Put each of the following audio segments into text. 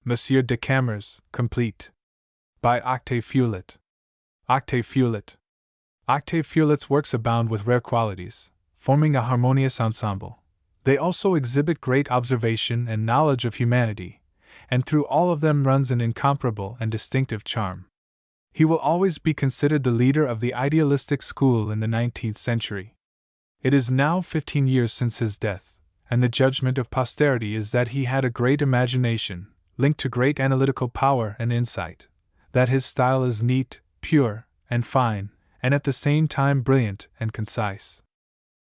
Monsieur de Camors, complete. By Octave Feuillet. Octave Feuillet. Octave Feuillet's works abound with rare qualities, forming a harmonious ensemble. They also exhibit great observation and knowledge of humanity, and through all of them runs an incomparable and distinctive charm. He will always be considered the leader of the idealistic school in the 19th century. It is now 15 years since his death, and the judgment of posterity is that he had a great imagination, linked to great analytical power and insight, that his style is neat, pure, and fine, and at the same time brilliant and concise.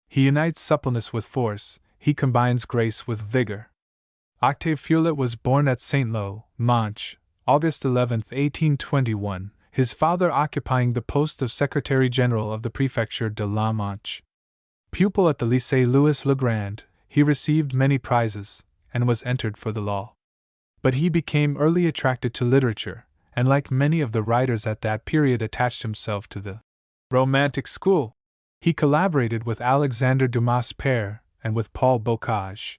He unites suppleness with force, he combines grace with vigor. Octave Feuillet was born at Saint-Lô, Manche, August 11, 1821, his father occupying the post of Secretary General of the Prefecture de la Manche. Pupil at the Lycée Louis le Grand, he received many prizes, and was entered for the law. But he became early attracted to literature, and like many of the writers at that period attached himself to the Romantic school. He collaborated with Alexandre Dumas père and with Paul Bocage.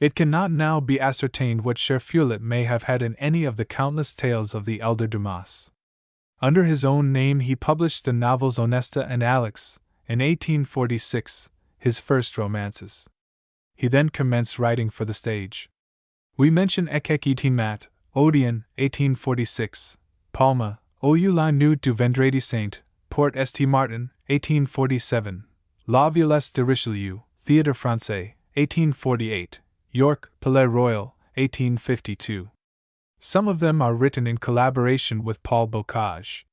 It cannot now be ascertained what share Feuillet may have had in any of the countless tales of the elder Dumas. Under his own name he published the novels Honesta and Alex, in 1846, his first romances. He then commenced writing for the stage. We mention Ekeki Mat, Odeon, 1846, Palma, Ou la nuit du Vendredi Saint, Port St. Martin, 1847, La Violette de Richelieu, Théâtre Français, 1848, York, Palais Royal, 1852. Some of them are written in collaboration with Paul Bocage.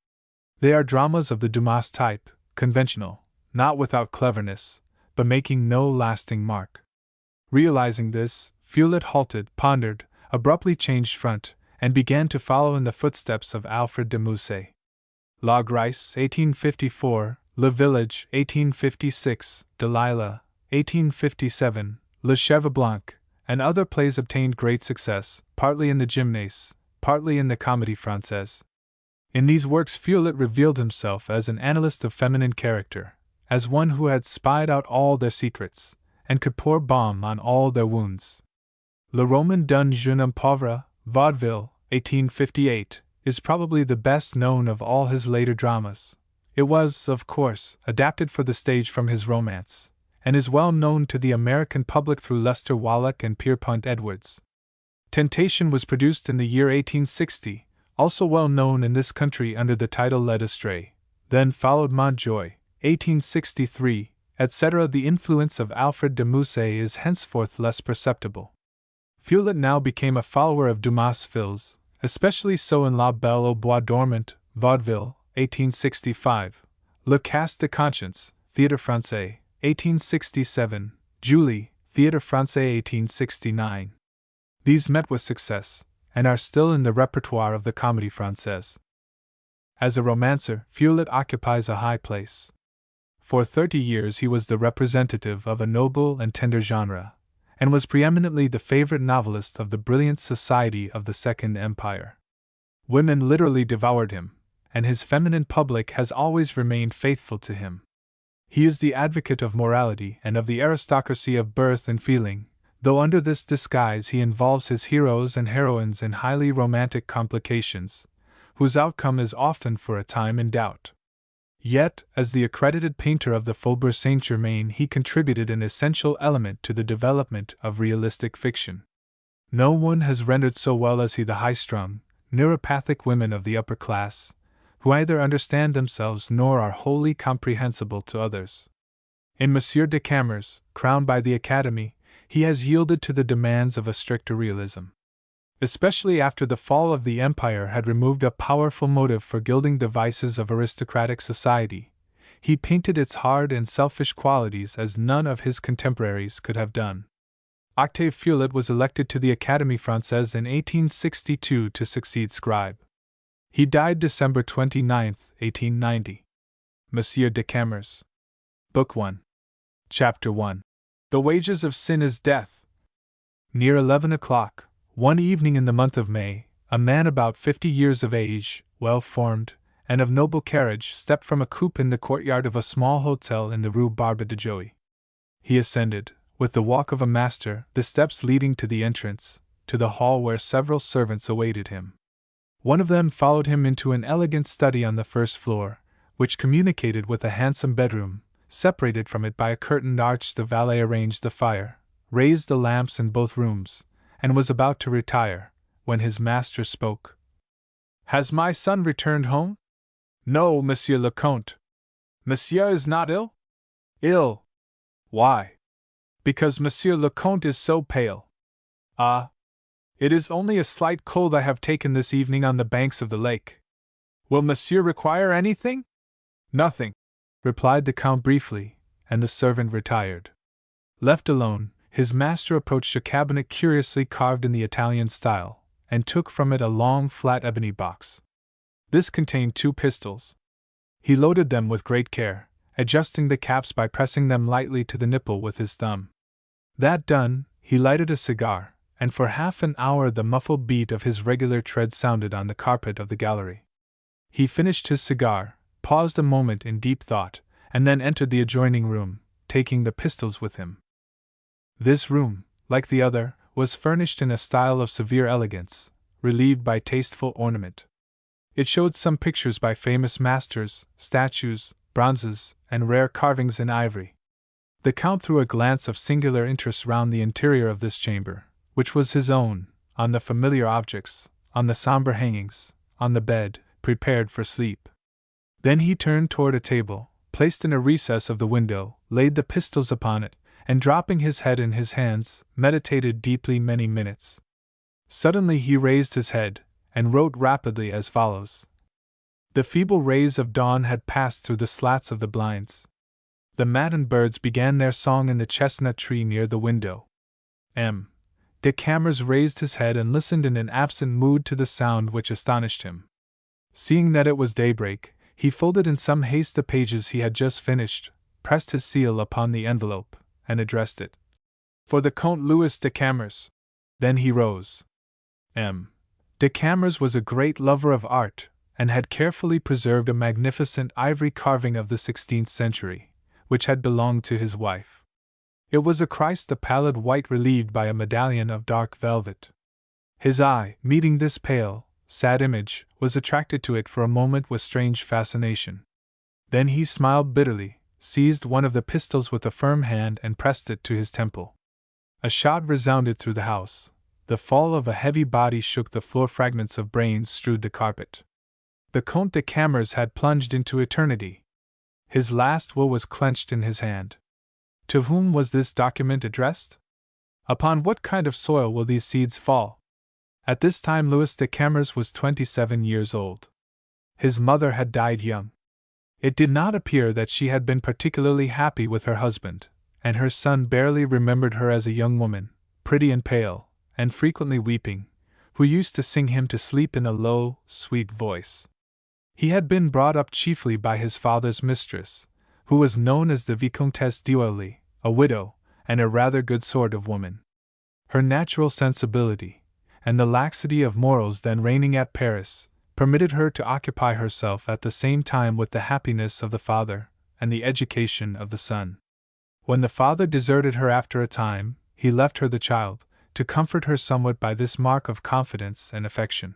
They are dramas of the Dumas type, conventional, not without cleverness, but making no lasting mark. Realizing this, Feuillet halted, pondered, abruptly changed front, and began to follow in the footsteps of Alfred de Musset. La Grace, 1854, Le Village, 1856, Delilah, 1857, Le Cheveu Blanc, and other plays obtained great success, partly in the Gymnase, partly in the Comédie Française. In these works Feuillet revealed himself as an analyst of feminine character, as one who had spied out all their secrets, and could pour balm on all their wounds. Le Roman d'un jeune homme pauvre, Vaudeville, 1858, is probably the best known of all his later dramas. It was, of course, adapted for the stage from his romance, and is well known to the American public through Lester Wallack and Pierpont Edwards. Temptation was produced in the year 1860, also well known in this country under the title Led Astray. Then followed Montjoy, 1863, etc. The influence of Alfred de Musset is henceforth less perceptible. Feuillet now became a follower of Dumas' films, especially so in La Belle au Bois Dormant, Vaudeville, 1865, Le Casse de Conscience, Théâtre Français, 1867, Julie, Théâtre Français, 1869. These met with success, and are still in the repertoire of the Comédie Française. As a romancer, Feuillet occupies a high place. For 30 years he was the representative of a noble and tender genre, and was preeminently the favorite novelist of the brilliant society of the Second Empire. Women literally devoured him, and his feminine public has always remained faithful to him. He is the advocate of morality and of the aristocracy of birth and feeling, though under this disguise he involves his heroes and heroines in highly romantic complications, whose outcome is often for a time in doubt. Yet, as the accredited painter of the Faubourg Saint-Germain, he contributed an essential element to the development of realistic fiction. No one has rendered so well as he the high-strung, neuropathic women of the upper class, who either understand themselves nor are wholly comprehensible to others. In Monsieur de Camors, crowned by the Academy, he has yielded to the demands of a stricter realism. Especially after the fall of the Empire had removed a powerful motive for gilding the vices of aristocratic society, he painted its hard and selfish qualities as none of his contemporaries could have done. Octave Feuillet was elected to the Académie Française in 1862 to succeed Scribe. He died December 29, 1890. Monsieur de Camors. Book 1. Chapter 1. The Wages of Sin is Death. Near 11 o'clock, one evening in the month of May, a man about 50 years of age, well-formed, and of noble carriage stepped from a coupe in the courtyard of a small hotel in the Rue Barbe de Jouy. He ascended, with the walk of a master, the steps leading to the entrance, to the hall where several servants awaited him. One of them followed him into an elegant study on the first floor, which communicated with a handsome bedroom. Separated from it by a curtained arch, the valet arranged the fire, raised the lamps in both rooms, and was about to retire, when his master spoke. "Has my son returned home?" "No, Monsieur le Comte." "Monsieur is not ill?" "Ill." "Why?" "Because Monsieur le Comte is so pale." "Ah. It is only a slight cold I have taken this evening on the banks of the lake." "Will Monsieur require anything?" "Nothing," replied the Count briefly, and the servant retired. Left alone, his master approached a cabinet curiously carved in the Italian style, and took from it a long flat ebony box. This contained 2 pistols. He loaded them with great care, adjusting the caps by pressing them lightly to the nipple with his thumb. That done, he lighted a cigar, and for half an hour the muffled beat of his regular tread sounded on the carpet of the gallery. He finished his cigar, paused a moment in deep thought, and then entered the adjoining room, taking the pistols with him. This room, like the other, was furnished in a style of severe elegance, relieved by tasteful ornament. It showed some pictures by famous masters, statues, bronzes, and rare carvings in ivory. The Count threw a glance of singular interest round the interior of this chamber, which was his own, on the familiar objects, on the somber hangings, on the bed, prepared for sleep. Then he turned toward a table, placed in a recess of the window, laid the pistols upon it, and dropping his head in his hands, meditated deeply many minutes. Suddenly he raised his head, and wrote rapidly as follows. The feeble rays of dawn had passed through the slats of the blinds. The maddened birds began their song in the chestnut tree near the window. M. de Camors raised his head and listened in an absent mood to the sound which astonished him. Seeing that it was daybreak, he folded in some haste the pages he had just finished, pressed his seal upon the envelope, and addressed it. For the Comte Louis de Camors. Then he rose. M. de Camors was a great lover of art, and had carefully preserved a magnificent ivory carving of the 16th century, which had belonged to his wife. It was a Christ, the pallid white relieved by a medallion of dark velvet. His eye, meeting this pale, sad image, was attracted to it for a moment with strange fascination. Then he smiled bitterly, seized one of the pistols with a firm hand and pressed it to his temple. A shot resounded through the house. The fall of a heavy body shook the floor, fragments of brains strewed the carpet. The Comte de Camors had plunged into eternity. His last will was clenched in his hand. To whom was this document addressed? Upon what kind of soil will these seeds fall? At this time Louis de Camors was 27 years old. His mother had died young. It did not appear that she had been particularly happy with her husband, and her son barely remembered her as a young woman, pretty and pale, and frequently weeping, who used to sing him to sleep in a low, sweet voice. He had been brought up chiefly by his father's mistress, who was known as the Vicomtesse d'Oilly, a widow, and a rather good sort of woman. Her natural sensibility, and the laxity of morals then reigning at Paris, permitted her to occupy herself at the same time with the happiness of the father and the education of the son. When the father deserted her after a time, he left her the child, to comfort her somewhat by this mark of confidence and affection.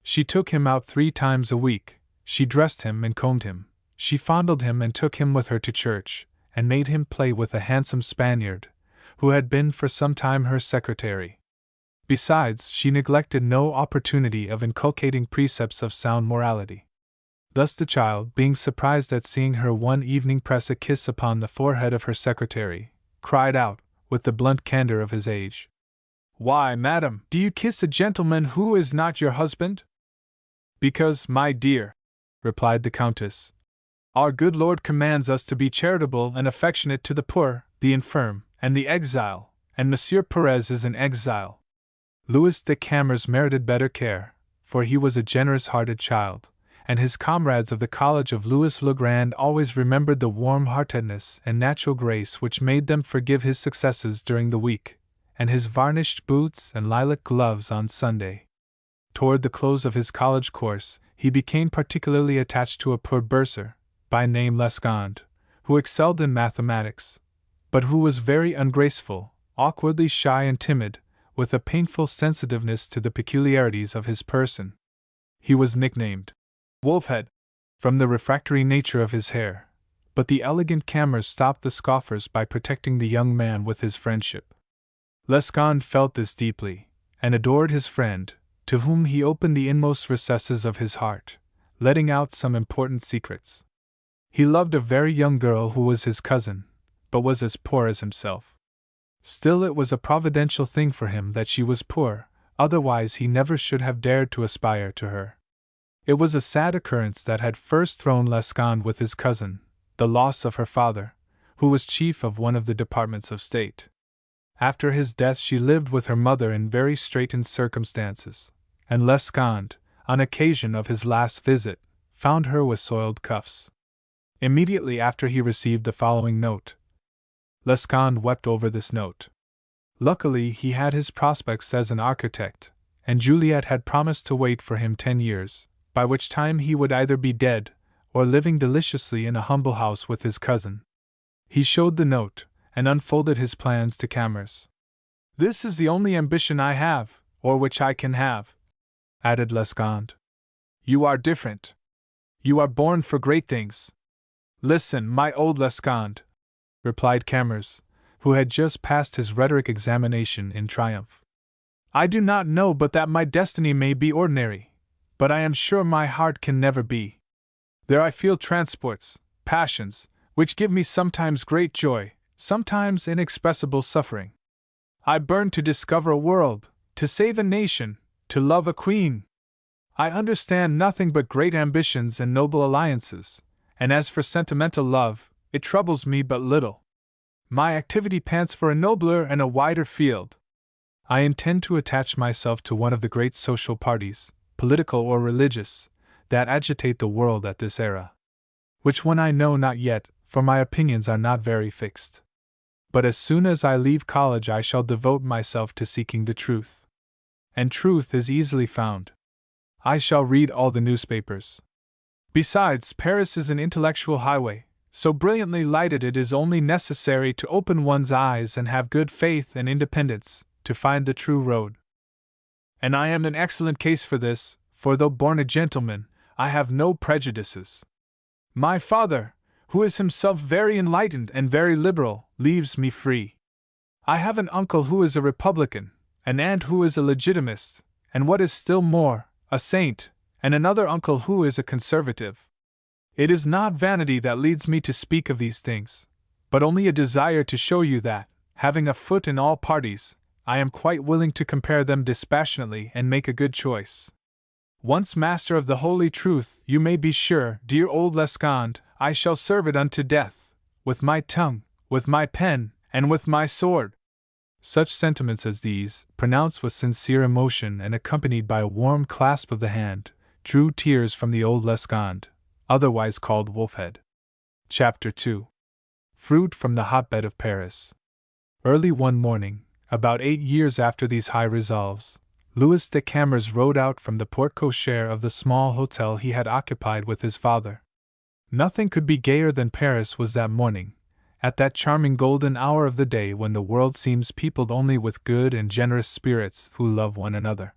She took him out 3 times a week, she dressed him and combed him, she fondled him and took him with her to church, and made him play with a handsome Spaniard, who had been for some time her secretary. Besides, she neglected no opportunity of inculcating precepts of sound morality. Thus the child, being surprised at seeing her one evening press a kiss upon the forehead of her secretary, cried out, with the blunt candor of his age, "Why, madam, do you kiss a gentleman who is not your husband?" "Because, my dear," replied the Countess, "our good Lord commands us to be charitable and affectionate to the poor, the infirm, and the exile, and Monsieur Perez is an exile." Louis de Camors merited better care, for he was a generous-hearted child, and his comrades of the College of Louis le Grand always remembered the warm-heartedness and natural grace which made them forgive his successes during the week, and his varnished boots and lilac gloves on Sunday. Toward the close of his college course, he became particularly attached to a poor bursar, by name Lescond, who excelled in mathematics, but who was very ungraceful, awkwardly shy and timid, with a painful sensitiveness to the peculiarities of his person. He was nicknamed Wolfhead, from the refractory nature of his hair, but the elegant Camors stopped the scoffers by protecting the young man with his friendship. Lescande felt this deeply, and adored his friend, to whom he opened the inmost recesses of his heart, letting out some important secrets. He loved a very young girl who was his cousin, but was as poor as himself. Still, it was a providential thing for him that she was poor, otherwise he never should have dared to aspire to her. It was a sad occurrence that had first thrown Lescande with his cousin, the loss of her father, who was chief of one of the departments of state. After his death she lived with her mother in very straitened circumstances, and Lescande, on occasion of his last visit, found her with soiled cuffs. Immediately after he received the following note. Lescande wept over this note. Luckily he had his prospects as an architect, and Juliet had promised to wait for him 10 years, by which time he would either be dead, or living deliciously in a humble house with his cousin. He showed the note, and unfolded his plans to Camors. "This is the only ambition I have, or which I can have," added Lescande. "You are different. You are born for great things." "Listen, my old Lescande," replied Camors, who had just passed his rhetoric examination in triumph. "I do not know but that my destiny may be ordinary, but I am sure my heart can never be. There I feel transports, passions, which give me sometimes great joy, sometimes inexpressible suffering. I burn to discover a world, to save a nation, to love a queen. I understand nothing but great ambitions and noble alliances, and as for sentimental love, it troubles me but little. My activity pants for a nobler and a wider field. I intend to attach myself to one of the great social parties, political or religious, that agitate the world at this era. Which one I know not yet, for my opinions are not very fixed. But as soon as I leave college I shall devote myself to seeking the truth. And truth is easily found. I shall read all the newspapers. Besides, Paris is an intellectual highway, so brilliantly lighted it is only necessary to open one's eyes and have good faith and independence, to find the true road. And I am an excellent case for this, for though born a gentleman, I have no prejudices. My father, who is himself very enlightened and very liberal, leaves me free. I have an uncle who is a Republican, an aunt who is a Legitimist, and what is still more, a saint, and another uncle who is a Conservative. It is not vanity that leads me to speak of these things, but only a desire to show you that, having a foot in all parties, I am quite willing to compare them dispassionately and make a good choice. Once master of the holy truth, you may be sure, dear old Lescande, I shall serve it unto death, with my tongue, with my pen, and with my sword. Such sentiments as these, pronounced with sincere emotion and accompanied by a warm clasp of the hand, drew tears from the old Lescande, otherwise called Wolfhead. Chapter 2. Fruit from the Hotbed of Paris. Early one morning, about 8 years after these high resolves, Louis de Camors rode out from the porte-cochere of the small hotel he had occupied with his father. Nothing could be gayer than Paris was that morning, at that charming golden hour of the day when the world seems peopled only with good and generous spirits who love one another.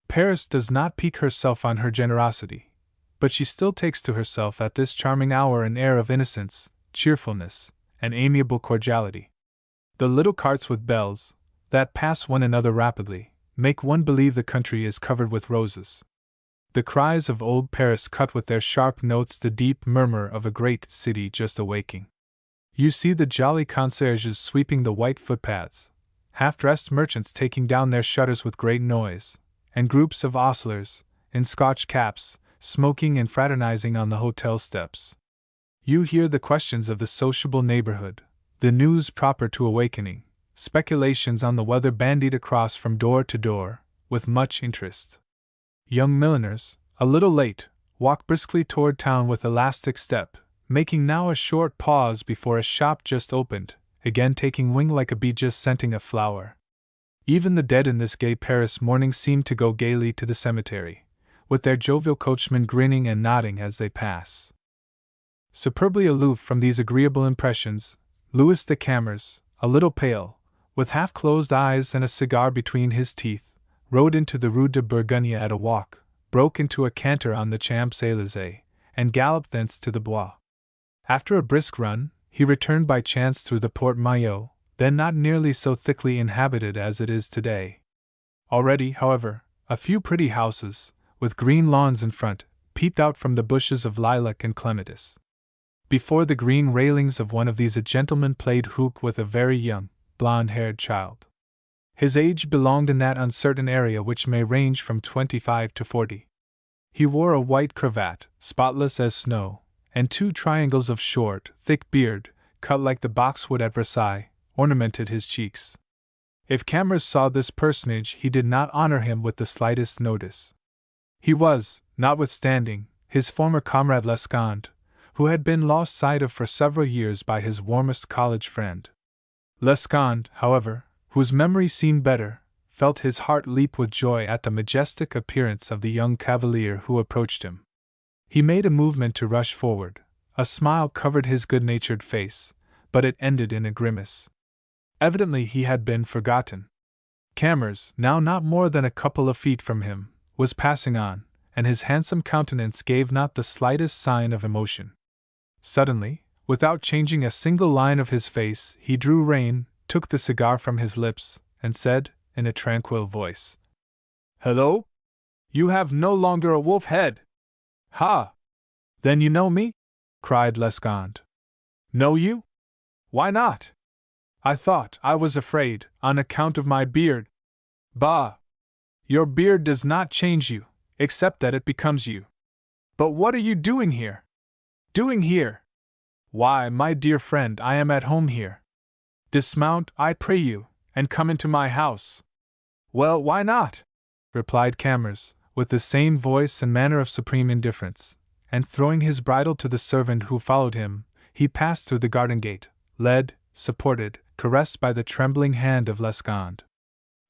Paris does not pique herself on her generosity, but she still takes to herself at this charming hour an air of innocence, cheerfulness, and amiable cordiality. The little carts with bells, that pass one another rapidly, make one believe the country is covered with roses. The cries of old Paris cut with their sharp notes the deep murmur of a great city just awaking. You see the jolly concierges sweeping the white footpaths, half-dressed merchants taking down their shutters with great noise, and groups of ostlers, in Scotch caps, smoking and fraternizing on the hotel steps. You hear the questions of the sociable neighborhood, the news proper to awakening, speculations on the weather bandied across from door to door, with much interest. Young milliners, a little late, walk briskly toward town with elastic step, making now a short pause before a shop just opened, again taking wing like a bee just scenting a flower. Even the dead in this gay Paris morning seem to go gaily to the cemetery, with their jovial coachmen grinning and nodding as they pass. Superbly aloof from these agreeable impressions, Louis de Camors, a little pale, with half-closed eyes and a cigar between his teeth, rode into the Rue de Bourgogne at a walk, broke into a canter on the Champs-Élysées, and galloped thence to the Bois. After a brisk run, he returned by chance through the Porte Maillot, then not nearly so thickly inhabited as it is today. Already, however, a few pretty houses, with green lawns in front, peeped out from the bushes of lilac and clematis. Before the green railings of one of these a gentleman played hoop with a very young, blonde-haired child. His age belonged in that uncertain area which may range from 25 to 40. He wore a white cravat, spotless as snow, and 2 triangles of short, thick beard, cut like the boxwood at Versailles, ornamented his cheeks. If Camors saw this personage, he did not honor him with the slightest notice. He was, notwithstanding, his former comrade Lescond, who had been lost sight of for several years by his warmest college friend. Lescond, however, whose memory seemed better, felt his heart leap with joy at the majestic appearance of the young cavalier who approached him. He made a movement to rush forward. A smile covered his good-natured face, but it ended in a grimace. Evidently he had been forgotten. Camors, now not more than a couple of feet from him, was passing on, and his handsome countenance gave not the slightest sign of emotion. Suddenly, without changing a single line of his face, he drew rein, took the cigar from his lips, and said, in a tranquil voice, "Hello? You have no longer a wolf head." "Ha! Then you know me?" cried Lescond. "Know you? Why not? I thought I was afraid, on account of my beard." "Bah! Your beard does not change you, except that it becomes you. But what are you doing here?" "Doing here? Why, my dear friend, I am at home here." "Dismount, I pray you, and come into my house." "Well, why not?" replied Camors, with the same voice and manner of supreme indifference, and throwing his bridle to the servant who followed him, he passed through the garden gate, led, supported, caressed by the trembling hand of Lescond.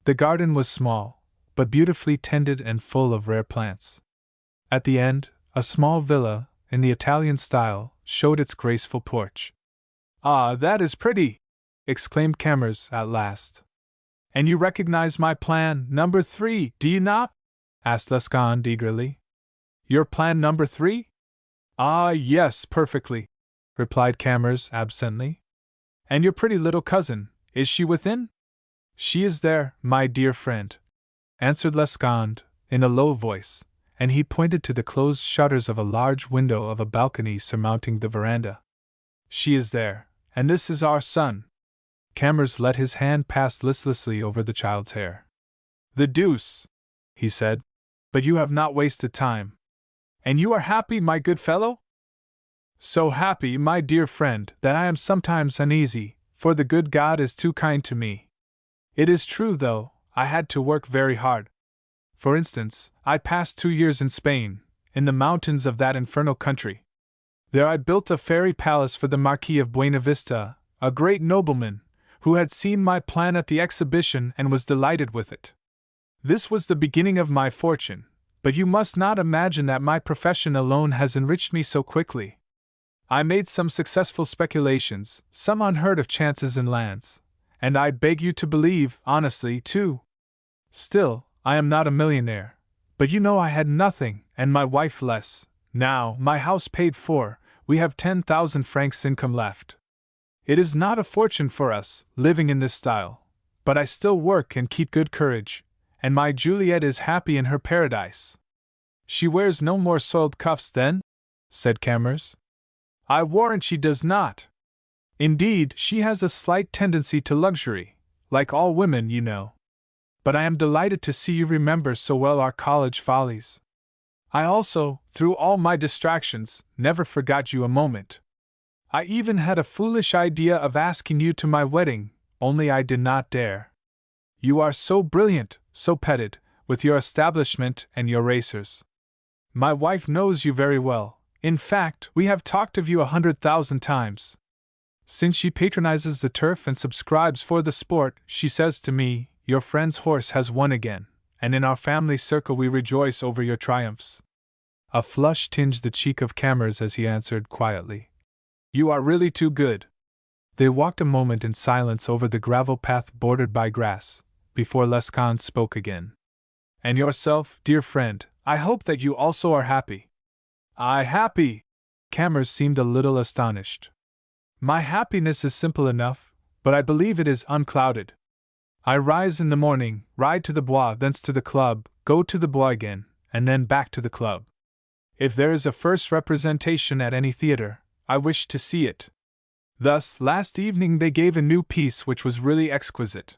The garden was small, but beautifully tended and full of rare plants. At the end, a small villa, in the Italian style, showed its graceful porch. "Ah, that is pretty!" exclaimed Camors at last. "And you recognize my plan, number 3, do you not?" asked Lescond eagerly. "Your plan number 3? "Ah, yes, perfectly," replied Camors absently. "And your pretty little cousin, is she within?" "She is there, my dear friend," answered Lescond, in a low voice, and he pointed to the closed shutters of a large window of a balcony surmounting the veranda. "She is there, and this is our son." Camors let his hand pass listlessly over the child's hair. "The deuce!" he said. "But you have not wasted time. And you are happy, my good fellow?" "So happy, my dear friend, that I am sometimes uneasy, for the good God is too kind to me. It is true, though, I had to work very hard. For instance, I passed 2 years in Spain, in the mountains of that infernal country. There I built a fairy palace for the Marquis of Buenavista, a great nobleman, who had seen my plan at the exhibition and was delighted with it. This was the beginning of my fortune, but you must not imagine that my profession alone has enriched me so quickly. I made some successful speculations, some unheard of chances in lands, and I beg you to believe, honestly, too. Still, I am not a millionaire, but you know I had nothing, and my wife less. Now, my house paid for, we have 10,000 francs income left. It is not a fortune for us, living in this style, but I still work and keep good courage, and my Juliet is happy in her paradise." "She wears no more soiled cuffs, then?" said Camors. "I warrant she does not. Indeed, she has a slight tendency to luxury, like all women, you know. But I am delighted to see you remember so well our college follies. I also, through all my distractions, never forgot you a moment. I even had a foolish idea of asking you to my wedding, only I did not dare. You are so brilliant, so petted, with your establishment and your racers. My wife knows you very well. In fact, we have talked of you 100,000 times. Since she patronizes the turf and subscribes for the sport, she says to me, 'Your friend's horse has won again,' and in our family circle we rejoice over your triumphs." A flush tinged the cheek of Camors as he answered quietly, "You are really too good." They walked a moment in silence over the gravel path bordered by grass, before Lescun spoke again. And yourself, dear friend, I hope that you also are happy. Happy! Camors seemed a little astonished. My happiness is simple enough, but I believe it is unclouded. I rise in the morning, ride to the Bois, thence to the club, go to the Bois again, and then back to the club. If there is a first representation at any theatre, I wish to see it. Thus, last evening they gave a new piece which was really exquisite.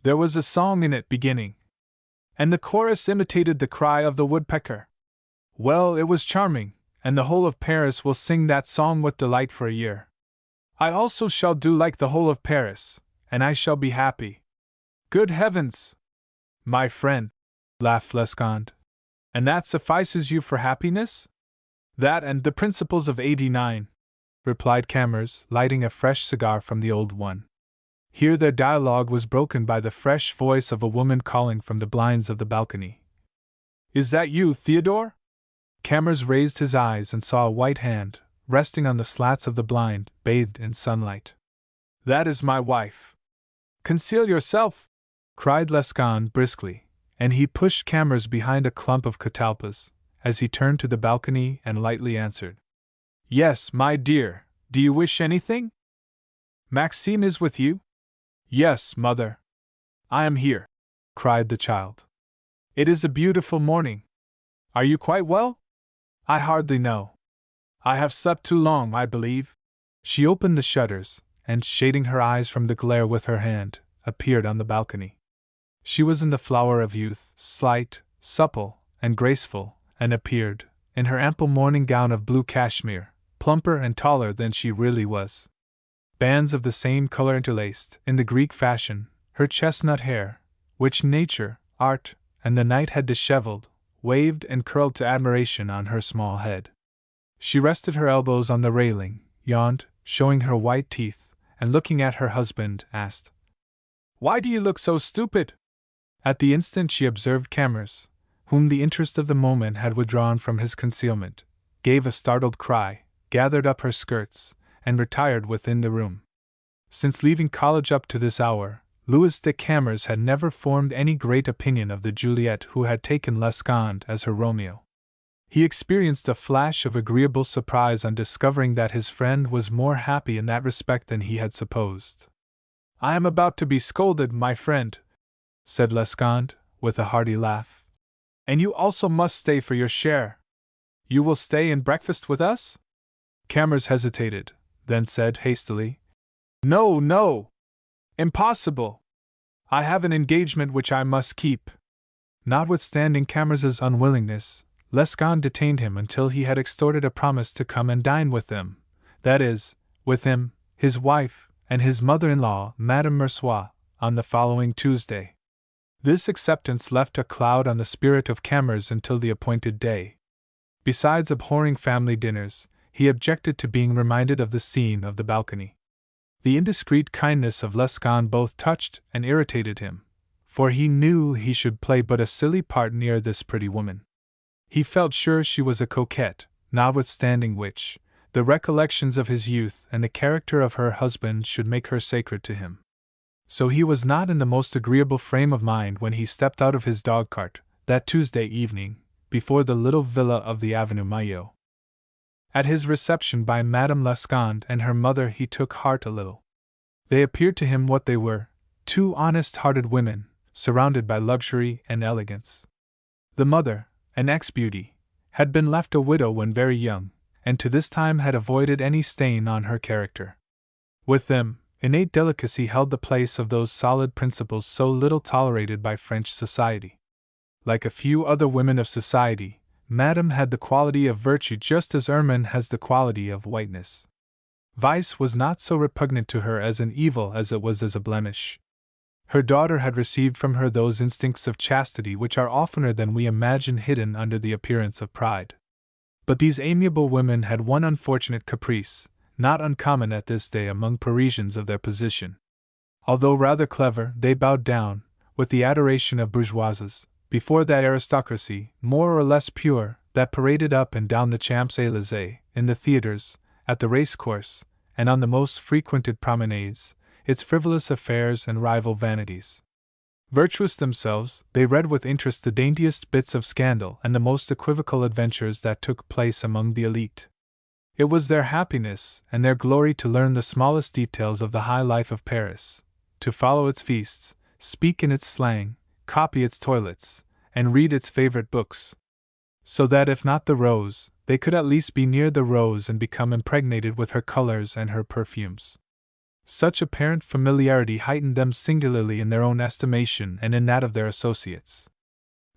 There was a song in it beginning, and the chorus imitated the cry of the woodpecker. Well, it was charming, and the whole of Paris will sing that song with delight for a year. I also shall do like the whole of Paris, and I shall be happy. Good heavens! My friend, laughed Lescun. And that suffices you for happiness? That and the principles of 89, replied Camors, lighting a fresh cigar from the old one. Here their dialogue was broken by the fresh voice of a woman calling from the blinds of the balcony. Is that you, Theodore? Camors raised his eyes and saw a white hand, resting on the slats of the blind, bathed in sunlight. That is my wife. Conceal yourself, cried Lescun briskly, and he pushed Camors behind a clump of catalpas, as he turned to the balcony and lightly answered. Yes, my dear, do you wish anything? Maxime is with you? Yes, mother. I am here, cried the child. It is a beautiful morning. Are you quite well? I hardly know. I have slept too long, I believe. She opened the shutters, and, shading her eyes from the glare with her hand, appeared on the balcony. She was in the flower of youth, slight, supple, and graceful, and appeared, in her ample morning gown of blue cashmere, plumper and taller than she really was. Bands of the same color interlaced, in the Greek fashion, her chestnut hair, which nature, art, and the night had disheveled, waved and curled to admiration on her small head. She rested her elbows on the railing, yawned, showing her white teeth, and looking at her husband, asked, Why do you look so stupid? At the instant she observed Camors, whom the interest of the moment had withdrawn from his concealment, gave a startled cry, gathered up her skirts, and retired within the room. Since leaving college up to this hour, Louis de Camors had never formed any great opinion of the Juliet who had taken Lescun as her Romeo. He experienced a flash of agreeable surprise on discovering that his friend was more happy in that respect than he had supposed. I am about to be scolded, my friend, said Lescun, with a hearty laugh. And you also must stay for your share. You will stay and breakfast with us? Camors hesitated, then said hastily, No, no! Impossible! I have an engagement which I must keep. Notwithstanding Camors's unwillingness, Lescun detained him until he had extorted a promise to come and dine with them, that is, with him, his wife, and his mother-in-law, Madame Mercois, on the following Tuesday. This acceptance left a cloud on the spirit of Camors until the appointed day. Besides abhorring family dinners, he objected to being reminded of the scene of the balcony. The indiscreet kindness of Lescun both touched and irritated him, for he knew he should play but a silly part near this pretty woman. He felt sure she was a coquette, notwithstanding which, the recollections of his youth and the character of her husband should make her sacred to him. So he was not in the most agreeable frame of mind when he stepped out of his dog-cart, that Tuesday evening, before the little villa of the Avenue Maillot. At his reception by Madame Lescun and her mother he took heart a little. They appeared to him what they were, two honest-hearted women, surrounded by luxury and elegance. The mother, an ex-beauty, had been left a widow when very young, and to this time had avoided any stain on her character. With them, innate delicacy held the place of those solid principles so little tolerated by French society. Like a few other women of society, Madame had the quality of virtue just as ermine has the quality of whiteness. Vice was not so repugnant to her as an evil as it was as a blemish. Her daughter had received from her those instincts of chastity which are oftener than we imagine hidden under the appearance of pride. But these amiable women had one unfortunate caprice, not uncommon at this day among Parisians of their position. Although rather clever, they bowed down, with the adoration of bourgeoises, before that aristocracy, more or less pure, that paraded up and down the Champs-Élysées, in the theatres, at the race-course, and on the most frequented promenades, its frivolous affairs and rival vanities. Virtuous themselves, they read with interest the daintiest bits of scandal and the most equivocal adventures that took place among the elite. It was their happiness and their glory to learn the smallest details of the high life of Paris, to follow its feasts, speak in its slang, copy its toilets, and read its favorite books. So that if not the rose, they could at least be near the rose and become impregnated with her colors and her perfumes. Such apparent familiarity heightened them singularly in their own estimation and in that of their associates.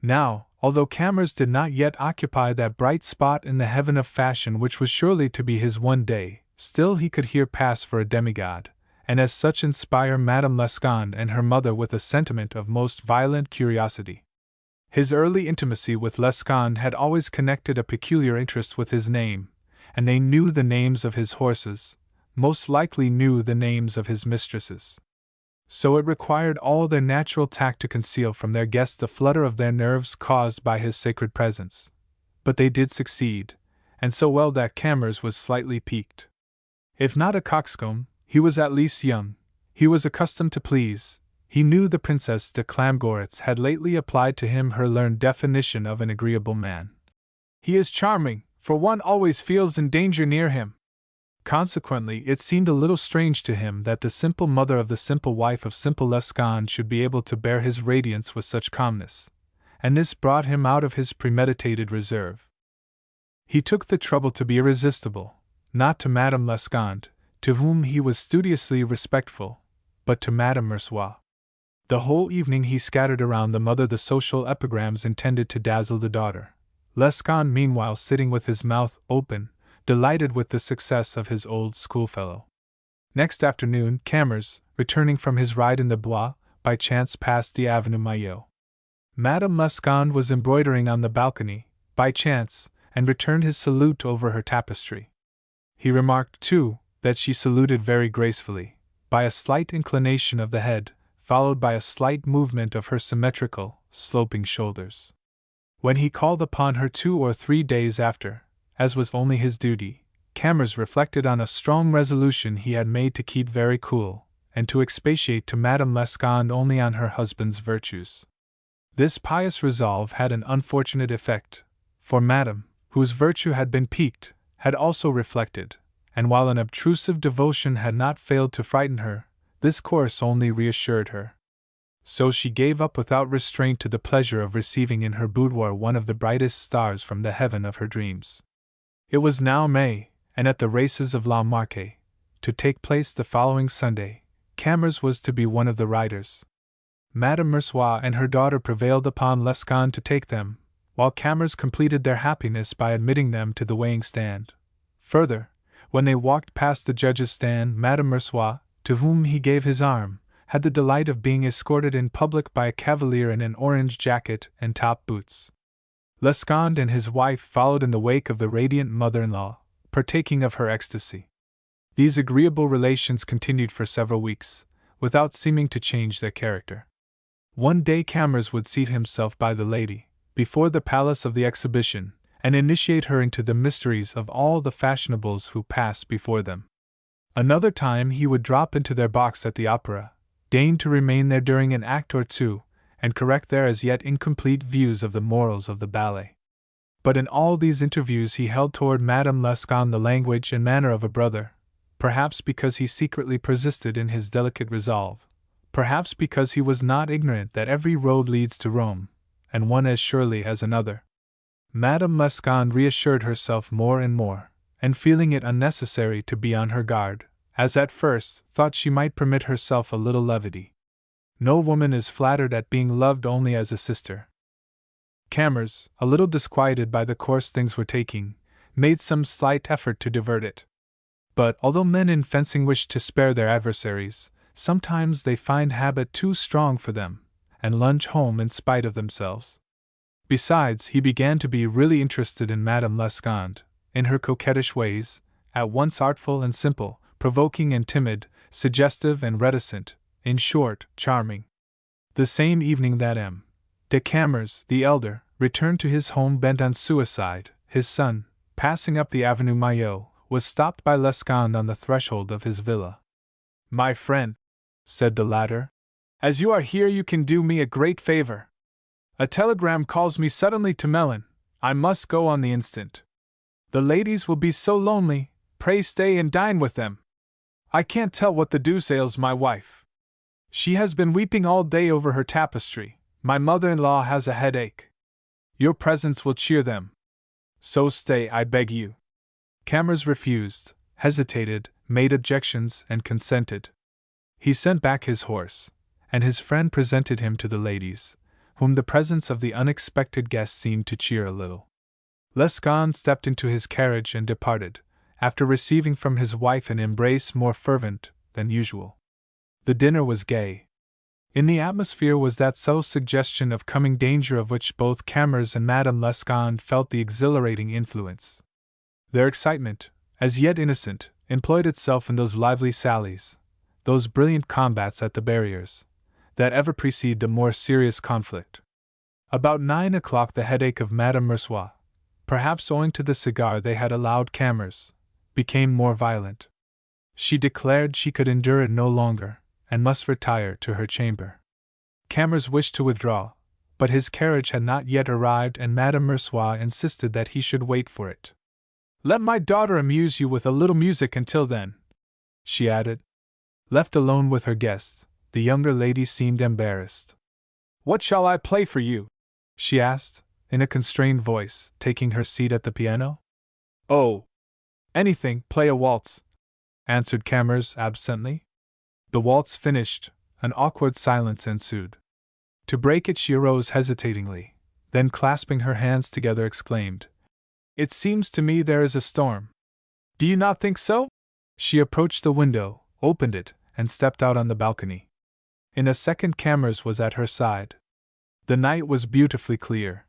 Now, although Camors did not yet occupy that bright spot in the heaven of fashion which was surely to be his one day, still he could here pass for a demigod, and as such inspire Madame Lescande and her mother with a sentiment of most violent curiosity. His early intimacy with Lescande had always connected a peculiar interest with his name, and they knew the names of his horses, most likely knew the names of his mistresses. So it required all their natural tact to conceal from their guests the flutter of their nerves caused by his sacred presence. But they did succeed, and so well that Camors was slightly piqued. If not a coxcomb, he was at least young, he was accustomed to please. He knew the Princess de Clamgoritz had lately applied to him her learned definition of an agreeable man. He is charming, for one always feels in danger near him. Consequently, it seemed a little strange to him that the simple mother of the simple wife of simple Lescande should be able to bear his radiance with such calmness, and this brought him out of his premeditated reserve. He took the trouble to be irresistible, not to Madame Lescande, to whom he was studiously respectful, but to Madame Mercois. The whole evening he scattered around the mother the social epigrams intended to dazzle the daughter, Lescande meanwhile sitting with his mouth open, delighted with the success of his old schoolfellow. Next afternoon, Camors, returning from his ride in the Bois, by chance passed the Avenue Maillot. Madame Lescande was embroidering on the balcony, by chance, and returned his salute over her tapestry. He remarked, too, that she saluted very gracefully, by a slight inclination of the head, followed by a slight movement of her symmetrical, sloping shoulders. When he called upon her 2 or 3 days after, as was only his duty, Camors reflected on a strong resolution he had made to keep very cool, and to expatiate to Madame Lescande only on her husband's virtues. This pious resolve had an unfortunate effect, for Madame, whose virtue had been piqued, had also reflected, and while an obtrusive devotion had not failed to frighten her, this course only reassured her. So she gave up without restraint to the pleasure of receiving in her boudoir one of the brightest stars from the heaven of her dreams. It was now May, and at the races of La Marque, to take place the following Sunday, Camors was to be one of the riders. Madame Mercois and her daughter prevailed upon Lescande to take them, while Camors completed their happiness by admitting them to the weighing stand. Further, when they walked past the judge's stand, Madame Mercois, to whom he gave his arm, had the delight of being escorted in public by a cavalier in an orange jacket and top boots. Lescande and his wife followed in the wake of the radiant mother-in-law, partaking of her ecstasy. These agreeable relations continued for several weeks, without seeming to change their character. One day Camors would seat himself by the lady, before the palace of the exhibition, and initiate her into the mysteries of all the fashionables who passed before them. Another time he would drop into their box at the opera, deign to remain there during an act or two, and correct their as yet incomplete views of the morals of the ballet. But in all these interviews he held toward Madame Lescande the language and manner of a brother, perhaps because he secretly persisted in his delicate resolve, perhaps because he was not ignorant that every road leads to Rome, and one as surely as another. Madame Lescande reassured herself more and more, and feeling it unnecessary to be on her guard, as at first, thought she might permit herself a little levity. No woman is flattered at being loved only as a sister. Camors, a little disquieted by the course things were taking, made some slight effort to divert it. But although men in fencing wish to spare their adversaries, sometimes they find habit too strong for them, and lunge home in spite of themselves. Besides, he began to be really interested in Madame Lescande, in her coquettish ways, at once artful and simple, provoking and timid, suggestive and reticent, in short, charming. The same evening that M. de Camors, the elder, returned to his home bent on suicide, his son, passing up the Avenue Maillot, was stopped by Lescande on the threshold of his villa. "My friend," said the latter, "as you are here, you can do me a great favor. A telegram calls me suddenly to Melun. I must go on the instant. The ladies will be so lonely, pray stay and dine with them. I can't tell what the deuce ails my wife. She has been weeping all day over her tapestry. My mother-in-law has a headache. Your presence will cheer them. So stay, I beg you." Camors refused, hesitated, made objections, and consented. He sent back his horse, and his friend presented him to the ladies, whom the presence of the unexpected guest seemed to cheer a little. Lescande stepped into his carriage and departed, after receiving from his wife an embrace more fervent than usual. The dinner was gay. In the atmosphere was that subtle suggestion of coming danger of which both Camors and Madame Lescande felt the exhilarating influence. Their excitement, as yet innocent, employed itself in those lively sallies, those brilliant combats at the barriers, that ever precede a more serious conflict. About 9 o'clock the headache of Madame Mercois, perhaps owing to the cigar they had allowed Camors, became more violent. She declared she could endure it no longer, and must retire to her chamber. Camors wished to withdraw, but his carriage had not yet arrived and Madame Mercois insisted that he should wait for it. "Let my daughter amuse you with a little music until then," she added. Left alone with her guests, the younger lady seemed embarrassed. "What shall I play for you?" she asked, in a constrained voice, taking her seat at the piano. "Oh, anything, play a waltz," answered Camors absently. The waltz finished, an awkward silence ensued. To break it she arose hesitatingly, then clasping her hands together exclaimed, "It seems to me there is a storm. Do you not think so?" She approached the window, opened it, and stepped out on the balcony. In a second Camors was at her side. The night was beautifully clear.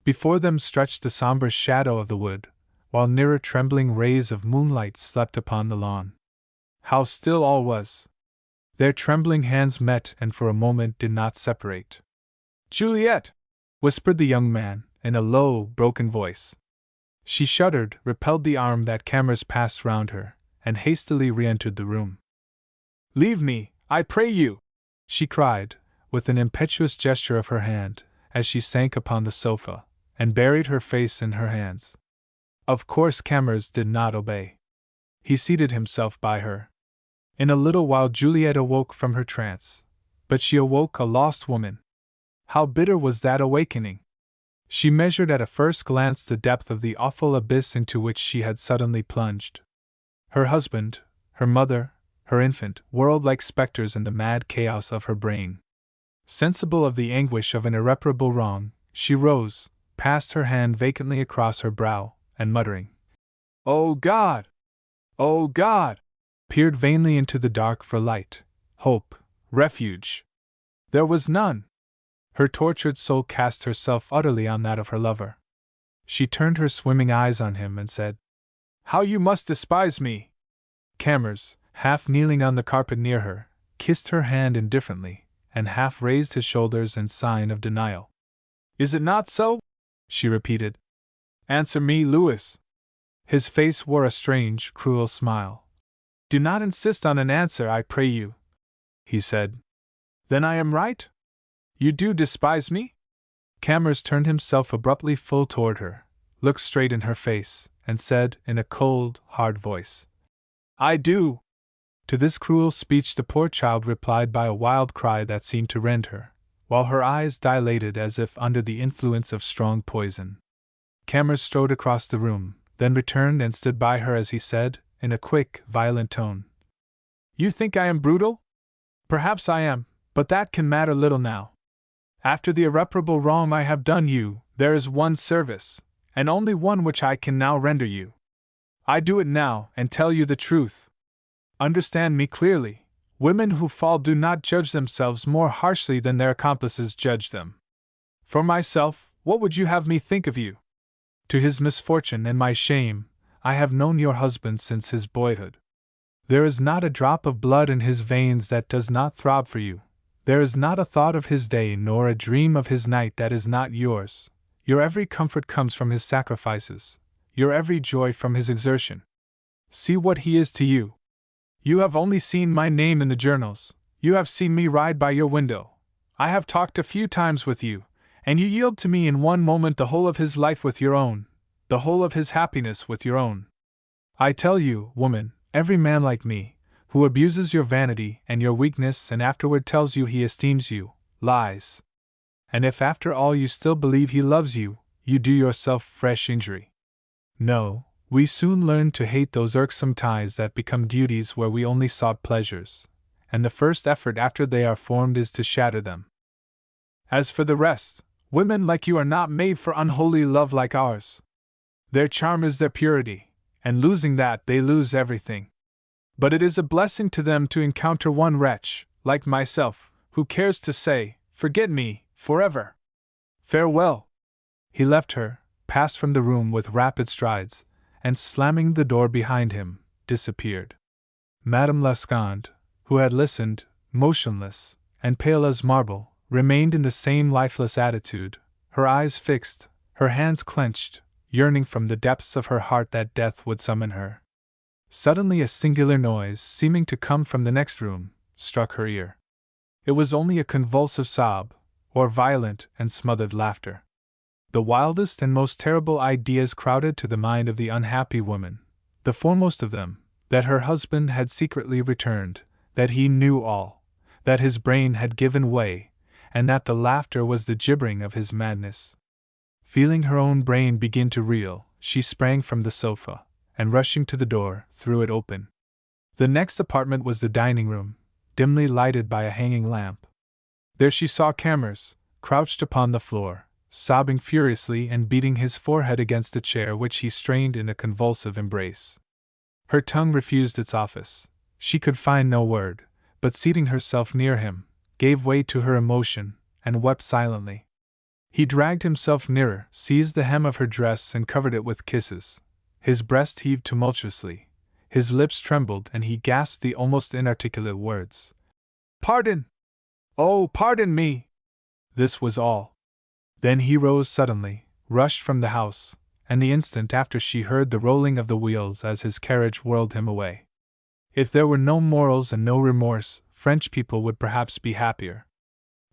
Before them stretched the sombre shadow of the wood, while nearer trembling rays of moonlight slept upon the lawn. How still all was! Their trembling hands met and for a moment did not separate. "Juliet!" whispered the young man, in a low, broken voice. She shuddered, repelled the arm that Camors passed round her, and hastily re-entered the room. "Leave me, I pray you!" she cried, with an impetuous gesture of her hand, as she sank upon the sofa, and buried her face in her hands. Of course Camors did not obey. He seated himself by her. In a little while Juliet awoke from her trance, but she awoke a lost woman. How bitter was that awakening! She measured at a first glance the depth of the awful abyss into which she had suddenly plunged. Her husband, her mother, her infant, whirled like specters in the mad chaos of her brain. Sensible of the anguish of an irreparable wrong, she rose, passed her hand vacantly across her brow, and muttering, "O God! O God!" peered vainly into the dark for light, hope, refuge. There was none. Her tortured soul cast herself utterly on that of her lover. She turned her swimming eyes on him and said, "How you must despise me!" Camors, half kneeling on the carpet near her, kissed her hand indifferently, and half raised his shoulders in sign of denial. "Is it not so?" she repeated. "Answer me, Louis." His face wore a strange, cruel smile. "Do not insist on an answer, I pray you," he said. "Then I am right? You do despise me?" Camors turned himself abruptly full toward her, looked straight in her face, and said, in a cold, hard voice, "I do." To this cruel speech the poor child replied by a wild cry that seemed to rend her, while her eyes dilated as if under the influence of strong poison. Camors strode across the room, then returned and stood by her as he said, in a quick, violent tone, "You think I am brutal? Perhaps I am, but that can matter little now. After the irreparable wrong I have done you, there is one service, and only one which I can now render you. I do it now, and tell you the truth. Understand me clearly, women who fall do not judge themselves more harshly than their accomplices judge them. For myself, what would you have me think of you? To his misfortune and my shame, I have known your husband since his boyhood. There is not a drop of blood in his veins that does not throb for you. There is not a thought of his day nor a dream of his night that is not yours. Your every comfort comes from his sacrifices, your every joy from his exertion. See what he is to you. You have only seen my name in the journals, you have seen me ride by your window, I have talked a few times with you, and you yield to me in one moment the whole of his life with your own, the whole of his happiness with your own. I tell you, woman, every man like me, who abuses your vanity and your weakness and afterward tells you he esteems you, lies. And if after all you still believe he loves you, you do yourself fresh injury. No, we soon learn to hate those irksome ties that become duties where we only sought pleasures, and the first effort after they are formed is to shatter them. As for the rest, women like you are not made for unholy love like ours. Their charm is their purity, and losing that they lose everything. But it is a blessing to them to encounter one wretch, like myself, who cares to say, "Forget me, forever. Farewell." He left her, passed from the room with rapid strides, and slamming the door behind him, disappeared. Madame Lasconde, who had listened, motionless, and pale as marble, remained in the same lifeless attitude, her eyes fixed, her hands clenched, yearning from the depths of her heart that death would summon her. Suddenly a singular noise, seeming to come from the next room, struck her ear. It was only a convulsive sob, or violent and smothered laughter. The wildest and most terrible ideas crowded to the mind of the unhappy woman, the foremost of them, that her husband had secretly returned, that he knew all, that his brain had given way, and that the laughter was the gibbering of his madness. Feeling her own brain begin to reel, she sprang from the sofa, and rushing to the door, threw it open. The next apartment was the dining room, dimly lighted by a hanging lamp. There she saw Camors, crouched upon the floor, sobbing furiously and beating his forehead against a chair which he strained in a convulsive embrace. Her tongue refused its office. She could find no word, but seating herself near him, gave way to her emotion, and wept silently. He dragged himself nearer, seized the hem of her dress and covered it with kisses. His breast heaved tumultuously, his lips trembled and he gasped the almost inarticulate words. "Pardon! Oh, pardon me!" This was all. Then he rose suddenly, rushed from the house, and the instant after she heard the rolling of the wheels as his carriage whirled him away. If there were no morals and no remorse, French people would perhaps be happier.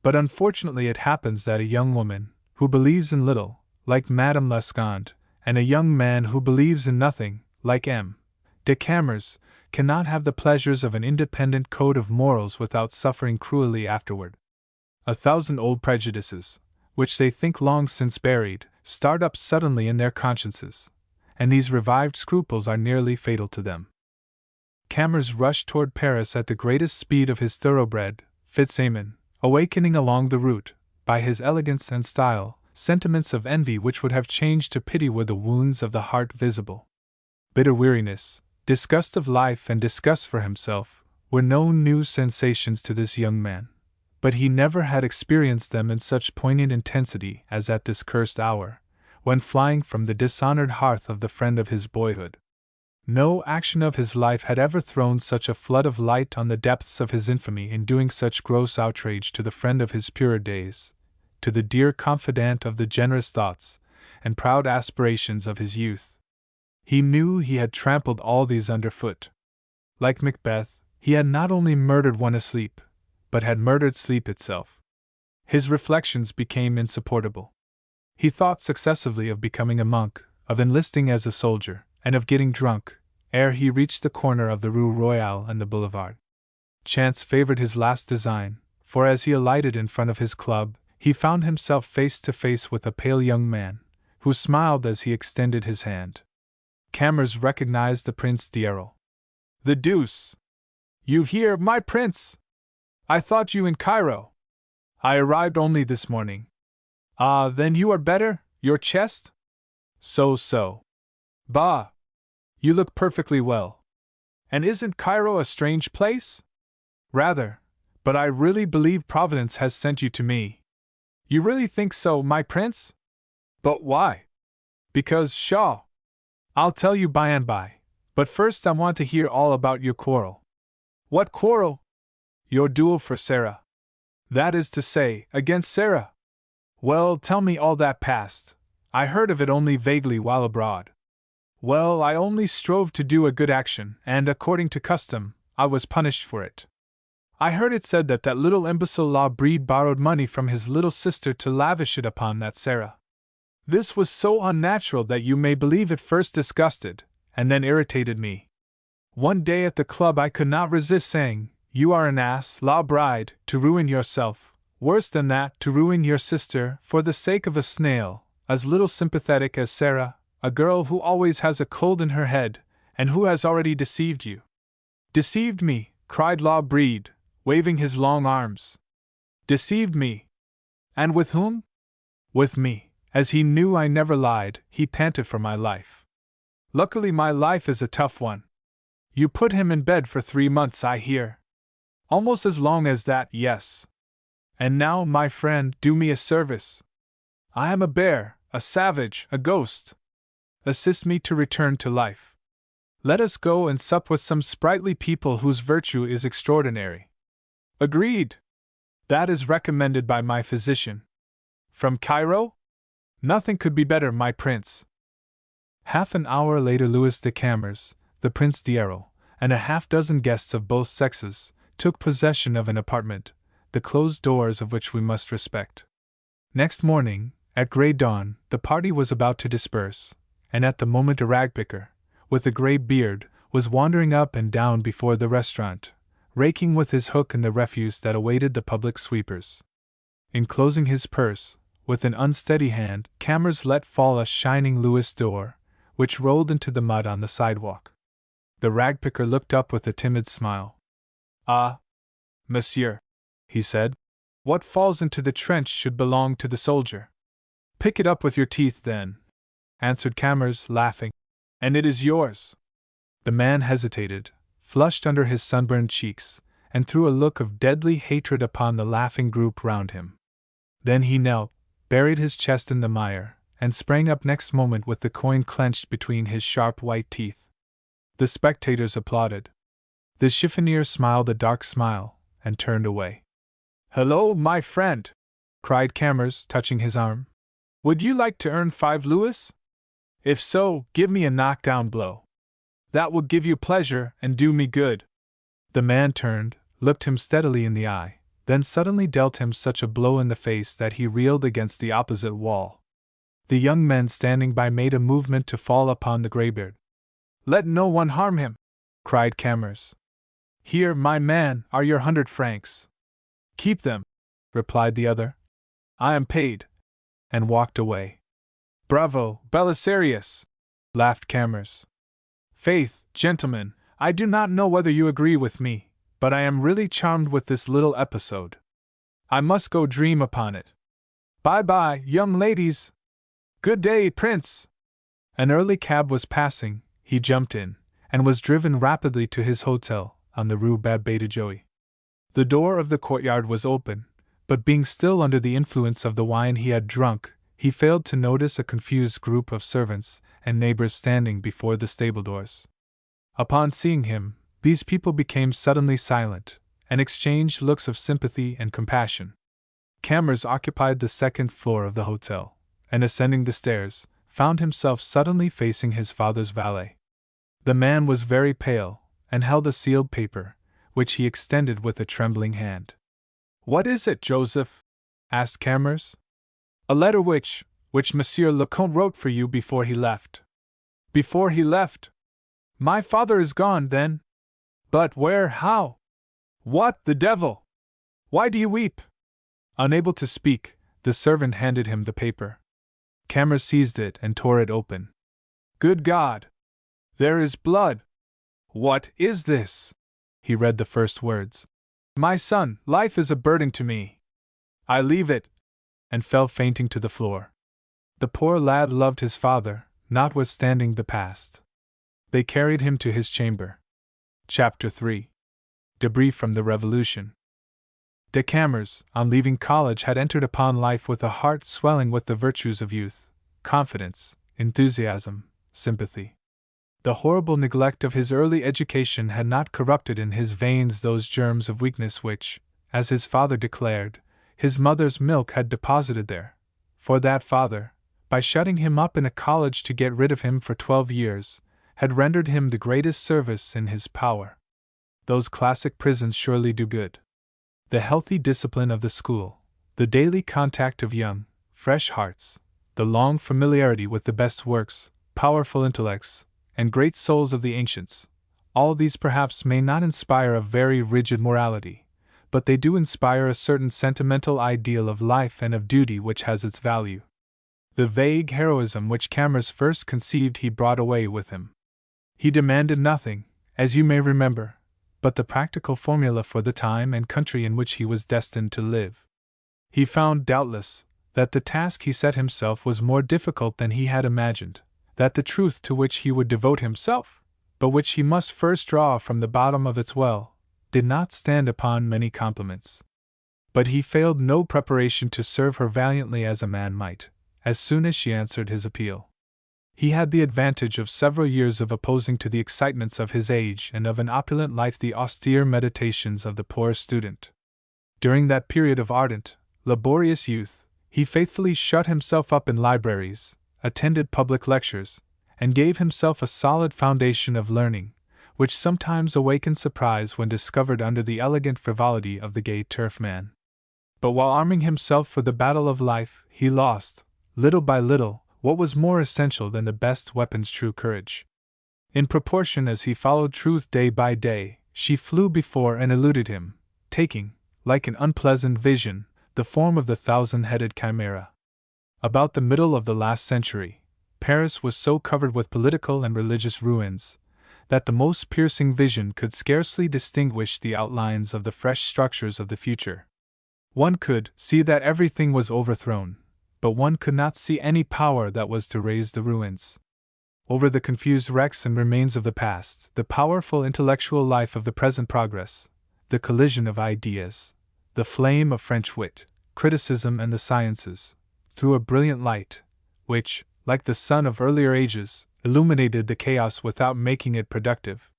But unfortunately it happens that a young woman, who believes in little, like Madame Lasconde, and a young man who believes in nothing, like M. de Camors, cannot have the pleasures of an independent code of morals without suffering cruelly afterward. 1,000 old prejudices, which they think long since buried, start up suddenly in their consciences, and these revived scruples are nearly fatal to them. Camors rushed toward Paris at the greatest speed of his thoroughbred, Fitzamon, awakening along the route, by his elegance and style, sentiments of envy which would have changed to pity were the wounds of the heart visible. Bitter weariness, disgust of life and disgust for himself, were no new sensations to this young man, but he never had experienced them in such poignant intensity as at this cursed hour, when flying from the dishonored hearth of the friend of his boyhood. No action of his life had ever thrown such a flood of light on the depths of his infamy in doing such gross outrage to the friend of his purer days, to the dear confidant of the generous thoughts and proud aspirations of his youth. He knew he had trampled all these underfoot. Like Macbeth, he had not only murdered one asleep, but had murdered sleep itself. His reflections became insupportable. He thought successively of becoming a monk, of enlisting as a soldier, and of getting drunk, ere he reached the corner of the Rue Royale and the Boulevard. Chance favored his last design, for as he alighted in front of his club, he found himself face to face with a pale young man, who smiled as he extended his hand. Camors recognized the Prince d'Arles. "The deuce! You here, my prince? I thought you in Cairo. I arrived only this morning. Ah, then you are better, your chest? So. Bah! You look perfectly well. And isn't Cairo a strange place? Rather, but I really believe Providence has sent you to me. You really think so, my prince? But why? Because, Shaw. I'll tell you by and by, but first I want to hear all about your quarrel. What quarrel? Your duel for Sarah. That is to say, against Sarah. Well, tell me all that passed. I heard of it only vaguely while abroad. Well, I only strove to do a good action, and according to custom, I was punished for it. I heard it said that little imbecile L'Abridged borrowed money from his little sister to lavish it upon that Sarah. This was so unnatural that you may believe it first disgusted, and then irritated me. One day at the club I could not resist saying, "You are an ass, L'Abridged, to ruin yourself, worse than that, to ruin your sister, for the sake of a snail, as little sympathetic as Sarah, a girl who always has a cold in her head, and who has already deceived you." "Deceived me," cried L'Abridged, waving his long arms. "Deceived me? And with whom?" "With me." As he knew I never lied, he panted for my life. "Luckily my life is a tough one. You put him in bed for 3 months, I hear." "Almost as long as that, yes." "And now, my friend, do me a service. I am a bear, a savage, a ghost. Assist me to return to life. Let us go and sup with some sprightly people whose virtue is extraordinary." "Agreed. That is recommended by my physician." "From Cairo?" "Nothing could be better, my prince." Half an hour later, Louis de Camors, the Prince d'Arrow, and a half-dozen guests of both sexes, took possession of an apartment, the closed doors of which we must respect. Next morning, at grey dawn, the party was about to disperse, and at the moment a ragpicker, with a grey beard, was wandering up and down before the restaurant, raking with his hook in the refuse that awaited the public sweepers. Enclosing his purse, with an unsteady hand, Camors let fall a shining Louis d'or, which rolled into the mud on the sidewalk. The ragpicker looked up with a timid smile. "Ah, monsieur," he said, "what falls into the trench should belong to the soldier." "Pick it up with your teeth, then," answered Camors, laughing, "and it is yours." The man hesitated, flushed under his sunburned cheeks, and threw a look of deadly hatred upon the laughing group round him. Then he knelt, buried his chest in the mire, and sprang up next moment with the coin clenched between his sharp white teeth. The spectators applauded. The chiffonier smiled a dark smile, and turned away. "Hello, my friend!" cried Camors, touching his arm. "Would you like to earn 5 louis? If so, give me a knockdown blow. That will give you pleasure and do me good." The man turned, looked him steadily in the eye, then suddenly dealt him such a blow in the face that he reeled against the opposite wall. The young men standing by made a movement to fall upon the greybeard. "Let no one harm him!" cried Camors. "Here, my man, are your 100 francs. "Keep them," replied the other. "I am paid," and walked away. "Bravo, Belisarius!" laughed Camors. "Faith, gentlemen, I do not know whether you agree with me, but I am really charmed with this little episode. I must go dream upon it. Bye-bye, young ladies! Good day, Prince!" An early cab was passing, he jumped in, and was driven rapidly to his hotel, on the Rue Bab-de Joie. The door of the courtyard was open, but being still under the influence of the wine he had drunk, he failed to notice a confused group of servants and neighbors standing before the stable doors. Upon seeing him, these people became suddenly silent, and exchanged looks of sympathy and compassion. Camors occupied the second floor of the hotel, and ascending the stairs, found himself suddenly facing his father's valet. The man was very pale, and held a sealed paper, which he extended with a trembling hand. "What is it, Joseph?" asked Camors. "A letter which Monsieur le Comte wrote for you before he left." "Before he left? My father is gone, then? But where, how? What the devil? Why do you weep?" Unable to speak, the servant handed him the paper. Camors seized it and tore it open. "Good God! There is blood! What is this?" He read the first words. "My son, life is a burden to me. I leave it," and fell fainting to the floor. The poor lad loved his father, notwithstanding the past. They carried him to his chamber. Chapter 3. Debris from the Revolution. De Camors, on leaving college, had entered upon life with a heart swelling with the virtues of youth, confidence, enthusiasm, sympathy. The horrible neglect of his early education had not corrupted in his veins those germs of weakness which, as his father declared, his mother's milk had deposited there, for that father, by shutting him up in a college to get rid of him for 12 years, had rendered him the greatest service in his power. Those classic prisons surely do good. The healthy discipline of the school, the daily contact of young, fresh hearts, the long familiarity with the best works, powerful intellects, and great souls of the ancients, all these perhaps may not inspire a very rigid morality, but they do inspire a certain sentimental ideal of life and of duty which has its value. The vague heroism which Camors first conceived he brought away with him. He demanded nothing, as you may remember, but the practical formula for the time and country in which he was destined to live. He found, doubtless, that the task he set himself was more difficult than he had imagined, that the truth to which he would devote himself, but which he must first draw from the bottom of its well, did not stand upon many compliments. But he failed no preparation to serve her valiantly as a man might, as soon as she answered his appeal. He had the advantage of several years of opposing to the excitements of his age and of an opulent life the austere meditations of the poor student. During that period of ardent, laborious youth, he faithfully shut himself up in libraries, attended public lectures, and gave himself a solid foundation of learning, which sometimes awakened surprise when discovered under the elegant frivolity of the gay turfman. But while arming himself for the battle of life, he lost, little by little, what was more essential than the best weapons, true courage. In proportion as he followed truth day by day, she flew before and eluded him, taking, like an unpleasant vision, the form of the thousand-headed chimera. About the middle of the last century, Paris was so covered with political and religious ruins, that the most piercing vision could scarcely distinguish the outlines of the fresh structures of the future. One could see that everything was overthrown, but one could not see any power that was to raise the ruins. Over the confused wrecks and remains of the past, the powerful intellectual life of the present progress, the collision of ideas, the flame of French wit, criticism, and the sciences, threw a brilliant light, which, like the sun of earlier ages, illuminated the chaos without making it productive.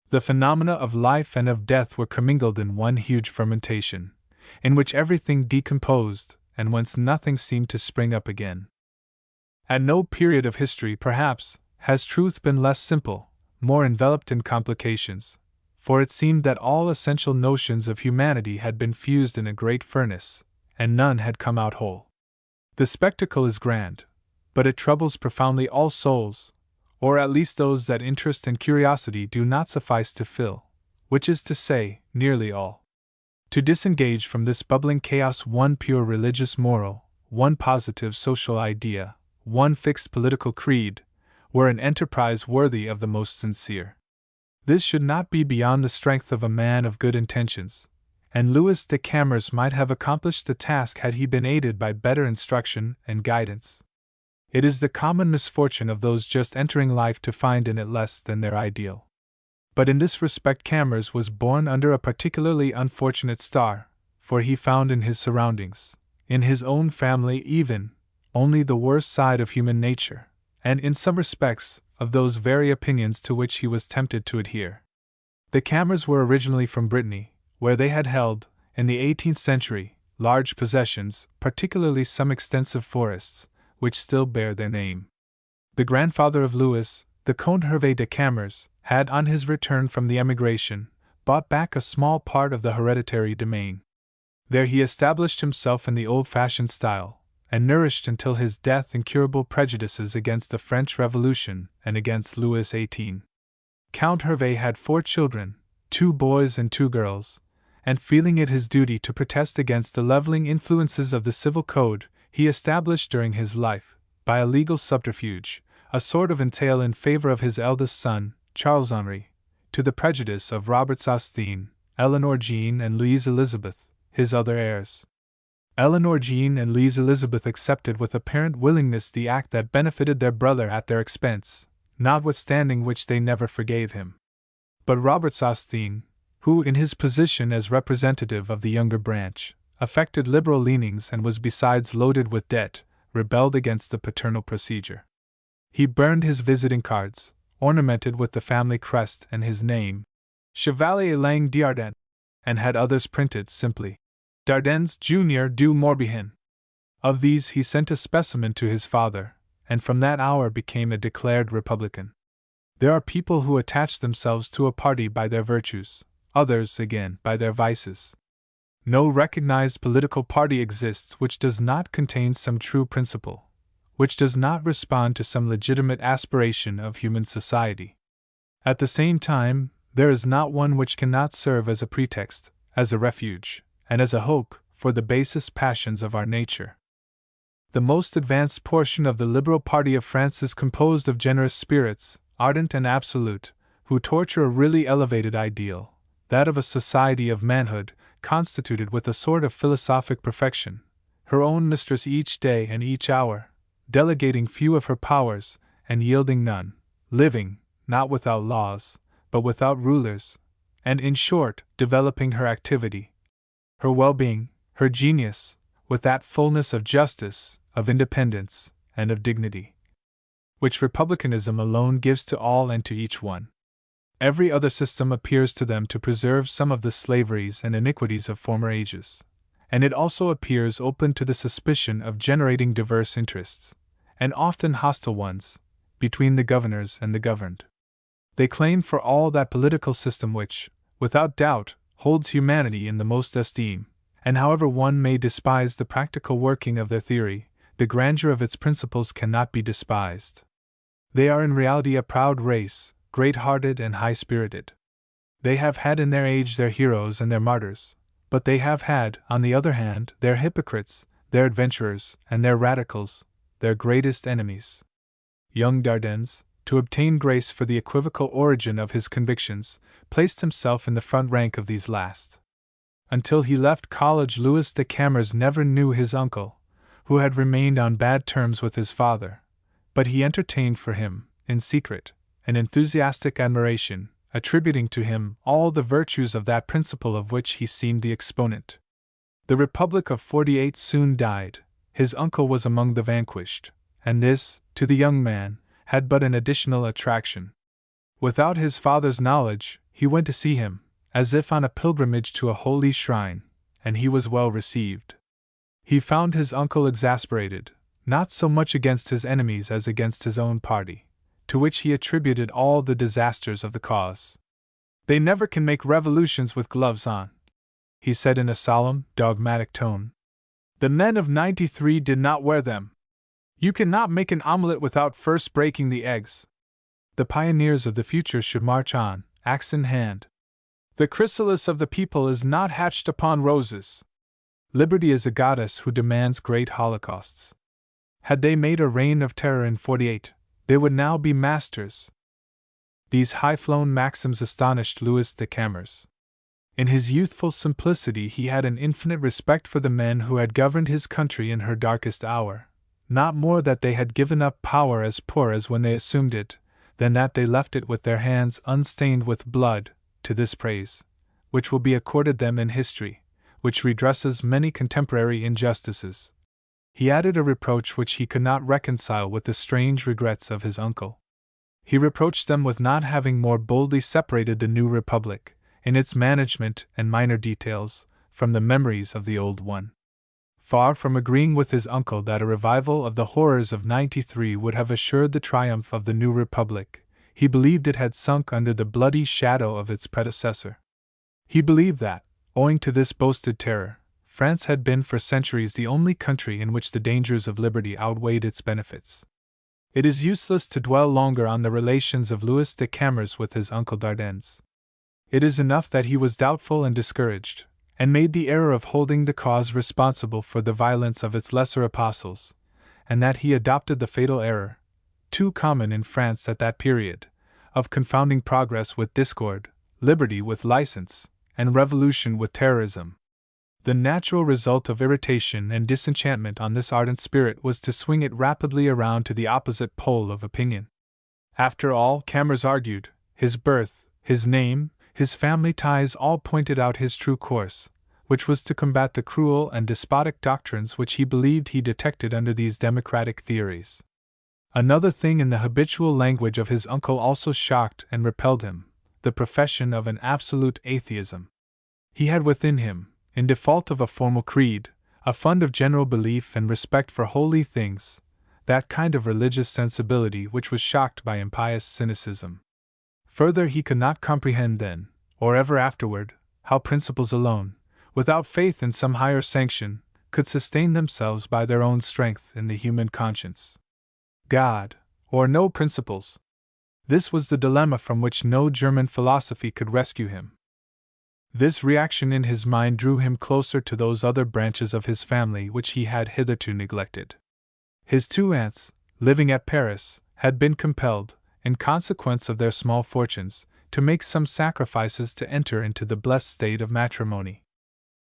The phenomena of life and of death were commingled in one huge fermentation, in which everything decomposed, and whence nothing seemed to spring up again. At no period of history, perhaps, has truth been less simple, more enveloped in complications, for it seemed that all essential notions of humanity had been fused in a great furnace, and none had come out whole. The spectacle is grand, but it troubles profoundly all souls, or at least those that interest and curiosity do not suffice to fill, which is to say, nearly all. To disengage from this bubbling chaos one pure religious moral, one positive social idea, one fixed political creed, were an enterprise worthy of the most sincere. This should not be beyond the strength of a man of good intentions, and Louis de Camors might have accomplished the task had he been aided by better instruction and guidance. It is the common misfortune of those just entering life to find in it less than their ideal. But in this respect Camors was born under a particularly unfortunate star, for he found in his surroundings, in his own family even, only the worst side of human nature, and in some respects, of those very opinions to which he was tempted to adhere. The Camors were originally from Brittany, where they had held, in the 18th century, large possessions, particularly some extensive forests, which still bear their name. The grandfather of Louis, the Comte Hervé de Camors, had, on his return from the emigration, bought back a small part of the hereditary domain. There he established himself in the old-fashioned style, and nourished until his death incurable prejudices against the French Revolution and against Louis XVIII. Count Hervé had 4 children, 2 boys and 2 girls, and feeling it his duty to protest against the leveling influences of the civil code, he established during his life, by a legal subterfuge, a sort of entail in favor of his eldest son, Charles Henri, to the prejudice of Robert Sosthene, Eleanor Jean, and Louise Elizabeth, his other heirs. Eleanor Jean and Louise Elizabeth accepted with apparent willingness the act that benefited their brother at their expense, notwithstanding which they never forgave him. But Robert Sosthene, who, in his position as representative of the younger branch, affected liberal leanings and was besides loaded with debt, rebelled against the paternal procedure. He burned his visiting cards, ornamented with the family crest and his name, Chevalier Lang d'Ardenne, and had others printed simply, Dardennes Junior du Morbihan. Of these he sent a specimen to his father, and from that hour became a declared Republican. There are people who attach themselves to a party by their virtues, others, again, by their vices. No recognized political party exists which does not contain some true principle, which does not respond to some legitimate aspiration of human society. At the same time, there is not one which cannot serve as a pretext, as a refuge, and as a hope, for the basest passions of our nature. The most advanced portion of the Liberal party of France is composed of generous spirits, ardent and absolute, who torture a really elevated ideal, that of a society of manhood, constituted with a sort of philosophic perfection, her own mistress each day and each hour, delegating few of her powers, and yielding none, living, not without laws, but without rulers, and in short, developing her activity, her well-being, her genius, with that fullness of justice, of independence, and of dignity, which republicanism alone gives to all and to each one. Every other system appears to them to preserve some of the slaveries and iniquities of former ages, and it also appears open to the suspicion of generating diverse interests, and often hostile ones, between the governors and the governed. They claim for all that political system which, without doubt, holds humanity in the most esteem, and however one may despise the practical working of their theory, the grandeur of its principles cannot be despised. They are in reality a proud race, great-hearted and high-spirited. They have had in their age their heroes and their martyrs, but they have had, on the other hand, their hypocrites, their adventurers, and their radicals, their greatest enemies. Young Dardanus, to obtain grace for the equivocal origin of his convictions, placed himself in the front rank of these last. Until he left college, Louis de Camors never knew his uncle, who had remained on bad terms with his father, but he entertained for him, in secret, an enthusiastic admiration, attributing to him all the virtues of that principle of which he seemed the exponent. The Republic of '48 soon died. His uncle was among the vanquished, and this, to the young man, had but an additional attraction. Without his father's knowledge, he went to see him, as if on a pilgrimage to a holy shrine, and he was well received. He found his uncle exasperated, not so much against his enemies as against his own party, to which he attributed all the disasters of the cause. "They never can make revolutions with gloves on," he said in a solemn, dogmatic tone. "The men of '93 did not wear them. You cannot make an omelette without first breaking the eggs. The pioneers of the future should march on, axe in hand. The chrysalis of the people is not hatched upon roses. Liberty is a goddess who demands great holocausts. Had they made a reign of terror in '48, they would now be masters." These high-flown maxims astonished Louis de Camors. In his youthful simplicity he had an infinite respect for the men who had governed his country in her darkest hour, not more that they had given up power as poor as when they assumed it, than that they left it with their hands unstained with blood, to this praise, which will be accorded them in history, which redresses many contemporary injustices. He added a reproach which he could not reconcile with the strange regrets of his uncle. He reproached them with not having more boldly separated the new republic, in its management and minor details, from the memories of the old one. Far from agreeing with his uncle that a revival of the horrors of '93 would have assured the triumph of the new republic, he believed it had sunk under the bloody shadow of its predecessor. He believed that, owing to this boasted terror, France had been for centuries the only country in which the dangers of liberty outweighed its benefits. It is useless to dwell longer on the relations of Louis de Camors with his uncle Dardanus. It is enough that he was doubtful and discouraged, and made the error of holding the cause responsible for the violence of its lesser apostles, and that he adopted the fatal error, too common in France at that period, of confounding progress with discord, liberty with license, and revolution with terrorism. The natural result of irritation and disenchantment on this ardent spirit was to swing it rapidly around to the opposite pole of opinion. After all, Camors argued, his birth, his name, his family ties all pointed out his true course, which was to combat the cruel and despotic doctrines which he believed he detected under these democratic theories. Another thing in the habitual language of his uncle also shocked and repelled him, the profession of an absolute atheism. He had within him, in default of a formal creed, a fund of general belief and respect for holy things, that kind of religious sensibility which was shocked by impious cynicism. Further, he could not comprehend then, or ever afterward, how principles alone, without faith in some higher sanction, could sustain themselves by their own strength in the human conscience. God, or no principles. This was the dilemma from which no German philosophy could rescue him. This reaction in his mind drew him closer to those other branches of his family which he had hitherto neglected. His two aunts, living at Paris, had been compelled, in consequence of their small fortunes, to make some sacrifices to enter into the blessed state of matrimony.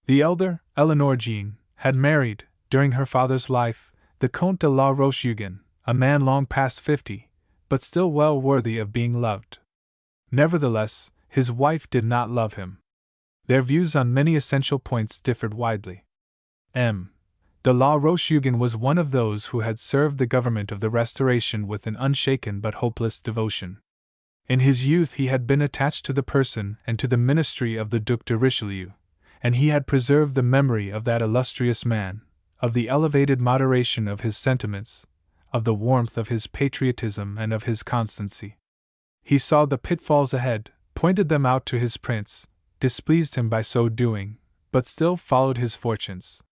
The elder, Eleanor Jean, had married, during her father's life, the Comte de la Roche-Hugon, a man long past 50, but still well worthy of being loved. Nevertheless, his wife did not love him. Their views on many essential points differed widely. M. de la Roche-Hugon was one of those who had served the government of the Restoration with an unshaken but hopeless devotion. In his youth he had been attached to the person and to the ministry of the Duc de Richelieu, and he had preserved the memory of that illustrious man, of the elevated moderation of his sentiments, of the warmth of his patriotism and of his constancy. He saw the pitfalls ahead, pointed them out to his prince, displeased him by so doing, but still followed his fortunes.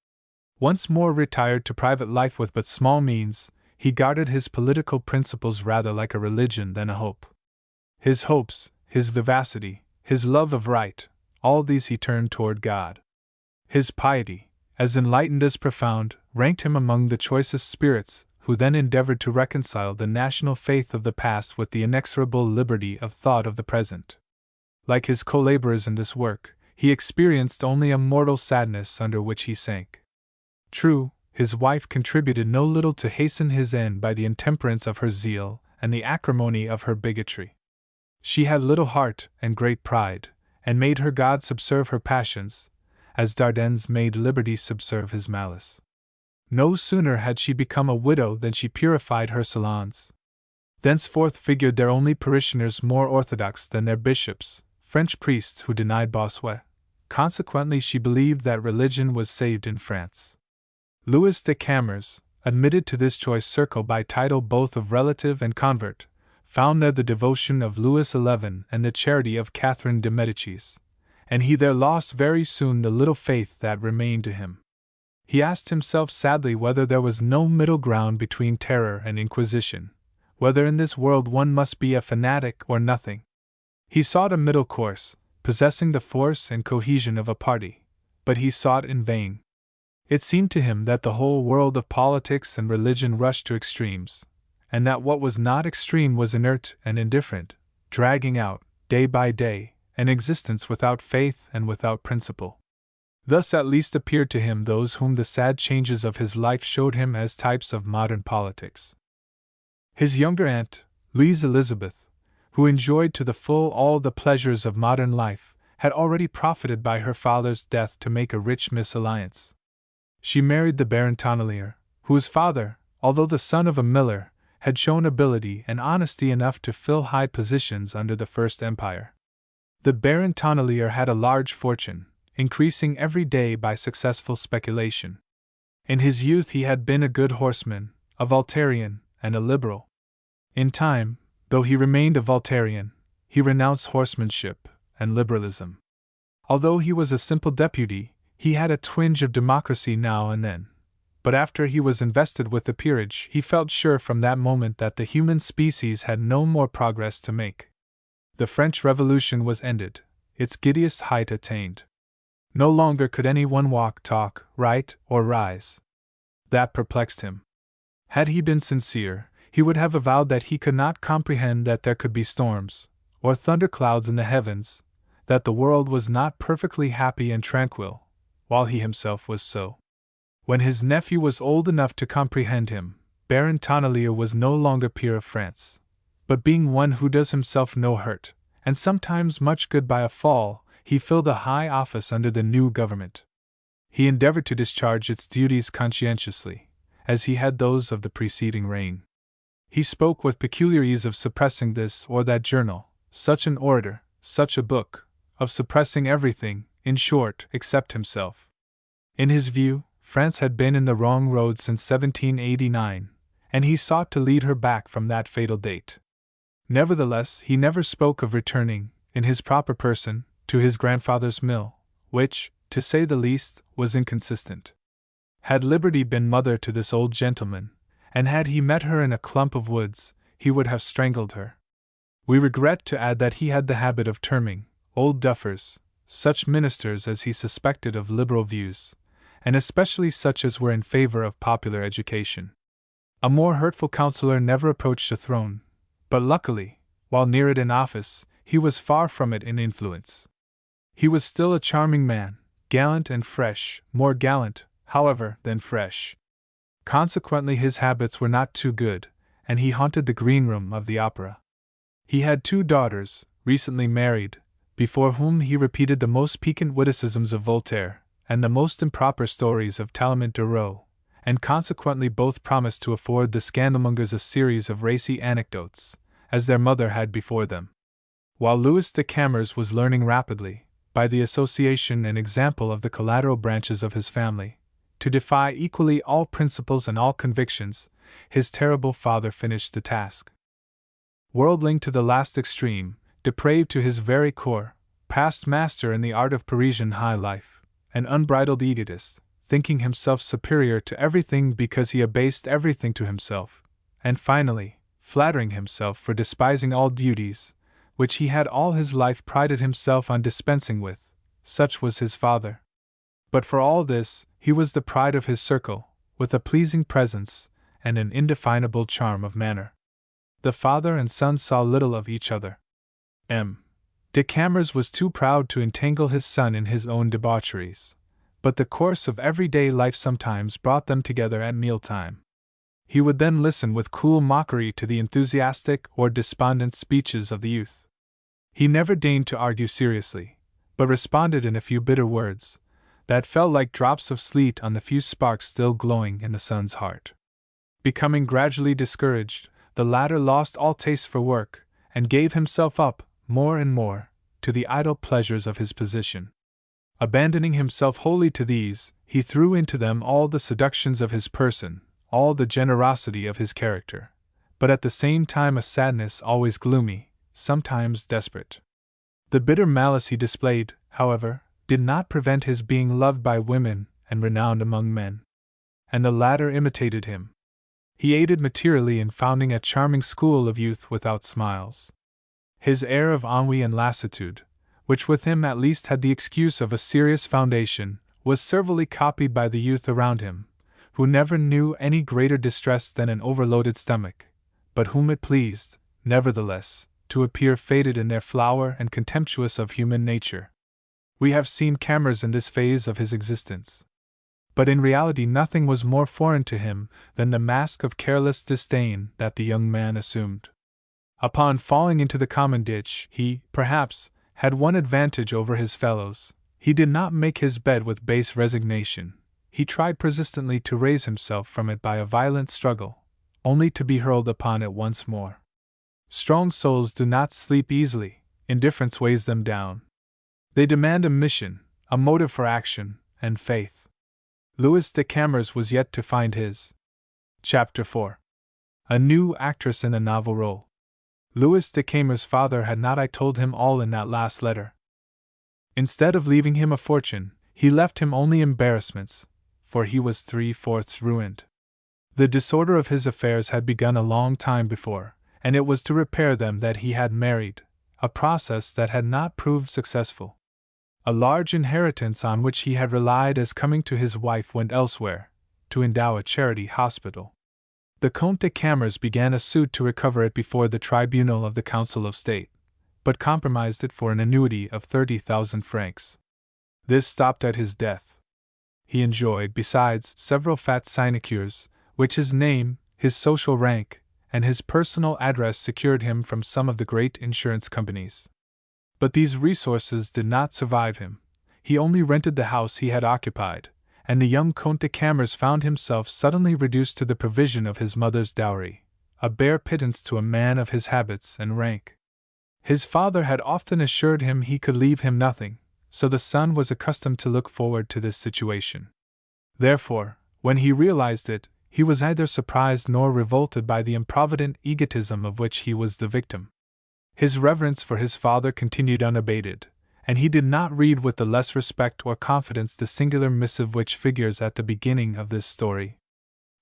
Once more retired to private life with but small means, he guarded his political principles rather like a religion than a hope. His hopes, his vivacity, his love of right, all these he turned toward God. His piety, as enlightened as profound, ranked him among the choicest spirits, who then endeavored to reconcile the national faith of the past with the inexorable liberty of thought of the present. Like his co-laborers in this work, he experienced only a mortal sadness under which he sank. True, his wife contributed no little to hasten his end by the intemperance of her zeal and the acrimony of her bigotry. She had little heart and great pride, and made her God subserve her passions, as Dardan's made liberty subserve his malice. No sooner had she become a widow than she purified her salons. Thenceforth figured their only parishioners more orthodox than their bishops, French priests who denied Bossuet. Consequently, she believed that religion was saved in France. Louis de Camors, admitted to this choice circle by title both of relative and convert, found there the devotion of Louis XI and the charity of Catherine de Médicis, and he there lost very soon the little faith that remained to him. He asked himself sadly whether there was no middle ground between terror and inquisition, whether in this world one must be a fanatic or nothing. He sought a middle course, possessing the force and cohesion of a party, but he sought in vain. It seemed to him that the whole world of politics and religion rushed to extremes, and that what was not extreme was inert and indifferent, dragging out, day by day, an existence without faith and without principle. Thus at least appeared to him those whom the sad changes of his life showed him as types of modern politics. His younger aunt, Louise Elizabeth, who enjoyed to the full all the pleasures of modern life, had already profited by her father's death to make a rich misalliance. She married the Baron Tonnelier, whose father, although the son of a miller, had shown ability and honesty enough to fill high positions under the First Empire. The Baron Tonnelier had a large fortune, increasing every day by successful speculation. In his youth he had been a good horseman, a Voltairian, and a liberal. In time, though he remained a Voltairian, he renounced horsemanship and liberalism. Although he was a simple deputy, he had a twinge of democracy now and then. But after he was invested with the peerage, he felt sure from that moment that the human species had no more progress to make. The French Revolution was ended, its giddiest height attained. No longer could anyone walk, talk, write, or rise. That perplexed him. Had he been sincere, he would have avowed that he could not comprehend that there could be storms, or thunderclouds in the heavens, that the world was not perfectly happy and tranquil, while he himself was so. When his nephew was old enough to comprehend him, Baron Tonnelier was no longer peer of France, but being one who does himself no hurt, and sometimes much good by a fall, he filled a high office under the new government. He endeavored to discharge its duties conscientiously, as he had those of the preceding reign. He spoke with peculiar ease of suppressing this or that journal, such an orator, such a book, of suppressing everything, in short, except himself. In his view, France had been in the wrong road since 1789, and he sought to lead her back from that fatal date. Nevertheless, he never spoke of returning, in his proper person, to his grandfather's mill, which, to say the least, was inconsistent. Had Liberty been mother to this old gentleman, and had he met her in a clump of woods, he would have strangled her. We regret to add that he had the habit of terming old duffers such ministers as he suspected of liberal views, and especially such as were in favor of popular education. A more hurtful counselor never approached a throne, but luckily, while near it in office, he was far from it in influence. He was still a charming man, gallant and fresh, more gallant, however, than fresh. Consequently, his habits were not too good, and he haunted the green room of the opera. He had 2 daughters, recently married, before whom he repeated the most piquant witticisms of Voltaire, and the most improper stories of Talleyrand de Raux, and consequently both promised to afford the scandalmongers a series of racy anecdotes, as their mother had before them. While Louis de Camors was learning rapidly, by the association and example of the collateral branches of his family, to defy equally all principles and all convictions, his terrible father finished the task. Worldling to the last extreme, depraved to his very core, past master in the art of Parisian high life, an unbridled egotist, thinking himself superior to everything because he abased everything to himself, and finally, flattering himself for despising all duties, which he had all his life prided himself on dispensing with, such was his father. But for all this, he was the pride of his circle, with a pleasing presence, and an indefinable charm of manner. The father and son saw little of each other. M. de Camors was too proud to entangle his son in his own debaucheries, but the course of everyday life sometimes brought them together at mealtime. He would then listen with cool mockery to the enthusiastic or despondent speeches of the youth. He never deigned to argue seriously, but responded in a few bitter words, that fell like drops of sleet on the few sparks still glowing in the son's heart. Becoming gradually discouraged, the latter lost all taste for work, and gave himself up, more and more, to the idle pleasures of his position. Abandoning himself wholly to these, he threw into them all the seductions of his person, all the generosity of his character, but at the same time a sadness always gloomy, sometimes desperate. The bitter malice he displayed, however, did not prevent his being loved by women and renowned among men, and the latter imitated him. He aided materially in founding a charming school of youth without smiles. His air of ennui and lassitude, which with him at least had the excuse of a serious foundation, was servilely copied by the youth around him, who never knew any greater distress than an overloaded stomach, but whom it pleased, nevertheless, to appear faded in their flower and contemptuous of human nature. We have seen Camors in this phase of his existence. But in reality nothing was more foreign to him than the mask of careless disdain that the young man assumed. Upon falling into the common ditch, he, perhaps, had one advantage over his fellows. He did not make his bed with base resignation. He tried persistently to raise himself from it by a violent struggle, only to be hurled upon it once more. Strong souls do not sleep easily, indifference weighs them down. They demand a mission, a motive for action, and faith. Louis de Camors was yet to find his. Chapter 4. A new actress in a novel role. Louis de Camors' father had not told him all in that last letter. Instead of leaving him a fortune, he left him only embarrassments, for he was 3/4 ruined. The disorder of his affairs had begun a long time before, and it was to repair them that he had married, a process that had not proved successful. A large inheritance on which he had relied as coming to his wife went elsewhere, to endow a charity hospital. The Comte de Camors began a suit to recover it before the tribunal of the Council of State, but compromised it for an annuity of 30,000 francs. This stopped at his death. He enjoyed, besides, several fat sinecures, which his name, his social rank, and his personal address secured him from some of the great insurance companies. But these resources did not survive him. He only rented the house he had occupied, and the young Comte de Camors found himself suddenly reduced to the provision of his mother's dowry, a bare pittance to a man of his habits and rank. His father had often assured him he could leave him nothing, so the son was accustomed to look forward to this situation. Therefore, when he realized it, he was neither surprised nor revolted by the improvident egotism of which he was the victim. His reverence for his father continued unabated, and he did not read with the less respect or confidence the singular missive which figures at the beginning of this story.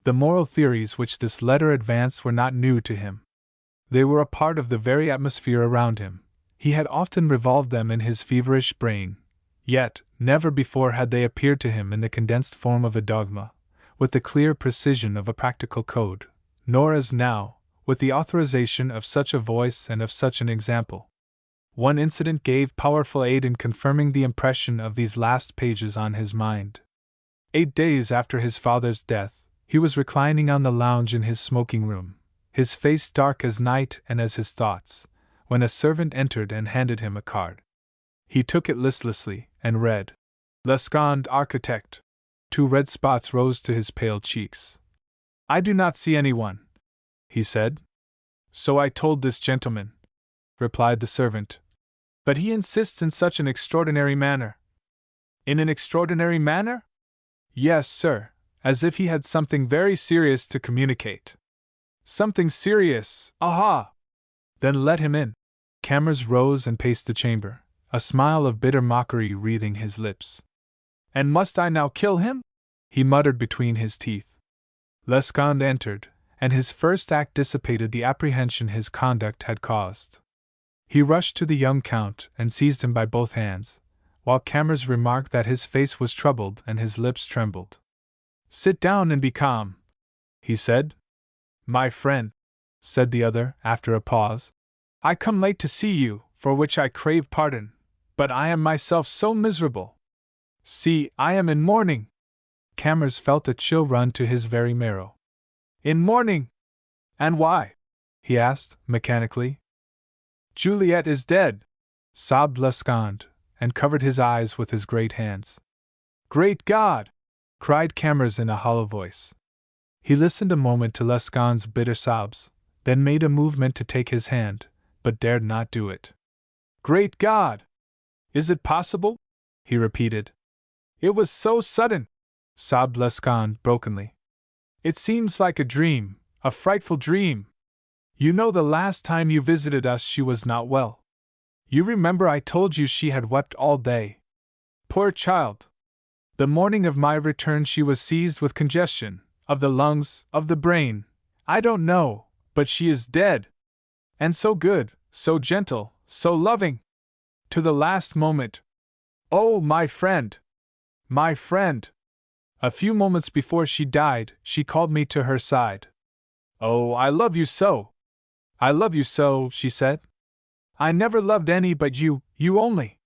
The moral theories which this letter advanced were not new to him. They were a part of the very atmosphere around him. He had often revolved them in his feverish brain, yet never before had they appeared to him in the condensed form of a dogma, with the clear precision of a practical code, nor as now, with the authorization of such a voice and of such an example. One incident gave powerful aid in confirming the impression of these last pages on his mind. 8 days after his father's death, he was reclining on the lounge in his smoking room, his face dark as night and as his thoughts, when a servant entered and handed him a card. He took it listlessly, and read, "Lescond Architect." 2 red spots rose to his pale cheeks. "I do not see anyone," he said. "So I told this gentleman," replied the servant. "But he insists in such an extraordinary manner." "In an extraordinary manner?" "Yes, sir, as if he had something very serious to communicate." "Something serious, aha! Then let him in." Camors rose and paced the chamber, a smile of bitter mockery wreathing his lips. "And must I now kill him?" he muttered between his teeth. Lescond entered, and his first act dissipated the apprehension his conduct had caused. He rushed to the young Count and seized him by both hands, while Camors remarked that his face was troubled and his lips trembled. "Sit down and be calm," he said. "My friend," said the other, after a pause, "I come late to see you, for which I crave pardon, but I am myself so miserable. See, I am in mourning." Camors felt a chill run to his very marrow. "In mourning? And why?" he asked, mechanically. "Juliet is dead," sobbed Lescond, and covered his eyes with his great hands. "Great God!" cried Camors in a hollow voice. He listened a moment to Lescond's bitter sobs, then made a movement to take his hand, but dared not do it. "Great God! Is it possible?" he repeated. "It was so sudden," sobbed Lescond brokenly. "It seems like a dream, a frightful dream. You know the last time you visited us she was not well. You remember I told you she had wept all day. Poor child! The morning of my return she was seized with congestion, of the lungs, of the brain, I don't know, but she is dead. And so good, so gentle, so loving. To the last moment. Oh, my friend! My friend! A few moments before she died, she called me to her side. 'Oh, I love you so! I love you so,' she said. 'I never loved any but you, you only.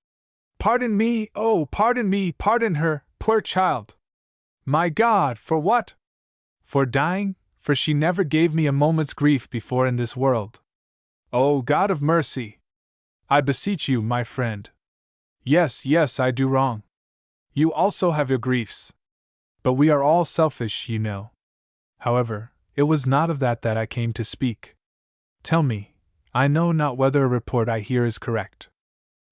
Pardon me, oh, pardon me, pardon her, poor child. My God, for what? For dying, for she never gave me a moment's grief before in this world. Oh, God of mercy! I beseech you, my friend. Yes, yes, I do wrong. You also have your griefs. But we are all selfish, you know. However, it was not of that I came to speak. Tell me, I know not whether a report I hear is correct.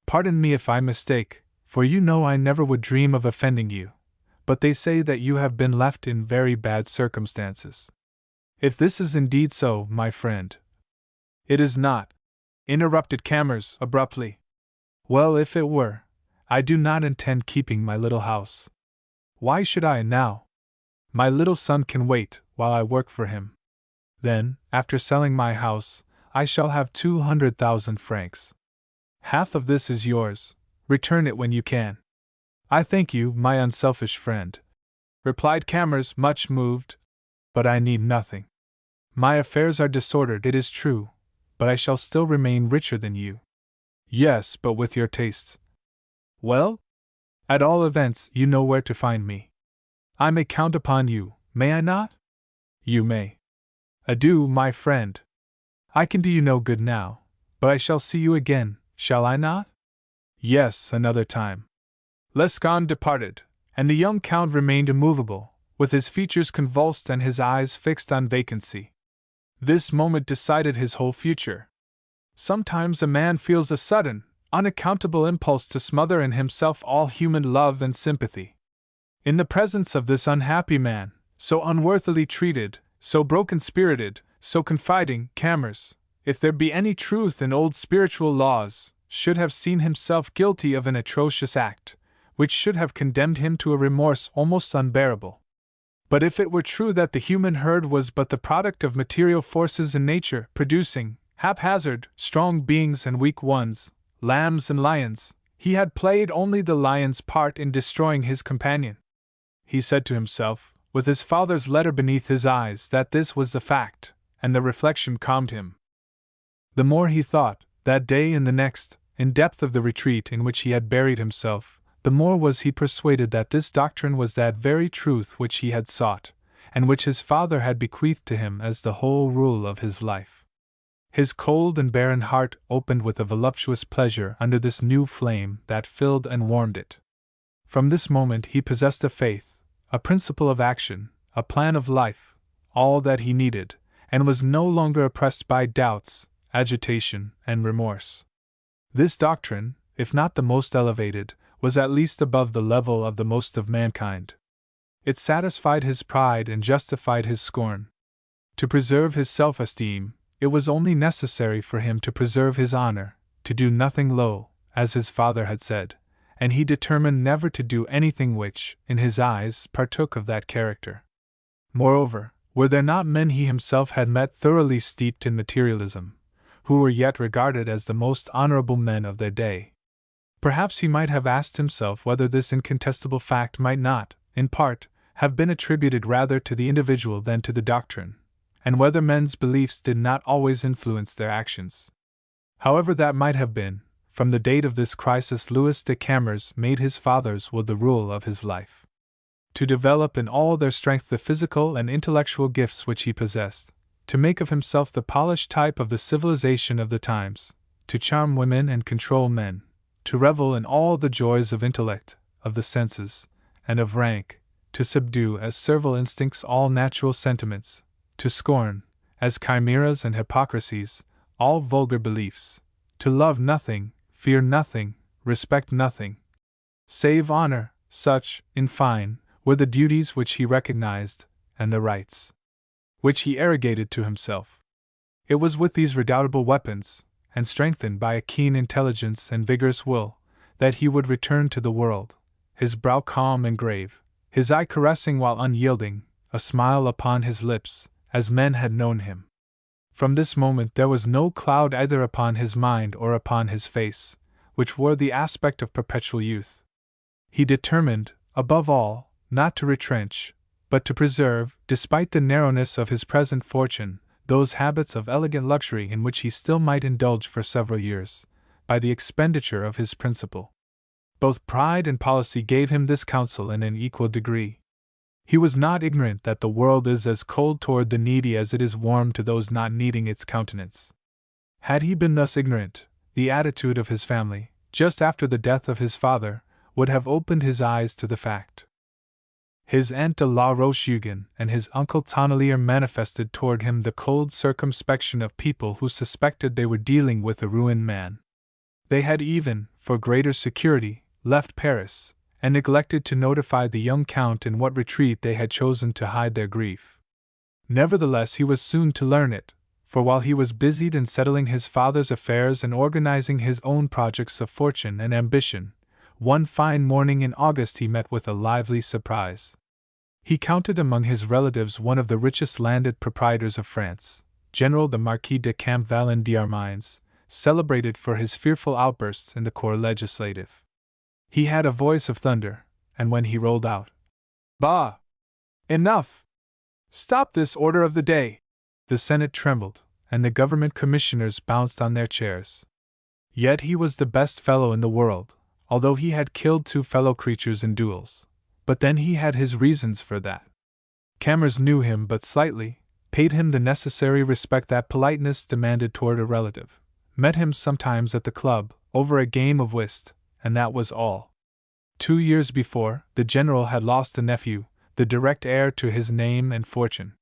Pardon me if I mistake, for you know I never would dream of offending you, but they say that you have been left in very bad circumstances. If this is indeed so, my friend—" "It is not," interrupted Camors abruptly. "Well, if it were, I do not intend keeping my little house. Why should I now? My little son can wait while I work for him. Then, after selling my house, I shall have 200,000 francs. Half of this is yours. Return it when you can." "I thank you, my unselfish friend," replied Camors, much moved, "but I need nothing. My affairs are disordered, it is true, but I shall still remain richer than you." "Yes, but with your tastes." "Well? At all events, you know where to find me. I may count upon you, may I not?" "You may. Adieu, my friend. I can do you no good now, but I shall see you again, shall I not?" "Yes, another time." Lescond departed, and the young Count remained immovable, with his features convulsed and his eyes fixed on vacancy. This moment decided his whole future. Sometimes a man feels a sudden, unaccountable impulse to smother in himself all human love and sympathy. In the presence of this unhappy man, so unworthily treated, so broken-spirited, so confiding, Camors, if there be any truth in old spiritual laws, should have seen himself guilty of an atrocious act, which should have condemned him to a remorse almost unbearable. But if it were true that the human herd was but the product of material forces in nature, producing, haphazard, strong beings and weak ones, lambs and lions, he had played only the lion's part in destroying his companion. He said to himself, with his father's letter beneath his eyes, that this was the fact, and the reflection calmed him. The more he thought, that day and the next, in depth of the retreat in which he had buried himself, the more was he persuaded that this doctrine was that very truth which he had sought, and which his father had bequeathed to him as the whole rule of his life. His cold and barren heart opened with a voluptuous pleasure under this new flame that filled and warmed it. From this moment he possessed a faith, a principle of action, a plan of life, all that he needed, and was no longer oppressed by doubts, agitation, and remorse. This doctrine, if not the most elevated, was at least above the level of the most of mankind. It satisfied his pride and justified his scorn. To preserve his self-esteem, it was only necessary for him to preserve his honor, to do nothing low, as his father had said, and he determined never to do anything which, in his eyes, partook of that character. Moreover, were there not men he himself had met thoroughly steeped in materialism, who were yet regarded as the most honorable men of their day? Perhaps he might have asked himself whether this incontestable fact might not, in part, have been attributed rather to the individual than to the doctrine, and whether men's beliefs did not always influence their actions. However that might have been, from the date of this crisis Louis de Camors made his father's will the rule of his life. To develop in all their strength the physical and intellectual gifts which he possessed, to make of himself the polished type of the civilization of the times, to charm women and control men, to revel in all the joys of intellect, of the senses, and of rank, to subdue as servile instincts all natural sentiments, to scorn, as chimeras and hypocrisies, all vulgar beliefs, to love nothing, fear nothing, respect nothing, save honor, such, in fine, were the duties which he recognized, and the rights which he arrogated to himself. It was with these redoubtable weapons, and strengthened by a keen intelligence and vigorous will, that he would return to the world, his brow calm and grave, his eye caressing while unyielding, a smile upon his lips, as men had known him. From this moment there was no cloud either upon his mind or upon his face, which wore the aspect of perpetual youth. He determined, above all, not to retrench, but to preserve, despite the narrowness of his present fortune, those habits of elegant luxury in which he still might indulge for several years, by the expenditure of his principal. Both pride and policy gave him this counsel in an equal degree. He was not ignorant that the world is as cold toward the needy as it is warm to those not needing its countenance. Had he been thus ignorant, the attitude of his family, just after the death of his father, would have opened his eyes to the fact. His aunt de la Roche-Hugon and his uncle Tonnelier manifested toward him the cold circumspection of people who suspected they were dealing with a ruined man. They had even, for greater security, left Paris, and neglected to notify the young count in what retreat they had chosen to hide their grief. Nevertheless, he was soon to learn it, for while he was busied in settling his father's affairs and organizing his own projects of fortune and ambition, one fine morning in August he met with a lively surprise. He counted among his relatives one of the richest landed proprietors of France, General the Marquis de Campvalin d'Armines, celebrated for his fearful outbursts in the corps legislative. He had a voice of thunder, and when he rolled out, "Bah! Enough! Stop this order of the day!" the Senate trembled, and the government commissioners bounced on their chairs. Yet he was the best fellow in the world, although he had killed 2 fellow creatures in duels. But then he had his reasons for that. Camors knew him but slightly, paid him the necessary respect that politeness demanded toward a relative, met him sometimes at the club, over a game of whist, and that was all. 2 years before, the general had lost a nephew, the direct heir to his name and fortune.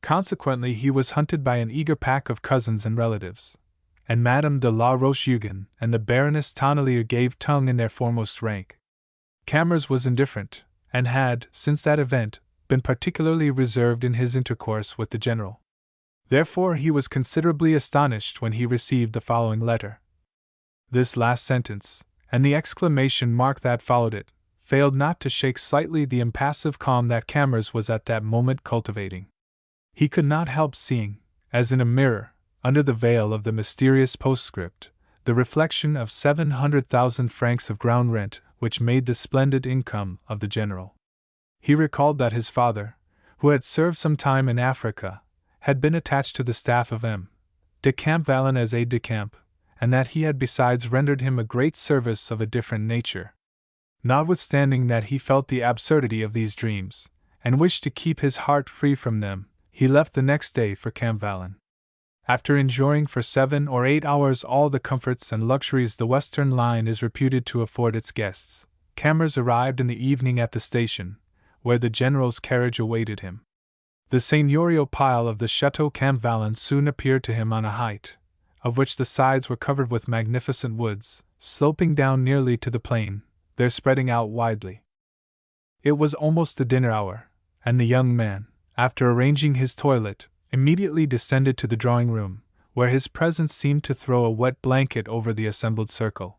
Consequently, he was hunted by an eager pack of cousins and relatives, and Madame de la Roche-Hugon and the Baroness Tonnelier gave tongue in their foremost rank. Camors was indifferent, and had, since that event, been particularly reserved in his intercourse with the general. Therefore he was considerably astonished when he received the following letter. This last sentence, and the exclamation mark that followed it, failed not to shake slightly the impassive calm that Camors was at that moment cultivating. He could not help seeing, as in a mirror, under the veil of the mysterious postscript, the reflection of 700,000 francs of ground rent which made the splendid income of the general. He recalled that his father, who had served some time in Africa, had been attached to the staff of M. de Campvalin as aide-de-camp, and that he had besides rendered him a great service of a different nature. Notwithstanding that he felt the absurdity of these dreams, and wished to keep his heart free from them, he left the next day for Campvalin. After enjoying for 7 or 8 hours all the comforts and luxuries the Western line is reputed to afford its guests, Camors arrived in the evening at the station, where the general's carriage awaited him. The seigneurial pile of the Chateau Campvalin soon appeared to him on a height, of which the sides were covered with magnificent woods, sloping down nearly to the plain, there spreading out widely. It was almost the dinner hour, and the young man, after arranging his toilet, immediately descended to the drawing-room, where his presence seemed to throw a wet blanket over the assembled circle.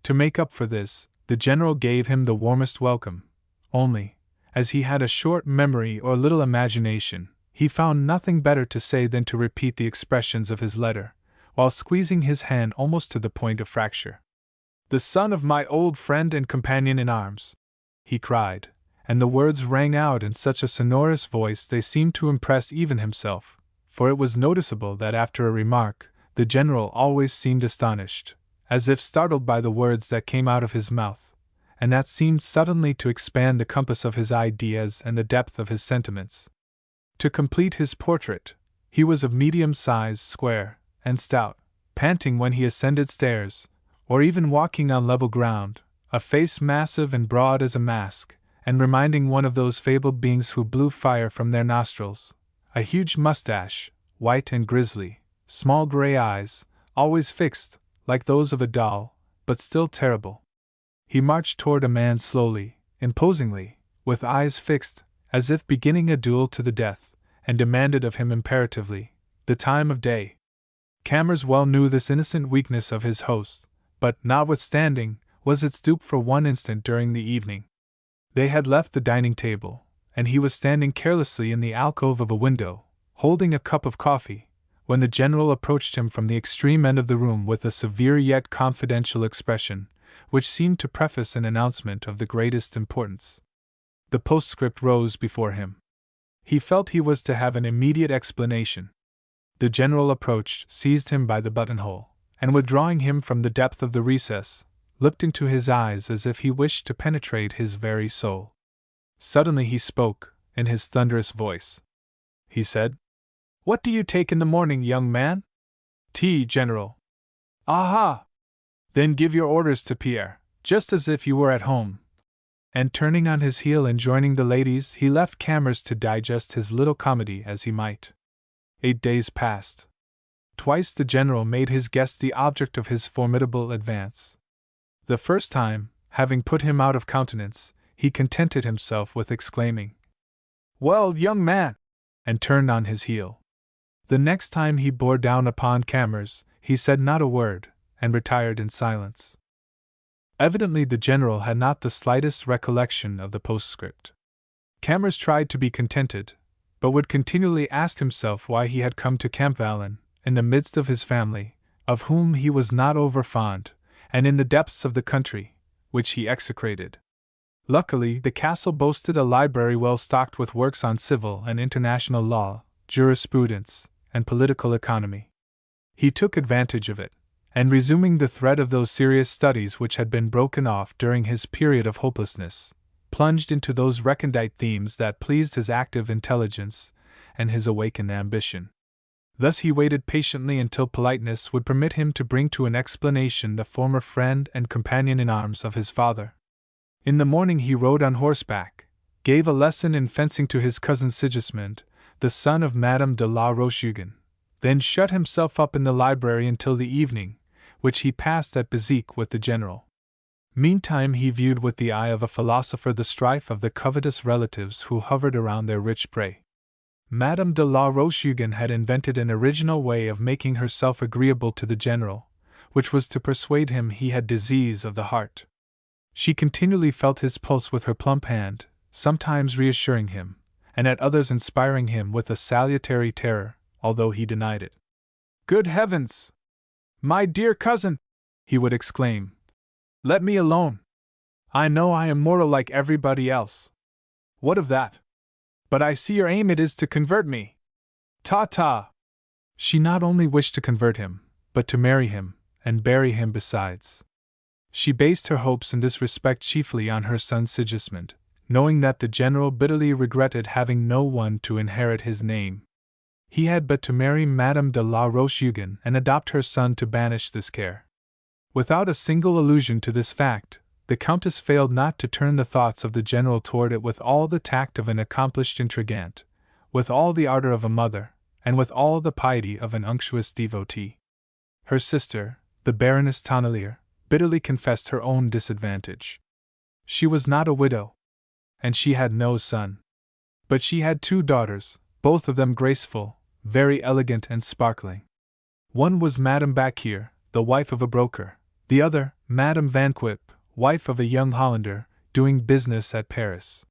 To make up for this, the general gave him the warmest welcome, only, as he had a short memory or little imagination, he found nothing better to say than to repeat the expressions of his letter, while squeezing his hand almost to the point of fracture. "The son of my old friend and companion in arms," he cried, and the words rang out in such a sonorous voice they seemed to impress even himself, for it was noticeable that after a remark, the general always seemed astonished, as if startled by the words that came out of his mouth, and that seemed suddenly to expand the compass of his ideas and the depth of his sentiments. To complete his portrait, he was of medium size, square, and stout, panting when he ascended stairs, or even walking on level ground, a face massive and broad as a mask, and reminding one of those fabled beings who blew fire from their nostrils, a huge mustache, white and grisly, small gray eyes, always fixed, like those of a doll, but still terrible. He marched toward a man slowly, imposingly, with eyes fixed, as if beginning a duel to the death, and demanded of him imperatively the time of day. Camors well knew this innocent weakness of his host, but, notwithstanding, was its dupe for one instant during the evening. They had left the dining table, and he was standing carelessly in the alcove of a window, holding a cup of coffee, when the general approached him from the extreme end of the room with a severe yet confidential expression, which seemed to preface an announcement of the greatest importance. The postscript rose before him. He felt he was to have an immediate explanation. The general approached, seized him by the buttonhole, and withdrawing him from the depth of the recess, looked into his eyes as if he wished to penetrate his very soul. Suddenly he spoke, in his thunderous voice. He said, "What do you take in the morning, young man?" "Tea, General." "Aha! Then give your orders to Pierre, just as if you were at home." And turning on his heel and joining the ladies, he left Camors to digest his little comedy as he might. 8 days passed. Twice the general made his guest the object of his formidable advance. The first time, having put him out of countenance, he contented himself with exclaiming, "Well, young man!" and turned on his heel. The next time he bore down upon Camors, he said not a word, and retired in silence. Evidently the general had not the slightest recollection of the postscript. Camors tried to be contented, but would continually ask himself why he had come to Campvalin, in the midst of his family, of whom he was not over fond, and in the depths of the country, which he execrated. Luckily, the castle boasted a library well stocked with works on civil and international law, jurisprudence, and political economy. He took advantage of it, and resuming the thread of those serious studies which had been broken off during his period of hopelessness, plunged into those recondite themes that pleased his active intelligence and his awakened ambition. Thus he waited patiently until politeness would permit him to bring to an explanation the former friend and companion in arms of his father. In the morning he rode on horseback, gave a lesson in fencing to his cousin Sigismund, the son of Madame de la Rochehugon, then shut himself up in the library until the evening, which he passed at Béziques with the general. Meantime he viewed with the eye of a philosopher the strife of the covetous relatives who hovered around their rich prey. Madame de la Roche-Hugon had invented an original way of making herself agreeable to the general, which was to persuade him he had disease of the heart. She continually felt his pulse with her plump hand, sometimes reassuring him, and at others inspiring him with a salutary terror, although he denied it. "Good heavens! My dear cousin!" he would exclaim. "Let me alone! I know I am mortal like everybody else. What of that? But I see your aim it is to convert me. Ta-ta!" She not only wished to convert him, but to marry him, and bury him besides. She based her hopes in this respect chiefly on her son Sigismund, knowing that the general bitterly regretted having no one to inherit his name. He had but to marry Madame de la Roche-Hugon and adopt her son to banish this care. Without a single allusion to this fact, the Countess failed not to turn the thoughts of the general toward it with all the tact of an accomplished intrigante, with all the ardor of a mother, and with all the piety of an unctuous devotee. Her sister, the Baroness Tonnelier, bitterly confessed her own disadvantage. She was not a widow, and she had no son. But she had 2 daughters, both of them graceful, very elegant and sparkling. One was Madame Bacquier, the wife of a broker, the other, Madame Van Quip, wife of a young Hollander, doing business at Paris.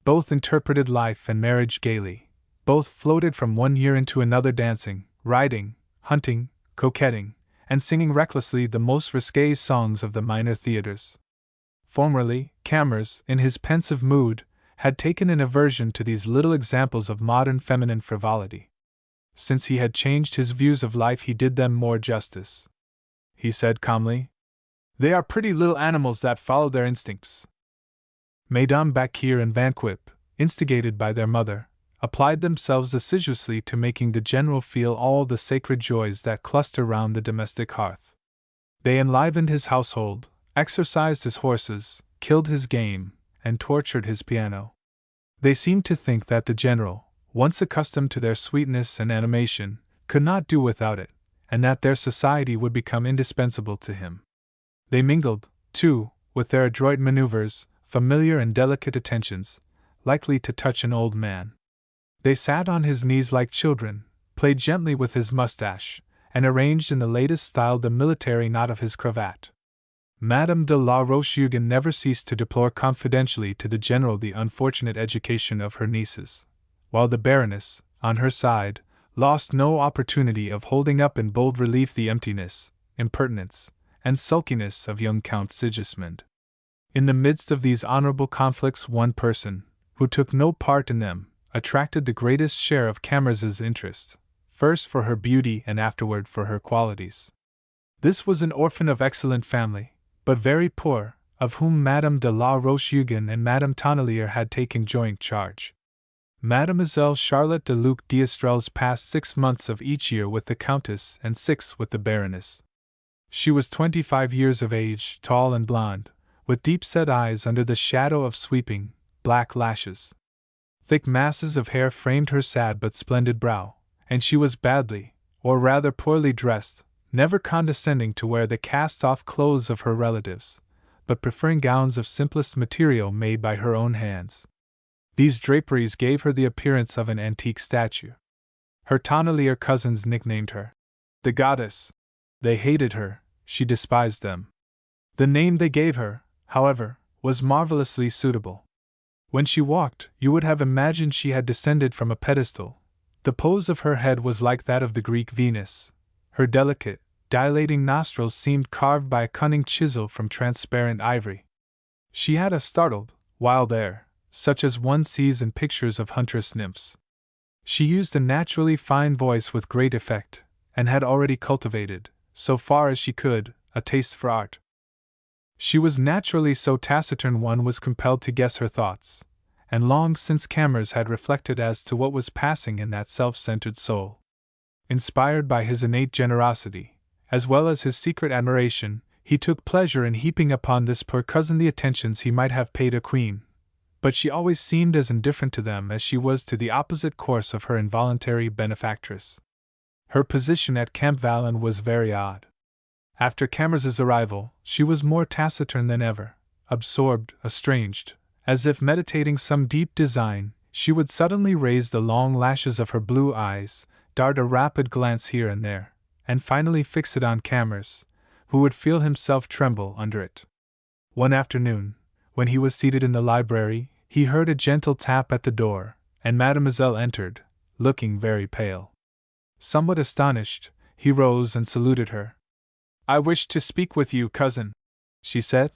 Both interpreted life and marriage gaily, both floated from one year into another dancing, riding, hunting, coquetting, and singing recklessly the most risqué songs of the minor theatres. Formerly, Camors, in his pensive mood, had taken an aversion to these little examples of modern feminine frivolity. Since he had changed his views of life he did them more justice. He said calmly, "They are pretty little animals that follow their instincts." Mesdames Bacquier and Van Quip, instigated by their mother, applied themselves assiduously to making the general feel all the sacred joys that cluster round the domestic hearth. They enlivened his household, exercised his horses, killed his game, and tortured his piano. They seemed to think that the general, once accustomed to their sweetness and animation, could not do without it, and that their society would become indispensable to him. They mingled, too, with their adroit maneuvers, familiar and delicate attentions, likely to touch an old man. They sat on his knees like children, played gently with his mustache, and arranged in the latest style the military knot of his cravat. Madame de la Roche-Hugon never ceased to deplore confidentially to the general the unfortunate education of her nieces, while the Baroness, on her side, lost no opportunity of holding up in bold relief the emptiness, impertinence, and sulkiness of young Count Sigismund. In the midst of these honorable conflicts one person, who took no part in them, attracted the greatest share of Camors's interest, first for her beauty and afterward for her qualities. This was an orphan of excellent family, but very poor, of whom Madame de la Roche-Hugon and Madame Tonnelier had taken joint charge. Mademoiselle Charlotte de Luc d'Estrelles passed 6 months of each year with the Countess and 6 with the Baroness. She was 25 years of age, tall and blonde, with deep-set eyes under the shadow of sweeping, black lashes. Thick masses of hair framed her sad but splendid brow, and she was badly, or rather poorly dressed, never condescending to wear the cast-off clothes of her relatives, but preferring gowns of simplest material made by her own hands. These draperies gave her the appearance of an antique statue. Her Tonnelier cousins nicknamed her the Goddess. They hated her, she despised them. The name they gave her, however, was marvelously suitable. When she walked, you would have imagined she had descended from a pedestal. The pose of her head was like that of the Greek Venus. Her delicate, dilating nostrils seemed carved by a cunning chisel from transparent ivory. She had a startled, wild air, such as one sees in pictures of huntress nymphs. She used a naturally fine voice with great effect, and had already cultivated, so far as she could, a taste for art. She was naturally so taciturn one was compelled to guess her thoughts, and long since Camors had reflected as to what was passing in that self-centered soul. Inspired by his innate generosity, as well as his secret admiration, he took pleasure in heaping upon this poor cousin the attentions he might have paid a queen, but she always seemed as indifferent to them as she was to the opposite course of her involuntary benefactress. Her position at Camp Vallon was very odd. After Camors's arrival, she was more taciturn than ever, absorbed, estranged, as if meditating some deep design. She would suddenly raise the long lashes of her blue eyes, dart a rapid glance here and there, and finally fix it on Camors, who would feel himself tremble under it. One afternoon, when he was seated in the library, he heard a gentle tap at the door, and Mademoiselle entered, looking very pale. Somewhat astonished, he rose and saluted her. "I wish to speak with you, cousin," she said.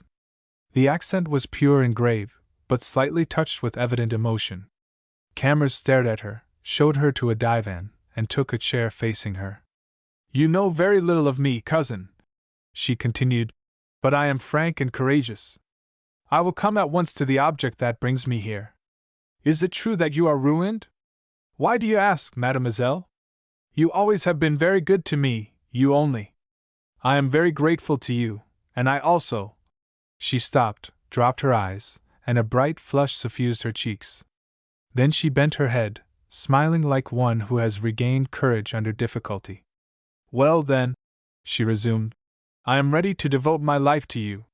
The accent was pure and grave, but slightly touched with evident emotion. Camors stared at her, showed her to a divan, and took a chair facing her. "You know very little of me, cousin," she continued, "but I am frank and courageous. I will come at once to the object that brings me here. Is it true that you are ruined? Why do you ask, mademoiselle? You always have been very good to me, you only. I am very grateful to you, and I also—" She stopped, dropped her eyes, and a bright flush suffused her cheeks. Then she bent her head, smiling like one who has regained courage under difficulty. "Well then," she resumed, "I am ready to devote my life to you.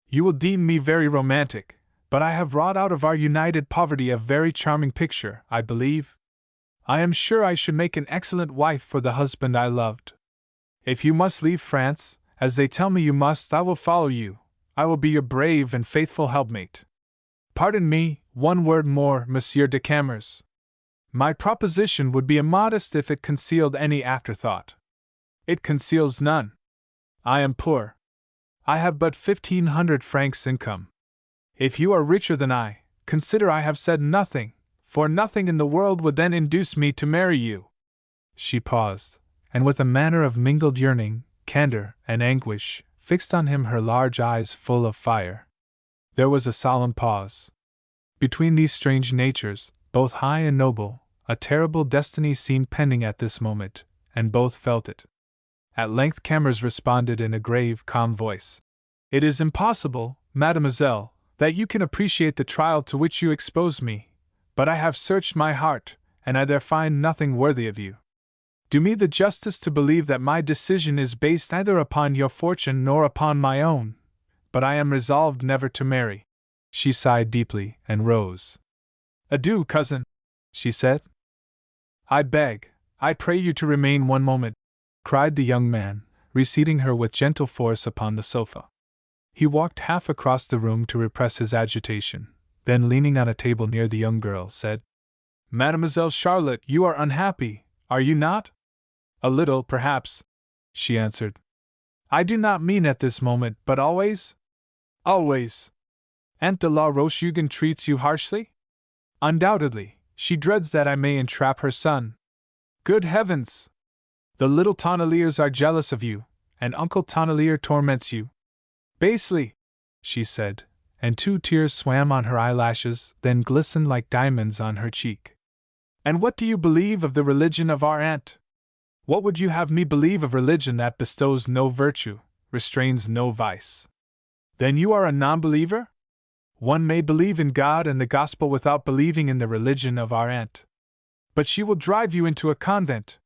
You will deem me very romantic, but I have wrought out of our united poverty a very charming picture, I believe. I am sure I should make an excellent wife for the husband I loved. If you must leave France, as they tell me you must, I will follow you. I will be your brave and faithful helpmate. Pardon me, one word more, Monsieur de Camors. My proposition would be immodest if it concealed any afterthought. It conceals none. I am poor. I have but 1,500 francs income. If you are richer than I, consider I have said nothing, for nothing in the world would then induce me to marry you." She paused, and with a manner of mingled yearning, candor, and anguish, fixed on him her large eyes full of fire. There was a solemn pause. Between these strange natures, both high and noble, a terrible destiny seemed pending at this moment, and both felt it. At length Camors responded in a grave, calm voice. "It is impossible, mademoiselle, that you can appreciate the trial to which you expose me, but I have searched my heart, and I there find nothing worthy of you. Do me the justice to believe that my decision is based neither upon your fortune nor upon my own, but I am resolved never to marry." She sighed deeply and rose. "Adieu, cousin," she said. "I pray you to remain one moment," cried the young man, reseating her with gentle force upon the sofa. He walked half across the room to repress his agitation, then leaning on a table near the young girl, said, "Mademoiselle Charlotte, you are unhappy, are you not?" "A little, perhaps," she answered. "I do not mean at this moment, but always?" "Always." "Aunt de la Roche-Hugon treats you harshly?" "Undoubtedly, she dreads that I may entrap her son." "Good heavens! The little Tonneliers are jealous of you, and Uncle Tonnelier torments you." "Basely," she said, and 2 tears swam on her eyelashes, then glistened like diamonds on her cheek. "And what do you believe of the religion of our aunt?" "What would you have me believe of religion that bestows no virtue, restrains no vice?" "Then you are a non-believer?" "One may believe in God and the gospel without believing in the religion of our aunt." "But she will drive you into a convent."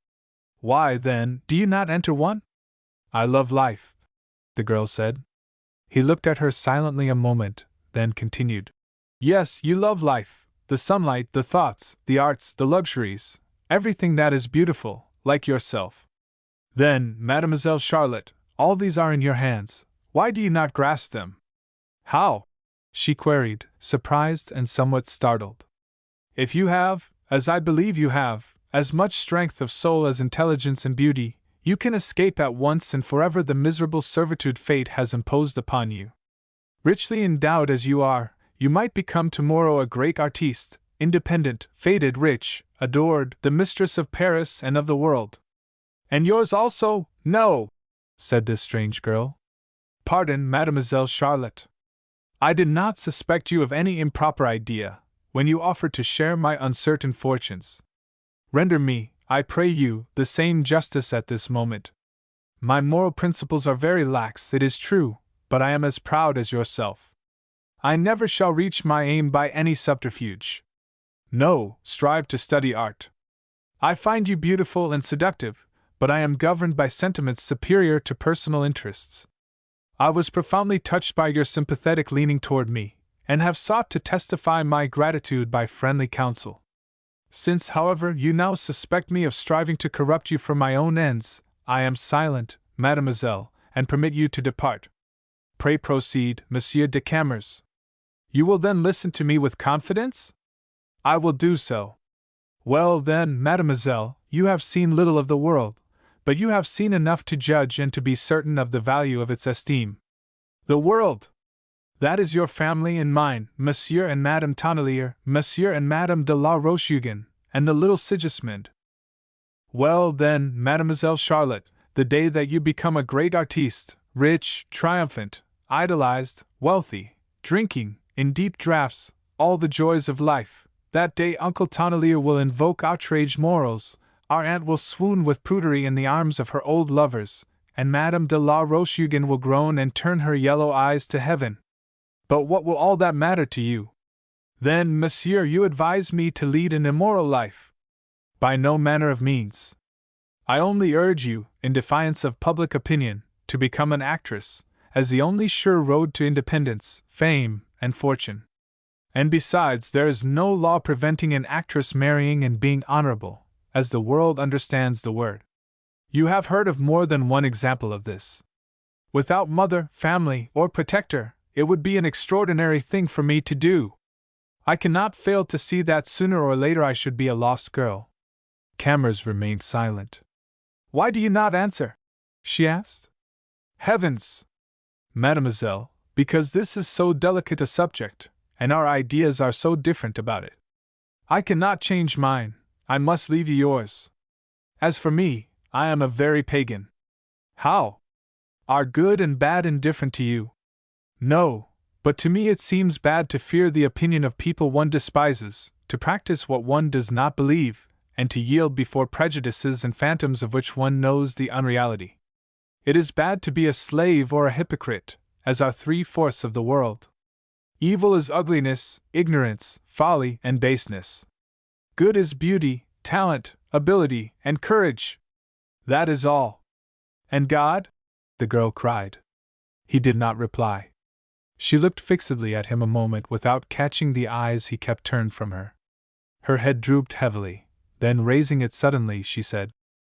"Why, then, do you not enter one?" "I love life," the girl said. He looked at her silently a moment, then continued. "Yes, you love life, the sunlight, the thoughts, the arts, the luxuries, everything that is beautiful, like yourself. Then, Mademoiselle Charlotte, all these are in your hands, why do you not grasp them?" "How?" she queried, surprised and somewhat startled. "If you have, as I believe you have, as much strength of soul as intelligence and beauty, you can escape at once and forever the miserable servitude fate has imposed upon you. Richly endowed as you are, you might become tomorrow a great artiste, independent, fated, rich, adored, the mistress of Paris and of the world." "And yours also?" "No," said this strange girl. "Pardon, Mademoiselle Charlotte. I did not suspect you of any improper idea, when you offered to share my uncertain fortunes. Render me, I pray you, the same justice at this moment. My moral principles are very lax, it is true, but I am as proud as yourself. I never shall reach my aim by any subterfuge. No, strive to study art. I find you beautiful and seductive, but I am governed by sentiments superior to personal interests. I was profoundly touched by your sympathetic leaning toward me, and have sought to testify my gratitude by friendly counsel. Since, however, you now suspect me of striving to corrupt you for my own ends, I am silent, mademoiselle, and permit you to depart. Pray proceed, Monsieur de Camors. You will then listen to me with confidence? I will do so. Well then, mademoiselle, you have seen little of the world, but you have seen enough to judge and to be certain of the value of its esteem. The world! That is your family and mine, Monsieur and Madame Tonnelier, Monsieur and Madame de la Rocheugan, and the little Sigismund. Well then, Mademoiselle Charlotte, the day that you become a great artiste, rich, triumphant, idolized, wealthy, drinking, in deep draughts, all the joys of life, that day Uncle Tonnelier will invoke outraged morals, our aunt will swoon with prudery in the arms of her old lovers, and Madame de la Rocheugan will groan and turn her yellow eyes to heaven. But what will all that matter to you? Then, monsieur, you advise me to lead an immoral life. By no manner of means. I only urge you, in defiance of public opinion, to become an actress, as the only sure road to independence, fame, and fortune. And besides, there is no law preventing an actress marrying and being honorable, as the world understands the word. You have heard of more than one example of this. Without mother, family, or protector, it would be an extraordinary thing for me to do. I cannot fail to see that sooner or later I should be a lost girl. Camors remained silent. Why do you not answer? She asked. Heavens! Mademoiselle, because this is so delicate a subject, and our ideas are so different about it. I cannot change mine, I must leave you yours. As for me, I am a very pagan. How? Are good and bad indifferent to you? No, but to me it seems bad to fear the opinion of people one despises, to practice what one does not believe, and to yield before prejudices and phantoms of which one knows the unreality. It is bad to be a slave or a hypocrite, as are 3/4 of the world. Evil is ugliness, ignorance, folly, and baseness. Good is beauty, talent, ability, and courage. That is all. And God? The girl cried. He did not reply. She looked fixedly at him a moment without catching the eyes he kept turned from her. Her head drooped heavily, then raising it suddenly she said,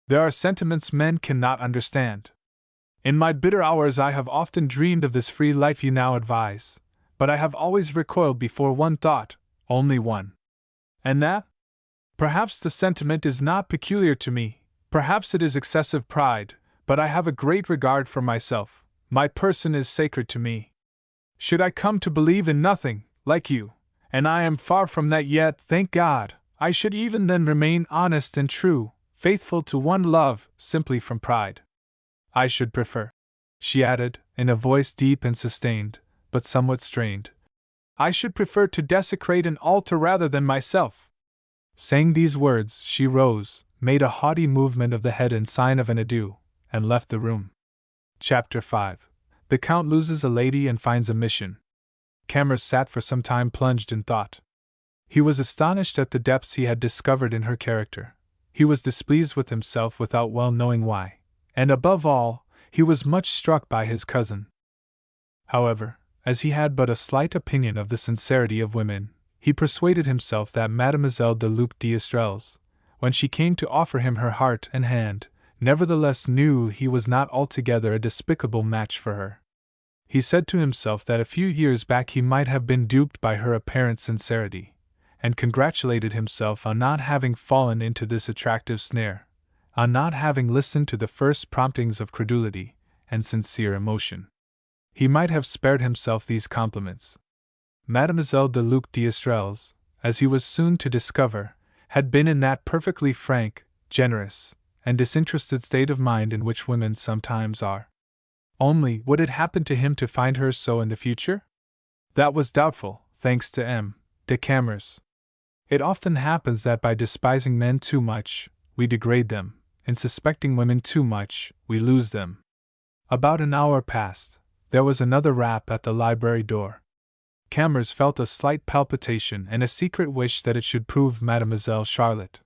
There are sentiments men cannot understand. In my bitter hours I have often dreamed of this free life you now advise, but I have always recoiled before one thought, only one. And that? Perhaps the sentiment is not peculiar to me, perhaps it is excessive pride, but I have a great regard for myself, my person is sacred to me. Should I come to believe in nothing, like you, and I am far from that yet, thank God, I should even then remain honest and true, faithful to one love, simply from pride. I should prefer, she added, in a voice deep and sustained, but somewhat strained, I should prefer to desecrate an altar rather than myself. Saying these words, she rose, made a haughty movement of the head in sign of an adieu, and left the room. Chapter 5. The Count loses a lady and finds a mission. Camors sat for some time plunged in thought. He was astonished at the depths he had discovered in her character. He was displeased with himself without well knowing why, and above all, he was much struck by his cousin. However, as he had but a slight opinion of the sincerity of women, he persuaded himself that Mademoiselle de Luc d'Estrelles, when she came to offer him her heart and hand, nevertheless knew he was not altogether a despicable match for her. He said to himself that a few years back he might have been duped by her apparent sincerity, and congratulated himself on not having fallen into this attractive snare, on not having listened to the first promptings of credulity and sincere emotion. He might have spared himself these compliments. Mademoiselle de Luc d'Estrelles, as he was soon to discover, had been in that perfectly frank, generous, and disinterested state of mind in which women sometimes are. Only, would it happen to him to find her so in the future? That was doubtful, thanks to M. de Camors. It often happens that by despising men too much, we degrade them, in suspecting women too much, we lose them. About an hour passed. There was another rap at the library door. Camors felt a slight palpitation and a secret wish that it should prove Mademoiselle Charlotte.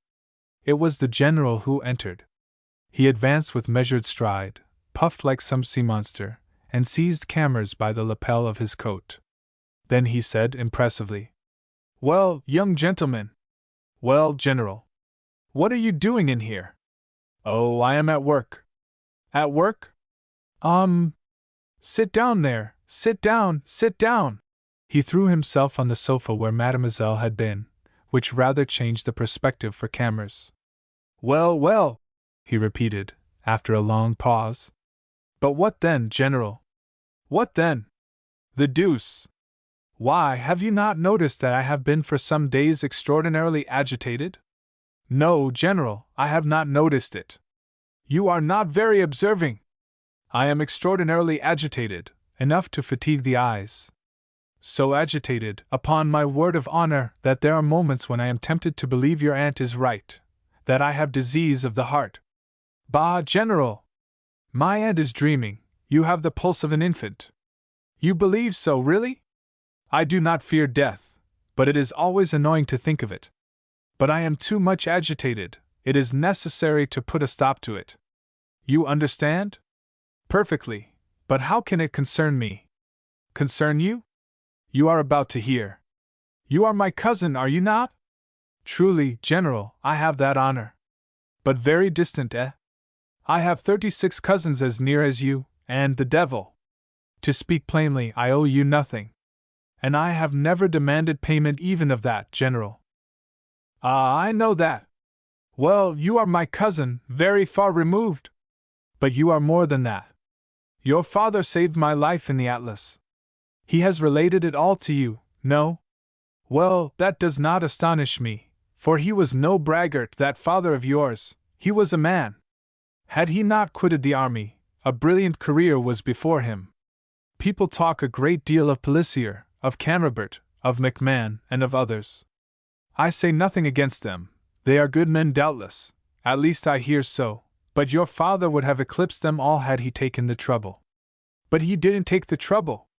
It was the general who entered. He advanced with measured stride, puffed like some sea monster, and seized Camors by the lapel of his coat. Then he said impressively, "Well, young gentleman. Well, General. What are you doing in here?" "Oh, I am at work." "At work? Sit down there, sit down, sit down!" He threw himself on the sofa where Mademoiselle had been, which rather changed the perspective for Camors. "Well, well," he repeated, after a long pause. "But what then, General? What then? The deuce! Why, have you not noticed that I have been for some days extraordinarily agitated?" "No, General, I have not noticed it." "You are not very observing." "I am extraordinarily agitated, enough to fatigue the eyes. So agitated, upon my word of honor, that there are moments when I am tempted to believe your aunt is right, that I have disease of the heart." "Bah, General! My aunt is dreaming, you have the pulse of an infant." "You believe so, really?" "I do not fear death, but it is always annoying to think of it. But I am too much agitated, it is necessary to put a stop to it." "You understand?" "Perfectly, but how can it concern me?" "Concern you? You are about to hear. You are my cousin, are you not?" "Truly, General, I have that honor." "But very distant, eh?" "I have 36 cousins as near as you, and the devil. To speak plainly, I owe you nothing. And I have never demanded payment even of that, General." "Ah, I know that. Well, you are my cousin, very far removed. But you are more than that. Your father saved my life in the Atlas. He has related it all to you, no? Well, that does not astonish me, for he was no braggart, that father of yours, he was a man. Had he not quitted the army, a brilliant career was before him. People talk a great deal of Pelissier, of Canrobert, of MacMahon, and of others. I say nothing against them, they are good men doubtless, at least I hear so, but your father would have eclipsed them all had he taken the trouble." "But he didn't take the trouble."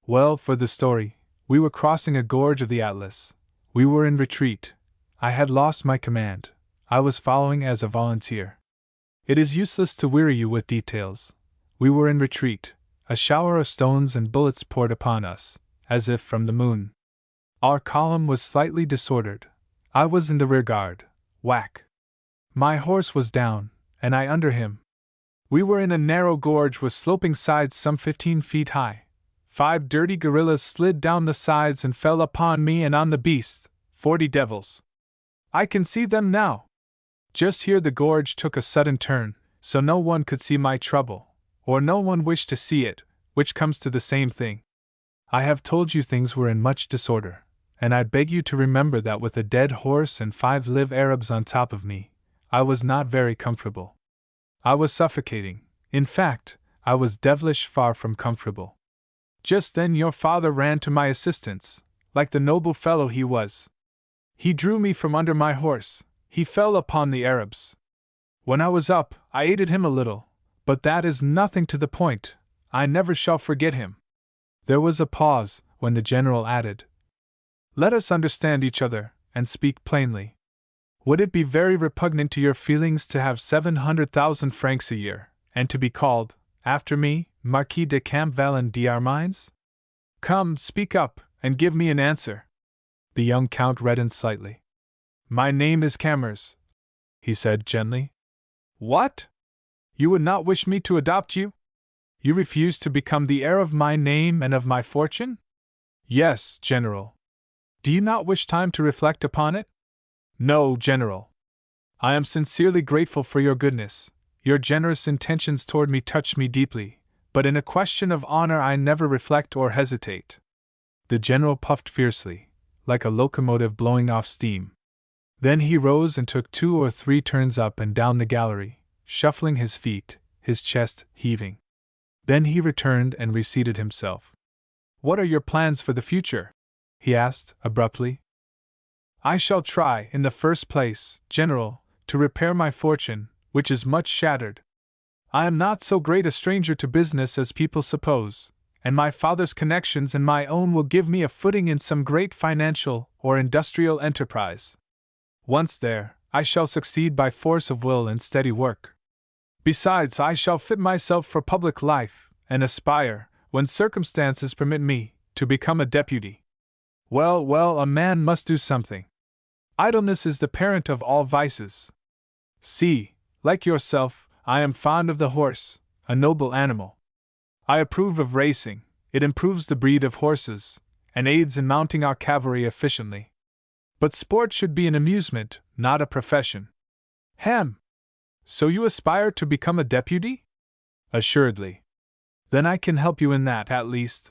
"Well, for the story, we were crossing a gorge of the Atlas. We were in retreat. I had lost my command. I was following as a volunteer. It is useless to weary you with details. We were in retreat. A shower of stones and bullets poured upon us, as if from the moon. Our column was slightly disordered. I was in the rear guard. Whack! My horse was down, and I under him. We were in a narrow gorge with sloping sides some 15 feet high. 5 dirty guerrillas slid down the sides and fell upon me and on the beast, 40 devils. I can see them now. Just here the gorge took a sudden turn, so no one could see my trouble, or no one wished to see it, which comes to the same thing. I have told you things were in much disorder, and I beg you to remember that with a dead horse and 5 live Arabs on top of me, I was not very comfortable. I was suffocating. In fact, I was devilish far from comfortable. Just then your father ran to my assistance, like the noble fellow he was. He drew me from under my horse. He fell upon the Arabs. When I was up, I aided him a little, but that is nothing to the point. I never shall forget him." There was a pause, when the General added, "Let us understand each other, and speak plainly. Would it be very repugnant to your feelings to have 700,000 francs a year, and to be called, after me, Marquis de Campbell d'Armines? Come, speak up, and give me an answer." The young Count reddened slightly. "My name is Camors," he said gently. "What? You would not wish me to adopt you? You refuse to become the heir of my name and of my fortune?" "Yes, General." "Do you not wish time to reflect upon it?" "No, General. I am sincerely grateful for your goodness. Your generous intentions toward me touch me deeply, but in a question of honor I never reflect or hesitate." The General puffed fiercely, like a locomotive blowing off steam. Then he rose and took 2 or 3 turns up and down the gallery, shuffling his feet, his chest heaving. Then he returned and reseated himself. "What are your plans for the future?" he asked, abruptly. "I shall try, in the first place, General, to repair my fortune, which is much shattered. I am not so great a stranger to business as people suppose, and my father's connections and my own will give me a footing in some great financial or industrial enterprise. Once there, I shall succeed by force of will and steady work. Besides, I shall fit myself for public life, and aspire, when circumstances permit me, to become a deputy. Well, well, a man must do something. Idleness is the parent of all vices. See, like yourself, I am fond of the horse, a noble animal. I approve of racing, it improves the breed of horses, and aids in mounting our cavalry efficiently. But sport should be an amusement, not a profession. Hem! So you aspire to become a deputy? Assuredly. Then I can help you in that, at least.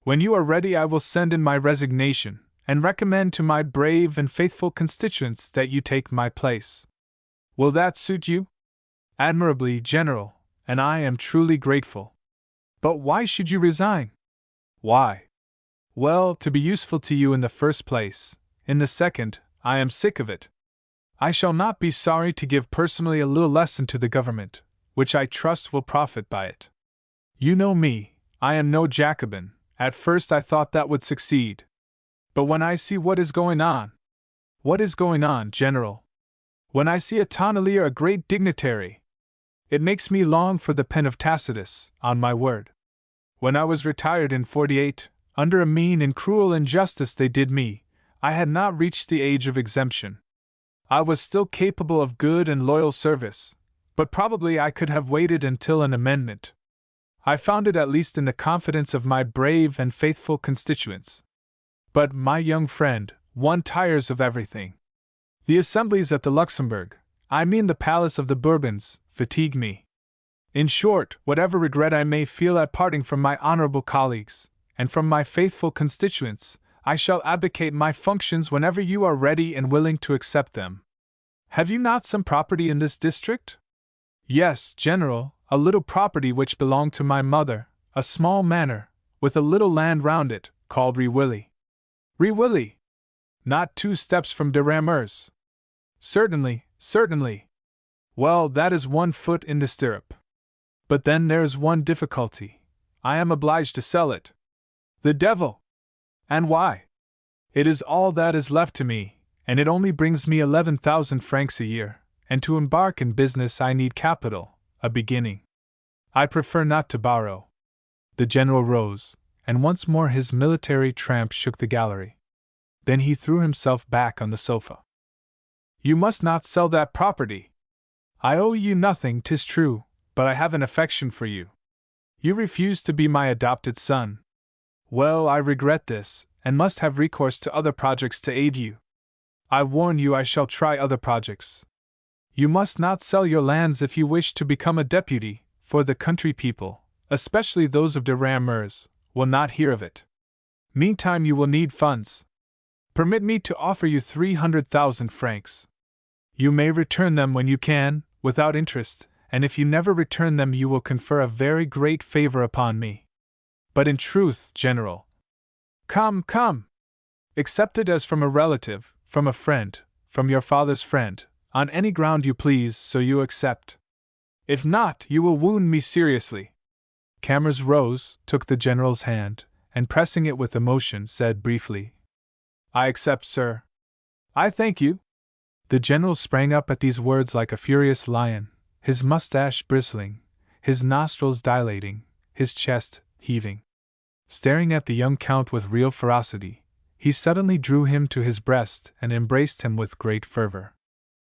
When you are ready, I will send in my resignation, and recommend to my brave and faithful constituents that you take my place. Will that suit you? Admirably, General, and I am truly grateful. But why should you resign? Why? Well, to be useful to you in the first place. In the second, I am sick of it. I shall not be sorry to give personally a little lesson to the government, which I trust will profit by it. You know me, I am no Jacobin. At first I thought that would succeed. But when I see what is going on... What is going on, General? When I see a tonnelier, a great dignitary, it makes me long for the pen of Tacitus, on my word. When I was retired in 48, under a mean and cruel injustice they did me, I had not reached the age of exemption. I was still capable of good and loyal service, but probably I could have waited until an amendment. I found it at least in the confidence of my brave and faithful constituents. But, my young friend, one tires of everything. The assemblies at the Luxembourg, I mean the palace of the Bourbons, fatigue me. In short, whatever regret I may feel at parting from my honorable colleagues, and from my faithful constituents, I shall abdicate my functions whenever you are ready and willing to accept them. Have you not some property in this district? Yes, General, a little property which belonged to my mother, a small manor, with a little land round it, called Rewilly. Rewilly? Not 2 steps from de Camors. Certainly, certainly. Well, that is 1 foot in the stirrup. But then there is one difficulty. I am obliged to sell it. The devil! And why? It is all that is left to me, and it only brings me 11,000 francs a year, and to embark in business I need capital, a beginning. I prefer not to borrow. The General rose, and once more his military tramp shook the gallery. Then he threw himself back on the sofa. You must not sell that property. I owe you nothing, 'tis true, but I have an affection for you. You refuse to be my adopted son. Well, I regret this, and must have recourse to other projects to aid you. I warn you I shall try other projects. You must not sell your lands if you wish to become a deputy, for the country people, especially those of de Camors, will not hear of it. Meantime you will need funds. Permit me to offer you 300,000 francs. You may return them when you can, without interest, and if you never return them you will confer a very great favor upon me. But in truth, General... Come, come! Accept it as from a relative, from a friend, from your father's friend, on any ground you please, so you accept. If not, you will wound me seriously. Camors rose, took the General's hand, and pressing it with emotion, said briefly, I accept, sir. I thank you. The General sprang up at these words like a furious lion, his mustache bristling, his nostrils dilating, his chest heaving. Staring at the young Count with real ferocity, he suddenly drew him to his breast and embraced him with great fervor.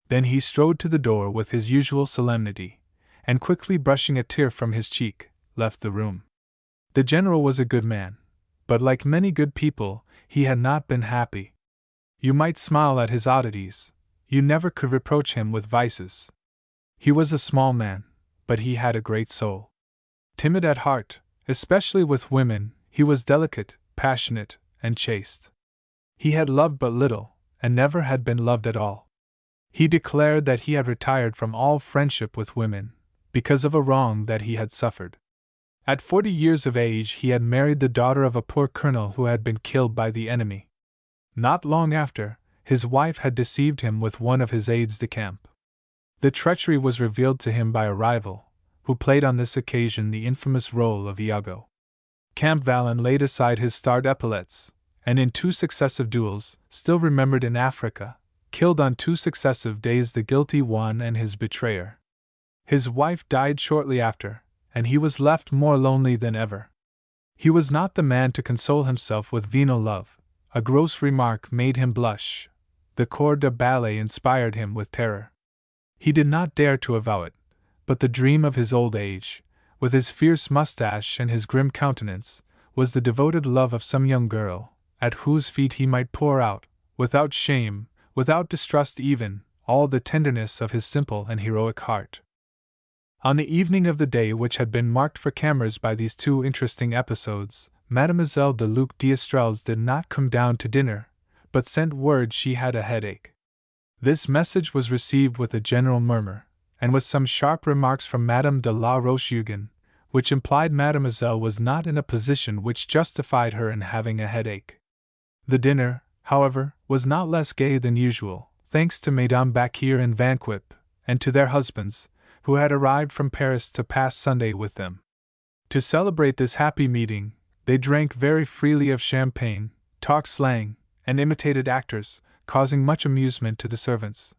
Then he strode to the door with his usual solemnity, and quickly brushing a tear from his cheek, left the room. The General was a good man, but like many good people, he had not been happy. You might smile at his oddities, you never could reproach him with vices. He was a small man, but he had a great soul. Timid at heart, especially with women, he was delicate, passionate, and chaste. He had loved but little, and never had been loved at all. He declared that he had retired from all friendship with women, because of a wrong that he had suffered. At 40 years of age he had married the daughter of a poor colonel who had been killed by the enemy. Not long after, his wife had deceived him with one of his aides de camp. The treachery was revealed to him by a rival, who played on this occasion the infamous role of Iago. Campvalin laid aside his starred epaulets, and in 2 successive duels, still remembered in Africa, killed on 2 successive days the guilty one and his betrayer. His wife died shortly after, and he was left more lonely than ever. He was not the man to console himself with venal love. A gross remark made him blush. The corps de ballet inspired him with terror. He did not dare to avow it, but the dream of his old age, with his fierce mustache and his grim countenance, was the devoted love of some young girl, at whose feet he might pour out, without shame, without distrust even, all the tenderness of his simple and heroic heart. On the evening of the day which had been marked for Camors by these two interesting episodes, Mademoiselle de Luc d'Estrelles did not come down to dinner, but sent word she had a headache. This message was received with a general murmur, and with some sharp remarks from Madame de la Roche-Hugon, which implied Mademoiselle was not in a position which justified her in having a headache. The dinner, however, was not less gay than usual, thanks to Mesdames Bacquier and Van Quip, and to their husbands, who had arrived from Paris to pass Sunday with them. To celebrate this happy meeting, they drank very freely of champagne, talked slang, and imitated actors, causing much amusement to the servants.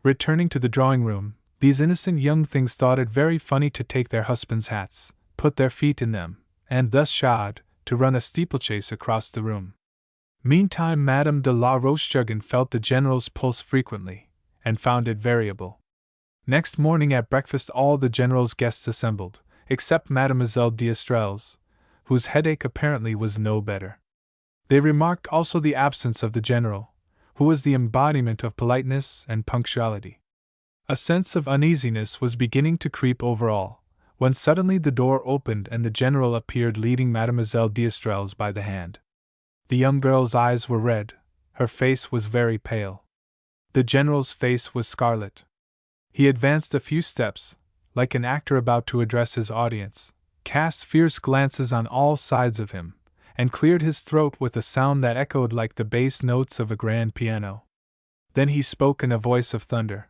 Returning to the drawing-room, these innocent young things thought it very funny to take their husbands' hats, put their feet in them, and thus shod, to run a steeplechase across the room. Meantime Madame de la Roche-Hugon felt the General's pulse frequently, and found it variable. Next morning at breakfast all the General's guests assembled, except Mademoiselle d'Estrelles, whose headache apparently was no better. They remarked also the absence of the General, who was the embodiment of politeness and punctuality. A sense of uneasiness was beginning to creep over all, when suddenly the door opened and the General appeared leading Mademoiselle d'Estrelles by the hand. The young girl's eyes were red, her face was very pale. The General's face was scarlet. He advanced a few steps, like an actor about to address his audience, cast fierce glances on all sides of him, and cleared his throat with a sound that echoed like the bass notes of a grand piano. Then he spoke in a voice of thunder.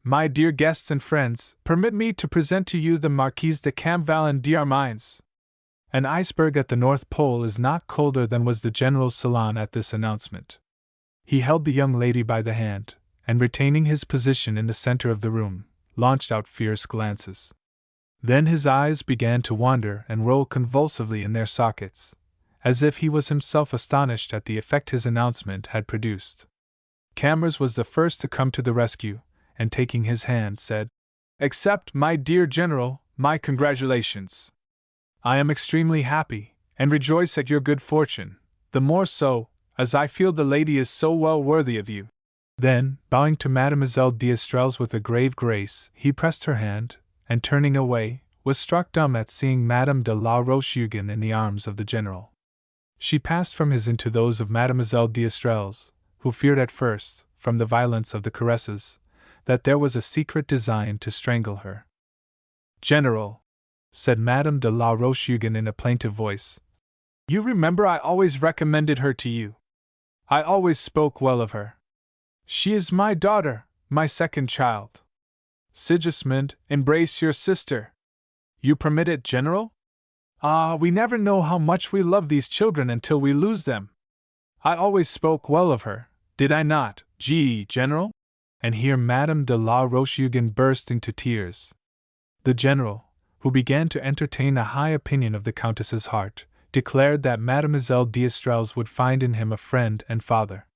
"My dear guests and friends, permit me to present to you the Marquise de Camors d'Armines." An iceberg at the North Pole is not colder than was the General's salon at this announcement. He held the young lady by the hand, and retaining his position in the center of the room, launched out fierce glances. Then his eyes began to wander and roll convulsively in their sockets, as if he was himself astonished at the effect his announcement had produced. Camors was the first to come to the rescue, and taking his hand said, "Accept, my dear General, my congratulations. I am extremely happy, and rejoice at your good fortune, the more so, as I feel the lady is so well worthy of you." Then, bowing to Mademoiselle d'Estrelles with a grave grace, he pressed her hand, and turning away, was struck dumb at seeing Madame de la Roche-Hugon in the arms of the General. She passed from his into those of Mademoiselle d'Estrelles, who feared at first, from the violence of the caresses, that there was a secret design to strangle her. "General," said Madame de la Roche-Hugon in a plaintive voice, "you remember I always recommended her to you. I always spoke well of her. She is my daughter, my second child. Sigismund, embrace your sister. You permit it, General? Ah, we never know how much we love these children until we lose them. I always spoke well of her, did I not, General?" And here Madame de la Roche-Hugon burst into tears. The General, who began to entertain a high opinion of the Countess's heart, declared that Mademoiselle d'Estrelles would find in him a friend and father.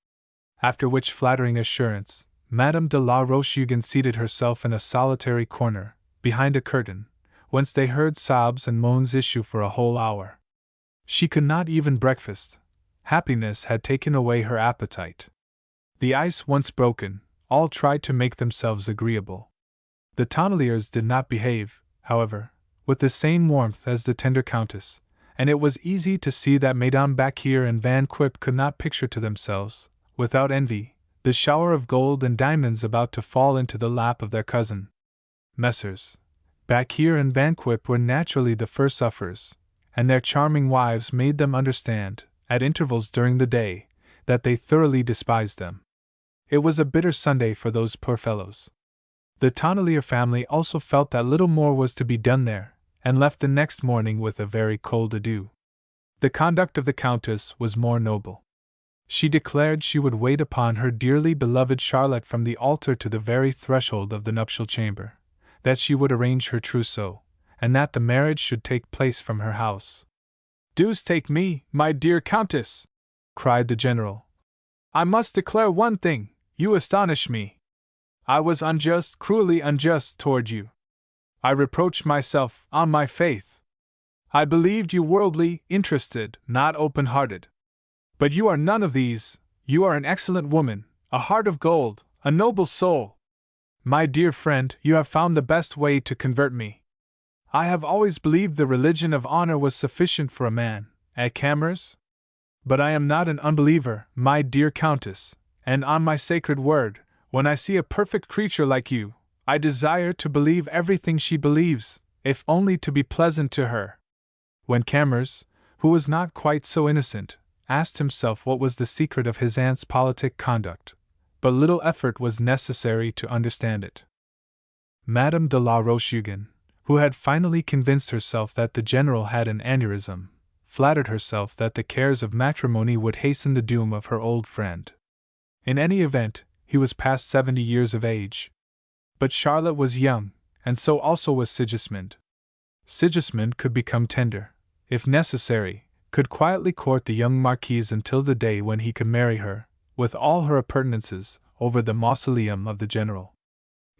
After which flattering assurance, Madame de la Roche-Hugon seated herself in a solitary corner, behind a curtain, whence they heard sobs and moans issue for a whole hour. She could not even breakfast. Happiness had taken away her appetite. The ice once broken, all tried to make themselves agreeable. The Tonneliers did not behave, however, with the same warmth as the tender Countess, and it was easy to see that Mesdames Bacquier and Van Quip could not picture to themselves, without envy, the shower of gold and diamonds about to fall into the lap of their cousin. Messrs. Bacquier and Van Quip were naturally the first sufferers, and their charming wives made them understand, at intervals during the day, that they thoroughly despised them. It was a bitter Sunday for those poor fellows. The Tonnelier family also felt that little more was to be done there, and left the next morning with a very cold adieu. The conduct of the Countess was more noble. She declared she would wait upon her dearly beloved Charlotte from the altar to the very threshold of the nuptial chamber, that she would arrange her trousseau, and that the marriage should take place from her house. "Deuce take me, my dear Countess!" cried the General. "I must declare one thing, you astonish me. I was unjust, cruelly unjust toward you. I reproach myself, on my faith. I believed you worldly, interested, not open-hearted. But you are none of these. You are an excellent woman, a heart of gold, a noble soul. My dear friend, you have found the best way to convert me. I have always believed the religion of honor was sufficient for a man, at Camors. But I am not an unbeliever, my dear Countess, and on my sacred word, when I see a perfect creature like you, I desire to believe everything she believes, if only to be pleasant to her." When Camors, who was not quite so innocent, asked himself what was the secret of his aunt's politic conduct, but little effort was necessary to understand it. Madame de la Roche-Hugon, who had finally convinced herself that the General had an aneurism, flattered herself that the cares of matrimony would hasten the doom of her old friend. In any event, he was past 70 years of age. But Charlotte was young, and so also was Sigismund. Sigismund could become tender, if necessary, could quietly court the young Marquise until the day when he could marry her, with all her appurtenances, over the mausoleum of the General.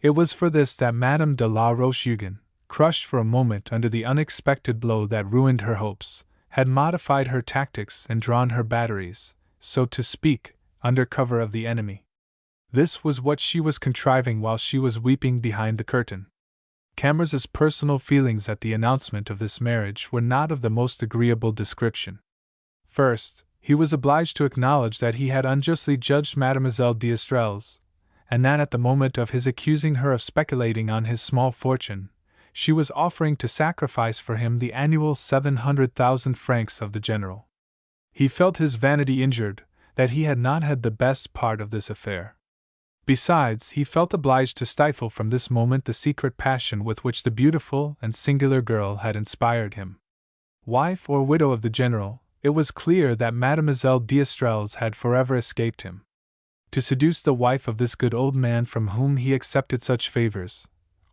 It was for this that Madame de la Roche-Hugon, crushed for a moment under the unexpected blow that ruined her hopes, had modified her tactics and drawn her batteries, so to speak, under cover of the enemy. This was what she was contriving while she was weeping behind the curtain. Camors's personal feelings at the announcement of this marriage were not of the most agreeable description. First, he was obliged to acknowledge that he had unjustly judged Mademoiselle d'Estrelles, and that at the moment of his accusing her of speculating on his small fortune, she was offering to sacrifice for him the annual 700,000 francs of the General. He felt his vanity injured, that he had not had the best part of this affair. Besides, he felt obliged to stifle from this moment the secret passion with which the beautiful and singular girl had inspired him. Wife or widow of the General, it was clear that Mademoiselle d'Estrelles had forever escaped him. To seduce the wife of this good old man from whom he accepted such favors,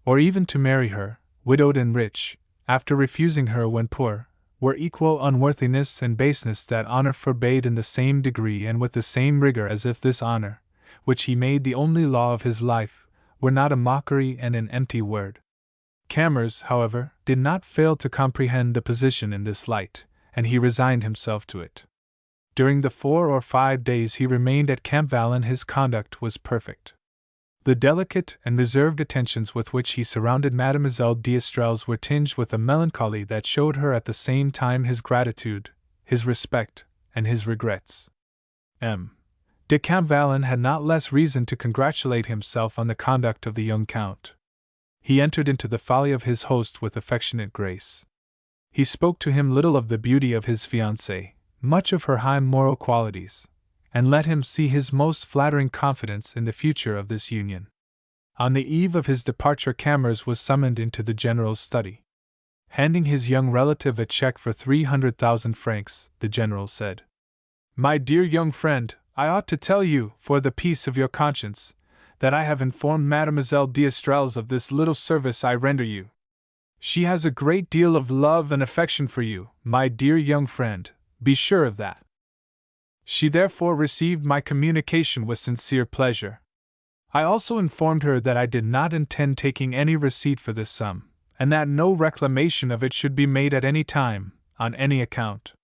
or even to marry her, widowed and rich, after refusing her when poor, were equal unworthiness and baseness that honor forbade in the same degree and with the same rigor as if this honor, which he made the only law of his life, were not a mockery and an empty word. Camors, however, did not fail to comprehend the position in this light, and he resigned himself to it. During the 4 or 5 days he remained at Camp Vallon his conduct was perfect. The delicate and reserved attentions with which he surrounded Mademoiselle d'Estrelles were tinged with a melancholy that showed her at the same time his gratitude, his respect, and his regrets. M. de Camp Vallon had not less reason to congratulate himself on the conduct of the young Count. He entered into the folly of his host with affectionate grace. He spoke to him little of the beauty of his fiancée, much of her high moral qualities, and let him see his most flattering confidence in the future of this union. On the eve of his departure, Camors was summoned into the General's study. Handing his young relative a check for 300,000 francs, the General said, "My dear young friend, I ought to tell you, for the peace of your conscience, that I have informed Mademoiselle d'Estrelles of this little service I render you. She has a great deal of love and affection for you, my dear young friend, be sure of that. She therefore received my communication with sincere pleasure. I also informed her that I did not intend taking any receipt for this sum, and that no reclamation of it should be made at any time, on any account.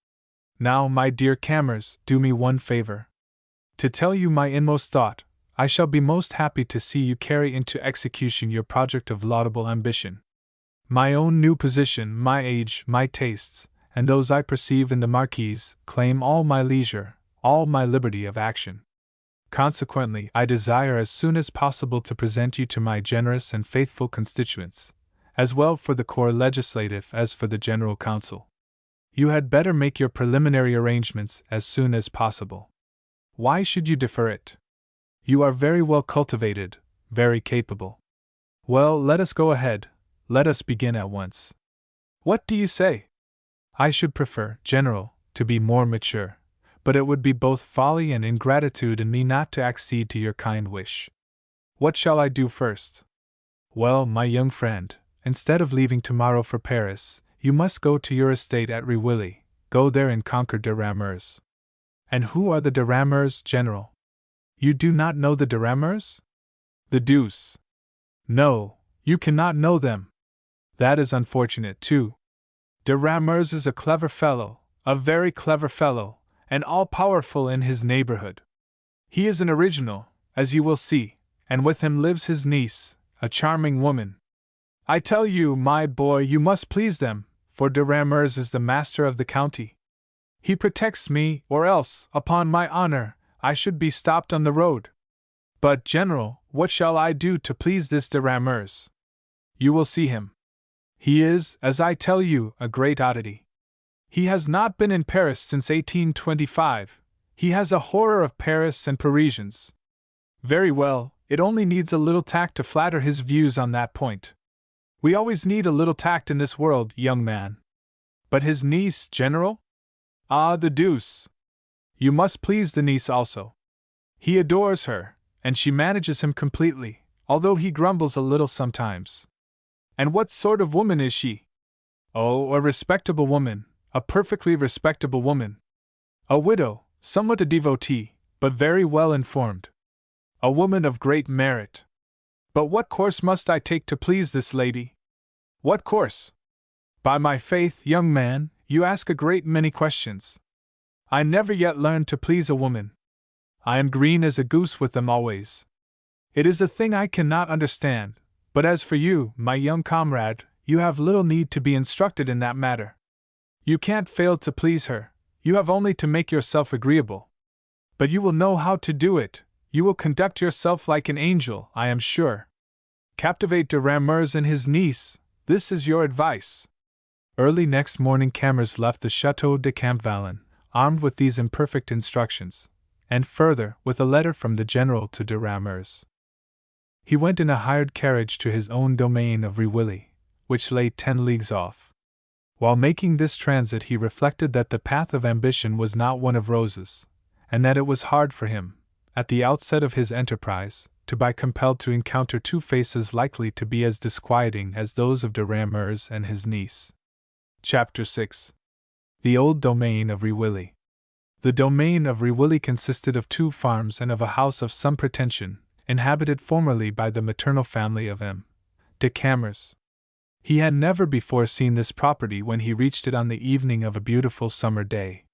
Now, my dear Camors, do me one favor. To tell you my inmost thought, I shall be most happy to see you carry into execution your project of laudable ambition. My own new position, my age, my tastes, and those I perceive in the Marquise, claim all my leisure, all my liberty of action. Consequently, I desire as soon as possible to present you to my generous and faithful constituents, as well for the Corps Legislative as for the General Council. You had better make your preliminary arrangements as soon as possible. Why should you defer it? You are very well cultivated, very capable. Well, let us go ahead, let us begin at once. What do you say? I should prefer, General, to be more mature, but it would be both folly and ingratitude in me not to accede to your kind wish. What shall I do first? Well, my young friend, instead of leaving tomorrow for Paris, you must go to your estate at Riwilly, go there and conquer de Rameurs. And who are the de Rameurs, General? You do not know the de Rameurs? The deuce! No, you cannot know them. That is unfortunate, too. De Rameurs is a clever fellow, a very clever fellow, and all-powerful in his neighborhood. He is an original, as you will see, and with him lives his niece, a charming woman. I tell you, my boy, you must please them, for de Rameurs is the master of the county. He protects me, or else, upon my honor, I should be stopped on the road. But, General, what shall I do to please this de Rameurs? You will see him. He is, as I tell you, a great oddity. He has not been in Paris since 1825. He has a horror of Paris and Parisians. Very well, it only needs a little tact to flatter his views on that point. We always need a little tact in this world, young man. But his niece, General? Ah, the deuce! You must please the niece also. He adores her, and she manages him completely, although he grumbles a little sometimes. And what sort of woman is she? Oh, a respectable woman, a perfectly respectable woman. A widow, somewhat a devotee, but very well informed. A woman of great merit. But what course must I take to please this lady? What course? By my faith, young man, you ask a great many questions. I never yet learned to please a woman. I am green as a goose with them always. It is a thing I cannot understand, but as for you, my young comrade, you have little need to be instructed in that matter. You can't fail to please her, you have only to make yourself agreeable. But you will know how to do it, you will conduct yourself like an angel, I am sure. Captivate de Rameurs and his niece, this is your advice. Early next morning Camors left the Château de Campvallon, armed with these imperfect instructions, and further, with a letter from the General to de Rameurs. He went in a hired carriage to his own domain of Riwilly, which lay 10 leagues off. While making this transit he reflected that the path of ambition was not one of roses, and that it was hard for him, at the outset of his enterprise, to be compelled to encounter two faces likely to be as disquieting as those of de Rameurs and his niece. Chapter 6. The Old Domain of Riwilly. The domain of Riwilly consisted of 2 farms and of a house of some pretension, inhabited formerly by the maternal family of M. de Camors. He had never before seen this property when he reached it on the evening of a beautiful summer day.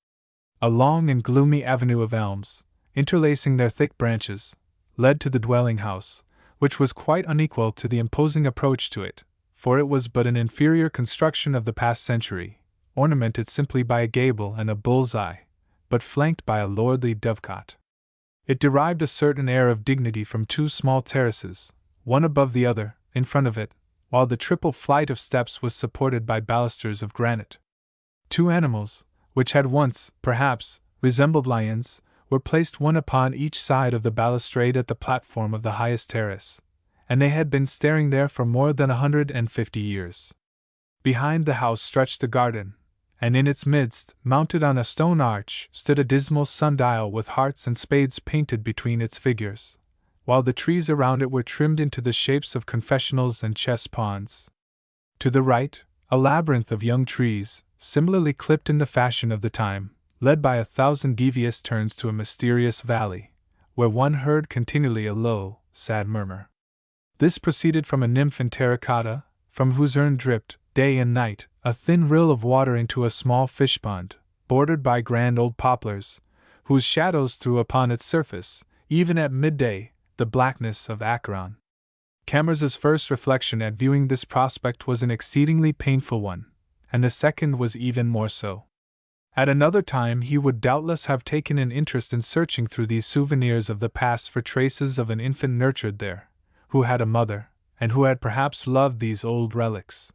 A long and gloomy avenue of elms, interlacing their thick branches, led to the dwelling house, which was quite unequal to the imposing approach to it, for it was but an inferior construction of the past century, ornamented simply by a gable and a bull's-eye, but flanked by a lordly dovecot. It derived a certain air of dignity from 2 small terraces, one above the other, in front of it, while the triple flight of steps was supported by balusters of granite. 2 animals, which had once, perhaps, resembled lions, were placed one upon each side of the balustrade at the platform of the highest terrace, and they had been staring there for more than 150 years. Behind the house stretched the garden, and in its midst, mounted on a stone arch, stood a dismal sundial with hearts and spades painted between its figures, while the trees around it were trimmed into the shapes of confessionals and chess pawns. To the right, a labyrinth of young trees, similarly clipped in the fashion of the time, led by 1,000 devious turns to a mysterious valley, where one heard continually a low, sad murmur. This proceeded from a nymph in terracotta, from whose urn dripped, day and night, a thin rill of water into a small fish pond, bordered by grand old poplars, whose shadows threw upon its surface, even at midday, the blackness of Acheron. Camors's first reflection at viewing this prospect was an exceedingly painful one, and the second was even more so. At another time he would doubtless have taken an interest in searching through these souvenirs of the past for traces of an infant nurtured there, who had a mother, and who had perhaps loved these old relics.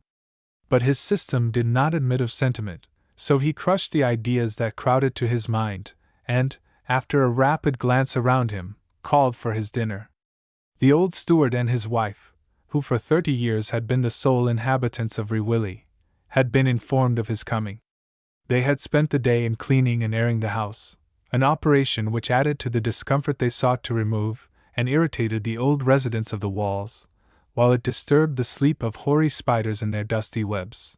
But his system did not admit of sentiment, so he crushed the ideas that crowded to his mind, and, after a rapid glance around him, called for his dinner. The old steward and his wife, who for 30 years had been the sole inhabitants of Riwilly, had been informed of his coming. They had spent the day in cleaning and airing the house, an operation which added to the discomfort they sought to remove, and irritated the old residents of the walls, while it disturbed the sleep of hoary spiders in their dusty webs.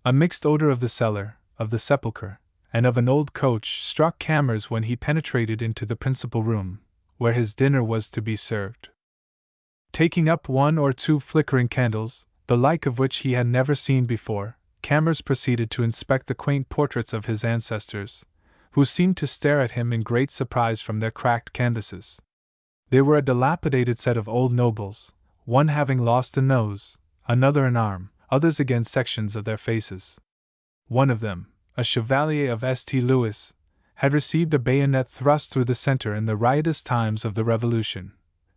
A mixed odor of the cellar, of the sepulchre, and of an old coach struck Camors when he penetrated into the principal room, where his dinner was to be served. Taking up one or two flickering candles, the like of which he had never seen before, Camors proceeded to inspect the quaint portraits of his ancestors, who seemed to stare at him in great surprise from their cracked canvases. They were a dilapidated set of old nobles, one having lost a nose, another an arm, others again sections of their faces. One of them, a chevalier of St. Louis, had received a bayonet thrust through the center in the riotous times of the Revolution,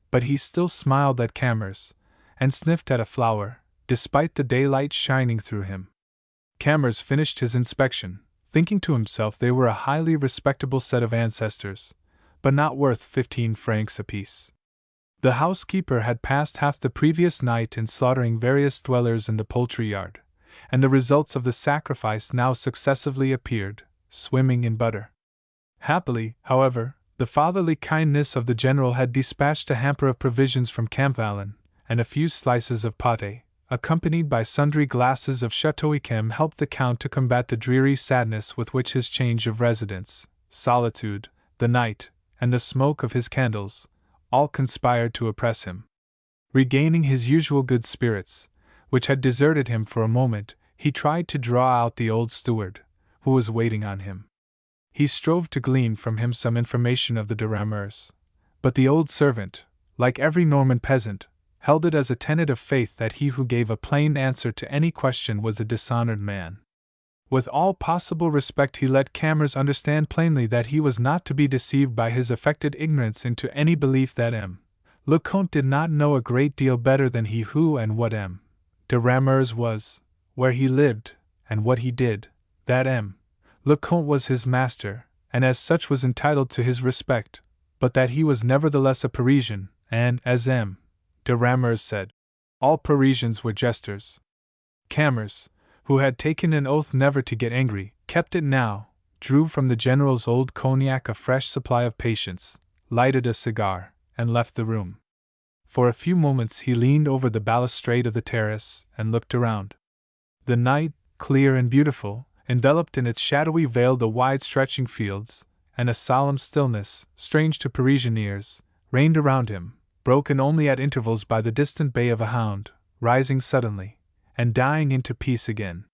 but he still smiled at Camors, and sniffed at a flower, despite the daylight shining through him. Camors finished his inspection, thinking to himself they were a highly respectable set of ancestors, but not worth 15 francs apiece. The housekeeper had passed half the previous night in slaughtering various dwellers in the poultry yard, and the results of the sacrifice now successively appeared, swimming in butter. Happily, however, the fatherly kindness of the general had dispatched a hamper of provisions from Campvallon, and a few slices of pâté, accompanied by sundry glasses of Chateau Yquem, helped the Count to combat the dreary sadness with which his change of residence, solitude, the night, and the smoke of his candles, all conspired to oppress him. Regaining his usual good spirits, which had deserted him for a moment, he tried to draw out the old steward, who was waiting on him. He strove to glean from him some information of the de Camors, but the old servant, like every Norman peasant, held it as a tenet of faith that he who gave a plain answer to any question was a dishonored man. With all possible respect he let Camors understand plainly that he was not to be deceived by his affected ignorance into any belief that Le Comte did not know a great deal better than he who and what de Camors was, where he lived, and what he did, that Le Comte was his master, and as such was entitled to his respect, but that he was nevertheless a Parisian, and, as de Camors said, all Parisians were jesters. Camors, who had taken an oath never to get angry, kept it now, drew from the general's old cognac a fresh supply of patience, lighted a cigar, and left the room. For a few moments he leaned over the balustrade of the terrace and looked around. The night, clear and beautiful, enveloped in its shadowy veil the wide-stretching fields, and a solemn stillness, strange to Parisian ears, reigned around him, broken only at intervals by the distant bay of a hound, rising suddenly, and dying into peace again.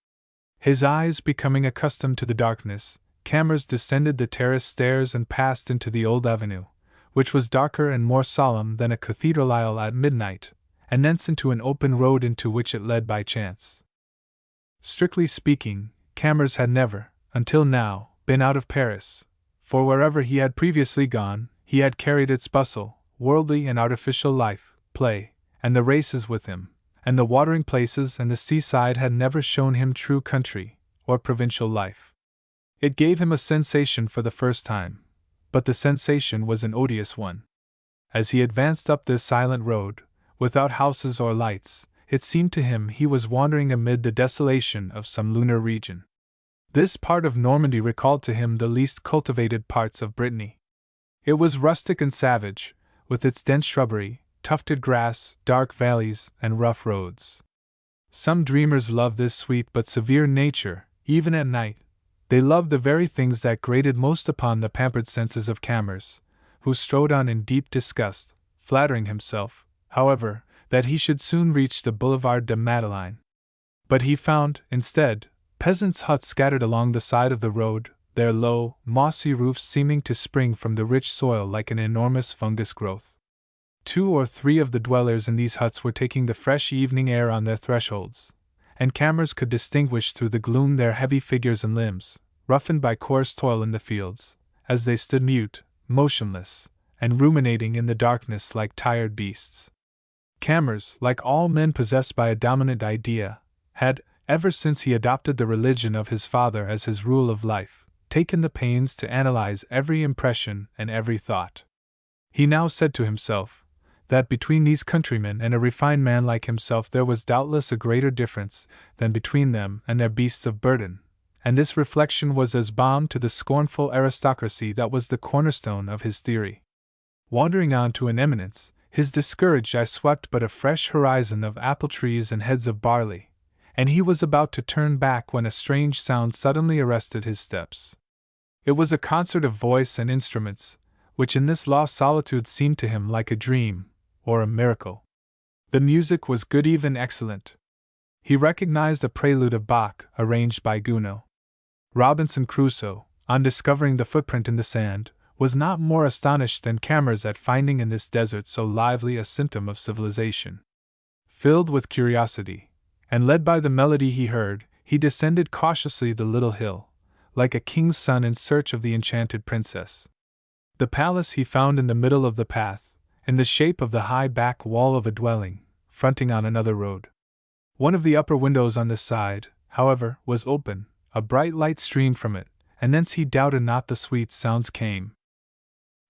His eyes becoming accustomed to the darkness, Camors descended the terrace stairs and passed into the old avenue, which was darker and more solemn than a cathedral aisle at midnight, and thence into an open road into which it led by chance. Strictly speaking, Camors had never, until now, been out of Paris, for wherever he had previously gone, he had carried its bustle, worldly and artificial life, play, and the races with him, and the watering places and the seaside had never shown him true country, or provincial life. It gave him a sensation for the first time, but the sensation was an odious one. As he advanced up this silent road, without houses or lights, it seemed to him he was wandering amid the desolation of some lunar region. This part of Normandy recalled to him the least cultivated parts of Brittany. It was rustic and savage, with its dense shrubbery, tufted grass, dark valleys, and rough roads. Some dreamers love this sweet but severe nature, even at night. They loved the very things that grated most upon the pampered senses of Camors, who strode on in deep disgust, flattering himself, however, that he should soon reach the Boulevard de Madeleine. But he found, instead, peasants' huts scattered along the side of the road, their low, mossy roofs seeming to spring from the rich soil like an enormous fungus growth. 2 or 3 of the dwellers in these huts were taking the fresh evening air on their thresholds, and Camors could distinguish through the gloom their heavy figures and limbs, roughened by coarse toil in the fields, as they stood mute, motionless, and ruminating in the darkness like tired beasts. Camors, like all men possessed by a dominant idea, had, ever since he adopted the religion of his father as his rule of life, taken the pains to analyze every impression and every thought. He now said to himself, that between these countrymen and a refined man like himself there was doubtless a greater difference than between them and their beasts of burden, and this reflection was as balm to the scornful aristocracy that was the cornerstone of his theory. Wandering on to an eminence, His discouraged eye swept but a fresh horizon of apple trees and heads of barley, and he was about to turn back when a strange sound suddenly arrested his steps. It was a concert of voice and instruments, which in this lost solitude seemed to him like a dream, or a miracle. The music was good, even excellent. He recognized a prelude of Bach, arranged by Gounod. Robinson Crusoe, on discovering the footprint in the sand, was not more astonished than Camors at finding in this desert so lively a symptom of civilization. Filled with curiosity, and led by the melody he heard, he descended cautiously the little hill, like a king's son in search of the enchanted princess. The palace he found in the middle of the path, in the shape of the high back wall of a dwelling, fronting on another road. One of the upper windows on this side, however, was open, a bright light streamed from it, and thence he doubted not the sweet sounds came.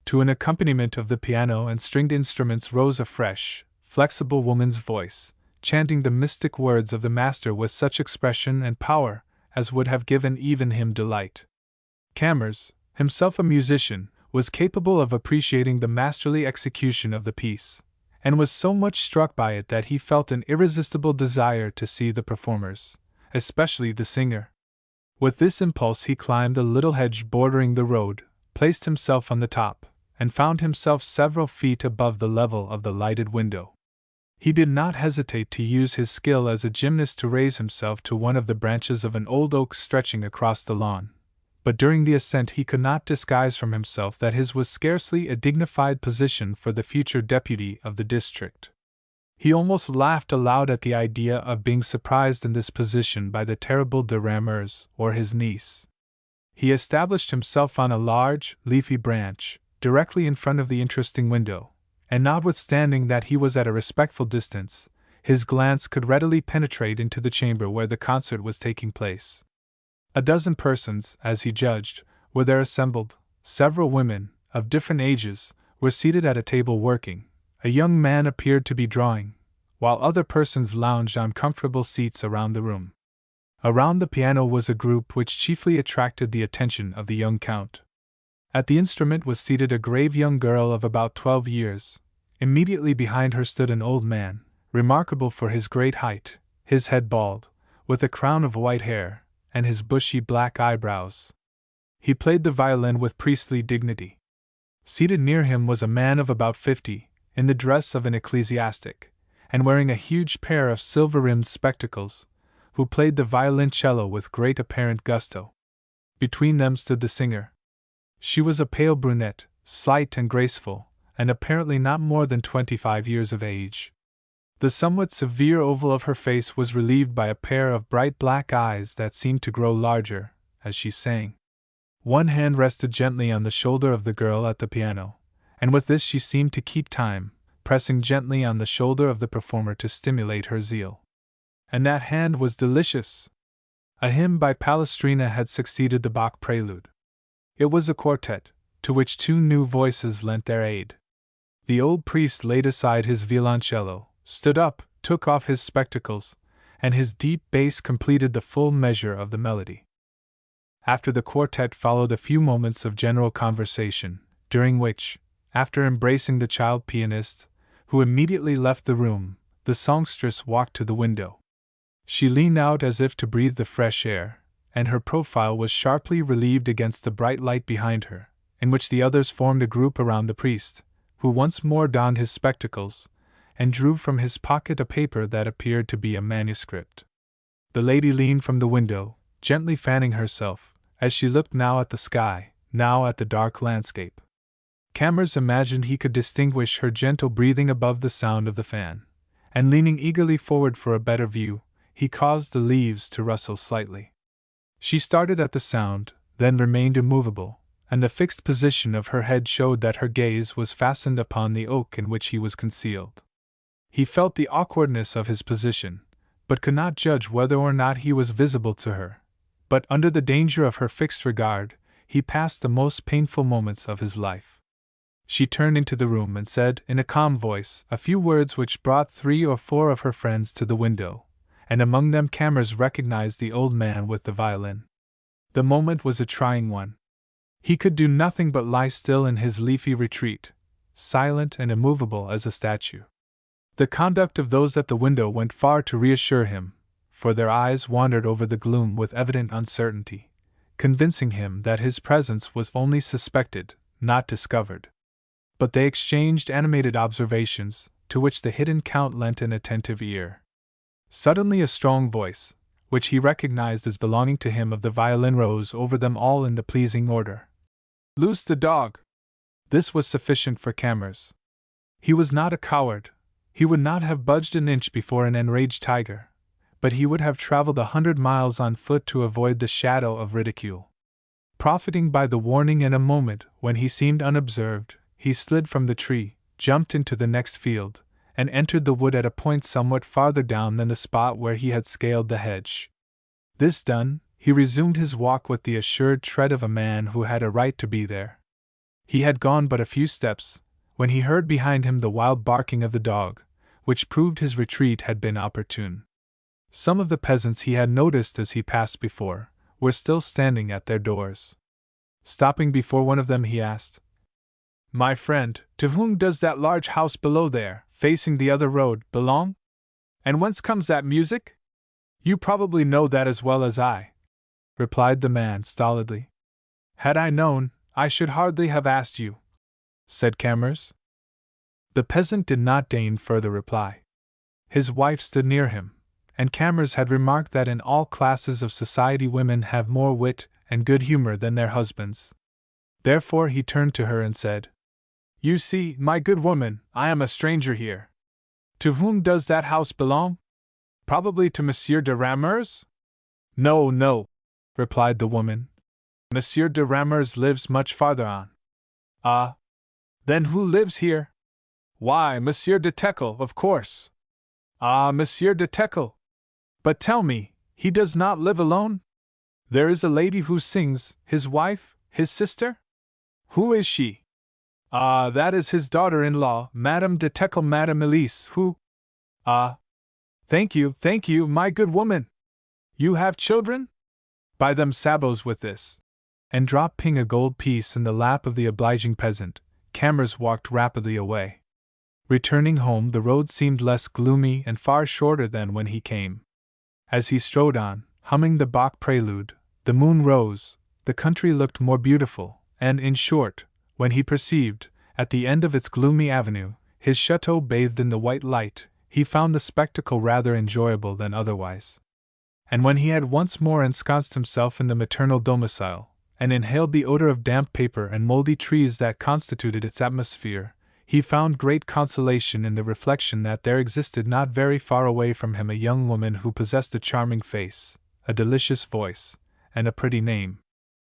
To an accompaniment of the piano and stringed instruments rose a fresh, flexible woman's voice, chanting the mystic words of the master with such expression and power as would have given even him delight. Camors, himself a musician, was capable of appreciating the masterly execution of the piece, and was so much struck by it that he felt an irresistible desire to see the performers, especially the singer. With this impulse he climbed the little hedge bordering the road, placed himself on the top, and found himself several feet above the level of the lighted window. He did not hesitate to use his skill as a gymnast to raise himself to one of the branches of an old oak stretching across the lawn, but during the ascent he could not disguise from himself that his was scarcely a dignified position for the future deputy of the district. He almost laughed aloud at the idea of being surprised in this position by the terrible de Camors or his niece. He established himself on a large, leafy branch, directly in front of the interesting window, and notwithstanding that he was at a respectful distance, his glance could readily penetrate into the chamber where the concert was taking place. A dozen persons, as he judged, were there assembled. Several women, of different ages, were seated at a table working. A young man appeared to be drawing, while other persons lounged on comfortable seats around the room. Around the piano was a group which chiefly attracted the attention of the young count. At the instrument was seated a grave young girl of about 12 years. Immediately behind her stood an old man, remarkable for his great height, his head bald, with a crown of white hair, and his bushy black eyebrows. He played the violin with priestly dignity. Seated near him was a man of about 50, in the dress of an ecclesiastic, and wearing a huge pair of silver-rimmed spectacles, who played the violoncello with great apparent gusto. Between them stood the singer. She was a pale brunette, slight and graceful, and apparently not more than 25 years of age. The somewhat severe oval of her face was relieved by a pair of bright black eyes that seemed to grow larger as she sang. One hand rested gently on the shoulder of the girl at the piano, and with this she seemed to keep time, pressing gently on the shoulder of the performer to stimulate her zeal. And that hand was delicious! A hymn by Palestrina had succeeded the Bach prelude. It was a quartet, to which two new voices lent their aid. The old priest laid aside his violoncello, stood up, took off his spectacles, and his deep bass completed the full measure of the melody. After the quartet followed a few moments of general conversation, during which, after embracing the child pianist, who immediately left the room, the songstress walked to the window. She leaned out as if to breathe the fresh air, and her profile was sharply relieved against the bright light behind her, in which the others formed a group around the priest, who once more donned his spectacles, and drew from his pocket a paper that appeared to be a manuscript. The lady leaned from the window, gently fanning herself, as she looked now at the sky, now at the dark landscape. Camors imagined he could distinguish her gentle breathing above the sound of the fan, and leaning eagerly forward for a better view, he caused the leaves to rustle slightly. She started at the sound, then remained immovable, and the fixed position of her head showed that her gaze was fastened upon the oak in which he was concealed. He felt the awkwardness of his position, but could not judge whether or not he was visible to her. But under the danger of her fixed regard, he passed the most painful moments of his life. She turned into the room and said, in a calm voice, a few words which brought 3 or 4 of her friends to the window, and among them Camors recognized the old man with the violin. The moment was a trying one. He could do nothing but lie still in his leafy retreat, silent and immovable as a statue. The conduct of those at the window went far to reassure him, for their eyes wandered over the gloom with evident uncertainty, convincing him that his presence was only suspected, not discovered. But they exchanged animated observations, to which the hidden Count lent an attentive ear. Suddenly a strong voice, which he recognized as belonging to him of the violin, rose over them all in the pleasing order. "Loose the dog!" This was sufficient for Camors. He was not a coward. He would not have budged an inch before an enraged tiger, but he would have traveled 100 miles on foot to avoid the shadow of ridicule. Profiting by the warning in a moment when he seemed unobserved, he slid from the tree, jumped into the next field, and entered the wood at a point somewhat farther down than the spot where he had scaled the hedge. This done, he resumed his walk with the assured tread of a man who had a right to be there. He had gone but a few steps, when he heard behind him the wild barking of the dog, which proved his retreat had been opportune. Some of the peasants he had noticed as he passed before were still standing at their doors. Stopping before one of them, he asked, "My friend, to whom does that large house below there, facing the other road, belong? And whence comes that music?" "You probably know that as well as I," replied the man stolidly. "Had I known, I should hardly have asked you," said Camors. The peasant did not deign further reply. His wife stood near him, and Camors had remarked that in all classes of society women have more wit and good humor than their husbands. Therefore he turned to her and said, "You see, my good woman, I am a stranger here. To whom does that house belong? Probably to Monsieur de Camors?" "No, no," replied the woman. "Monsieur de Camors lives much farther on." "Ah? Then who lives here?" "Why, Monsieur de Tekel, of course." "Ah, Monsieur de Tekel! But tell me, he does not live alone? There is a lady who sings, his wife, his sister?" "Who is she?" "Ah, that is his daughter-in-law, Madame de Tekel, Madame Elise, who—" "Ah, thank you, my good woman. You have children? Buy them sabots with this." And dropping a gold piece in the lap of the obliging peasant, Camors walked rapidly away. Returning home, the road seemed less gloomy and far shorter than when he came. As he strode on, humming the Bach prelude, the moon rose, the country looked more beautiful, and, in short, when he perceived, at the end of its gloomy avenue, his chateau bathed in the white light, he found the spectacle rather enjoyable than otherwise. And when he had once more ensconced himself in the maternal domicile, and inhaled the odor of damp paper and moldy trees that constituted its atmosphere, he found great consolation in the reflection that there existed not very far away from him a young woman who possessed a charming face, a delicious voice, and a pretty name.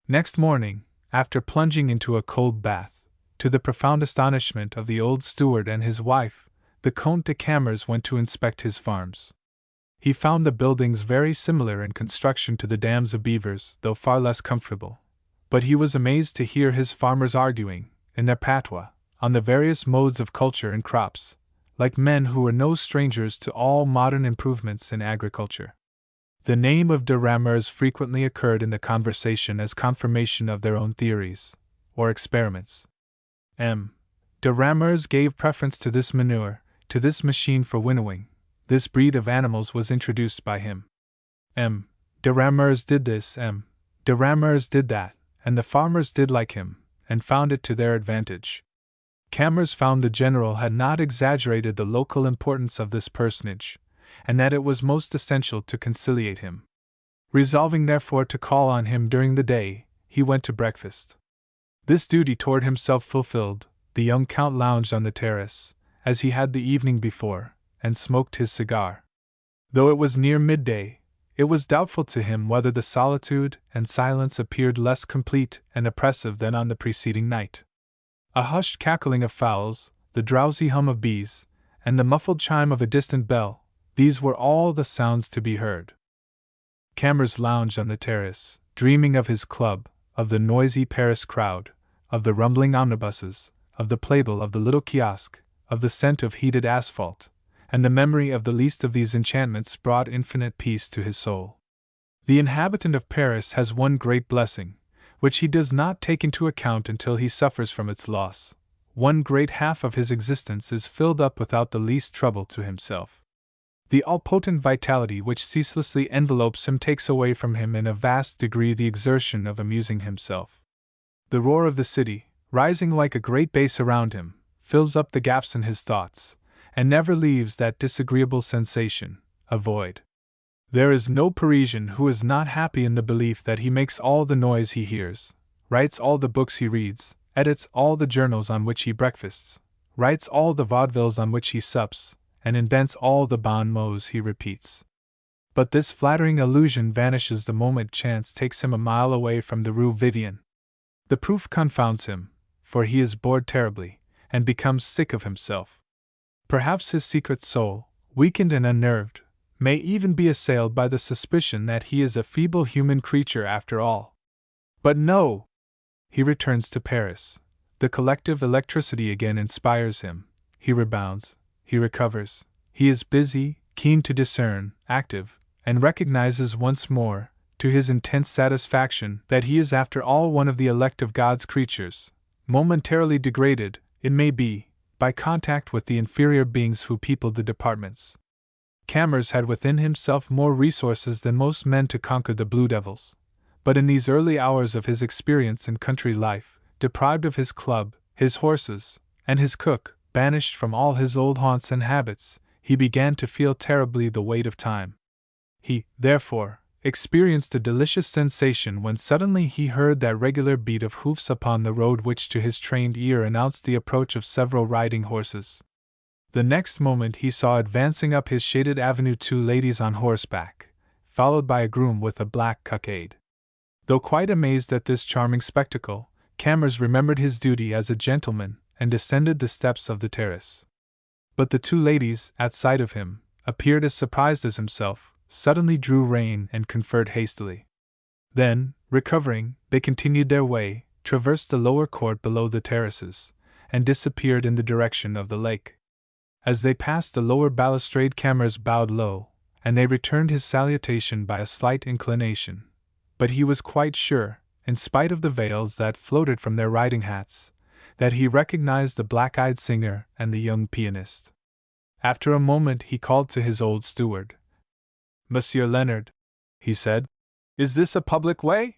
Next morning, after plunging into a cold bath, to the profound astonishment of the old steward and his wife, the Comte de Camors went to inspect his farms. He found the buildings very similar in construction to the dams of beavers, though far less comfortable. But he was amazed to hear his farmers arguing, in their patois, on the various modes of culture and crops, like men who were no strangers to all modern improvements in agriculture. The name of de Camors frequently occurred in the conversation as confirmation of their own theories, or experiments. M. de Camors gave preference to this manure, to this machine for winnowing. This breed of animals was introduced by him. M. de Camors did this, M. de Camors did that, and the farmers did like him, and found it to their advantage. Camors found the general had not exaggerated the local importance of this personage, and that it was most essential to conciliate him. Resolving therefore to call on him during the day, he went to breakfast. This duty toward himself fulfilled, the young count lounged on the terrace, as he had the evening before, and smoked his cigar. Though it was near midday, it was doubtful to him whether the solitude and silence appeared less complete and oppressive than on the preceding night. A hushed cackling of fowls, the drowsy hum of bees, and the muffled chime of a distant bell, these were all the sounds to be heard. Camors lounged on the terrace, dreaming of his club, of the noisy Paris crowd, of the rumbling omnibuses, of the playbill of the little kiosk, of the scent of heated asphalt, and the memory of the least of these enchantments brought infinite peace to his soul. The inhabitant of Paris has one great blessing, which he does not take into account until he suffers from its loss. one great half of his existence is filled up without the least trouble to himself. The all-potent vitality which ceaselessly envelopes him takes away from him in a vast degree the exertion of amusing himself. The roar of the city, rising like a great bass around him, fills up the gaps in his thoughts, and never leaves that disagreeable sensation, a void. There is no Parisian who is not happy in the belief that he makes all the noise he hears, writes all the books he reads, edits all the journals on which he breakfasts, writes all the vaudevilles on which he sups, and invents all the bon mots he repeats. But this flattering illusion vanishes the moment chance takes him a mile away from the Rue Vivienne. The proof confounds him, for he is bored terribly, and becomes sick of himself. Perhaps his secret soul, weakened and unnerved, may even be assailed by the suspicion that he is a feeble human creature after all. But no! He returns to Paris. The collective electricity again inspires him. He rebounds. He recovers. He is busy, keen to discern, active, and recognizes once more, to his intense satisfaction, that he is after all one of the elect of God's creatures, momentarily degraded, it may be, by contact with the inferior beings who peopled the departments. Camors had within himself more resources than most men to conquer the blue devils, but in these early hours of his experience in country life, deprived of his club, his horses, and his cook, banished from all his old haunts and habits, he began to feel terribly the weight of time. He, therefore, experienced a delicious sensation when suddenly he heard that regular beat of hoofs upon the road which to his trained ear announced the approach of several riding horses. The next moment he saw advancing up his shaded avenue 2 ladies on horseback, followed by a groom with a black cockade. Though quite amazed at this charming spectacle, Camors remembered his duty as a gentleman, and descended the steps of the terrace. But the 2 ladies, at sight of him, appeared as surprised as himself, suddenly drew rein and conferred hastily. Then, recovering, they continued their way, traversed the lower court below the terraces, and disappeared in the direction of the lake. As they passed the lower balustrade, Camors bowed low, and they returned his salutation by a slight inclination. But he was quite sure, in spite of the veils that floated from their riding hats, that he recognized the black-eyed singer and the young pianist. After a moment he called to his old steward. "Monsieur Leonard," he said, "is this a public way?"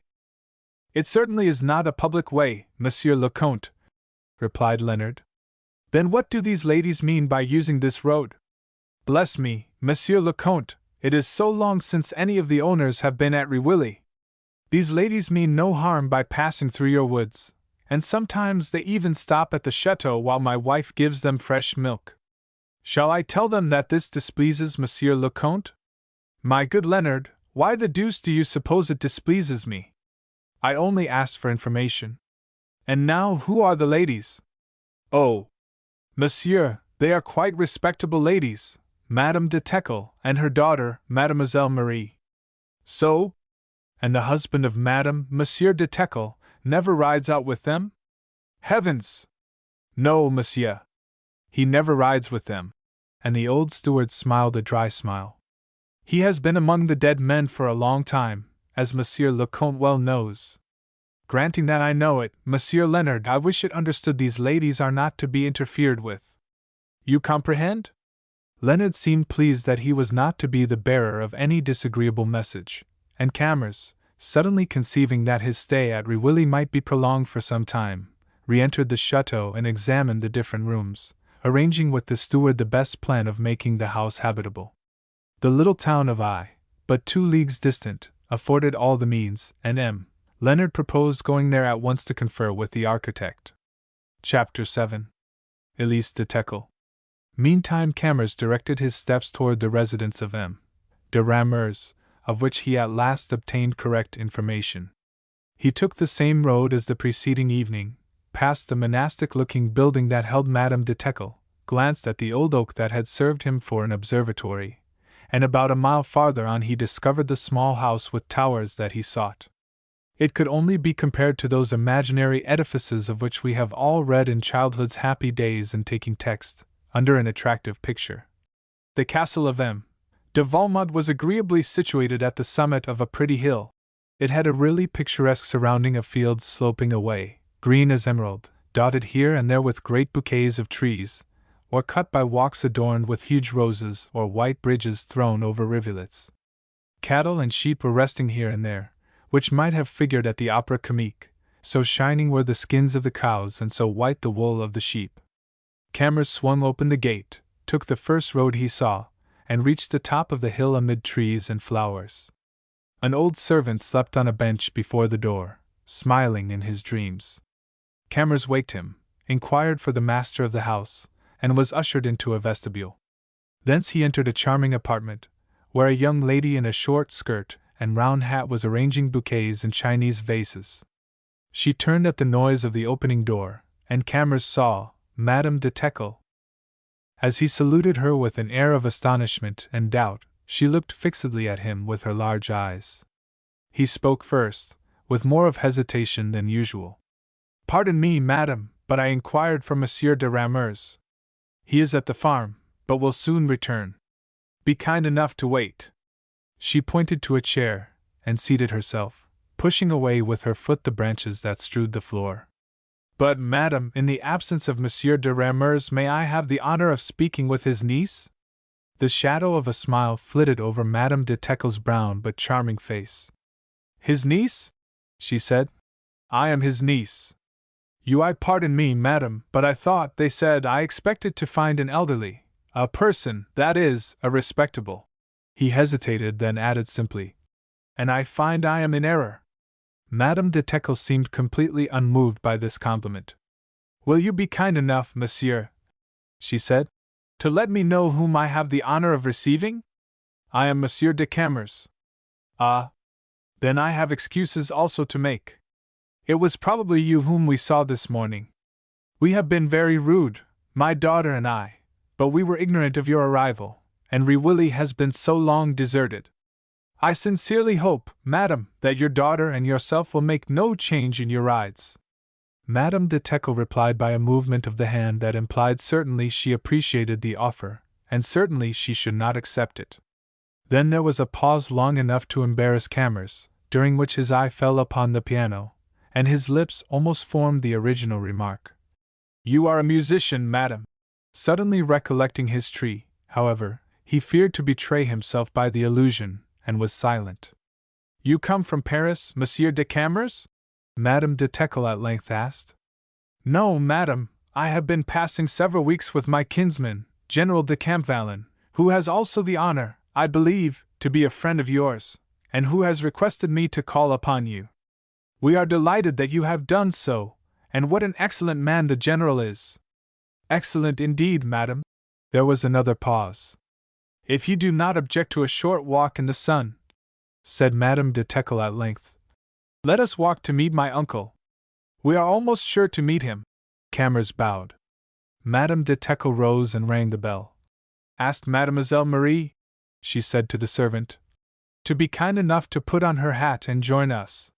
"It certainly is not a public way, Monsieur le Comte," replied Leonard. "Then what do these ladies mean by using this road? Bless me, Monsieur le Comte, it is so long since any of the owners have been at Rewilly. These ladies mean no harm by passing through your woods, and sometimes they even stop at the chateau while my wife gives them fresh milk. Shall I tell them that this displeases Monsieur le Comte?" "My good Leonard, why the deuce do you suppose it displeases me? I only asked for information. And now who are the ladies?" "Oh, monsieur, they are quite respectable ladies, Madame de Teckle and her daughter, Mademoiselle Marie." "So? And the husband of Madame, Monsieur de Teckle, never rides out with them?" "Heavens! No, monsieur. He never rides with them." And the old steward smiled a dry smile. "He has been among the dead men for a long time, as Monsieur le Comte well knows. Granting that I know it, Monsieur Leonard, I wish it understood these ladies are not to be interfered with. You comprehend?" Leonard seemed pleased that he was not to be the bearer of any disagreeable message, and Camors, suddenly conceiving that his stay at Rewilly might be prolonged for some time, re-entered the chateau and examined the different rooms, arranging with the steward the best plan of making the house habitable. The little town of but 2 leagues distant, afforded all the means, and Leonard proposed going there at once to confer with the architect. Chapter 7. Elise de Teckle. Meantime Camors directed his steps toward the residence of de Ramers, of which he at last obtained correct information. He took the same road as the preceding evening, passed the monastic-looking building that held Madame de Teckle, glanced at the old oak that had served him for an observatory, and about a mile farther on he discovered the small house with towers that he sought. It could only be compared to those imaginary edifices of which we have all read in childhood's happy days in taking text, under an attractive picture. The castle of de Valmont was agreeably situated at the summit of a pretty hill. It had a really picturesque surrounding of fields sloping away, green as emerald, dotted here and there with great bouquets of trees, or cut by walks adorned with huge roses or white bridges thrown over rivulets. Cattle and sheep were resting here and there, which might have figured at the Opera Comique, so shining were the skins of the cows and so white the wool of the sheep. Camors swung open the gate, took the first road he saw, and reached the top of the hill amid trees and flowers. An old servant slept on a bench before the door, smiling in his dreams. Camors waked him, inquired for the master of the house, and was ushered into a vestibule. Thence he entered a charming apartment, where a young lady in a short skirt and round hat was arranging bouquets in Chinese vases. She turned at the noise of the opening door, and Camors saw Madame de Camors. As he saluted her with an air of astonishment and doubt, she looked fixedly at him with her large eyes. He spoke first, with more of hesitation than usual. "Pardon me, madame, but I inquired for Monsieur de Camors. He is at the farm, but will soon return. Be kind enough to wait." She pointed to a chair, and seated herself, pushing away with her foot the branches that strewed the floor. "But, madame, in the absence of Monsieur de Camors, may I have the honor of speaking with his niece?" The shadow of a smile flitted over Madame de Camors' brown but charming face. "His niece?" she said. "I am his niece. I pardon me, madame, but I thought they said I expected to find an elderly, a person, that is, a respectable." He hesitated, then added simply, "And I find I am in error." Madame de Camors seemed completely unmoved by this compliment. "Will you be kind enough, monsieur," she said, "to let me know whom I have the honor of receiving?" "I am Monsieur de Camors." "Ah! Then I have excuses also to make. It was probably you whom we saw this morning. We have been very rude, my daughter and I, but we were ignorant of your arrival, and Rewilly has been so long deserted. I sincerely hope, madame, that your daughter and yourself will make no change in your rides." Madame de Camors replied by a movement of the hand that implied certainly she appreciated the offer, and certainly she should not accept it. Then there was a pause long enough to embarrass Camors, during which his eye fell upon the piano, and his lips almost formed the original remark. "You are a musician, madame." Suddenly recollecting his tree, however, he feared to betray himself by the allusion, and was silent. "You come from Paris, Monsieur de Camors?" Madame de Camors at length asked. "No, madame, I have been passing several weeks with my kinsman, General de Campvalin, who has also the honor, I believe, to be a friend of yours, and who has requested me to call upon you. We are delighted that you have done so, and what an excellent man the General is." "Excellent indeed, madame." There was another pause. "If you do not object to a short walk in the sun," said Madame de Camors at length, "let us walk to meet my uncle. We are almost sure to meet him." Camors bowed. Madame de Camors rose and rang the bell. "Ask Mademoiselle Marie," she said to the servant, "to be kind enough to put on her hat and join us."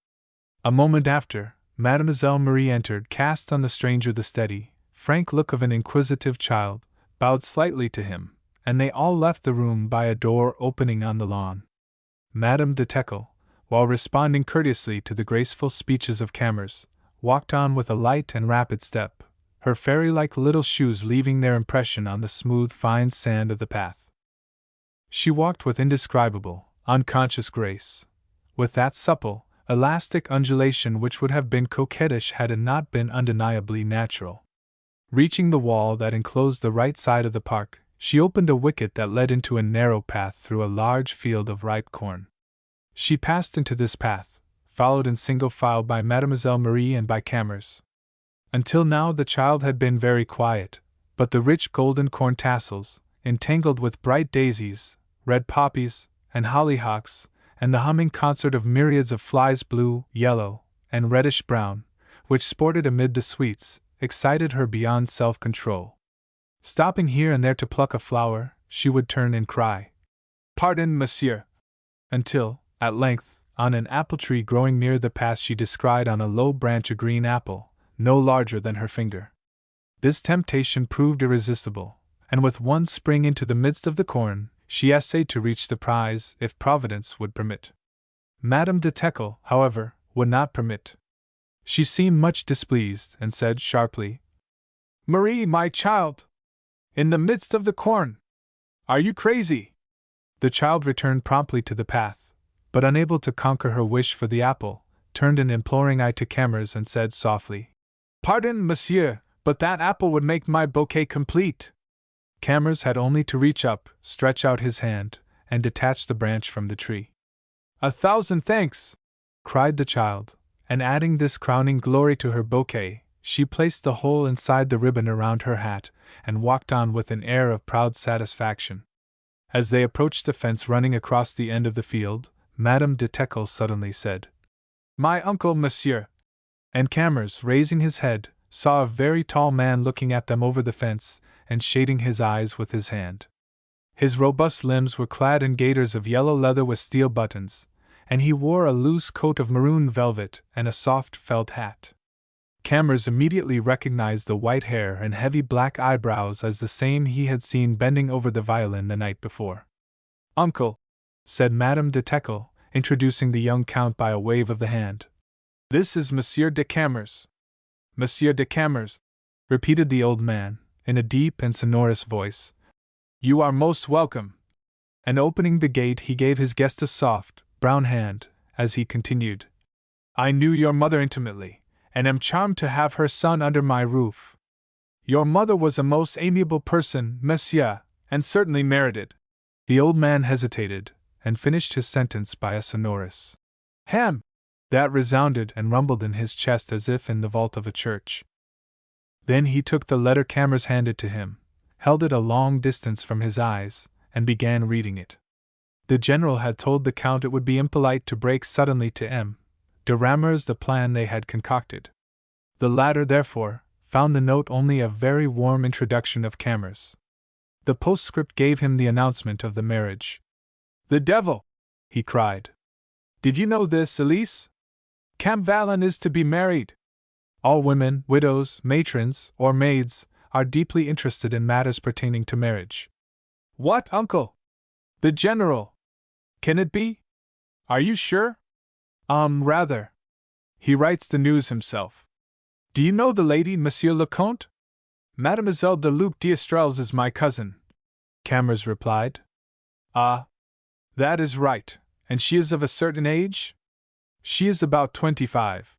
A moment after, Mademoiselle Marie entered, cast on the stranger the steady, frank look of an inquisitive child, bowed slightly to him, and they all left the room by a door opening on the lawn. Madame de Camors, while responding courteously to the graceful speeches of Camors, walked on with a light and rapid step, her fairy-like little shoes leaving their impression on the smooth, fine sand of the path. She walked with indescribable, unconscious grace, with that supple, elastic undulation which would have been coquettish had it not been undeniably natural. Reaching the wall that enclosed the right side of the park, she opened a wicket that led into a narrow path through a large field of ripe corn. She passed into this path, followed in single file by Mademoiselle Marie and by Camors. Until now the child had been very quiet, but the rich golden corn tassels, entangled with bright daisies, red poppies, and hollyhocks, and the humming concert of myriads of flies blue, yellow, and reddish-brown, which sported amid the sweets, excited her beyond self-control. Stopping here and there to pluck a flower, she would turn and cry, "Pardon, monsieur," until, at length, on an apple tree growing near the path she descried on a low branch a green apple, no larger than her finger. This temptation proved irresistible, and with one spring into the midst of the corn, she essayed to reach the prize if Providence would permit. Madame de Camors, however, would not permit. She seemed much displeased, and said sharply, "Marie, my child! In the midst of the corn! Are you crazy?" The child returned promptly to the path, but unable to conquer her wish for the apple, turned an imploring eye to Camors and said softly, "Pardon, monsieur, but that apple would make my bouquet complete." Camors had only to reach up, stretch out his hand, and detach the branch from the tree. "1,000 thanks!" cried the child, and adding this crowning glory to her bouquet, she placed the whole inside the ribbon around her hat, and walked on with an air of proud satisfaction. As they approached the fence running across the end of the field, Madame de Teckle suddenly said, "My uncle, monsieur!" And Camors, raising his head, saw a very tall man looking at them over the fence, and shading his eyes with his hand. His robust limbs were clad in gaiters of yellow leather with steel buttons, and he wore a loose coat of maroon velvet and a soft felt hat. Camors immediately recognized the white hair and heavy black eyebrows as the same he had seen bending over the violin the night before. "Uncle," said Madame de Teckle, introducing the young Count by a wave of the hand. "This is Monsieur de Camors." "Monsieur de Camors," repeated the old man, in a deep and sonorous voice. "You are most welcome." And opening the gate, he gave his guest a soft, brown hand, as he continued, "I knew your mother intimately, and am charmed to have her son under my roof. Your mother was a most amiable person, monsieur, and certainly merited." The old man hesitated, and finished his sentence by a sonorous "Hem!" that resounded and rumbled in his chest as if in the vault of a church. Then he took the letter Camors handed to him, held it a long distance from his eyes, and began reading it. The general had told the Count it would be impolite to break suddenly to M. de Camors the plan they had concocted. The latter, therefore, found the note only a very warm introduction of Camors. The postscript gave him the announcement of the marriage. "The devil!" he cried. "Did you know this, Elise? Camvalin is to be married." All women, widows, matrons, or maids, are deeply interested in matters pertaining to marriage. "What, uncle? The general? Can it be? Are you sure?" Rather. He writes the news himself." "Do you know the lady, Monsieur le Comte?" "Mademoiselle de Luc d'Estrelles is my cousin," Camors replied. "Ah, that is right, and she is of a certain age?" "She is about 25.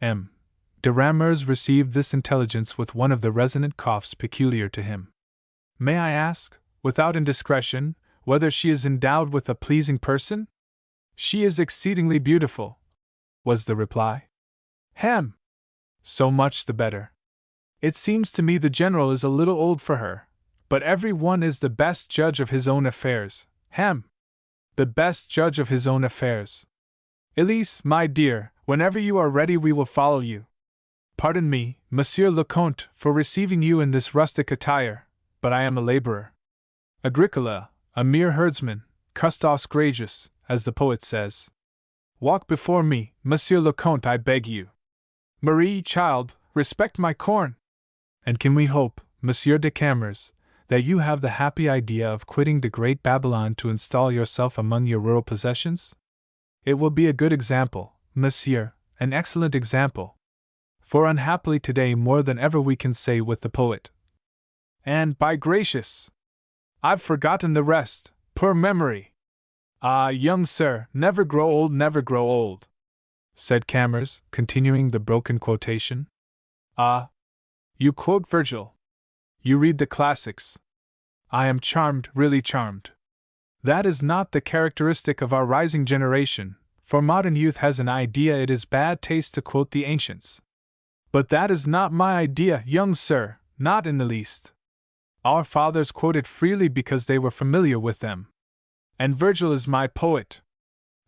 M. de Camors received this intelligence with one of the resonant coughs peculiar to him. "May I ask, without indiscretion, whether she is endowed with a pleasing person?" "She is exceedingly beautiful," was the reply. "Hem! So much the better. It seems to me the general is a little old for her, but every one is the best judge of his own affairs. Hem! The best judge of his own affairs. Elise, my dear, whenever you are ready we will follow you. Pardon me, Monsieur le Comte, for receiving you in this rustic attire, but I am a laborer. Agricola, a mere herdsman, custos gradus, as the poet says. Walk before me, Monsieur le Comte, I beg you. Marie, child, respect my corn. And can we hope, Monsieur de Camors, that you have the happy idea of quitting the great Babylon to install yourself among your rural possessions? It will be a good example, monsieur, an excellent example. For unhappily today more than ever we can say with the poet, and, by gracious, I've forgotten the rest, poor memory. Ah, young sir, never grow old, never grow old, said Camors, continuing the broken quotation. Ah, you quote Virgil. You read the classics. I am charmed, really charmed. That is not the characteristic of our rising generation, for modern youth has an idea it is bad taste to quote the ancients. But that is not my idea, young sir, not in the least. Our fathers quoted freely because they were familiar with them. And Virgil is my poet.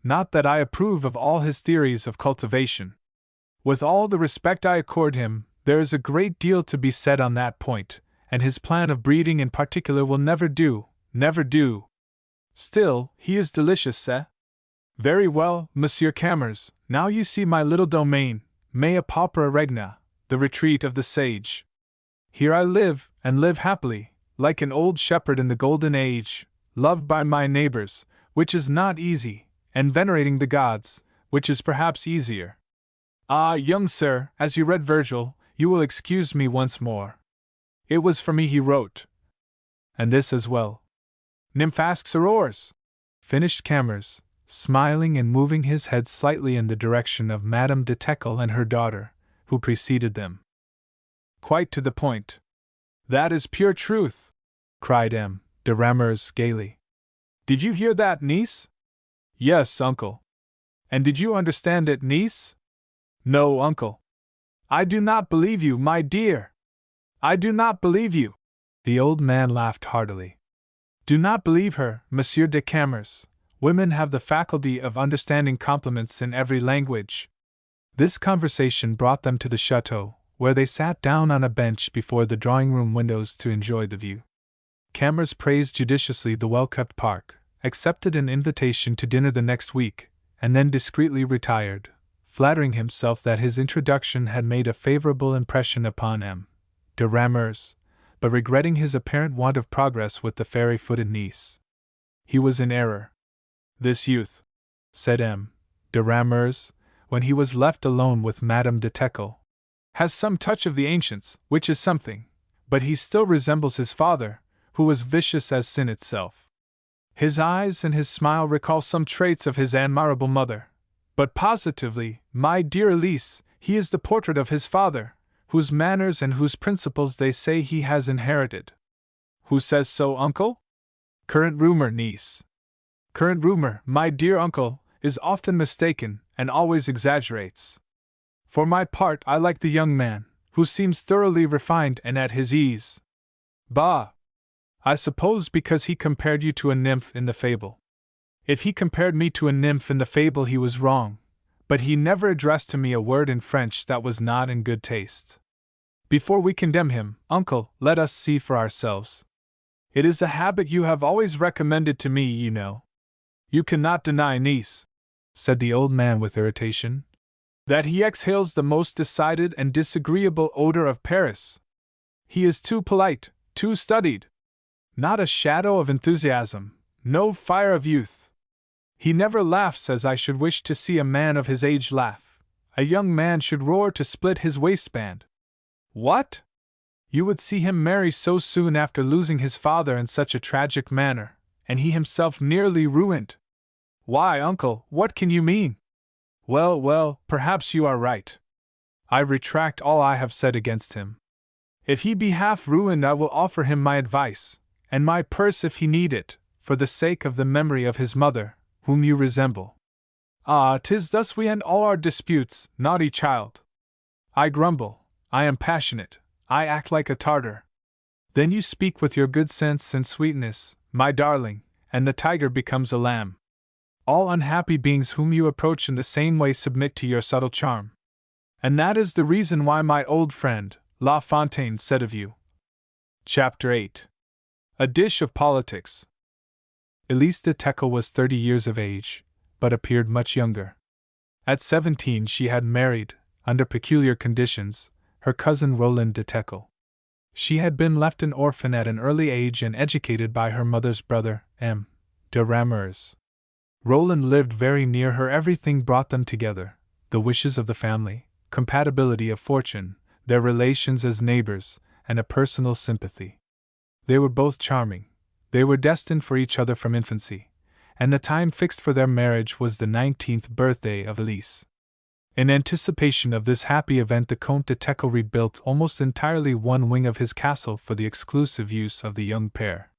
Not that I approve of all his theories of cultivation. With all the respect I accord him, there is a great deal to be said on that point, and his plan of breeding in particular will never do, never do. Still, he is delicious, eh? Very well, Monsieur Camors, now you see my little domain, mea paupera regna, the retreat of the sage. Here I live, and live happily, like an old shepherd in the golden age, loved by my neighbors, which is not easy, and venerating the gods, which is perhaps easier. Ah, young sir, as you read Virgil, you will excuse me once more. It was for me he wrote. And this as well. Nymphax aurores, finished Camors, smiling and moving his head slightly in the direction of Madame de Teckle and her daughter, who preceded them. Quite to the point. That is pure truth, cried M. de Camors gaily. Did you hear that, niece? Yes, uncle. And did you understand it, niece? No, uncle. I do not believe you, my dear. I do not believe you. The old man laughed heartily. Do not believe her, Monsieur de Camors. Women have the faculty of understanding compliments in every language. This conversation brought them to the chateau, where they sat down on a bench before the drawing-room windows to enjoy the view. Camors praised judiciously the well-kept park, accepted an invitation to dinner the next week, and then discreetly retired, flattering himself that his introduction had made a favorable impression upon M. de Camors, but regretting his apparent want of progress with the fairy-footed niece. He was in error. This youth, said M. de Camors, when he was left alone with Madame de Teckle, has some touch of the ancients, which is something, but he still resembles his father, who was vicious as sin itself. His eyes and his smile recall some traits of his admirable mother, but positively, my dear Elise, he is the portrait of his father, whose manners and whose principles they say he has inherited. Who says so, uncle? Current rumor, niece. Current rumor, my dear uncle, is often mistaken, and always exaggerates. For my part, I like the young man, who seems thoroughly refined and at his ease. Bah! I suppose because he compared you to a nymph in the fable. If he compared me to a nymph in the fable he was wrong, but he never addressed to me a word in French that was not in good taste. Before we condemn him, uncle, let us see for ourselves. It is a habit you have always recommended to me, you know. You cannot deny, niece, said the old man with irritation, that he exhales the most decided and disagreeable odor of Paris. He is too polite, too studied. Not a shadow of enthusiasm, no fire of youth. He never laughs as I should wish to see a man of his age laugh. A young man should roar to split his waistband. What? You would see him marry so soon after losing his father in such a tragic manner, and he himself nearly ruined. Why, uncle, what can you mean? Well, well, perhaps you are right. I retract all I have said against him. If he be half ruined, I will offer him my advice, and my purse if he need it, for the sake of the memory of his mother, whom you resemble. Ah, 'tis thus we end all our disputes, naughty child. I grumble, I am passionate, I act like a Tartar. Then you speak with your good sense and sweetness, my darling, and the tiger becomes a lamb. All unhappy beings whom you approach in the same way submit to your subtle charm. And that is the reason why my old friend, La Fontaine, said of you. Chapter 8. A Dish of Politics. Elise de Teckle was 30 years of age, but appeared much younger. At 17 she had married, under peculiar conditions, her cousin Roland de Teckle. She had been left an orphan at an early age and educated by her mother's brother, M. de Camors. Roland lived very near her. Everything brought them together, the wishes of the family, compatibility of fortune, their relations as neighbors, and a personal sympathy. They were both charming. They were destined for each other from infancy, and the time fixed for their marriage was the 19th birthday of Elise. In anticipation of this happy event, the Comte de Teckle rebuilt almost entirely one wing of his castle for the exclusive use of the young pair.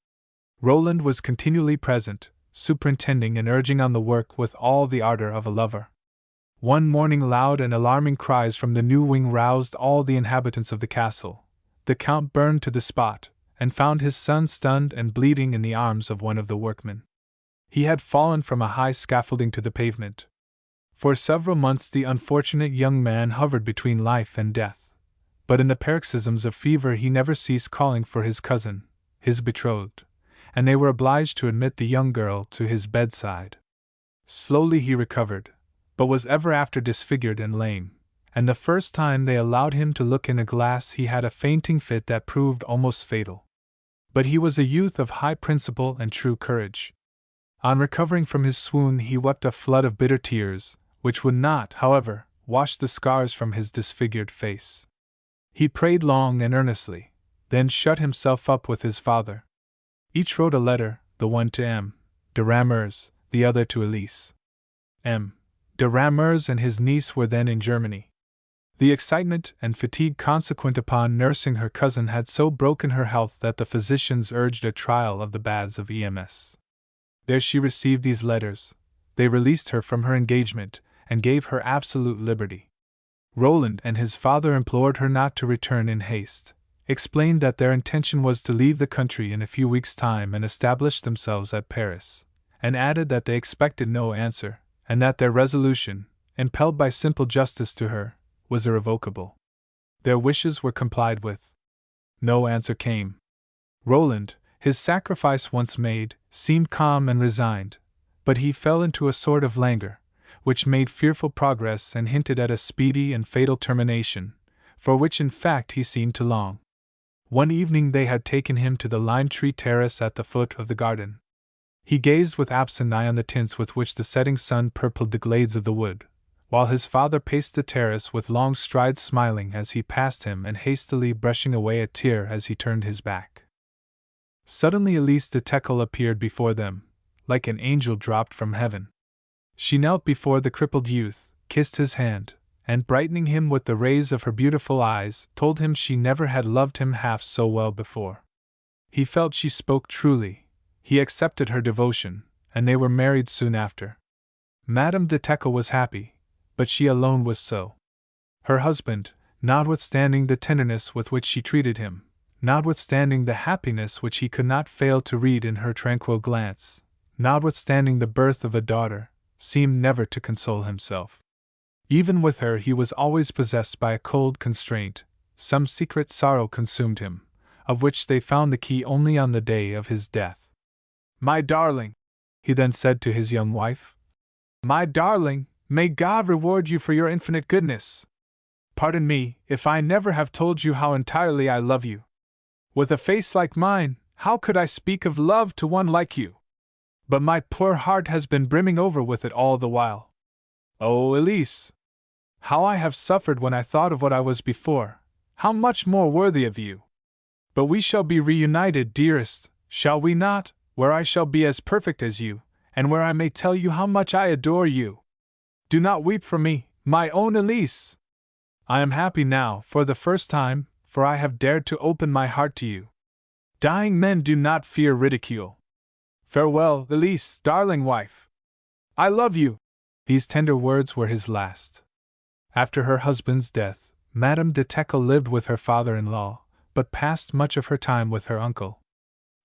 Roland was continually present, superintending and urging on the work with all the ardor of a lover. One morning loud and alarming cries from the new wing roused all the inhabitants of the castle. The Count burned to the spot, and found his son stunned and bleeding in the arms of one of the workmen. He had fallen from a high scaffolding to the pavement. For several months the unfortunate young man hovered between life and death, but in the paroxysms of fever he never ceased calling for his cousin, his betrothed, and they were obliged to admit the young girl to his bedside. Slowly he recovered, but was ever after disfigured and lame, and the first time they allowed him to look in a glass he had a fainting fit that proved almost fatal. But he was a youth of high principle and true courage. On recovering from his swoon he wept a flood of bitter tears, which would not, however, washed the scars from his disfigured face. He prayed long and earnestly, then shut himself up with his father. Each wrote a letter, the one to M. de Camors, the other to Elise. M. de Camors and his niece were then in Germany. The excitement and fatigue consequent upon nursing her cousin had so broken her health that the physicians urged a trial of the baths of EMS. There she received these letters. They released her from her engagement, and gave her absolute liberty. Roland and his father implored her not to return in haste, explained that their intention was to leave the country in a few weeks' time and establish themselves at Paris, and added that they expected no answer, and that their resolution, impelled by simple justice to her, was irrevocable. Their wishes were complied with. No answer came. Roland, his sacrifice once made, seemed calm and resigned, but he fell into a sort of languor, which made fearful progress and hinted at a speedy and fatal termination, for which in fact he seemed to long. One evening they had taken him to the lime tree terrace at the foot of the garden. He gazed with absent eye on the tints with which the setting sun purpled the glades of the wood, while his father paced the terrace with long strides, smiling as he passed him and hastily brushing away a tear as he turned his back. Suddenly Elise de Camors appeared before them, like an angel dropped from heaven. She knelt before the crippled youth, kissed his hand, and brightening him with the rays of her beautiful eyes, told him she never had loved him half so well before. He felt she spoke truly. He accepted her devotion, and they were married soon after. Madame de Camors was happy, but she alone was so. Her husband, notwithstanding the tenderness with which she treated him, notwithstanding the happiness which he could not fail to read in her tranquil glance, notwithstanding the birth of a daughter, seemed never to console himself. Even with her he was always possessed by a cold constraint. Some secret sorrow consumed him, of which they found the key only on the day of his death. "My darling," he then said to his young wife, "my darling, may God reward you for your infinite goodness. Pardon me, if I never have told you how entirely I love you. With a face like mine, how could I speak of love to one like you? But my poor heart has been brimming over with it all the while. Oh, Elise! How I have suffered when I thought of what I was before, how much more worthy of you! But we shall be reunited, dearest, shall we not, where I shall be as perfect as you, and where I may tell you how much I adore you. Do not weep for me, my own Elise! I am happy now, for the first time, for I have dared to open my heart to you. Dying men do not fear ridicule. Farewell, Elise, darling wife. I love you." These tender words were his last. After her husband's death, Madame de Camors lived with her father-in-law, but passed much of her time with her uncle.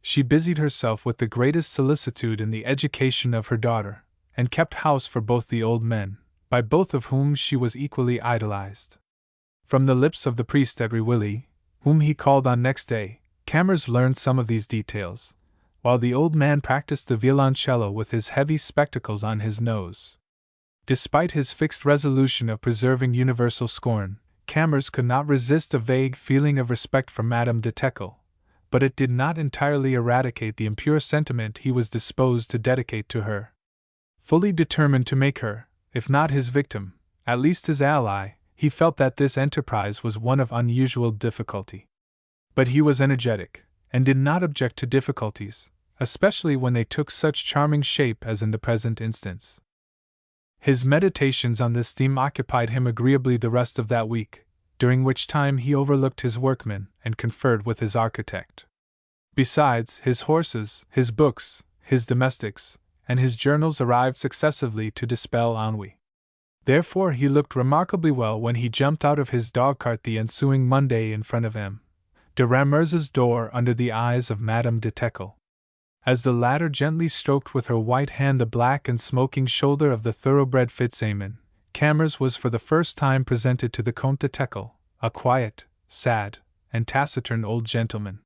She busied herself with the greatest solicitude in the education of her daughter, and kept house for both the old men, by both of whom she was equally idolized. From the lips of the priest at Willie, whom he called on next day, Camors learned some of these details, while the old man practiced the violoncello with his heavy spectacles on his nose. Despite his fixed resolution of preserving universal scorn, Camors could not resist a vague feeling of respect for Madame de Camors, but it did not entirely eradicate the impure sentiment he was disposed to dedicate to her. Fully determined to make her, if not his victim, at least his ally, he felt that this enterprise was one of unusual difficulty. But he was energetic, and did not object to difficulties, especially when they took such charming shape as in the present instance. His meditations on this theme occupied him agreeably the rest of that week, during which time he overlooked his workmen and conferred with his architect. Besides, his horses, his books, his domestics, and his journals arrived successively to dispel ennui. Therefore he looked remarkably well when he jumped out of his dog-cart the ensuing Monday in front of M. de Camors's door under the eyes of Madame de Camors. As the latter gently stroked with her white hand the black and smoking shoulder of the thoroughbred Fitzamon, Camors was for the first time presented to the Comte de Camors, a quiet, sad, and taciturn old gentleman.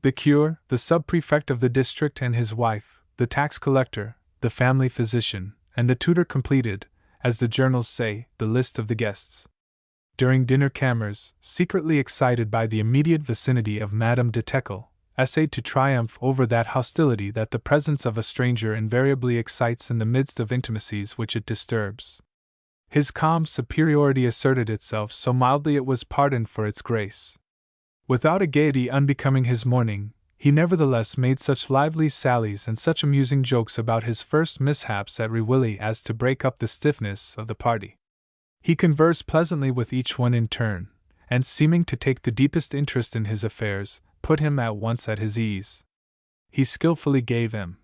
The curé, the sub-prefect of the district, and his wife, the tax collector, the family physician, and the tutor completed, as the journals say, the list of the guests. During dinner Camors, secretly excited by the immediate vicinity of Madame de Camors, essayed to triumph over that hostility that the presence of a stranger invariably excites in the midst of intimacies which it disturbs. His calm superiority asserted itself so mildly it was pardoned for its grace. Without a gaiety unbecoming his mourning, he nevertheless made such lively sallies and such amusing jokes about his first mishaps at Rewilly as to break up the stiffness of the party. He conversed pleasantly with each one in turn, and seeming to take the deepest interest in his affairs, put him at once at his ease. He skillfully gave him,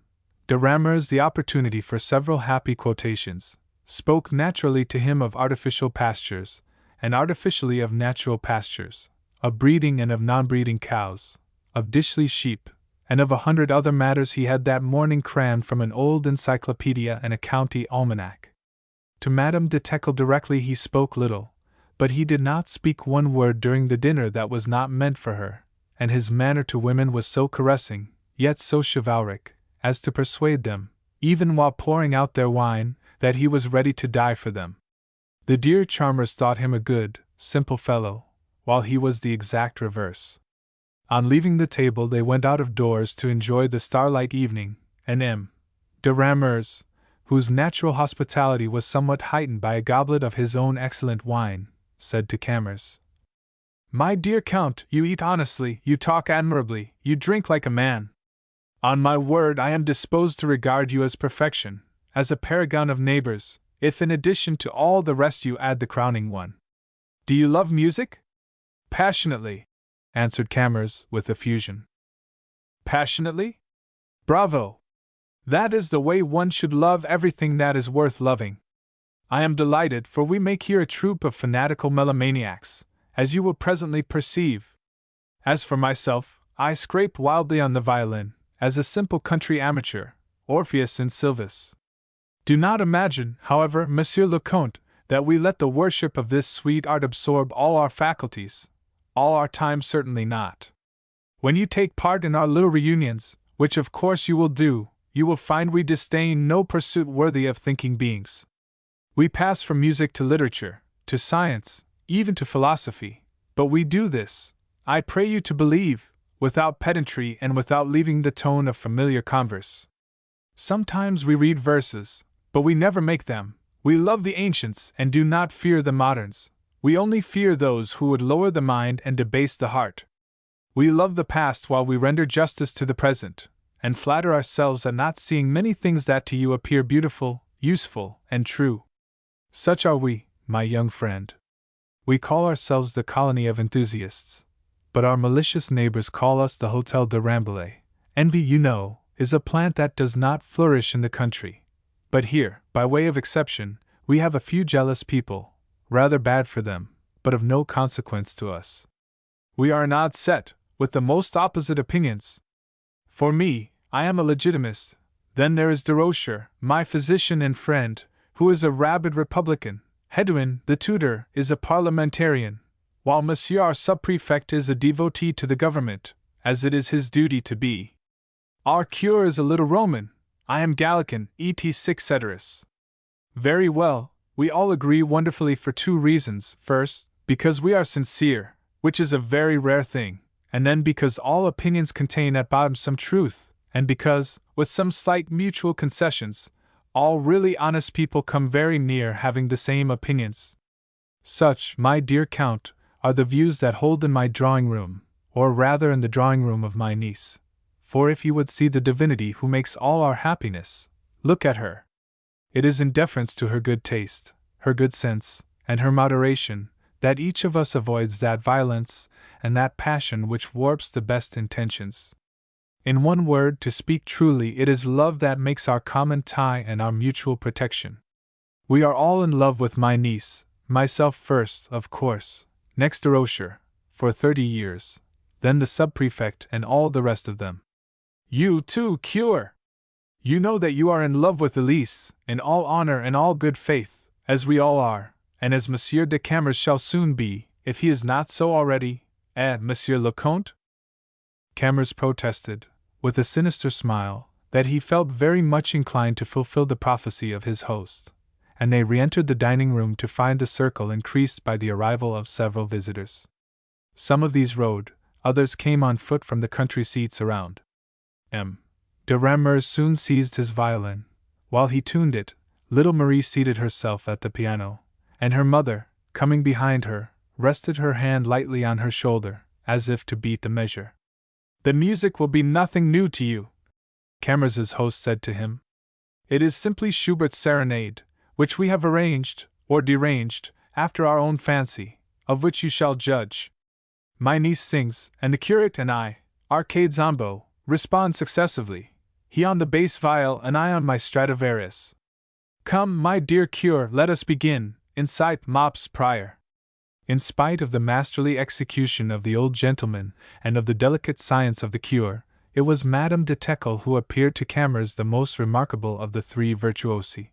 de Camors, the opportunity for several happy quotations, spoke naturally to him of artificial pastures, and artificially of natural pastures, of breeding and of non-breeding cows, of Dishley sheep, and of 100 other matters he had that morning crammed from an old encyclopedia and a county almanac. To Madame de Teckle directly he spoke little, but he did not speak one word during the dinner that was not meant for her, and his manner to women was so caressing, yet so chivalric, as to persuade them, even while pouring out their wine, that he was ready to die for them. The dear charmers thought him a good, simple fellow, while he was the exact reverse. On leaving the table they went out of doors to enjoy the starlight evening, and M. de Camors, whose natural hospitality was somewhat heightened by a goblet of his own excellent wine, said to Camors, "My dear Count, you eat honestly, you talk admirably, you drink like a man. On my word, I am disposed to regard you as perfection, as a paragon of neighbors, if in addition to all the rest you add the crowning one. Do you love music?" "Passionately," answered Camors with effusion. "Passionately? Bravo! That is the way one should love everything that is worth loving. I am delighted, for we make here a troupe of fanatical melomaniacs, as you will presently perceive. As for myself, I scrape wildly on the violin, as a simple country amateur, Orpheus in Sylvis. Do not imagine, however, Monsieur le Comte, that we let the worship of this sweet art absorb all our faculties, all our time, certainly not. When you take part in our little reunions, which of course you will do, you will find we disdain no pursuit worthy of thinking beings. We pass from music to literature, to science, even to philosophy, but we do this, I pray you to believe, without pedantry and without leaving the tone of familiar converse. Sometimes we read verses, but we never make them. We love the ancients and do not fear the moderns. We only fear those who would lower the mind and debase the heart. We love the past while we render justice to the present, and flatter ourselves at not seeing many things that to you appear beautiful, useful, and true. Such are we, my young friend. We call ourselves the colony of enthusiasts, but our malicious neighbors call us the Hôtel de Rambouillet. Envy, you know, is a plant that does not flourish in the country. But here, by way of exception, we have a few jealous people, rather bad for them, but of no consequence to us. We are an odd set, with the most opposite opinions. For me, I am a legitimist. Then there is Desroches, my physician and friend, who is a rabid Republican. Hédouin, the tutor, is a parliamentarian, while Monsieur our sub-prefect is a devotee to the government, as it is his duty to be. Our cure is a little Roman. I am Gallican, etc. Very well, we all agree wonderfully for two reasons. First, because we are sincere, which is a very rare thing, and then because all opinions contain at bottom some truth, and because, with some slight mutual concessions, all really honest people come very near having the same opinions. Such, my dear Count, are the views that hold in my drawing room, or rather in the drawing room of my niece. For if you would see the divinity who makes all our happiness, look at her. It is in deference to her good taste, her good sense, and her moderation, that each of us avoids that violence and that passion which warps the best intentions. In one word, to speak truly, it is love that makes our common tie and our mutual protection. We are all in love with my niece, myself first, of course, next Desroches, for 30 years, then the sub-prefect and all the rest of them. You too, cure! You know that you are in love with Elise, in all honor and all good faith, as we all are, and as Monsieur de Camors shall soon be, if he is not so already, Monsieur le Comte? Camors protested, with a sinister smile, that he felt very much inclined to fulfill the prophecy of his host, and they re-entered the dining room to find the circle increased by the arrival of several visitors. Some of these rode, others came on foot from the country seats around. M. de Camors soon seized his violin. While he tuned it, little Marie seated herself at the piano, and her mother, coming behind her, rested her hand lightly on her shoulder, as if to beat the measure. "The music will be nothing new to you," Camors's host said to him. "It is simply Schubert's serenade, which we have arranged, or deranged, after our own fancy, of which you shall judge. My niece sings, and the curate and I, arcade zambo, respond successively, he on the bass viol and I on my Stradivarius. Come, my dear cure, let us begin, incite mops prior." In spite of the masterly execution of the old gentleman and of the delicate science of the cure, it was Madame de Teckle who appeared to Camors the most remarkable of the three virtuosi.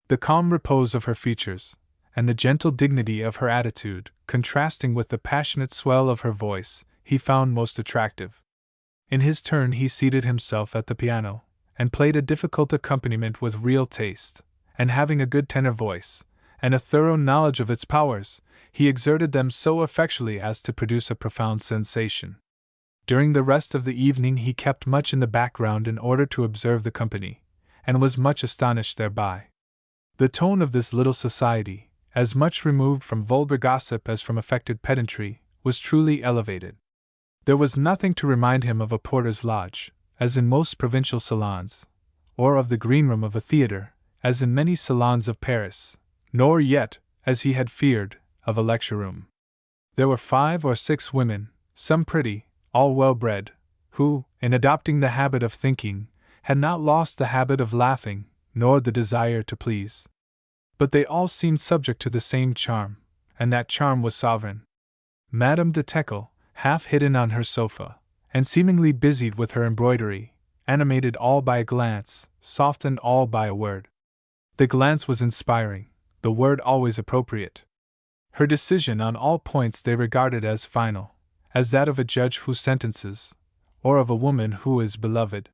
The calm repose of her features, and the gentle dignity of her attitude, contrasting with the passionate swell of her voice, he found most attractive. In his turn he seated himself at the piano, and played a difficult accompaniment with real taste, and having a good tenor voice, and a thorough knowledge of its powers, he exerted them so effectually as to produce a profound sensation. During the rest of the evening he kept much in the background in order to observe the company, and was much astonished thereby. The tone of this little society, as much removed from vulgar gossip as from affected pedantry, was truly elevated. There was nothing to remind him of a porter's lodge, as in most provincial salons, or of the greenroom of a theatre, as in many salons of Paris, nor yet, as he had feared, of a lecture-room. There were 5 or 6 women, some pretty, all well-bred, who, in adopting the habit of thinking, had not lost the habit of laughing, nor the desire to please. But they all seemed subject to the same charm, and that charm was sovereign. Madame de Teckle, half hidden on her sofa, and seemingly busied with her embroidery, animated all by a glance, softened all by a word. The glance was inspiring, the word always appropriate. Her decision on all points they regarded as final, as that of a judge who sentences, or of a woman who is beloved.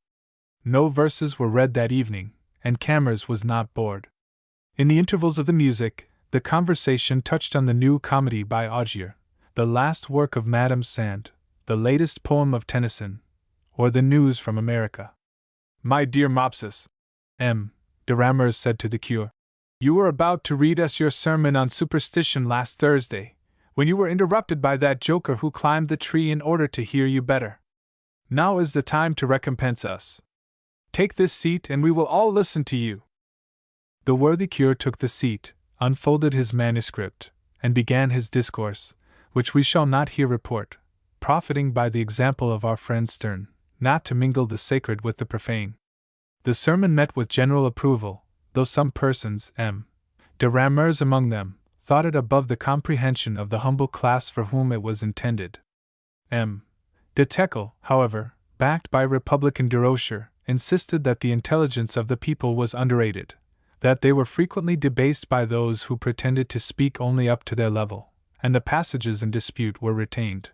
No verses were read that evening, and Camors was not bored. In the intervals of the music, the conversation touched on the new comedy by Augier, the last work of Madame Sand, the latest poem of Tennyson, or the news from America. "My dear Mopsus," M. de Camors said to the cure, "you were about to read us your sermon on superstition last Thursday, when you were interrupted by that joker who climbed the tree in order to hear you better. Now is the time to recompense us. Take this seat and we will all listen to you." The worthy cure took the seat, unfolded his manuscript, and began his discourse, which we shall not here report, profiting by the example of our friend Sterne, not to mingle the sacred with the profane. The sermon met with general approval, though some persons, M. de Camors among them, thought it above the comprehension of the humble class for whom it was intended. M. de Teckle, however, backed by Republican Durocher, insisted that the intelligence of the people was underrated, that they were frequently debased by those who pretended to speak only up to their level, and the passages in dispute were retained.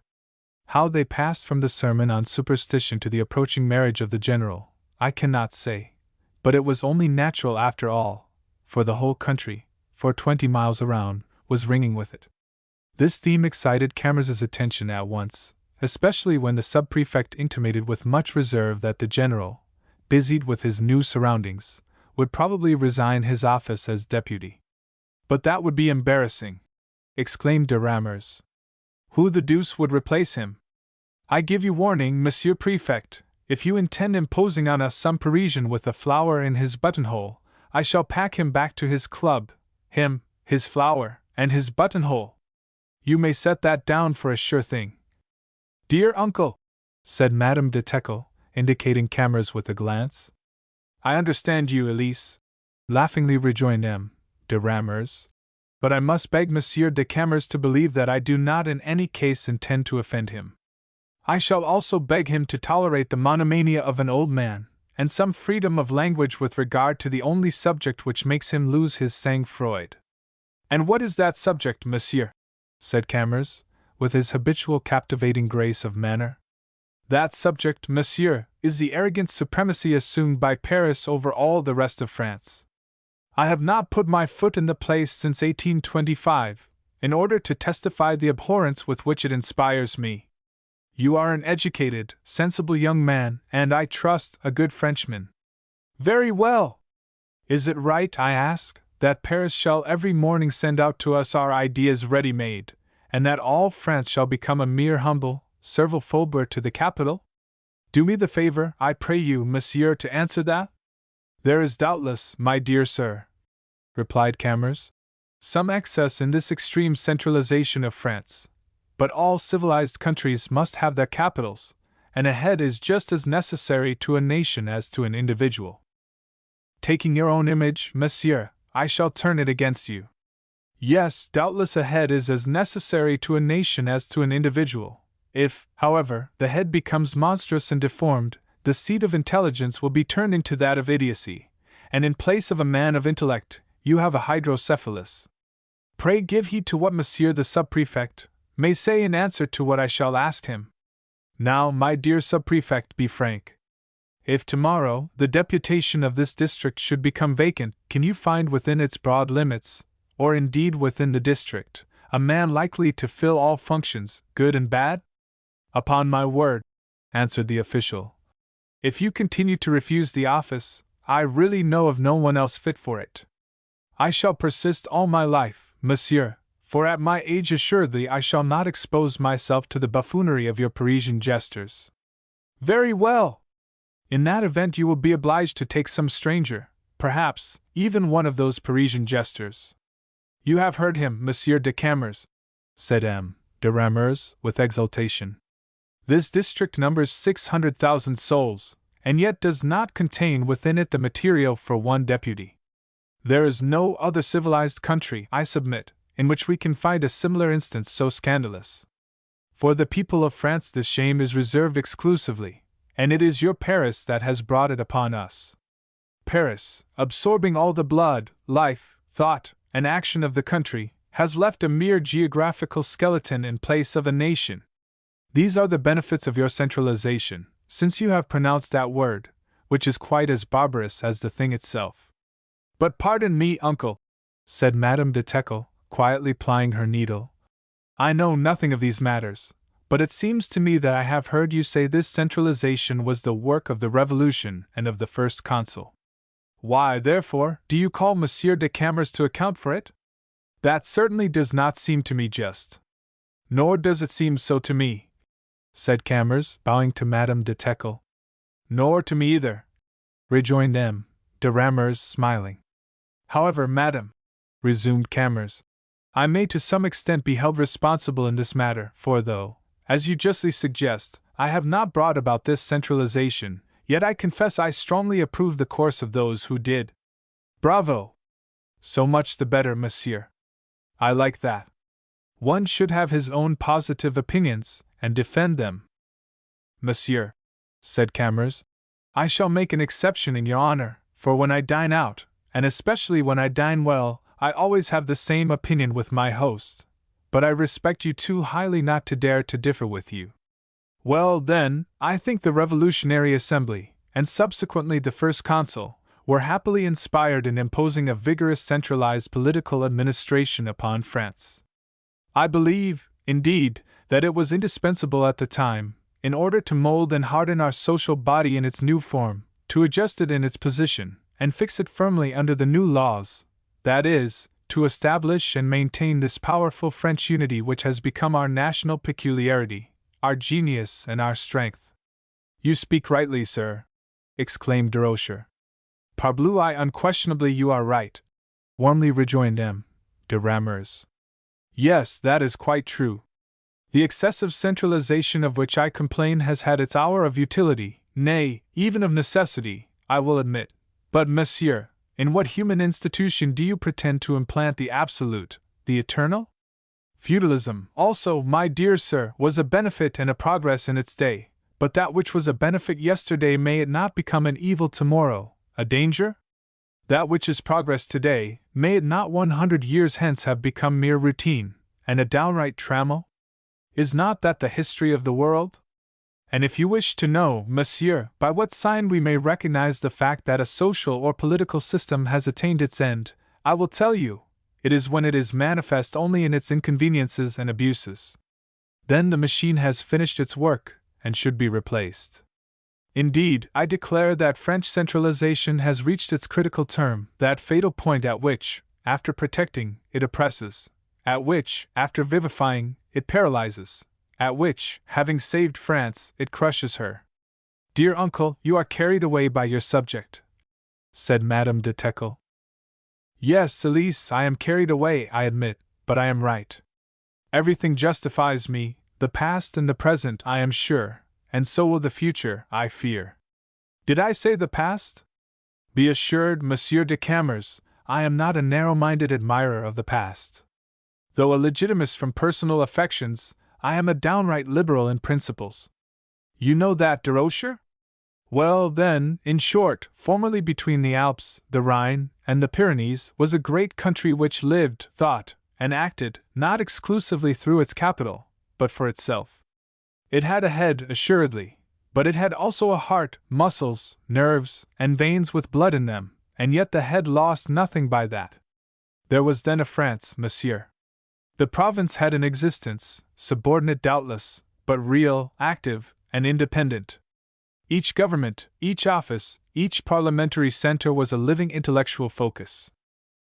How they passed from the sermon on superstition to the approaching marriage of the general, I cannot say, but it was only natural after all, for the whole country, for 20 miles around, was ringing with it. This theme excited Camors's attention at once, especially when the sub-prefect intimated with much reserve that the general, busied with his new surroundings, would probably resign his office as deputy. "But that would be embarrassing," exclaimed de Camors. "Who the deuce would replace him? I give you warning, Monsieur Prefect, if you intend imposing on us some Parisian with a flower in his buttonhole, I shall pack him back to his club, him, his flower, and his buttonhole. You may set that down for a sure thing." "Dear uncle," said Madame de Teckle, indicating Camors with a glance. "I understand you, Elise," laughingly rejoined M. de Camors. "But I must beg Monsieur de Camors to believe that I do not in any case intend to offend him. I shall also beg him to tolerate the monomania of an old man, and some freedom of language with regard to the only subject which makes him lose his sang-froid." "And what is that subject, monsieur?" said Camors, with his habitual captivating grace of manner. "That subject, monsieur, is the arrogant supremacy assumed by Paris over all the rest of France. I have not put my foot in the place since 1825, in order to testify the abhorrence with which it inspires me. You are an educated, sensible young man, and, I trust, a good Frenchman. Very well! Is it right, I ask, that Paris shall every morning send out to us our ideas ready-made, and that all France shall become a mere humble, servile faubourg to the capital? Do me the favor, I pray you, monsieur, to answer that? There is doubtless, my dear sir, replied Camors, some excess in this extreme centralization of France, but all civilized countries must have their capitals, and a head is just as necessary to a nation as to an individual. Taking your own image, monsieur, I shall turn it against you. Yes, doubtless a head is as necessary to a nation as to an individual. If, however, the head becomes monstrous and deformed, the seat of intelligence will be turned into that of idiocy, and in place of a man of intellect, you have a hydrocephalus. Pray give heed to what monsieur the sub-prefect may say in answer to what I shall ask him. Now, my dear sub-prefect, be frank. If tomorrow the deputation of this district should become vacant, can you find within its broad limits, or indeed within the district, a man likely to fill all functions, good and bad? Upon my word, answered the official. If you continue to refuse the office, I really know of no one else fit for it. I shall persist all my life, monsieur, for at my age assuredly I shall not expose myself to the buffoonery of your Parisian jesters. Very well! In that event you will be obliged to take some stranger, perhaps, even one of those Parisian jesters. You have heard him, Monsieur de Camors, said M. de Camors, with exultation. This district numbers 600,000 souls, and yet does not contain within it the material for one deputy. There is no other civilized country, I submit, in which we can find a similar instance so scandalous. For the people of France this shame is reserved exclusively, and it is your Paris that has brought it upon us. Paris, absorbing all the blood, life, thought, and action of the country, has left a mere geographical skeleton in place of a nation. These are the benefits of your centralization, since you have pronounced that word, which is quite as barbarous as the thing itself. But pardon me, uncle, said Madame de Teckle, quietly plying her needle. I know nothing of these matters, but it seems to me that I have heard you say this centralization was the work of the Revolution and of the First Consul. Why, therefore, do you call Monsieur de Camors to account for it? That certainly does not seem to me just. Nor does it seem so to me, said Camors, bowing to Madame de Teckle. Nor to me either, rejoined M. de Camors, smiling. However, madame, resumed Camors, I may to some extent be held responsible in this matter, for though, as you justly suggest, I have not brought about this centralization, yet I confess I strongly approve the course of those who did. Bravo! So much the better, monsieur. I like that. One should have his own positive opinions, and defend them. Monsieur, said Camors, I shall make an exception in your honor, for when I dine out, and especially when I dine well, I always have the same opinion with my host, but I respect you too highly not to dare to differ with you. Well, then, I think the Revolutionary Assembly, and subsequently the First Consul, were happily inspired in imposing a vigorous centralized political administration upon France. I believe, indeed, that it was indispensable at the time, in order to mold and harden our social body in its new form, to adjust it in its position, and fix it firmly under the new laws, that is, to establish and maintain this powerful French unity which has become our national peculiarity, our genius and our strength. You speak rightly, sir, exclaimed Desroches. Parbleu, unquestionably you are right, warmly rejoined M. de Camors. Yes, that is quite true. The excessive centralization of which I complain has had its hour of utility, nay, even of necessity, I will admit. But, monsieur, in what human institution do you pretend to implant the absolute, the eternal? Feudalism, also, my dear sir, was a benefit and a progress in its day, but that which was a benefit yesterday, may it not become an evil tomorrow, a danger? That which is progress today, may it not 100 years hence have become mere routine, and a downright trammel? Is not that the history of the world? And if you wish to know, monsieur, by what sign we may recognize the fact that a social or political system has attained its end, I will tell you, it is when it is manifest only in its inconveniences and abuses. Then the machine has finished its work, and should be replaced. Indeed, I declare that French centralization has reached its critical term, that fatal point at which, after protecting, it oppresses; at which, after vivifying, it paralyzes; at which, having saved France, it crushes her. Dear uncle, you are carried away by your subject, said Madame de Teckle. Yes, Elise, I am carried away, I admit, but I am right. Everything justifies me, the past and the present, I am sure, and so will the future, I fear. Did I say the past? Be assured, Monsieur de Camors, I am not a narrow-minded admirer of the past. Though a legitimist from personal affections, I am a downright liberal in principles. You know that, de Rocher? Well, then, in short, formerly between the Alps, the Rhine, and the Pyrenees was a great country which lived, thought, and acted, not exclusively through its capital, but for itself. It had a head, assuredly, but it had also a heart, muscles, nerves, and veins with blood in them, and yet the head lost nothing by that. There was then a France, monsieur. The province had an existence, subordinate doubtless, but real, active, and independent. Each government, each office, each parliamentary center was a living intellectual focus.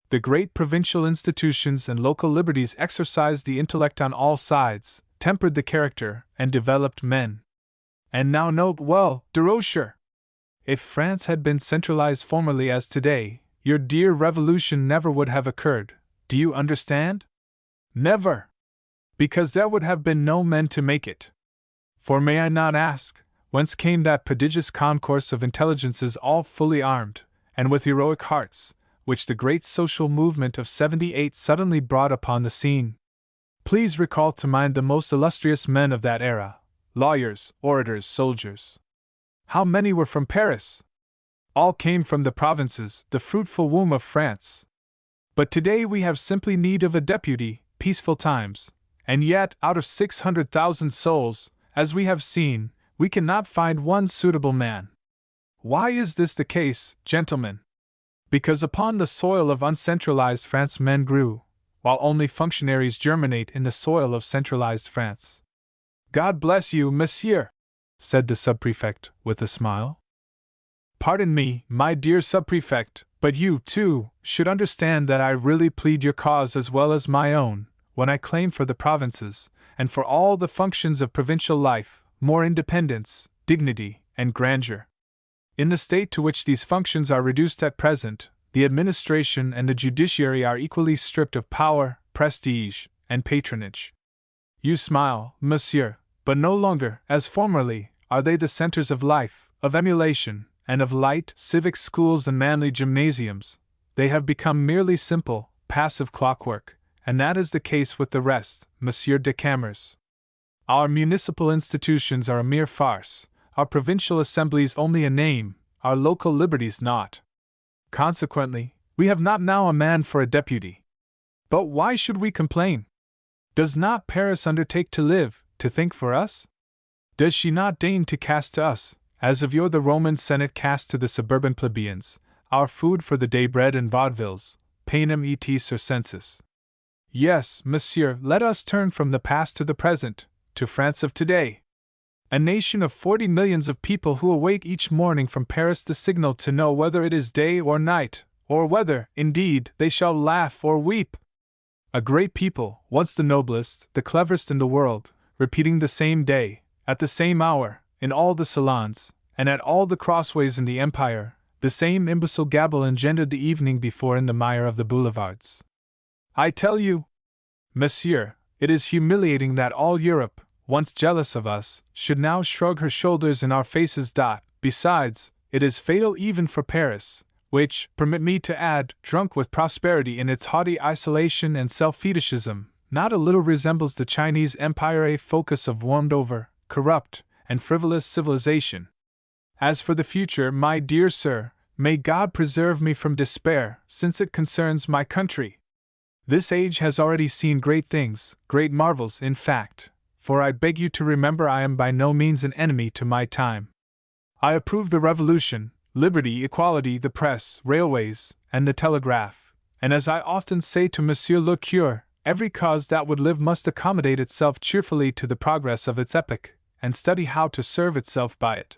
The great provincial institutions and local liberties exercised the intellect on all sides, tempered the character, and developed men. And now note well, de Rocher! If France had been centralized formerly as today, your dear revolution never would have occurred, do you understand? Never! Because there would have been no men to make it. For may I not ask, whence came that prodigious concourse of intelligences all fully armed, and with heroic hearts, which the great social movement of '78 suddenly brought upon the scene? Please recall to mind the most illustrious men of that era, lawyers, orators, soldiers. How many were from Paris? All came from the provinces, the fruitful womb of France. But today we have simply need of a deputy, peaceful times, and yet, out of 600,000 souls, as we have seen, we cannot find one suitable man. Why is this the case, gentlemen? Because upon the soil of uncentralized France men grew, while only functionaries germinate in the soil of centralized France. God bless you, monsieur, said the subprefect, with a smile. Pardon me, my dear subprefect, but you, too, should understand that I really plead your cause as well as my own, when I claim for the provinces, and for all the functions of provincial life, more independence, dignity, and grandeur. In the state to which these functions are reduced at present, the administration and the judiciary are equally stripped of power, prestige, and patronage. You smile, monsieur, but no longer, as formerly, are they the centers of life, of emulation, and of light civic schools and manly gymnasiums. They have become merely simple, passive clockwork, and that is the case with the rest, Monsieur de Camors. Our municipal institutions are a mere farce, our provincial assemblies only a name, our local liberties naught. Consequently, we have not now a man for a deputy. But why should we complain? Does not Paris undertake to live, to think for us? Does she not deign to cast to us, as of yore the Roman Senate cast to the suburban plebeians, our food for the day bread and vaudevilles, panem et circenses? Yes, monsieur, let us turn from the past to the present, to France of today. A nation of 40 millions of people who awake each morning from Paris the signal to know whether it is day or night, or whether, indeed, they shall laugh or weep. A great people, once the noblest, the cleverest in the world, repeating the same day, at the same hour, in all the salons, and at all the crossways in the empire, the same imbecile gabble engendered the evening before in the mire of the boulevards. I tell you, monsieur, it is humiliating that all Europe, once jealous of us, should now shrug her shoulders in our faces. Besides, it is fatal even for Paris, which, permit me to add, drunk with prosperity in its haughty isolation and self-fetishism, not a little resembles the Chinese Empire, a focus of warmed over, corrupt, and frivolous civilization. As for the future, my dear sir, may God preserve me from despair, since it concerns my country. This age has already seen great things, great marvels, in fact, for I beg you to remember I am by no means an enemy to my time. I approve the revolution, liberty, equality, the press, railways, and the telegraph, and as I often say to Monsieur le Curé, every cause that would live must accommodate itself cheerfully to the progress of its epoch, and study how to serve itself by it.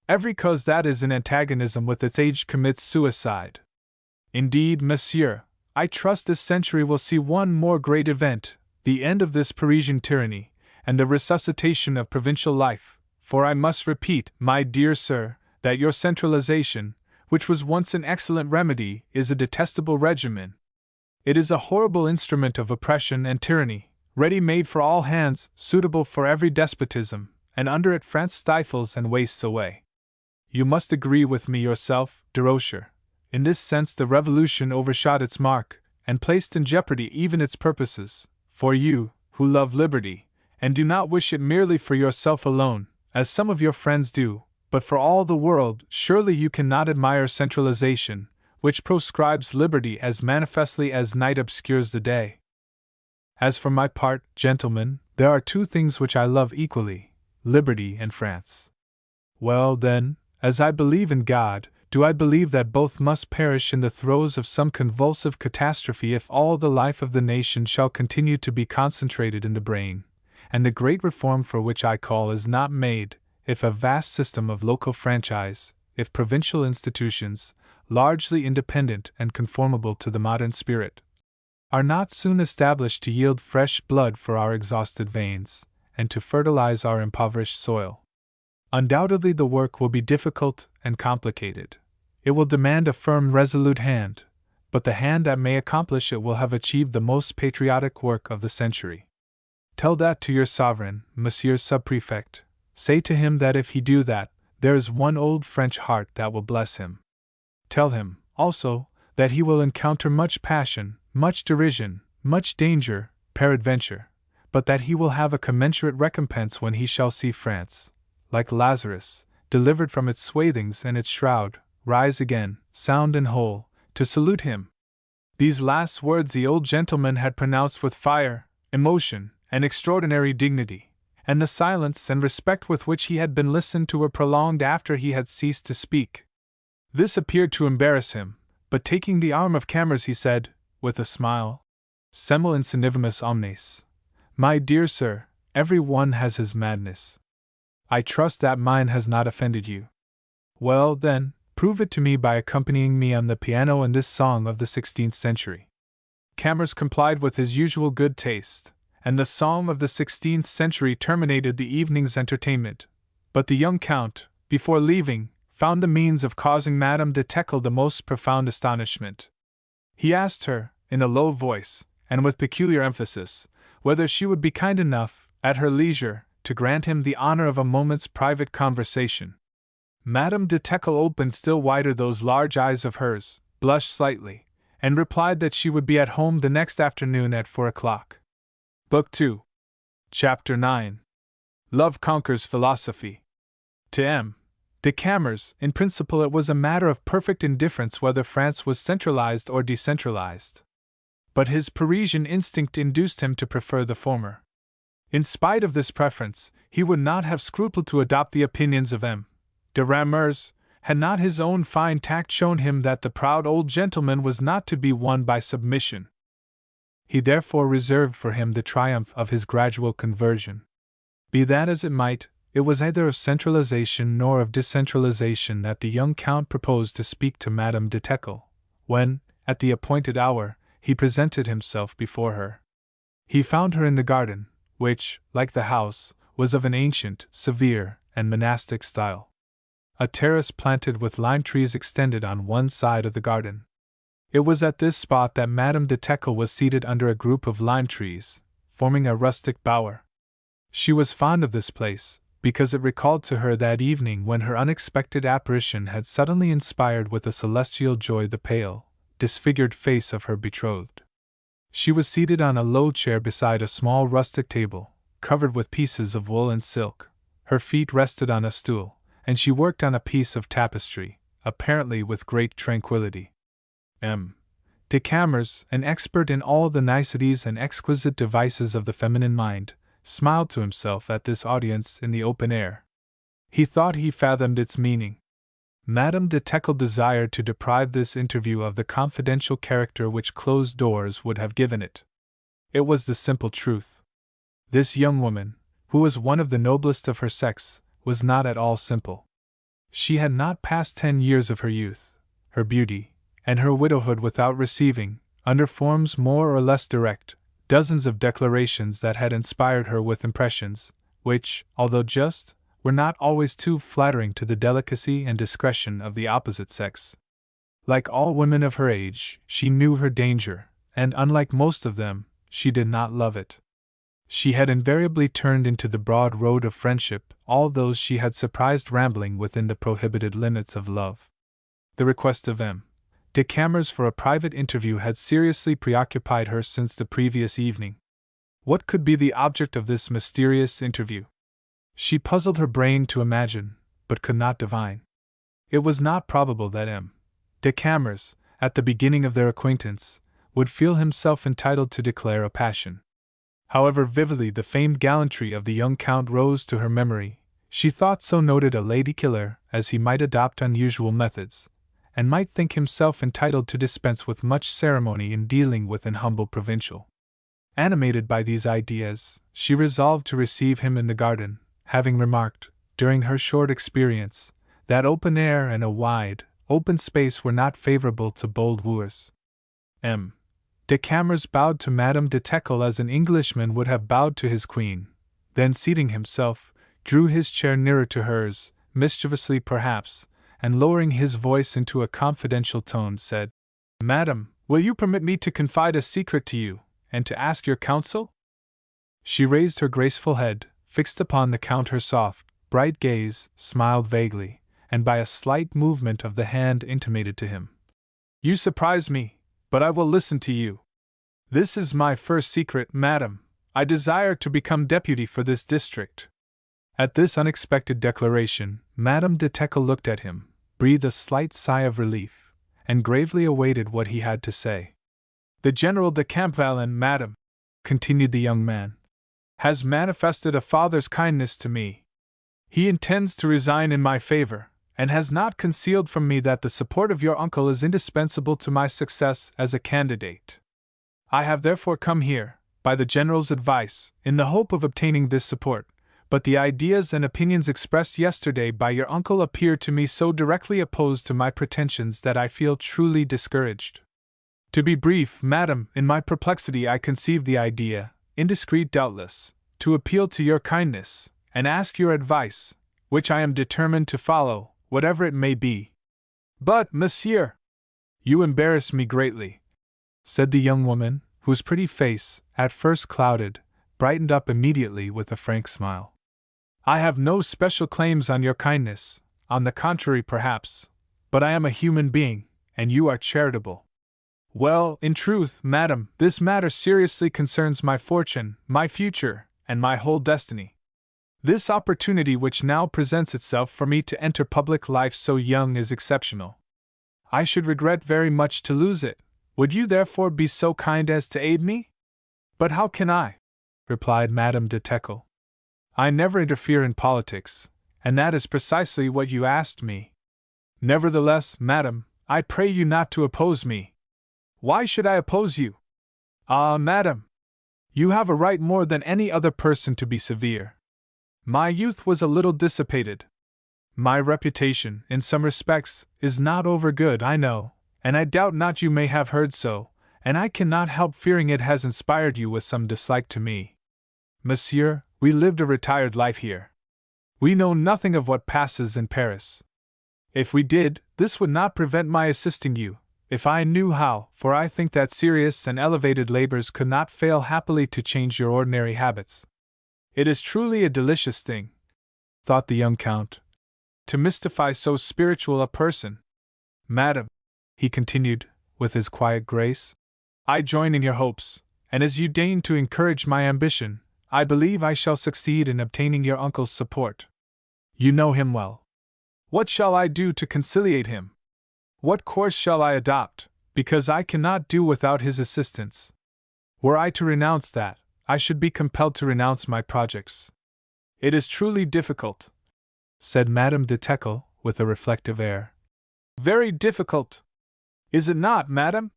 Every cause that is in antagonism with its age commits suicide. Indeed, monsieur, I trust this century will see one more great event, the end of this Parisian tyranny, and the resuscitation of provincial life, for I must repeat, my dear sir, that your centralization, which was once an excellent remedy, is a detestable regimen. It is a horrible instrument of oppression and tyranny, ready-made for all hands, suitable for every despotism, and under it France stifles and wastes away. You must agree with me yourself, de Rocher. In this sense the revolution overshot its mark, and placed in jeopardy even its purposes, for you, who love liberty, and do not wish it merely for yourself alone, as some of your friends do, but for all the world. Surely you cannot admire centralization, which proscribes liberty as manifestly as night obscures the day. As for my part, gentlemen, there are two things which I love equally, liberty and France. Well, then, as I believe in God, do I believe that both must perish in the throes of some convulsive catastrophe if all the life of the nation shall continue to be concentrated in the brain, and the great reform for which I call is not made, if a vast system of local franchise, if provincial institutions, largely independent and conformable to the modern spirit, are not soon established to yield fresh blood for our exhausted veins, and to fertilize our impoverished soil. Undoubtedly the work will be difficult and complicated. It will demand a firm, resolute hand, but the hand that may accomplish it will have achieved the most patriotic work of the century. Tell that to your sovereign, Monsieur Subprefect. Say to him that if he do that, there is one old French heart that will bless him. Tell him, also, that he will encounter much passion, much derision, much danger, peradventure, but that he will have a commensurate recompense when he shall see France, like Lazarus, delivered from its swathings and its shroud, rise again, sound and whole, to salute him. These last words the old gentleman had pronounced with fire, emotion, and extraordinary dignity, and the silence and respect with which he had been listened to were prolonged after he had ceased to speak. This appeared to embarrass him, but taking the arm of Camors he said, with a smile, Semel insanivimus omnes. My dear sir, every one has his madness. I trust that mine has not offended you. Well, then, prove it to me by accompanying me on the piano in this song of the 16th century. Camors complied with his usual good taste, and the song of the 16th century terminated the evening's entertainment. But the young count, before leaving, found the means of causing Madame de Teckle the most profound astonishment. He asked her, in a low voice, and with peculiar emphasis, whether she would be kind enough, at her leisure, to grant him the honor of a moment's private conversation. Madame de Teckle opened still wider those large eyes of hers, blushed slightly, and replied that she would be at home the next afternoon at 4 o'clock. Book 2. Chapter 9. Love Conquers Philosophy. To M. de Camors, in principle it was a matter of perfect indifference whether France was centralized or decentralized. But his Parisian instinct induced him to prefer the former. In spite of this preference, he would not have scrupled to adopt the opinions of M. de Camors, had not his own fine tact shown him that the proud old gentleman was not to be won by submission. He therefore reserved for him the triumph of his gradual conversion. Be that as it might, it was neither of centralization nor of decentralization that the young count proposed to speak to Madame de Teckle, when, at the appointed hour, he presented himself before her. He found her in the garden, which, like the house, was of an ancient, severe, and monastic style. A terrace planted with lime trees extended on one side of the garden. It was at this spot that Madame de Teckle was seated under a group of lime trees, forming a rustic bower. She was fond of this place, because it recalled to her that evening when her unexpected apparition had suddenly inspired with a celestial joy the pale, disfigured face of her betrothed. She was seated on a low chair beside a small rustic table, covered with pieces of wool and silk. Her feet rested on a stool, and she worked on a piece of tapestry, apparently with great tranquillity. M. de Camors, an expert in all the niceties and exquisite devices of the feminine mind, smiled to himself at this audience in the open air. He thought he fathomed its meaning. Madame de Teckle desired to deprive this interview of the confidential character which closed doors would have given it. It was the simple truth. This young woman, who was one of the noblest of her sex, was not at all simple. She had not passed 10 years of her youth, her beauty, and her widowhood without receiving, under forms more or less direct, dozens of declarations that had inspired her with impressions, which, although just, were not always too flattering to the delicacy and discretion of the opposite sex. Like all women of her age, she knew her danger, and unlike most of them, she did not love it. She had invariably turned into the broad road of friendship all those she had surprised rambling within the prohibited limits of love. The request of M. de Camors for a private interview had seriously preoccupied her since the previous evening. What could be the object of this mysterious interview? She puzzled her brain to imagine, but could not divine. It was not probable that M. de Camors, at the beginning of their acquaintance, would feel himself entitled to declare a passion. However vividly the famed gallantry of the young Count rose to her memory, she thought so noted a lady killer as he might adopt unusual methods, and might think himself entitled to dispense with much ceremony in dealing with an humble provincial. Animated by these ideas, she resolved to receive him in the garden, having remarked, during her short experience, that open air and a wide, open space were not favorable to bold wooers. M. de Camors bowed to Madame de Teckle as an Englishman would have bowed to his queen, then seating himself, drew his chair nearer to hers, mischievously perhaps, and lowering his voice into a confidential tone said, "Madam, will you permit me to confide a secret to you, and to ask your counsel?" She raised her graceful head, fixed upon the Count her soft, bright gaze, smiled vaguely, and by a slight movement of the hand intimated to him, "You surprise me, but I will listen to you. This is my first secret, madam. I desire to become deputy for this district." At this unexpected declaration, Madame de Teckle looked at him, breathed a slight sigh of relief, and gravely awaited what he had to say. "The General de Campvalin, madam," continued the young man, "has manifested a father's kindness to me. He intends to resign in my favor, and has not concealed from me that the support of your uncle is indispensable to my success as a candidate. I have therefore come here, by the General's advice, in the hope of obtaining this support, but the ideas and opinions expressed yesterday by your uncle appear to me so directly opposed to my pretensions that I feel truly discouraged. To be brief, madam, in my perplexity I conceived the idea, indiscreet doubtless, to appeal to your kindness, and ask your advice, which I am determined to follow, whatever it may be. But, monsieur, you embarrass me greatly," said the young woman, whose pretty face, at first clouded, brightened up immediately with a frank smile. "I have no special claims on your kindness, on the contrary perhaps, but I am a human being, and you are charitable. Well, in truth, madam, this matter seriously concerns my fortune, my future, and my whole destiny. This opportunity which now presents itself for me to enter public life so young is exceptional. I should regret very much to lose it. Would you therefore be so kind as to aid me?" "But how can I?" replied Madame de Teckle. "I never interfere in politics, and that is precisely what you asked me. Nevertheless, madam, I pray you not to oppose me." "Why should I oppose you?" "Ah, madam, you have a right more than any other person to be severe. My youth was a little dissipated. My reputation, in some respects, is not over good, I know, and I doubt not you may have heard so, and I cannot help fearing it has inspired you with some dislike to me. Monsieur, we lived a retired life here. We know nothing of what passes in Paris. If we did, this would not prevent my assisting you, if I knew how, for I think that serious and elevated labors could not fail happily to change your ordinary habits. It is truly a delicious thing," thought the young Count, "to mystify so spiritual a person. Madam," he continued, with his quiet grace, "I join in your hopes, and as you deign to encourage my ambition, I believe I shall succeed in obtaining your uncle's support. You know him well. What shall I do to conciliate him? What course shall I adopt, because I cannot do without his assistance? Were I to renounce that, I should be compelled to renounce my projects. It is truly difficult," said Madame de Teckle, with a reflective air. "Very difficult. Is it not, madam?"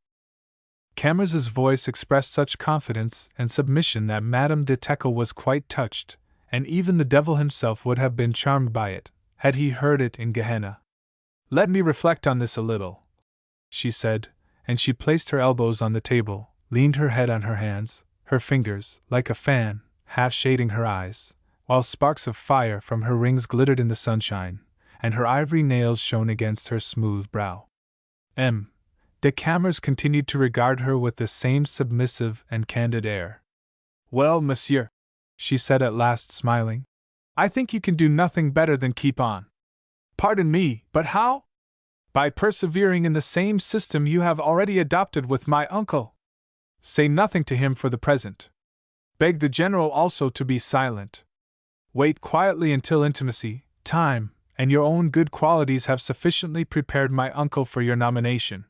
Camors's voice expressed such confidence and submission that Madame de Teckle was quite touched, and even the devil himself would have been charmed by it, had he heard it in Gehenna. "Let me reflect on this a little," she said, and she placed her elbows on the table, leaned her head on her hands, her fingers, like a fan, half shading her eyes, while sparks of fire from her rings glittered in the sunshine, and her ivory nails shone against her smooth brow. M. de Camors continued to regard her with the same submissive and candid air. "Well, monsieur," she said at last, smiling, "I think you can do nothing better than keep on. Pardon me, but how? By persevering in the same system you have already adopted with my uncle. Say nothing to him for the present. Beg the general also to be silent. Wait quietly until intimacy, time, and your own good qualities have sufficiently prepared my uncle for your nomination.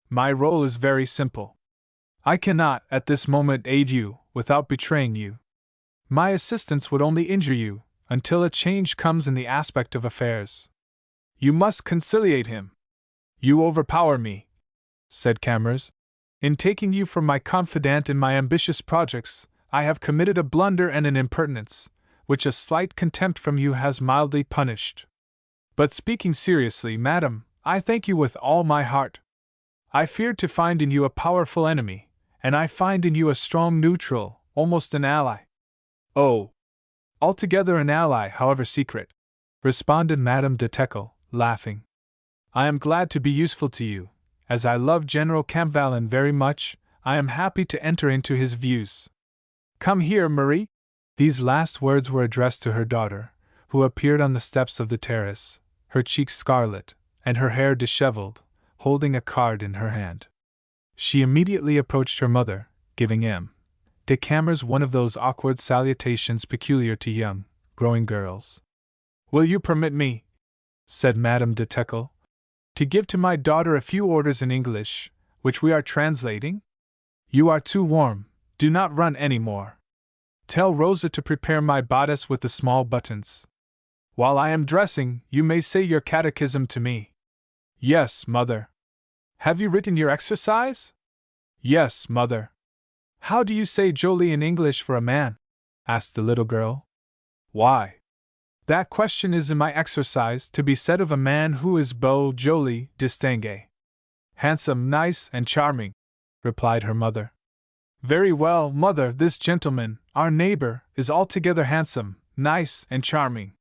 My role is very simple. I cannot, at this moment, aid you, without betraying you. My assistance would only injure you, until a change comes in the aspect of affairs. You must conciliate him. You overpower me," said Camors. "In taking you for my confidant in my ambitious projects, I have committed a blunder and an impertinence, which a slight contempt from you has mildly punished. But speaking seriously, madam, I thank you with all my heart. I feared to find in you a powerful enemy, and I find in you a strong neutral, almost an ally." "Oh, altogether an ally, however secret," responded Madame de Teckle, laughing. "I am glad to be useful to you. As I love General Campvallon very much, I am happy to enter into his views. Come here, Marie." These last words were addressed to her daughter, who appeared on the steps of the terrace, her cheeks scarlet, and her hair disheveled, holding a card in her hand. She immediately approached her mother, giving M. de Camors one of those awkward salutations peculiar to young, growing girls. "Will you permit me," said Madame de Teckle, "to give to my daughter a few orders in English, which we are translating? You are too warm, do not run any more. Tell Rosa to prepare my bodice with the small buttons. While I am dressing, you may say your catechism to me." "Yes, mother." "Have you written your exercise?" "Yes, mother." "How do you say joli in English for a man?" asked the little girl. "Why? That question is in my exercise, to be said of a man who is beau, joli, distingué. Handsome, nice, and charming," replied her mother. "Very well, mother, this gentleman, our neighbor, is altogether handsome, nice, and charming."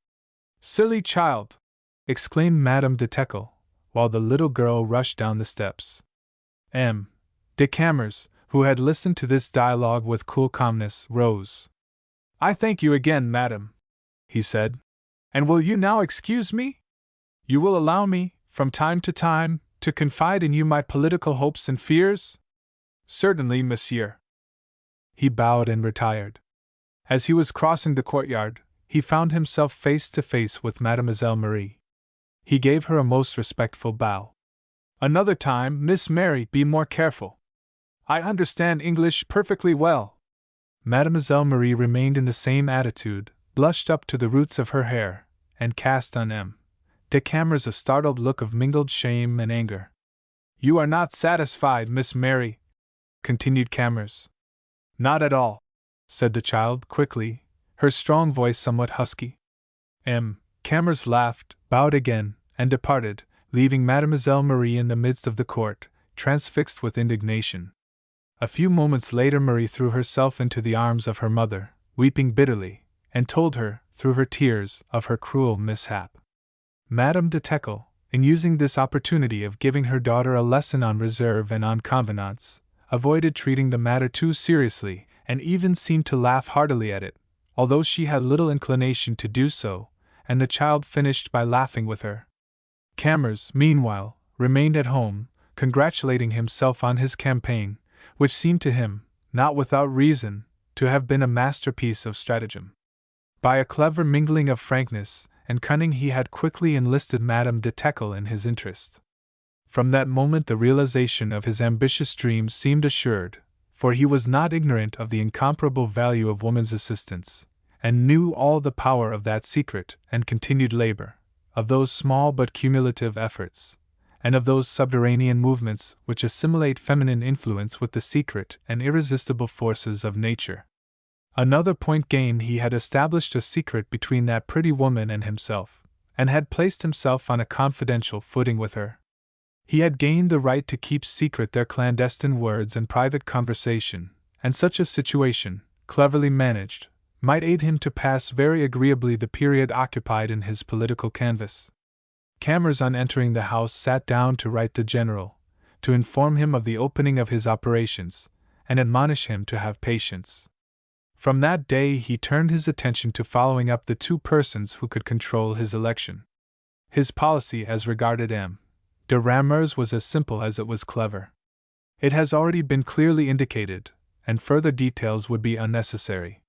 "Silly child!" exclaimed Madame de Teckle, while the little girl rushed down the steps. M. de Camors, who had listened to this dialogue with cool calmness, rose. "I thank you again, madam," he said. "And will you now excuse me? You will allow me, from time to time, to confide in you my political hopes and fears?" "Certainly, monsieur." He bowed and retired. As he was crossing the courtyard, he found himself face to face with Mademoiselle Marie. He gave her a most respectful bow. "Another time, Miss Mary, be more careful. I understand English perfectly well." Mademoiselle Marie remained in the same attitude, blushed up to the roots of her hair, and cast on M. de Camors a startled look of mingled shame and anger. "You are not satisfied, Miss Mary?" continued Camors. "Not at all," said the child quickly, her strong voice somewhat husky. M. Camors laughed, bowed again, and departed, leaving Mademoiselle Marie in the midst of the court, transfixed with indignation. A few moments later Marie threw herself into the arms of her mother, weeping bitterly, and told her, through her tears, of her cruel mishap. Madame de Teckle, in using this opportunity of giving her daughter a lesson on reserve and on convenance, avoided treating the matter too seriously, and even seemed to laugh heartily at it, although she had little inclination to do so, and the child finished by laughing with her. Camors, meanwhile, remained at home, congratulating himself on his campaign, which seemed to him, not without reason, to have been a masterpiece of stratagem. By a clever mingling of frankness and cunning he had quickly enlisted Madame de Teckle in his interest. From that moment the realization of his ambitious dreams seemed assured, for he was not ignorant of the incomparable value of woman's assistance, and knew all the power of that secret and continued labor, of those small but cumulative efforts, and of those subterranean movements which assimilate feminine influence with the secret and irresistible forces of nature. Another point gained, he had established a secret between that pretty woman and himself, and had placed himself on a confidential footing with her. He had gained the right to keep secret their clandestine words and private conversation, and such a situation, cleverly managed, might aid him to pass very agreeably the period occupied in his political canvass. Camors, on entering the house, sat down to write the general, to inform him of the opening of his operations, and admonish him to have patience. From that day he turned his attention to following up the two persons who could control his election. His policy as regarded M. de Camors was as simple as it was clever. It has already been clearly indicated, and further details would be unnecessary.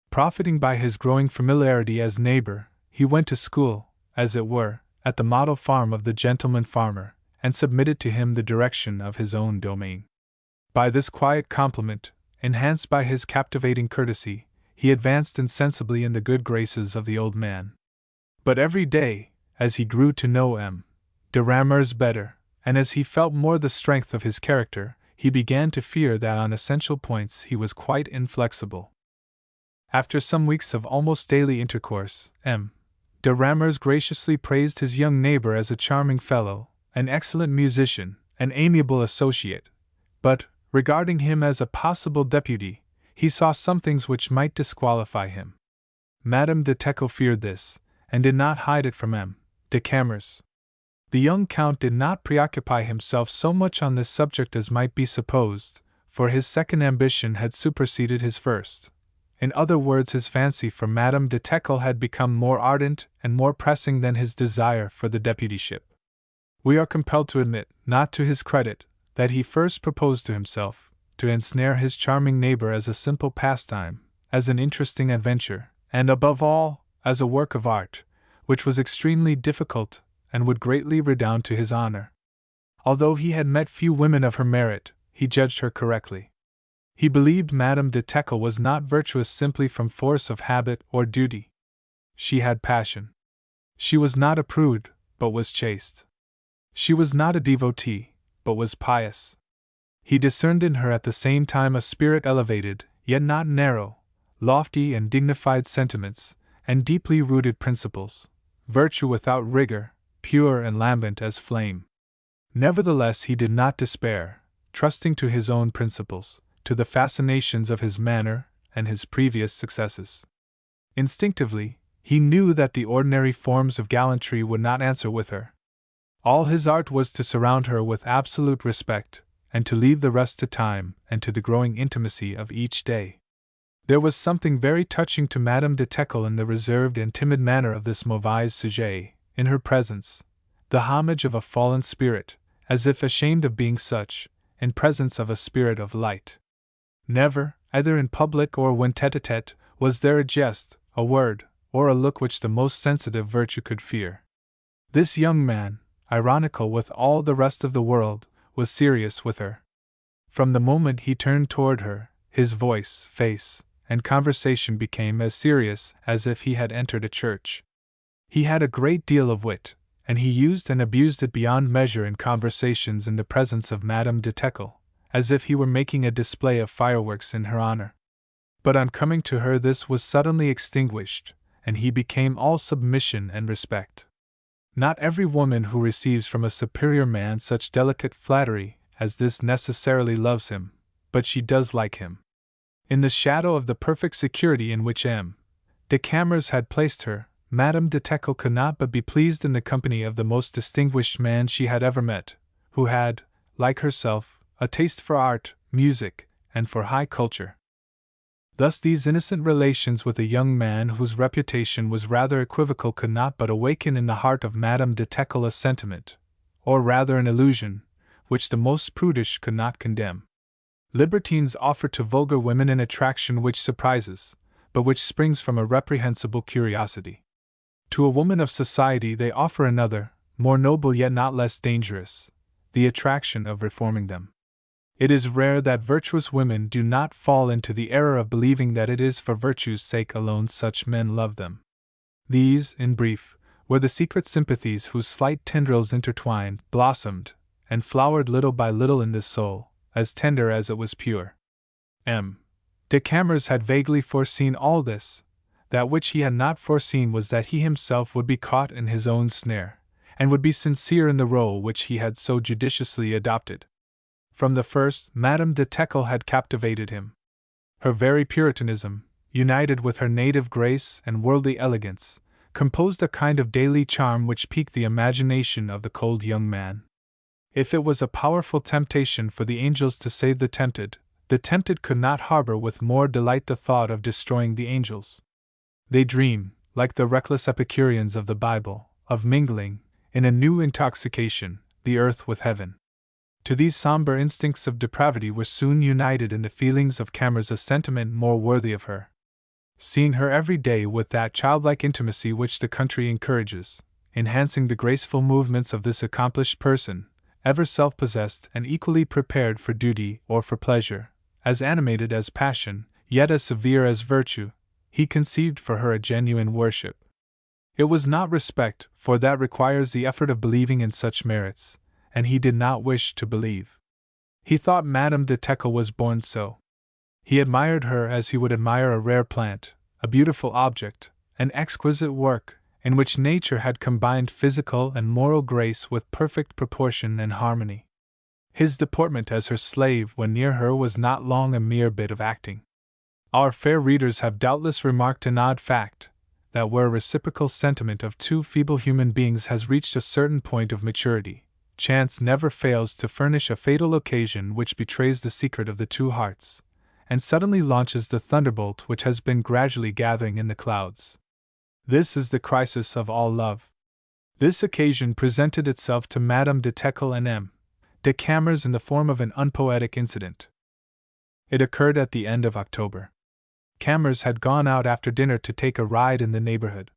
Profiting by his growing familiarity as neighbor, he went to school, as it were, at the model farm of the gentleman farmer, and submitted to him the direction of his own domain. By this quiet compliment, enhanced by his captivating courtesy, he advanced insensibly in the good graces of the old man. But every day, as he grew to know M. de Camors better, and as he felt more the strength of his character, he began to fear that on essential points he was quite inflexible. After some weeks of almost daily intercourse, M. de Camors graciously praised his young neighbor as a charming fellow, an excellent musician, an amiable associate, but, regarding him as a possible deputy, he saw some things which might disqualify him. Madame de Teckle feared this, and did not hide it from M. de Camors. The young count did not preoccupy himself so much on this subject as might be supposed, for his second ambition had superseded his first. In other words, his fancy for Madame de Teckle had become more ardent and more pressing than his desire for the deputyship. We are compelled to admit, not to his credit, that he first proposed to himself to ensnare his charming neighbor as a simple pastime, as an interesting adventure, and above all, as a work of art, which was extremely difficult and would greatly redound to his honor. Although he had met few women of her merit, he judged her correctly. He believed Madame de Teckle was not virtuous simply from force of habit or duty. She had passion. She was not a prude, but was chaste. She was not a devotee, but was pious. He discerned in her at the same time a spirit elevated, yet not narrow, lofty and dignified sentiments, and deeply rooted principles, virtue without rigor, pure and lambent as flame. Nevertheless, he did not despair, trusting to his own principles, to the fascinations of his manner and his previous successes. Instinctively, he knew that the ordinary forms of gallantry would not answer with her. All his art was to surround her with absolute respect, and to leave the rest to time and to the growing intimacy of each day. There was something very touching to Madame de Teckle in the reserved and timid manner of this mauvaise sujet, in her presence, the homage of a fallen spirit, as if ashamed of being such, in presence of a spirit of light. Never, either in public or when tete-a-tete, was there a jest, a word, or a look which the most sensitive virtue could fear. This young man, ironical with all the rest of the world, was serious with her. From the moment he turned toward her, his voice, face, and conversation became as serious as if he had entered a church. He had a great deal of wit, and he used and abused it beyond measure in conversations in the presence of Madame de Teckle, as if he were making a display of fireworks in her honor. But on coming to her this was suddenly extinguished, and he became all submission and respect. Not every woman who receives from a superior man such delicate flattery as this necessarily loves him, but she does like him. In the shadow of the perfect security in which M. de Camors had placed her, Madame de Teckle could not but be pleased in the company of the most distinguished man she had ever met, who had, like herself, a taste for art, music, and for high culture. Thus these innocent relations with a young man whose reputation was rather equivocal could not but awaken in the heart of Madame de Teckle a sentiment, or rather an illusion, which the most prudish could not condemn. Libertines offer to vulgar women an attraction which surprises, but which springs from a reprehensible curiosity. To a woman of society they offer another, more noble yet not less dangerous, the attraction of reforming them. It is rare that virtuous women do not fall into the error of believing that it is for virtue's sake alone such men love them. These, in brief, were the secret sympathies whose slight tendrils intertwined, blossomed, and flowered little by little in this soul, as tender as it was pure. M. de Camors had vaguely foreseen all this. That which he had not foreseen was that he himself would be caught in his own snare, and would be sincere in the role which he had so judiciously adopted. From the first, Madame de Teckle had captivated him. Her very Puritanism, united with her native grace and worldly elegance, composed a kind of daily charm which piqued the imagination of the cold young man. If it was a powerful temptation for the angels to save the tempted could not harbor with more delight the thought of destroying the angels. They dream, like the reckless Epicureans of the Bible, of mingling, in a new intoxication, the earth with heaven. To these somber instincts of depravity were soon united in the feelings of Camors a sentiment more worthy of her. Seeing her every day with that childlike intimacy which the country encourages, enhancing the graceful movements of this accomplished person, ever self-possessed and equally prepared for duty or for pleasure, as animated as passion, yet as severe as virtue, he conceived for her a genuine worship. It was not respect, for that requires the effort of believing in such merits, and he did not wish to believe. He thought Madame de Teckle was born so. He admired her as he would admire a rare plant, a beautiful object, an exquisite work, in which nature had combined physical and moral grace with perfect proportion and harmony. His deportment as her slave when near her was not long a mere bit of acting. Our fair readers have doubtless remarked an odd fact, that where reciprocal sentiment of two feeble human beings has reached a certain point of maturity, chance never fails to furnish a fatal occasion which betrays the secret of the two hearts, and suddenly launches the thunderbolt which has been gradually gathering in the clouds. This is the crisis of all love. This occasion presented itself to Madame de Teckle and M. de Camors in the form of an unpoetic incident. It occurred at the end of October. Camors had gone out after dinner to take a ride in the neighborhood.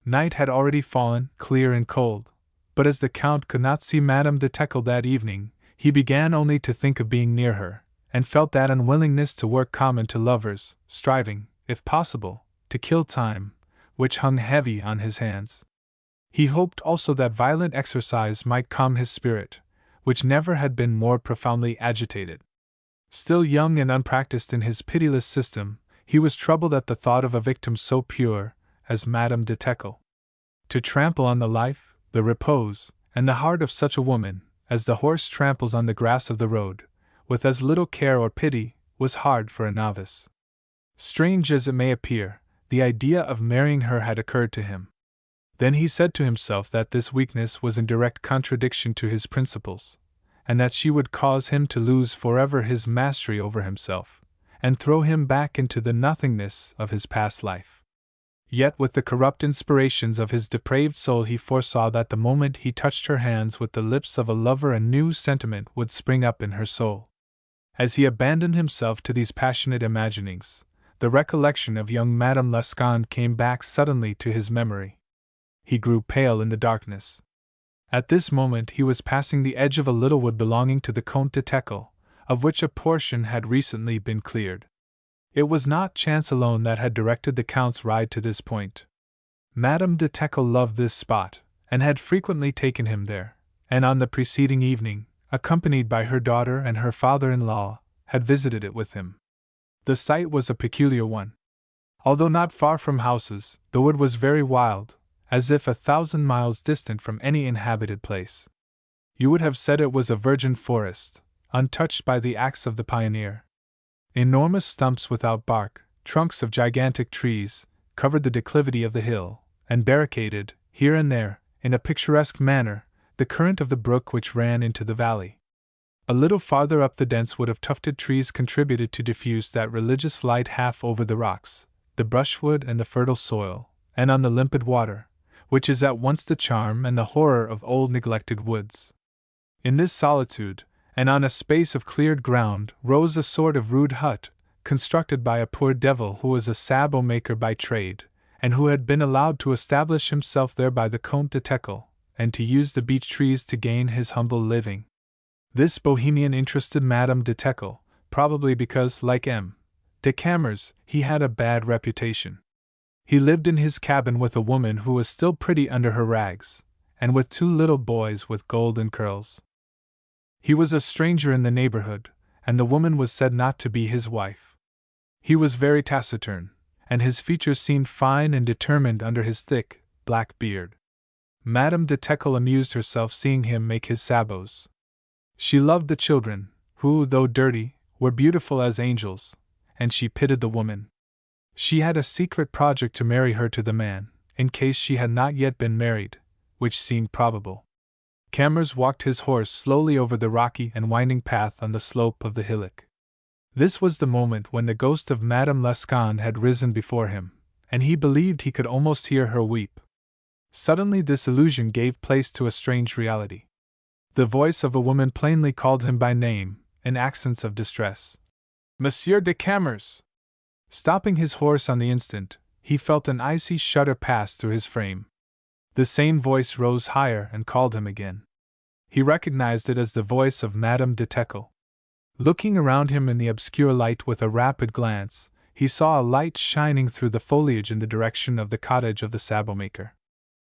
Night had already fallen, clear and cold, but as the Count could not see Madame de Teckle that evening, he began only to think of being near her, and felt that unwillingness to work common to lovers, striving, if possible, to kill time, which hung heavy on his hands. He hoped also that violent exercise might calm his spirit, which never had been more profoundly agitated. Still young and unpracticed in his pitiless system, he was troubled at the thought of a victim so pure as Madame de Teckle. To trample on the life, the repose, and the heart of such a woman, as the horse tramples on the grass of the road, with as little care or pity, was hard for a novice. Strange as it may appear, the idea of marrying her had occurred to him. Then he said to himself that this weakness was in direct contradiction to his principles, and that she would cause him to lose forever his mastery over himself, and throw him back into the nothingness of his past life. Yet with the corrupt inspirations of his depraved soul he foresaw that the moment he touched her hands with the lips of a lover a new sentiment would spring up in her soul. As he abandoned himself to these passionate imaginings, the recollection of young Madame Lescande came back suddenly to his memory. He grew pale in the darkness. At this moment he was passing the edge of a little wood belonging to the Comte de Teckle, of which a portion had recently been cleared. It was not chance alone that had directed the Count's ride to this point. Madame de Teckle loved this spot, and had frequently taken him there, and on the preceding evening, accompanied by her daughter and her father-in-law, had visited it with him. The site was a peculiar one. Although not far from houses, the wood was very wild, as if 1,000 miles distant from any inhabited place. You would have said it was a virgin forest, untouched by the axe of the pioneer. Enormous stumps without bark, trunks of gigantic trees, covered the declivity of the hill, and barricaded, here and there, in a picturesque manner, the current of the brook which ran into the valley. A little farther up the dense wood of tufted trees contributed to diffuse that religious light half over the rocks, the brushwood and the fertile soil, and on the limpid water, which is at once the charm and the horror of old neglected woods. In this solitude, and on a space of cleared ground, rose a sort of rude hut, constructed by a poor devil who was a sabot maker by trade, and who had been allowed to establish himself there by the Comte de Teckle, and to use the beech trees to gain his humble living. This bohemian interested Madame de Teckle, probably because, like M. de Camors, he had a bad reputation. He lived in his cabin with a woman who was still pretty under her rags, and with 2 little boys with golden curls. He was a stranger in the neighborhood, and the woman was said not to be his wife. He was very taciturn, and his features seemed fine and determined under his thick, black beard. Madame de Teckle amused herself seeing him make his sabots. She loved the children, who, though dirty, were beautiful as angels, and she pitied the woman. She had a secret project to marry her to the man, in case she had not yet been married, which seemed probable. Camors walked his horse slowly over the rocky and winding path on the slope of the hillock. This was the moment when the ghost of Madame Lescaut had risen before him, and he believed he could almost hear her weep. Suddenly this illusion gave place to a strange reality. The voice of a woman plainly called him by name, in accents of distress. Monsieur de Camors! Stopping his horse on the instant, he felt an icy shudder pass through his frame. The same voice rose higher and called him again. He recognized it as the voice of Madame de Teckle. Looking around him in the obscure light with a rapid glance, he saw a light shining through the foliage in the direction of the cottage of the sabot-maker.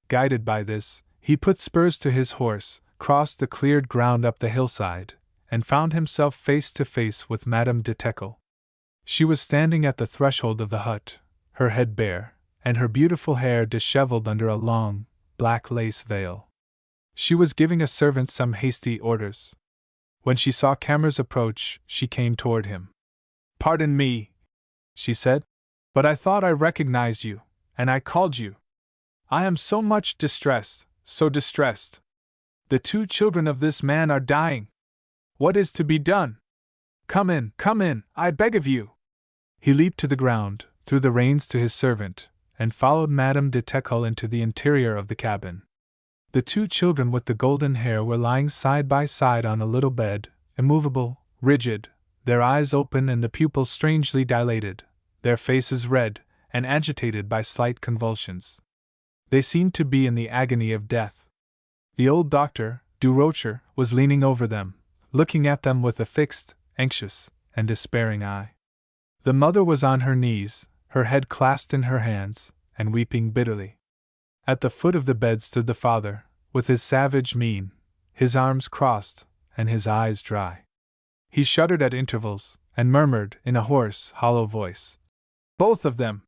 Guided by this, he put spurs to his horse, crossed the cleared ground up the hillside, and found himself face to face with Madame de Teckle. She was standing at the threshold of the hut, her head bare, and her beautiful hair disheveled under a long, black lace veil. She was giving a servant some hasty orders. When she saw Camors approach, she came toward him. "Pardon me," she said, "but I thought I recognized you, and I called you. I am so much distressed, so distressed. The 2 children of this man are dying. What is to be done? Come in, I beg of you." He leaped to the ground, threw the reins to his servant, and followed Madame de Teckle into the interior of the cabin. The 2 children with the golden hair were lying side by side on a little bed, immovable, rigid, their eyes open and the pupils strangely dilated, their faces red, and agitated by slight convulsions. They seemed to be in the agony of death. The old doctor, Durocher, was leaning over them, looking at them with a fixed, anxious, and despairing eye. The mother was on her knees, her head clasped in her hands, and weeping bitterly. At the foot of the bed stood the father, with his savage mien, his arms crossed, and his eyes dry. He shuddered at intervals, and murmured in a hoarse, hollow voice, "Both of them!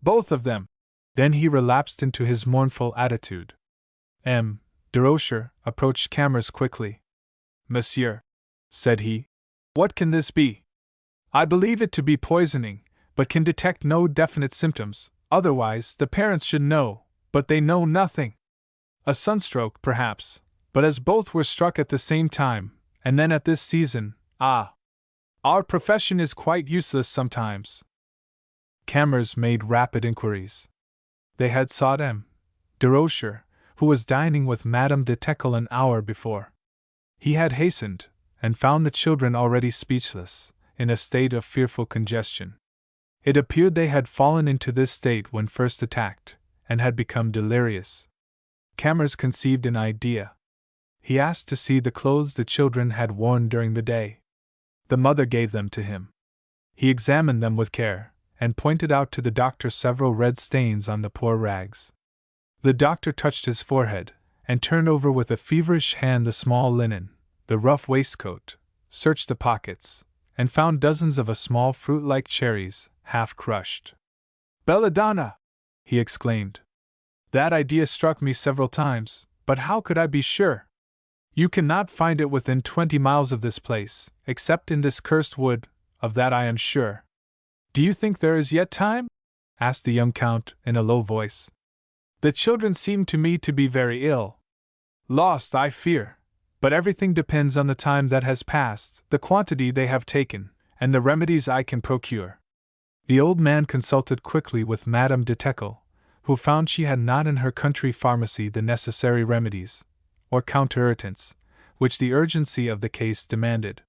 Both of them!" Then he relapsed into his mournful attitude. M. Durocher approached Camors quickly. "Monsieur," said he, "what can this be? I believe it to be poisoning, but can detect no definite symptoms, otherwise the parents should know, but they know nothing. A sunstroke, perhaps, but as both were struck at the same time, and then at this season, our profession is quite useless sometimes." Camors made rapid inquiries. They had sought M. Durocher, who was dining with Madame de Teckle an hour before. He had hastened, and found the children already speechless, in a state of fearful congestion. It appeared they had fallen into this state when first attacked, and had become delirious. Camors conceived an idea. He asked to see the clothes the children had worn during the day. The mother gave them to him. He examined them with care, and pointed out to the doctor several red stains on the poor rags. The doctor touched his forehead, and turned over with a feverish hand the small linen, the rough waistcoat, searched the pockets, and found dozens of a small fruit-like cherries, half crushed. "Belladonna!" he exclaimed. "That idea struck me several times, but how could I be sure? You cannot find it within 20 miles of this place, except in this cursed wood, of that I am sure." "Do you think there is yet time?" asked the young count in a low voice. "The children seem to me to be very ill. Lost, I fear, but everything depends on the time that has passed, the quantity they have taken, and the remedies I can procure." The old man consulted quickly with Madame de Teckle, who found she had not in her country pharmacy the necessary remedies, or counter-irritants, which the urgency of the case demanded.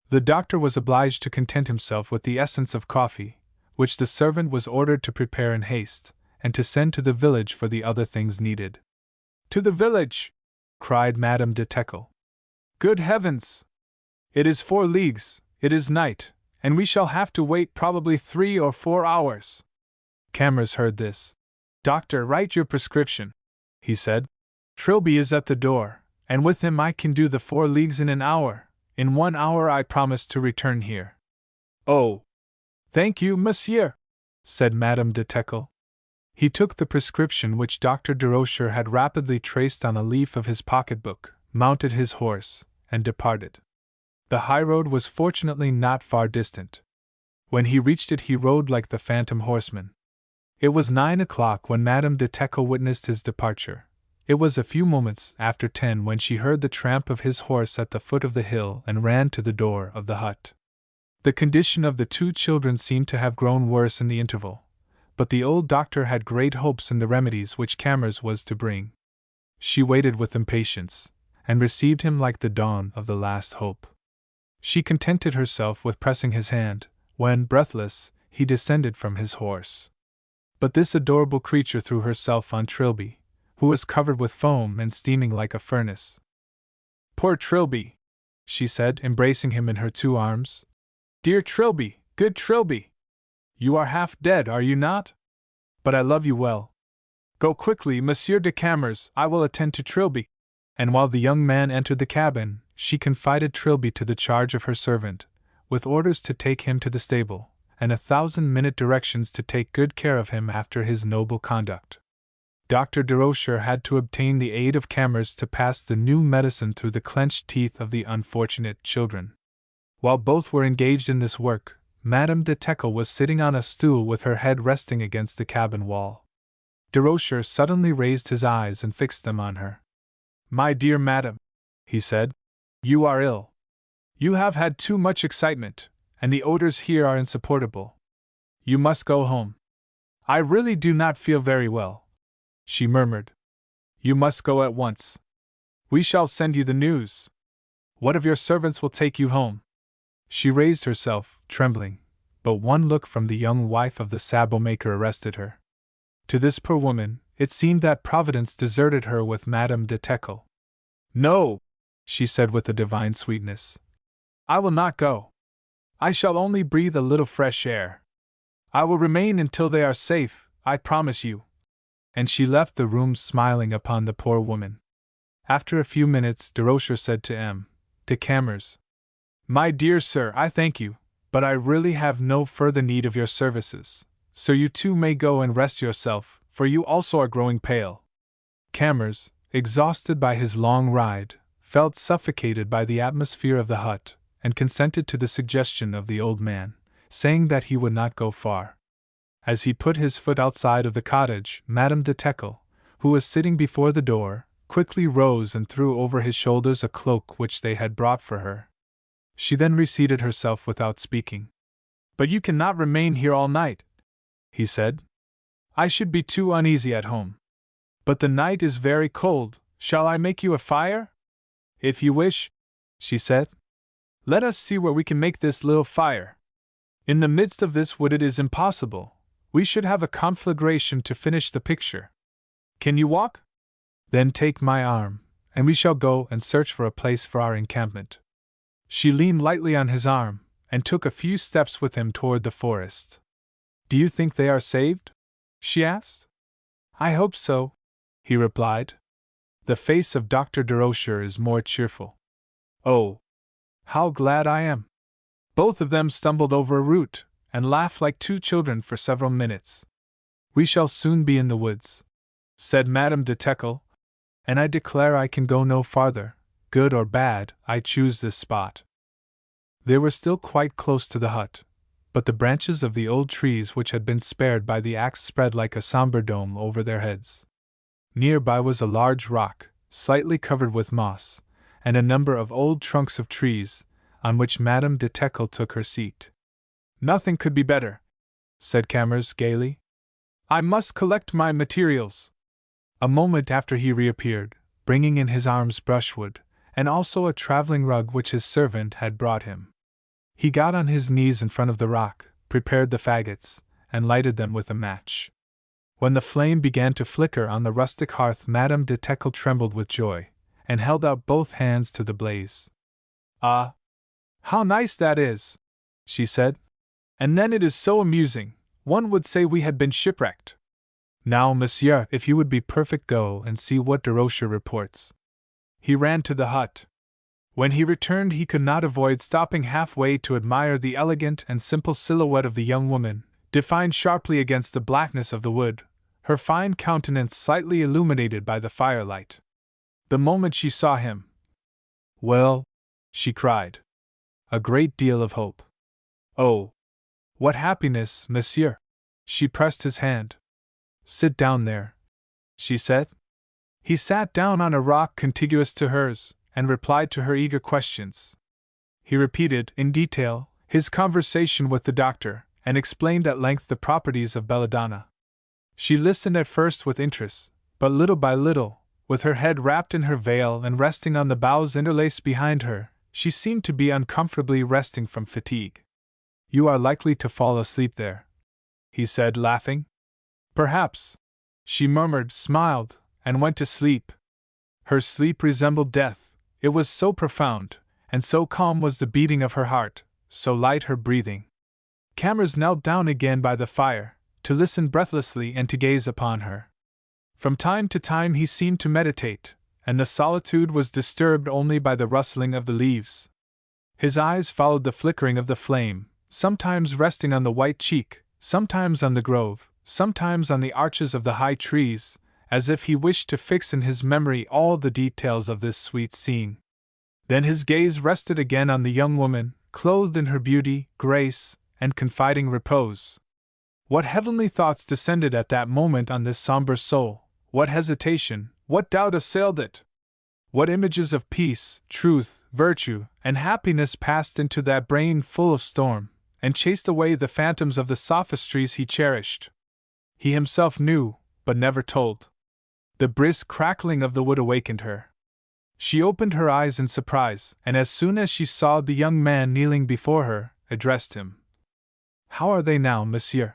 The doctor was obliged to content himself with the essence of coffee, which the servant was ordered to prepare in haste, and to send to the village for the other things needed. "To the village!" cried Madame de Teckle. "Good heavens! It is 4 leagues, it is night, and we shall have to wait probably 3 or 4 hours." Camors heard this. "Doctor, write your prescription," he said. "Trilby is at the door, and with him I can do the 4 leagues in an hour. In 1 hour I promise to return here." "Oh! Thank you, monsieur," said Madame de Teckle. He took the prescription which Dr. Durocher had rapidly traced on a leaf of his pocketbook, mounted his horse, and departed. The highroad was fortunately not far distant. When he reached it, he rode like the phantom horseman. It was 9 o'clock when Madame de Teckle witnessed his departure. It was a few moments after 10 when she heard the tramp of his horse at the foot of the hill and ran to the door of the hut. The condition of the two children seemed to have grown worse in the interval, but the old doctor had great hopes in the remedies which Camors was to bring. She waited with impatience, and received him like the dawn of the last hope. She contented herself with pressing his hand, when, breathless, he descended from his horse. But this adorable creature threw herself on Trilby, who was covered with foam and steaming like a furnace. "Poor Trilby!" she said, embracing him in her two arms. "Dear Trilby, good Trilby! You are half dead, are you not? But I love you well. Go quickly, Monsieur de Camors, I will attend to Trilby." And while the young man entered the cabin, she confided Trilby to the charge of her servant, with orders to take him to the stable, and 1,000-minute directions to take good care of him after his noble conduct. Dr. Durocher had to obtain the aid of Camors to pass the new medicine through the clenched teeth of the unfortunate children. While both were engaged in this work, Madame de Teckle was sitting on a stool with her head resting against the cabin wall. Durocher suddenly raised his eyes and fixed them on her. "My dear madam," he said, "you are ill. You have had too much excitement, and the odors here are insupportable. You must go home." "I really do not feel very well," she murmured. "You must go at once. We shall send you the news. What of your servants will take you home?" She raised herself, trembling, but one look from the young wife of the sabot maker arrested her. To this poor woman, it seemed that Providence deserted her with Madame de Teckle. "No," she said with a divine sweetness. "I will not go. I shall only breathe a little fresh air. I will remain until they are safe, I promise you." And she left the room smiling upon the poor woman. After a few minutes, Durocher said to M. de Camors, "My dear sir, I thank you, but I really have no further need of your services, so you too may go and rest yourself, for you also are growing pale." Camors, exhausted by his long ride, felt suffocated by the atmosphere of the hut, and consented to the suggestion of the old man, saying that he would not go far. As he put his foot outside of the cottage, Madame de Teckle, who was sitting before the door, quickly rose and threw over his shoulders a cloak which they had brought for her. She then reseated herself without speaking. "But you cannot remain here all night," he said. "I should be too uneasy at home. But the night is very cold, shall I make you a fire?" "If you wish," she said. "Let us see where we can make this little fire. In the midst of this wood it is impossible. We should have a conflagration to finish the picture. Can you walk? Then take my arm, and we shall go and search for a place for our encampment." She leaned lightly on his arm, and took a few steps with him toward the forest. "Do you think they are saved?" she asked. "I hope so," he replied. "The face of Dr. Durocher is more cheerful." "Oh, how glad I am!" Both of them stumbled over a root, and laughed like two children for several minutes. "We shall soon be in the woods," said Madame de Teckle, "and I declare I can go no farther. Good or bad, I choose this spot." They were still quite close to the hut, but the branches of the old trees which had been spared by the axe spread like a somber dome over their heads. Near by was a large rock, slightly covered with moss, and a number of old trunks of trees, on which Madame de Teckle took her seat. "Nothing could be better," said Camors gaily. "I must collect my materials." A moment after he reappeared, bringing in his arms brushwood, and also a traveling rug which his servant had brought him. He got on his knees in front of the rock, prepared the faggots, and lighted them with a match. When the flame began to flicker on the rustic hearth, Madame de Teckle trembled with joy, and held out both hands to the blaze. "Ah, how nice that is!" she said. "And then it is so amusing, one would say we had been shipwrecked. Now, monsieur, if you would be perfect, go and see what Durocher reports." He ran to the hut. When he returned, he could not avoid stopping halfway to admire the elegant and simple silhouette of the young woman, defined sharply against the blackness of the wood, her fine countenance slightly illuminated by the firelight. The moment she saw him, "Well," she cried. "A great deal of hope." "Oh, what happiness, monsieur!" She pressed his hand. "Sit down there," she said. He sat down on a rock contiguous to hers, and replied to her eager questions. He repeated, in detail, his conversation with the doctor, and explained at length the properties of belladonna. She listened at first with interest, but little by little, with her head wrapped in her veil and resting on the boughs interlaced behind her, she seemed to be uncomfortably resting from fatigue. "You are likely to fall asleep there," he said, laughing. "Perhaps," she murmured, smiled, and went to sleep. Her sleep resembled death, it was so profound, and so calm was the beating of her heart, so light her breathing. Camors knelt down again by the fire, to listen breathlessly and to gaze upon her. From time to time he seemed to meditate, and the solitude was disturbed only by the rustling of the leaves. His eyes followed the flickering of the flame, sometimes resting on the white cheek, sometimes on the grove, sometimes on the arches of the high trees, as if he wished to fix in his memory all the details of this sweet scene. Then his gaze rested again on the young woman, clothed in her beauty, grace, and confiding repose. What heavenly thoughts descended at that moment on this somber soul? What hesitation, what doubt assailed it? What images of peace, truth, virtue, and happiness passed into that brain full of storm, and chased away the phantoms of the sophistries he cherished? He himself knew, but never told. The brisk crackling of the wood awakened her. She opened her eyes in surprise, and as soon as she saw the young man kneeling before her, addressed him. "How are they now, monsieur?"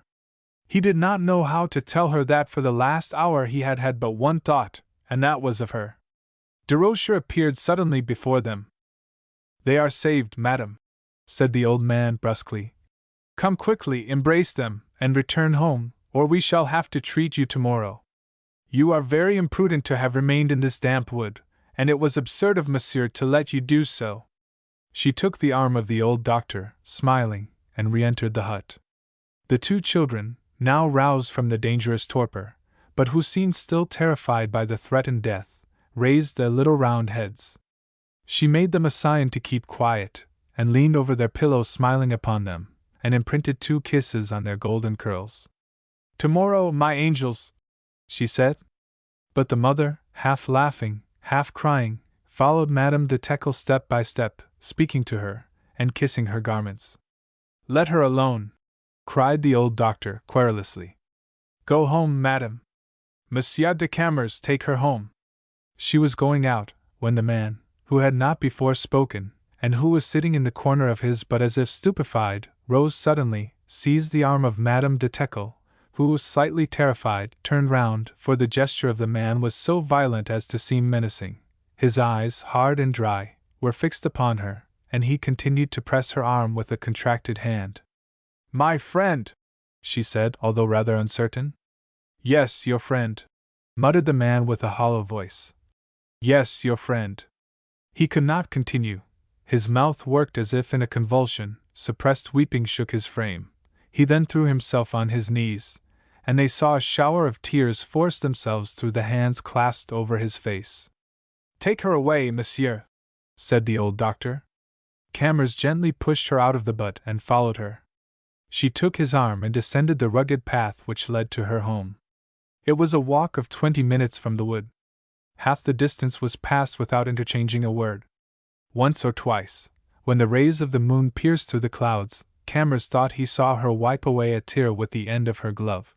He did not know how to tell her that for the last hour he had had but one thought, and that was of her. Desroches appeared suddenly before them. "They are saved, madame," said the old man brusquely. "Come quickly, embrace them, and return home, or we shall have to treat you tomorrow. You are very imprudent to have remained in this damp wood, and it was absurd of monsieur to let you do so." She took the arm of the old doctor, smiling, and re-entered the hut. The two children, now roused from the dangerous torpor, but who seemed still terrified by the threatened death, raised their little round heads. She made them a sign to keep quiet, and leaned over their pillows smiling upon them, and imprinted 2 kisses on their golden curls. "Tomorrow, my angels," she said. But the mother, half laughing, half crying, followed Madame de Teckle step by step, speaking to her, and kissing her garments. "Let her alone," cried the old doctor, querulously. "Go home, madame. Monsieur de Camors, take her home." She was going out, when the man, who had not before spoken, and who was sitting in the corner of his but as if stupefied, rose suddenly, seized the arm of Madame de Teckle, who was slightly terrified, turned round, for the gesture of the man was so violent as to seem menacing. His eyes, hard and dry, were fixed upon her, and he continued to press her arm with a contracted hand. "My friend," she said, although rather uncertain. "Yes, your friend," muttered the man with a hollow voice. "Yes, your friend." He could not continue. His mouth worked as if in a convulsion, suppressed weeping shook his frame. He then threw himself on his knees, and they saw a shower of tears force themselves through the hands clasped over his face. "Take her away, monsieur," said the old doctor. Camors gently pushed her out of the butt and followed her. She took his arm and descended the rugged path which led to her home. It was a walk of 20 minutes from the wood. Half the distance was passed without interchanging a word. Once or twice, when the rays of the moon pierced through the clouds, Camors thought he saw her wipe away a tear with the end of her glove.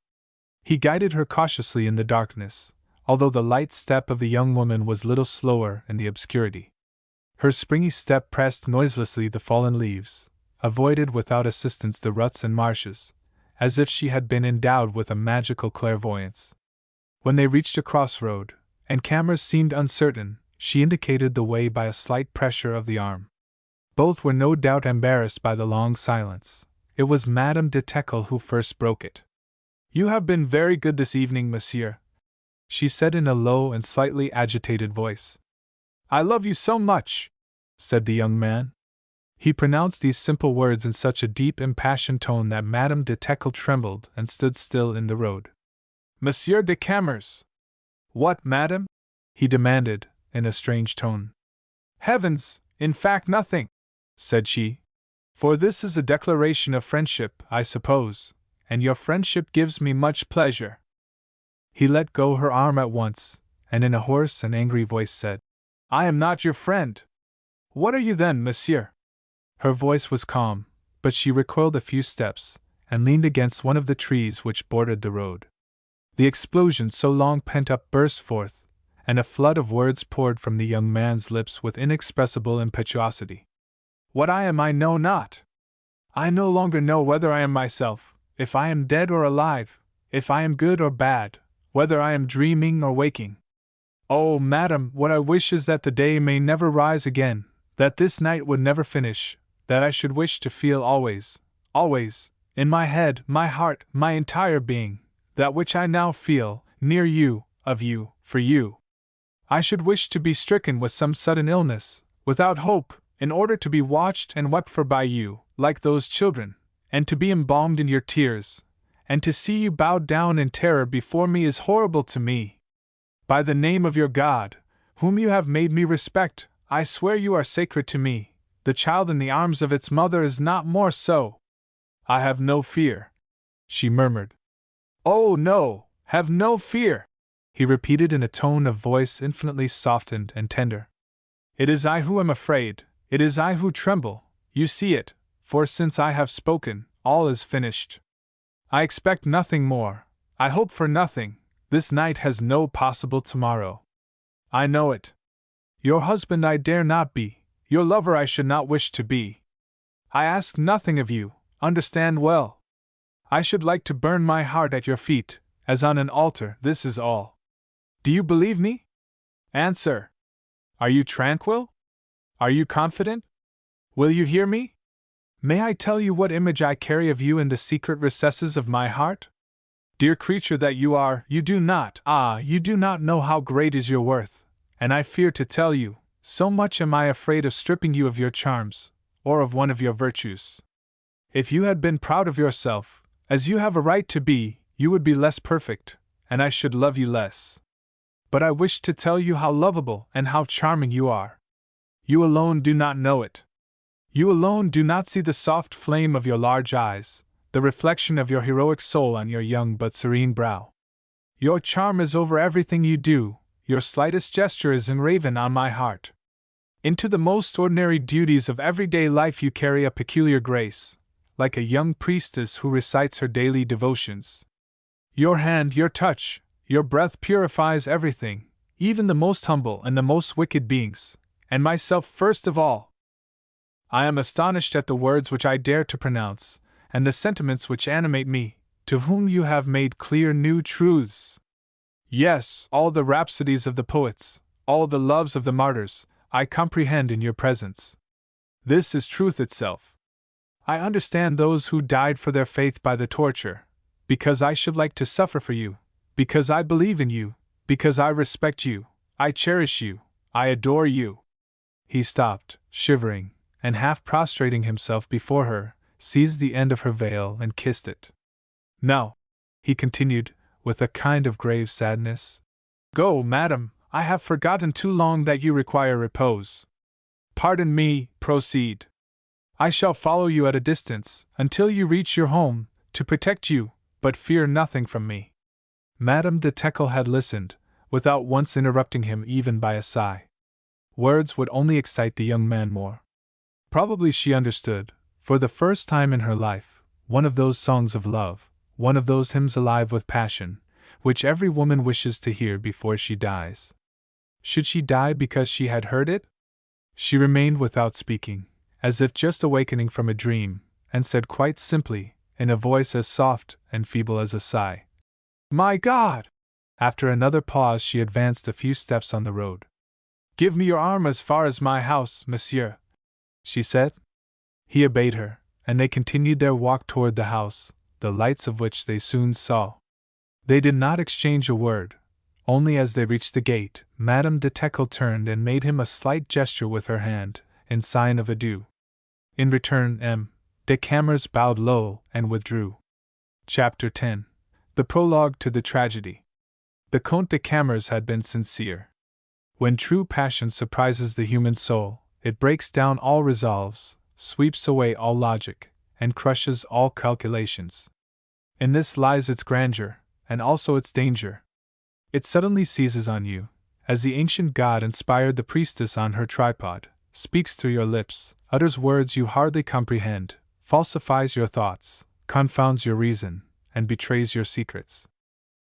He guided her cautiously in the darkness, although the light step of the young woman was little slower in the obscurity. Her springy step pressed noiselessly the fallen leaves, avoided without assistance the ruts and marshes, as if she had been endowed with a magical clairvoyance. When they reached a crossroad, and Camors seemed uncertain, she indicated the way by a slight pressure of the arm. Both were no doubt embarrassed by the long silence. It was Madame de Teckle who first broke it. "You have been very good this evening, monsieur," she said in a low and slightly agitated voice. "I love you so much," said the young man. He pronounced these simple words in such a deep, impassioned tone that Madame de Teckle trembled and stood still in the road. Monsieur de Camors. What, madam? He demanded, in a strange tone. Heavens, in fact nothing, said she. For this is a declaration of friendship, I suppose, and your friendship gives me much pleasure. He let go her arm at once, and in a hoarse and angry voice said, I am not your friend. What are you then, monsieur? Her voice was calm, but she recoiled a few steps, and leaned against one of the trees which bordered the road. The explosion so long pent up burst forth, and a flood of words poured from the young man's lips with inexpressible impetuosity. What I am I know not. I no longer know whether I am myself, if I am dead or alive, if I am good or bad, whether I am dreaming or waking. Oh, madam, what I wish is that the day may never rise again, that this night would never finish, that I should wish to feel always, always, in my head, my heart, my entire being, that which I now feel, near you, of you, for you. I should wish to be stricken with some sudden illness, without hope, in order to be watched and wept for by you, like those children, and to be embalmed in your tears, and to see you bowed down in terror before me is horrible to me. By the name of your God, whom you have made me respect, I swear you are sacred to me. The child in the arms of its mother is not more so. I have no fear, she murmured. Oh, no, have no fear, he repeated in a tone of voice infinitely softened and tender. It is I who am afraid, it is I who tremble, you see it, for since I have spoken, all is finished. I expect nothing more, I hope for nothing, this night has no possible tomorrow. I know it. Your husband I dare not be, your lover I should not wish to be. I ask nothing of you, understand well. I should like to burn my heart at your feet, as on an altar, this is all. Do you believe me? Answer. Are you tranquil? Are you confident? Will you hear me? May I tell you what image I carry of you in the secret recesses of my heart? Dear creature that you are, you do not know how great is your worth, and I fear to tell you, so much am I afraid of stripping you of your charms, or of one of your virtues. If you had been proud of yourself, as you have a right to be, you would be less perfect, and I should love you less. But I wish to tell you how lovable and how charming you are. You alone do not know it. You alone do not see the soft flame of your large eyes, the reflection of your heroic soul on your young but serene brow. Your charm is over everything you do, your slightest gesture is engraven on my heart. Into the most ordinary duties of everyday life you carry a peculiar grace, like a young priestess who recites her daily devotions. Your hand, your touch, your breath purifies everything, even the most humble and the most wicked beings, and myself first of all. I am astonished at the words which I dare to pronounce, and the sentiments which animate me, to whom you have made clear new truths. Yes, all the rhapsodies of the poets, all the loves of the martyrs, I comprehend in your presence. This is truth itself. I understand those who died for their faith by the torture, because I should like to suffer for you, because I believe in you, because I respect you, I cherish you, I adore you. He stopped, shivering, and half prostrating himself before her, seized the end of her veil and kissed it. Now, he continued, with a kind of grave sadness, go, madam, I have forgotten too long that you require repose. Pardon me, proceed. I shall follow you at a distance, until you reach your home, to protect you, but fear nothing from me. Madame de Teckle had listened, without once interrupting him even by a sigh. Words would only excite the young man more. Probably she understood, for the first time in her life, one of those songs of love, one of those hymns alive with passion, which every woman wishes to hear before she dies. Should she die because she had heard it? She remained without speaking, as if just awakening from a dream, and said quite simply, in a voice as soft and feeble as a sigh, My God! After another pause she advanced a few steps on the road. Give me your arm as far as my house, monsieur, she said. He obeyed her, and they continued their walk toward the house, the lights of which they soon saw. They did not exchange a word, only as they reached the gate, Madame de Teckle turned and made him a slight gesture with her hand, in sign of adieu. In return, M. de Camors bowed low and withdrew. Chapter 10. The prologue to the tragedy. The Comte de Camors had been sincere. When true passion surprises the human soul, it breaks down all resolves, sweeps away all logic, and crushes all calculations. In this lies its grandeur, and also its danger. It suddenly seizes on you, as the ancient god inspired the priestess on her tripod, speaks through your lips, utters words you hardly comprehend, falsifies your thoughts, confounds your reason, and betrays your secrets.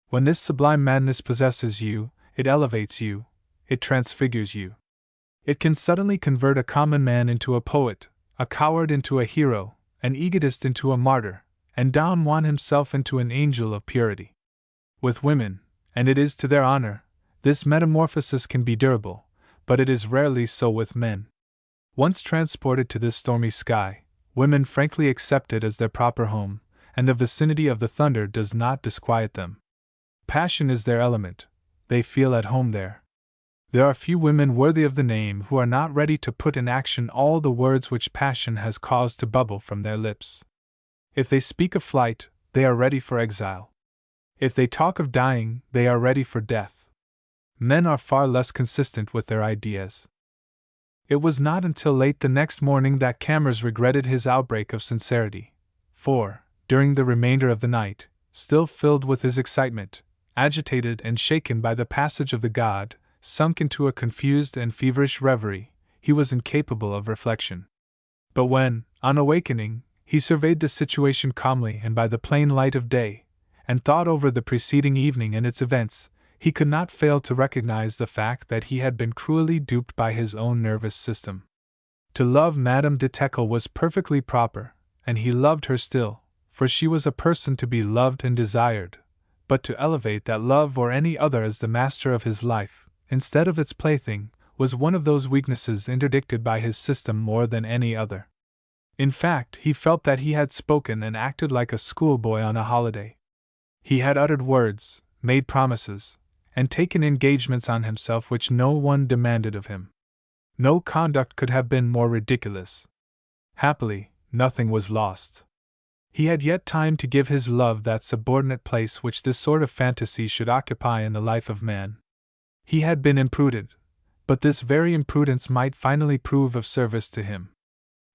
When this sublime madness possesses you, it elevates you, it transfigures you. It can suddenly convert a common man into a poet, a coward into a hero, an egotist into a martyr, and Don Juan himself into an angel of purity. With women, and it is to their honor, this metamorphosis can be durable, but it is rarely so with men. Once transported to this stormy sky, women frankly accept it as their proper home, and the vicinity of the thunder does not disquiet them. Passion is their element, they feel at home there. There are few women worthy of the name who are not ready to put in action all the words which passion has caused to bubble from their lips. If they speak of flight, they are ready for exile. If they talk of dying, they are ready for death. Men are far less consistent with their ideas. It was not until late the next morning that Camors regretted his outbreak of sincerity, for, during the remainder of the night, still filled with his excitement, agitated and shaken by the passage of the god, sunk into a confused and feverish reverie, he was incapable of reflection. But when, on awakening, he surveyed the situation calmly and by the plain light of day, and thought over the preceding evening and its events, he could not fail to recognize the fact that he had been cruelly duped by his own nervous system. To love Madame de Teckle was perfectly proper, and he loved her still, for she was a person to be loved and desired, but to elevate that love or any other as the master of his life, instead of its plaything, was one of those weaknesses interdicted by his system more than any other. In fact, he felt that he had spoken and acted like a schoolboy on a holiday. He had uttered words, made promises, and taken engagements on himself which no one demanded of him. No conduct could have been more ridiculous. Happily, nothing was lost. He had yet time to give his love that subordinate place which this sort of fantasy should occupy in the life of man. He had been imprudent, but this very imprudence might finally prove of service to him.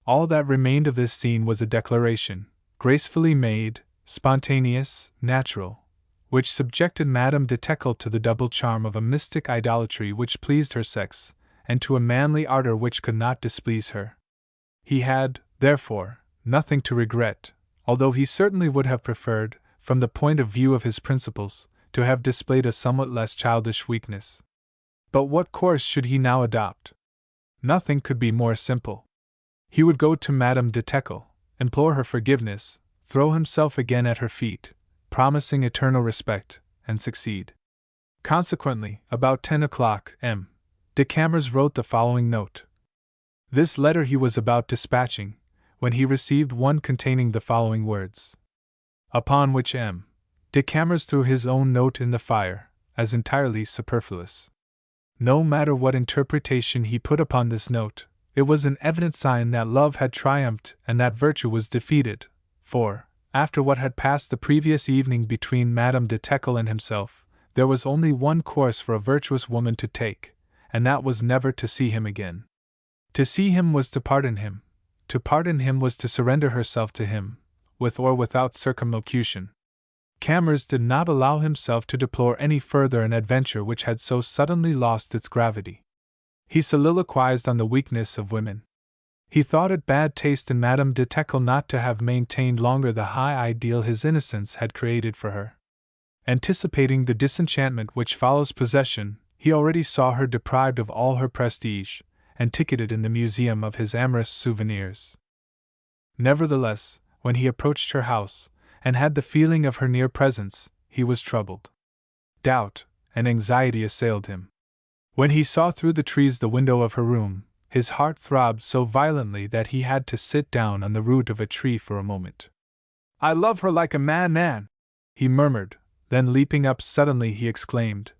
All that remained of this scene was a declaration, gracefully made, spontaneous, natural, which subjected Madame de Teckle to the double charm of a mystic idolatry which pleased her sex, and to a manly ardor which could not displease her. He had, therefore, nothing to regret, although he certainly would have preferred, from the point of view of his principles, to have displayed a somewhat less childish weakness. But what course should he now adopt? Nothing could be more simple. He would go to Madame de Teckle, implore her forgiveness, throw himself again at her feet, promising eternal respect, and succeed. Consequently, about 10 o'clock M. de Camors wrote the following note. This letter he was about dispatching, when he received one containing the following words. Upon which M. de Camors threw his own note in the fire, as entirely superfluous. No matter what interpretation he put upon this note, it was an evident sign that love had triumphed and that virtue was defeated, for, after what had passed the previous evening between Madame de Teckle and himself, there was only one course for a virtuous woman to take, and that was never to see him again. To see him was to pardon him was to surrender herself to him, with or without circumlocution. Camors did not allow himself to deplore any further an adventure which had so suddenly lost its gravity. He soliloquized on the weakness of women. He thought it bad taste in Madame de Teckle not to have maintained longer the high ideal his innocence had created for her. Anticipating the disenchantment which follows possession, he already saw her deprived of all her prestige, and ticketed in the museum of his amorous souvenirs. Nevertheless, when he approached her house, and had the feeling of her near presence, he was troubled. Doubt and anxiety assailed him. When he saw through the trees the window of her room, his heart throbbed so violently that he had to sit down on the root of a tree for a moment. I love her like a man, he murmured, then leaping up suddenly he exclaimed,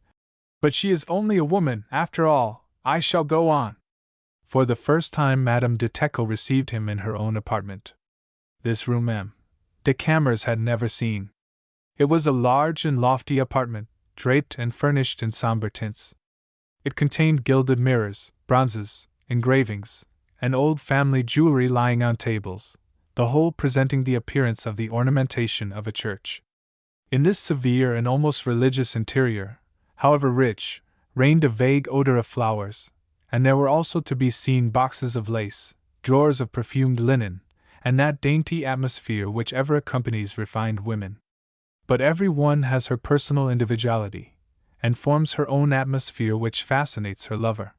but she is only a woman, after all, I shall go on. For the first time Madame de Teckle received him in her own apartment. This room M. de Camors had never seen. It was a large and lofty apartment, draped and furnished in somber tints. It contained gilded mirrors, bronzes, engravings, and old family jewelry lying on tables, the whole presenting the appearance of the ornamentation of a church. In this severe and almost religious interior, however rich, reigned a vague odor of flowers, and there were also to be seen boxes of lace, drawers of perfumed linen, and that dainty atmosphere which ever accompanies refined women. But every one has her personal individuality, and forms her own atmosphere which fascinates her lover.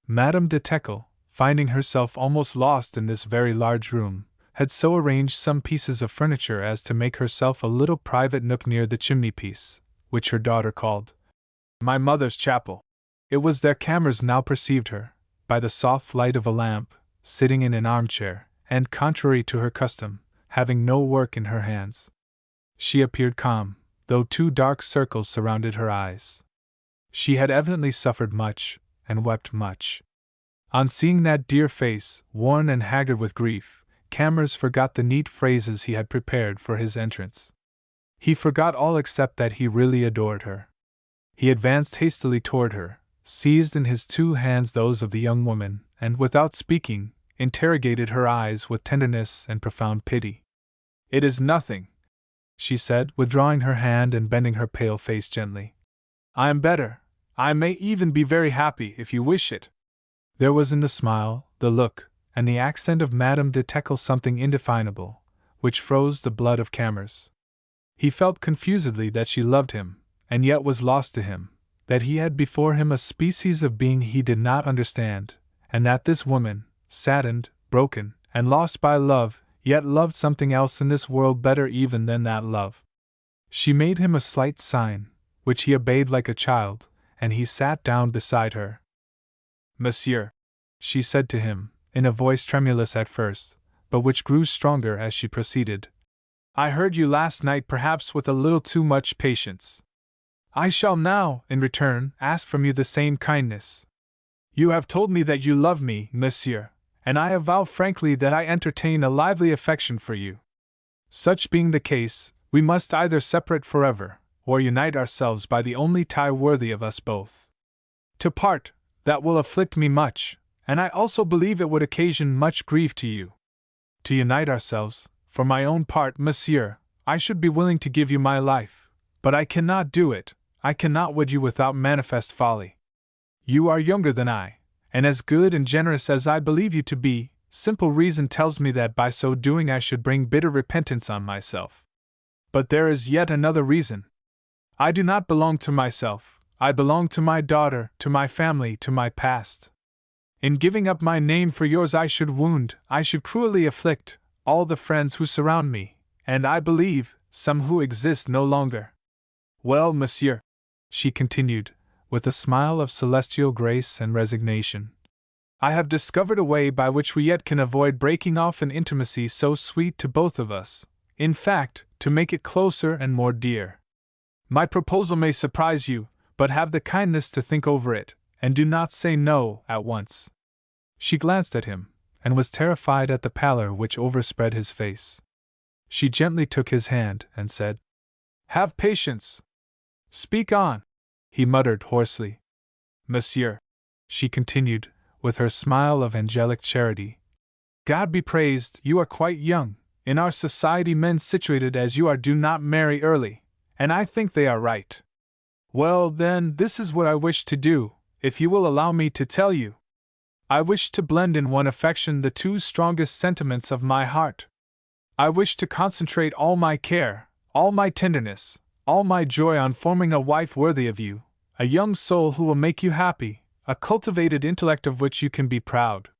Madame de Teckle, finding herself almost lost in this very large room, had so arranged some pieces of furniture as to make herself a little private nook near the chimney-piece, which her daughter called my mother's chapel. It was there Camors now perceived her, by the soft light of a lamp, sitting in an armchair, and, contrary to her custom, having no work in her hands. She appeared calm, though two dark circles surrounded her eyes. She had evidently suffered much, and wept much. On seeing that dear face, worn and haggard with grief, Camors forgot the neat phrases he had prepared for his entrance. He forgot all except that he really adored her. He advanced hastily toward her, seized in his two hands those of the young woman, and, without speaking, interrogated her eyes with tenderness and profound pity. "It is nothing," she said, withdrawing her hand and bending her pale face gently. "I am better. I may even be very happy, if you wish it." There was in the smile, the look, and the accent of Madame de Teckle something indefinable, which froze the blood of Camors. He felt confusedly that she loved him, and yet was lost to him, that he had before him a species of being he did not understand, and that this woman, saddened, broken, and lost by love, yet loved something else in this world better even than that love. She made him a slight sign, which he obeyed like a child, and he sat down beside her. "Monsieur," she said to him, in a voice tremulous at first, but which grew stronger as she proceeded, "I heard you last night perhaps with a little too much patience. I shall now, in return, ask from you the same kindness. You have told me that you love me, monsieur, and I avow frankly that I entertain a lively affection for you. Such being the case, we must either separate forever, or unite ourselves by the only tie worthy of us both. To part, that will afflict me much, and I also believe it would occasion much grief to you. To unite ourselves, for my own part, monsieur, I should be willing to give you my life, but I cannot do it. I cannot wed you without manifest folly. You are younger than I, and as good and generous as I believe you to be. Simple reason tells me that by so doing I should bring bitter repentance on myself. But there is yet another reason. I do not belong to myself, I belong to my daughter, to my family, to my past. In giving up my name for yours I should wound, I should cruelly afflict, all the friends who surround me, and I believe, some who exist no longer. Well, monsieur," she continued, with a smile of celestial grace and resignation, "I have discovered a way by which we yet can avoid breaking off an intimacy so sweet to both of us, in fact, to make it closer and more dear. My proposal may surprise you, but have the kindness to think over it, and do not say no at once." She glanced at him, and was terrified at the pallor which overspread his face. She gently took his hand and said, "Have patience. Speak on," he muttered hoarsely. "Monsieur," she continued, with her smile of angelic charity, "God be praised, you are quite young. In our society men situated as you are do not marry early, and I think they are right. Well, then, this is what I wish to do, if you will allow me to tell you. I wish to blend in one affection the two strongest sentiments of my heart. I wish to concentrate all my care, all my tenderness, all my joy on forming a wife worthy of you, a young soul who will make you happy, a cultivated intellect of which you can be proud.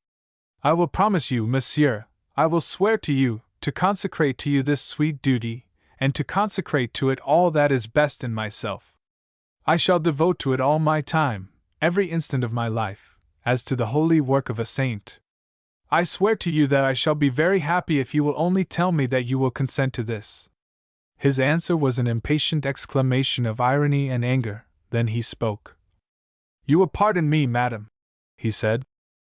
I will promise you, monsieur, I will swear to you, to consecrate to you this sweet duty, and to consecrate to it all that is best in myself. I shall devote to it all my time, every instant of my life, as to the holy work of a saint. I swear to you that I shall be very happy if you will only tell me that you will consent to this." His answer was an impatient exclamation of irony and anger. Then he spoke. "You will pardon me, madam," he said,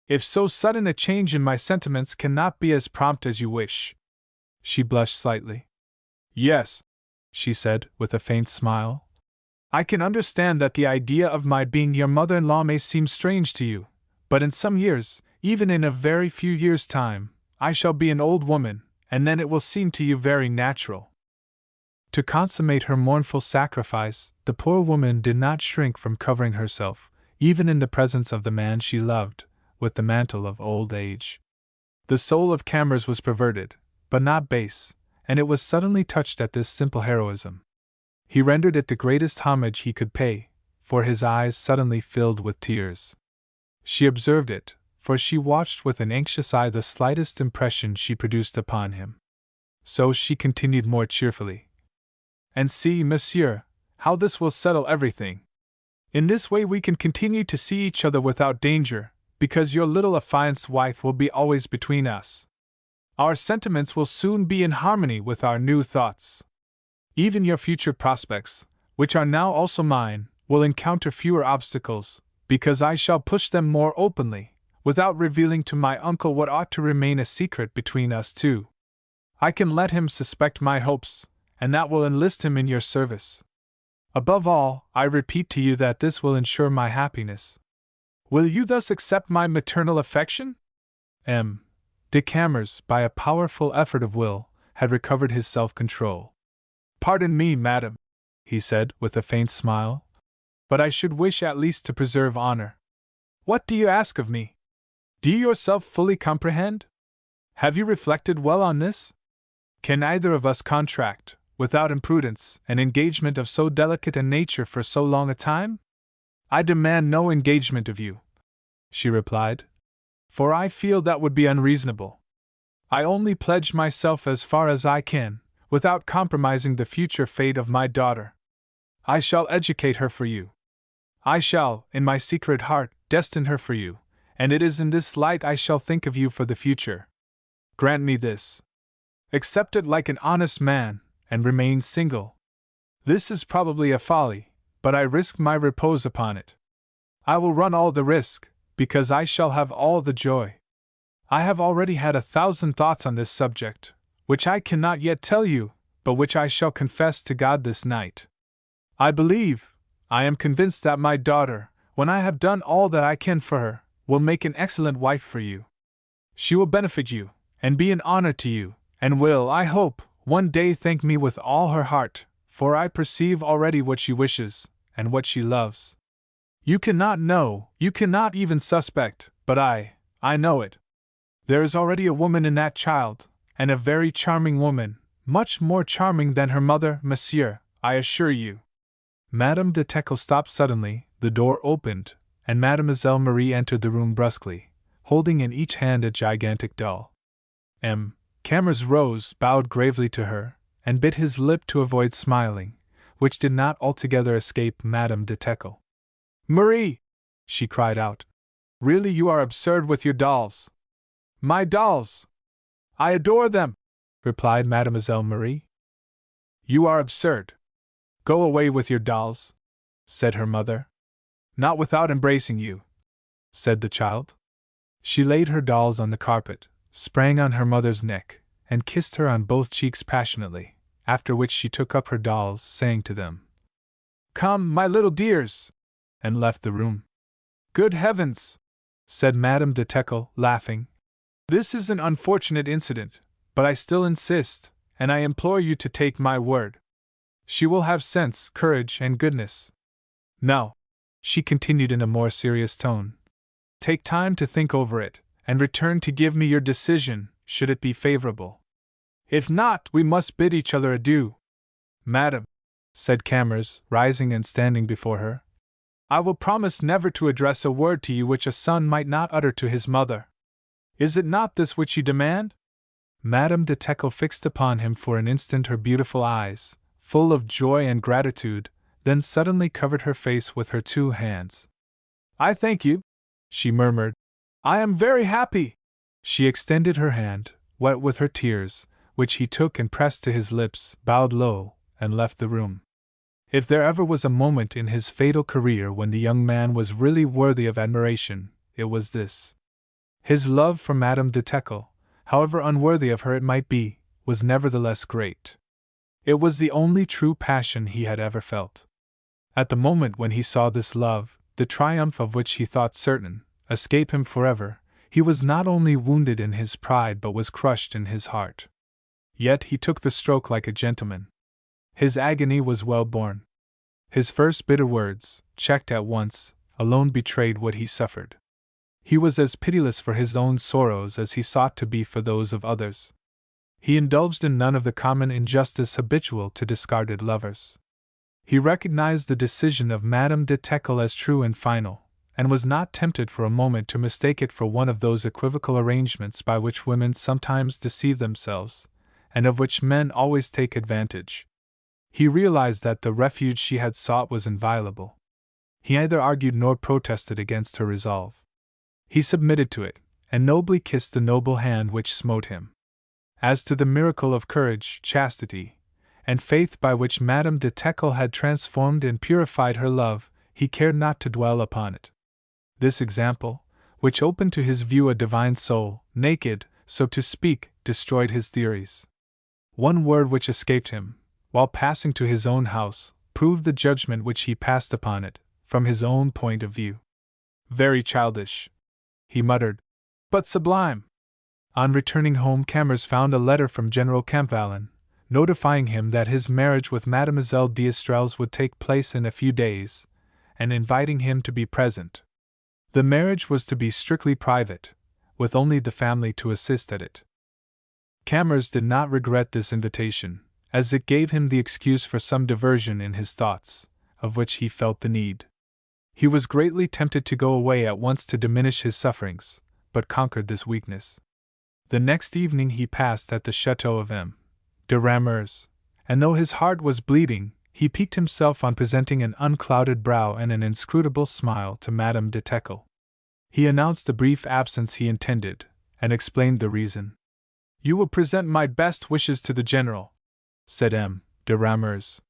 "if so sudden a change in my sentiments cannot be as prompt as you wish." She blushed slightly. "Yes," she said, with a faint smile. I can understand that the idea of my being your mother-in-law may seem strange to you, but in some years, even in a very few years' time, I shall be an old woman, and then it will seem to you very natural. To consummate her mournful sacrifice, the poor woman did not shrink from covering herself, even in the presence of the man she loved, with the mantle of old age. The soul of Camors was perverted, but not base, and it was suddenly touched at this simple heroism. He rendered it the greatest homage he could pay, for his eyes suddenly filled with tears. She observed it, for she watched with an anxious eye the slightest impression she produced upon him. So she continued more cheerfully. And see, monsieur, how this will settle everything. In this way we can continue to see each other without danger, because your little affianced wife will be always between us. Our sentiments will soon be in harmony with our new thoughts. Even your future prospects, which are now also mine, will encounter fewer obstacles, because I shall push them more openly, without revealing to my uncle what ought to remain a secret between us two. I can let him suspect my hopes, and that will enlist him in your service. Above all, I repeat to you that this will ensure my happiness. Will you thus accept my maternal affection? M. de Camors, by a powerful effort of will, had recovered his self-control. Pardon me, madam, he said, with a faint smile, but I should wish at least to preserve honor. What do you ask of me? Do you yourself fully comprehend? Have you reflected well on this? Can either of us contract, without imprudence, an engagement of so delicate a nature for so long a time? I demand no engagement of you, she replied, for I feel that would be unreasonable. I only pledge myself as far as I can, without compromising the future fate of my daughter. I shall educate her for you. I shall, in my secret heart, destine her for you, and it is in this light I shall think of you for the future. Grant me this. Accept it like an honest man, and remain single. This is probably a folly, but I risk my repose upon it. I will run all the risk, because I shall have all the joy. I have already had 1,000 thoughts on this subject, which I cannot yet tell you, but which I shall confess to God this night. I am convinced that my daughter, when I have done all that I can for her, will make an excellent wife for you. She will benefit you, and be an honor to you, and will, I hope, one day thank me with all her heart, for I perceive already what she wishes, and what she loves. You cannot know, you cannot even suspect, but I know it. There is already a woman in that child, and a very charming woman, much more charming than her mother, monsieur, I assure you. Madame de Teckle stopped suddenly, the door opened, and Mademoiselle Marie entered the room brusquely, holding in each hand a gigantic doll. M. Camors rose, bowed gravely to her, and bit his lip to avoid smiling, which did not altogether escape Madame de Teckle. Marie! She cried out. Really, you are absurd with your dolls. My dolls! I adore them, replied Mademoiselle Marie. You are absurd. Go away with your dolls, said her mother. Not without embracing you, said the child. She laid her dolls on the carpet, sprang on her mother's neck, and kissed her on both cheeks passionately, after which she took up her dolls, saying to them, Come, my little dears, and left the room. Good heavens, said Madame de Teckle, laughing. This is an unfortunate incident, but I still insist, and I implore you to take my word. She will have sense, courage, and goodness. Now, she continued in a more serious tone, take time to think over it, and return to give me your decision, should it be favorable. If not, we must bid each other adieu. Madam, said Camors, rising and standing before her, I will promise never to address a word to you which a son might not utter to his mother. Is it not this which you demand? Madame de Teckle fixed upon him for an instant her beautiful eyes, full of joy and gratitude, then suddenly covered her face with her two hands. I thank you, she murmured. I am very happy. She extended her hand, wet with her tears, which he took and pressed to his lips, bowed low, and left the room. If there ever was a moment in his fatal career when the young man was really worthy of admiration, it was this. His love for Madame de Teckle, however unworthy of her it might be, was nevertheless great. It was the only true passion he had ever felt. At the moment when he saw this love, the triumph of which he thought certain, escape him forever, he was not only wounded in his pride but was crushed in his heart. Yet he took the stroke like a gentleman. His agony was well borne. His first bitter words, checked at once, alone betrayed what he suffered. He was as pitiless for his own sorrows as he sought to be for those of others. He indulged in none of the common injustice habitual to discarded lovers. He recognized the decision of Madame de Teckle as true and final, and was not tempted for a moment to mistake it for one of those equivocal arrangements by which women sometimes deceive themselves, and of which men always take advantage. He realized that the refuge she had sought was inviolable. He neither argued nor protested against her resolve. He submitted to it, and nobly kissed the noble hand which smote him. As to the miracle of courage, chastity, and faith by which Madame de Teckle had transformed and purified her love, he cared not to dwell upon it. This example, which opened to his view a divine soul, naked, so to speak, destroyed his theories. One word which escaped him, while passing to his own house, proved the judgment which he passed upon it, from his own point of view. Very childish, he muttered, but sublime. On returning home, Camors found a letter from General Campbellin, notifying him that his marriage with Mademoiselle d'Estrelles would take place in a few days, and inviting him to be present. The marriage was to be strictly private, with only the family to assist at it. Camors did not regret this invitation, as it gave him the excuse for some diversion in his thoughts, of which he felt the need. He was greatly tempted to go away at once to diminish his sufferings, but conquered this weakness. The next evening he passed at the chateau of M. de Camors, and though his heart was bleeding, he piqued himself on presenting an unclouded brow and an inscrutable smile to Madame de Teckle. He announced the brief absence he intended, and explained the reason. "You will present my best wishes to the General," said M. de Camors.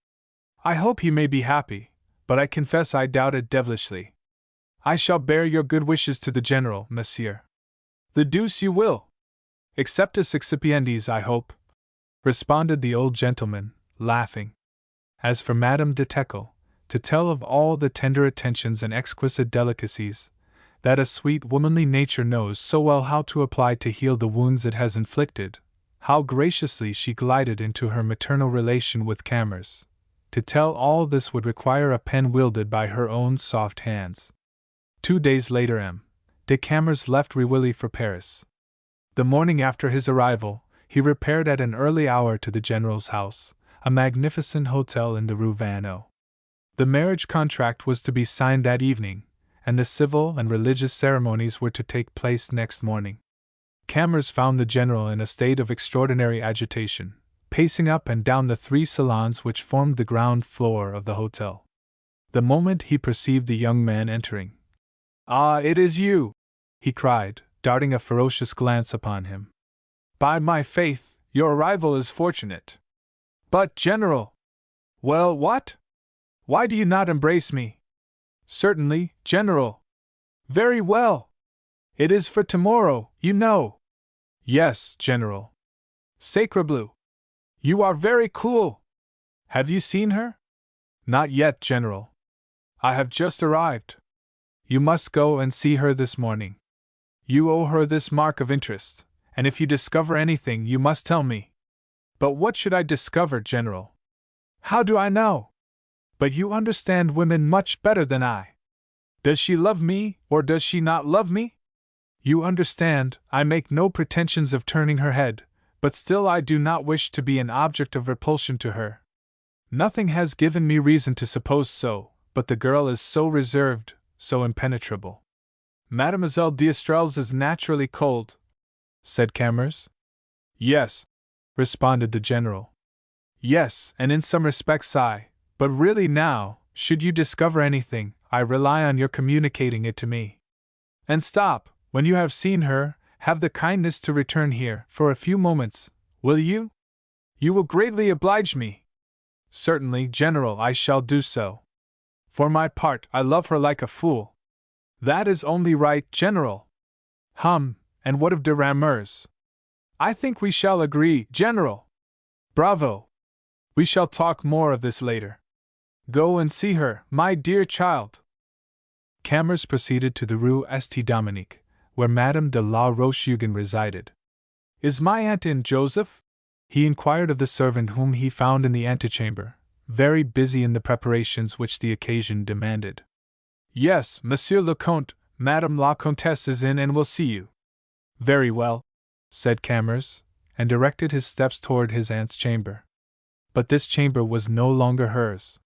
"I hope he may be happy, but I confess I doubt it devilishly." "I shall bear your good wishes to the General, monsieur." "The deuce you will! Acceptus excipiendis, I hope," responded the old gentleman, laughing. As for Madame de Teckle, to tell of all the tender attentions and exquisite delicacies that a sweet womanly nature knows so well how to apply to heal the wounds it has inflicted, how graciously she glided into her maternal relation with Camors, to tell all this would require a pen wielded by her own soft hands. 2 days later M. de Camors left Rewilly for Paris. The morning after his arrival, he repaired at an early hour to the General's house, a magnificent hotel in the Rue Vanneau. The marriage contract was to be signed that evening, and the civil and religious ceremonies were to take place next morning. Camors found the General in a state of extraordinary agitation, pacing up and down the 3 salons which formed the ground floor of the hotel. The moment he perceived the young man entering, "Ah, it is you!" he cried, darting a ferocious glance upon him. "By my faith, your arrival is fortunate. But, General—" "Well, what? Why do you not embrace me?" "Certainly, General." "Very well. It is for tomorrow, you know." "Yes, General." "Sacrebleu! You are very cool. Have you seen her?" "Not yet, General. I have just arrived." "You must go and see her this morning. You owe her this mark of interest, and if you discover anything you must tell me." "But what should I discover, General?" "How do I know? But you understand women much better than I. Does she love me, or does she not love me? You understand, I make no pretensions of turning her head, but still I do not wish to be an object of repulsion to her. Nothing has given me reason to suppose so, but the girl is so reserved, so impenetrable." "Mademoiselle d'Estrelles is naturally cold," said Camors. "Yes," responded the General. "Yes, and in some respects but really now, should you discover anything, I rely on your communicating it to me. And stop, when you have seen her, have the kindness to return here for a few moments, will you? You will greatly oblige me." "Certainly, General, I shall do so. For my part, I love her like a fool." "That is only right, General." And what of de Camors?" "I think we shall agree, General." "Bravo! We shall talk more of this later. Go and see her, my dear child. Camors proceeded to the Rue St. Dominique, where Madame de la Roche-Hugon resided. Is my aunt in, Joseph? He inquired of the servant whom he found in the antechamber, very busy in the preparations which the occasion demanded. Yes, Monsieur le Comte, Madame la Comtesse is in and will see you. Very well, said Camors, and directed his steps toward his aunt's chamber. But this chamber was no longer hers.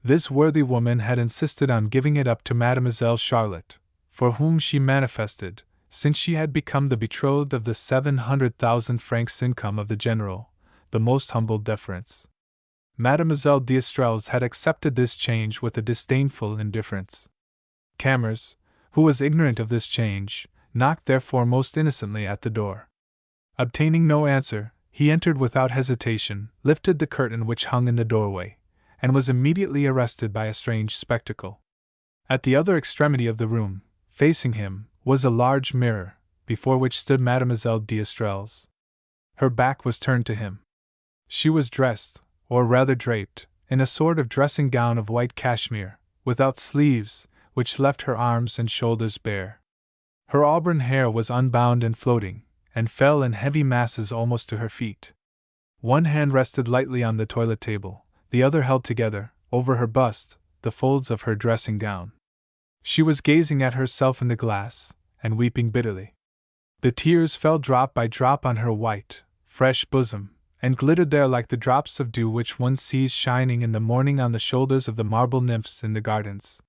This worthy woman had insisted on giving it up to Mademoiselle Charlotte, for whom she manifested, since she had become the betrothed of the 700,000 francs income of the general, the most humble deference. Mademoiselle d'Estrelles had accepted this change with a disdainful indifference. Camors, who was ignorant of this change, knocked therefore most innocently at the door. Obtaining no answer, he entered without hesitation, lifted the curtain which hung in the doorway, and was immediately arrested by a strange spectacle. At the other extremity of the room, facing him, was a large mirror, before which stood Mademoiselle d'Estrelles. Her back was turned to him. She was dressed, or rather draped, in a sort of dressing gown of white cashmere, without sleeves, which left her arms and shoulders bare. Her auburn hair was unbound and floating, and fell in heavy masses almost to her feet. One hand rested lightly on the toilet table, the other held together, over her bust, the folds of her dressing gown. She was gazing at herself in the glass, and weeping bitterly. The tears fell drop by drop on her white, fresh bosom, and glittered there like the drops of dew which one sees shining in the morning on the shoulders of the marble nymphs in the gardens.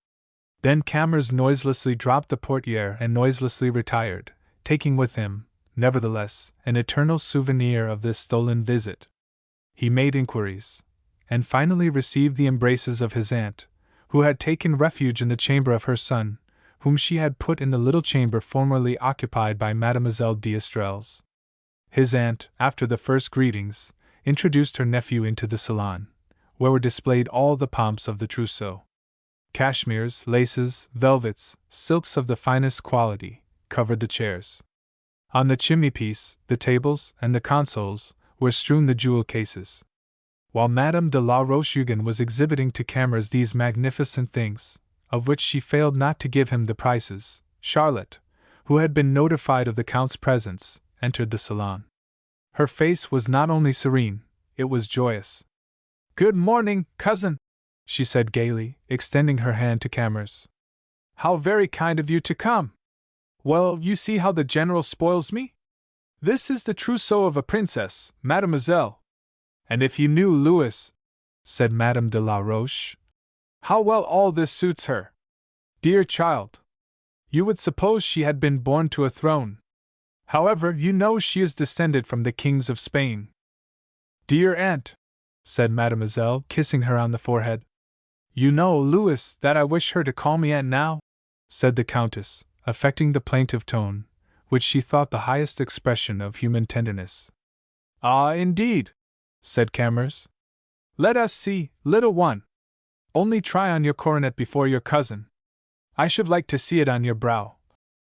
Then Camors noiselessly dropped the portière and noiselessly retired, taking with him, nevertheless, an eternal souvenir of this stolen visit. He made inquiries, and finally received the embraces of his aunt, who had taken refuge in the chamber of her son, whom she had put in the little chamber formerly occupied by Mademoiselle d'Estrelles. His aunt, after the first greetings, introduced her nephew into the salon, where were displayed all the pomps of the trousseau. Cashmeres, laces, velvets, silks of the finest quality, covered the chairs. On the chimney-piece, the tables, and the consoles, were strewn the jewel cases. While Madame de la Roche-Hugon was exhibiting to Camors these magnificent things, of which she failed not to give him the prices, Charlotte, who had been notified of the Count's presence, entered the salon. Her face was not only serene, it was joyous. "Good morning, cousin," she said gaily, extending her hand to Camors. "How very kind of you to come! Well, you see how the general spoils me? This is the trousseau of a princess, mademoiselle. And if you knew Louis," said Madame de la Roche, "how well all this suits her. Dear child! You would suppose she had been born to a throne. However, you know she is descended from the kings of Spain." "Dear aunt," said Mademoiselle, kissing her on the forehead. "You know, Louis, that I wish her to call me aunt now," said the Countess, affecting the plaintive tone, which she thought the highest expression of human tenderness. "Ah, indeed," said Camors. "Let us see, little one. Only try on your coronet before your cousin. I should like to see it on your brow,"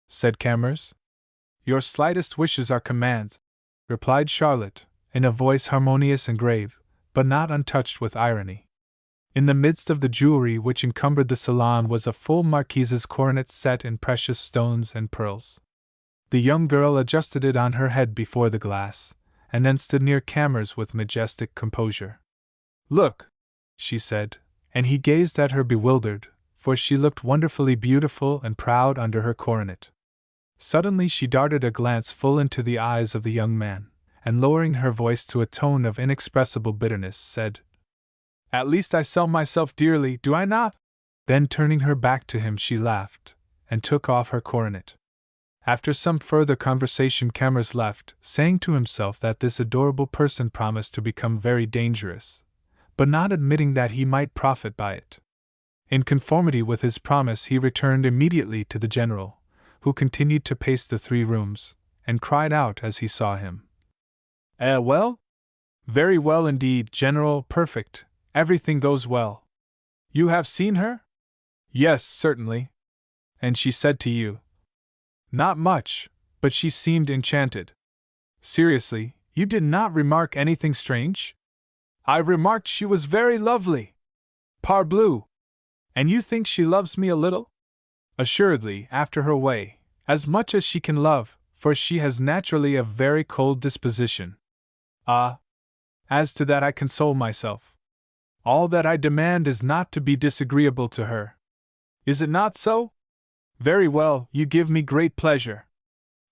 said Camors. "Your slightest wishes are commands," replied Charlotte, in a voice harmonious and grave, but not untouched with irony. In the midst of the jewelry which encumbered the salon was a full marquise's coronet set in precious stones and pearls. The young girl adjusted it on her head before the glass, and then stood near Camors with majestic composure. "Look," she said, and he gazed at her bewildered, for she looked wonderfully beautiful and proud under her coronet. Suddenly she darted a glance full into the eyes of the young man, and lowering her voice to a tone of inexpressible bitterness, said, "At least I sell myself dearly, do I not?" Then turning her back to him she laughed, and took off her coronet. After some further conversation Camors left, saying to himself that this adorable person promised to become very dangerous, but not admitting that he might profit by it. In conformity with his promise he returned immediately to the general, who continued to pace the 3 rooms, and cried out as he saw him. Well? Very well indeed, General, perfect, everything goes well. You have seen her?" "Yes, certainly." "And she said to you?" "Not much, but she seemed enchanted." "Seriously, you did not remark anything strange?" I remarked she was very lovely. Parbleu! And you think she loves me a little? Assuredly, after her way, as much as she can love, for she has naturally a very cold disposition. Ah! As to that I console myself. All that I demand is not to be disagreeable to her. Is it not so? Very well, you give me great pleasure.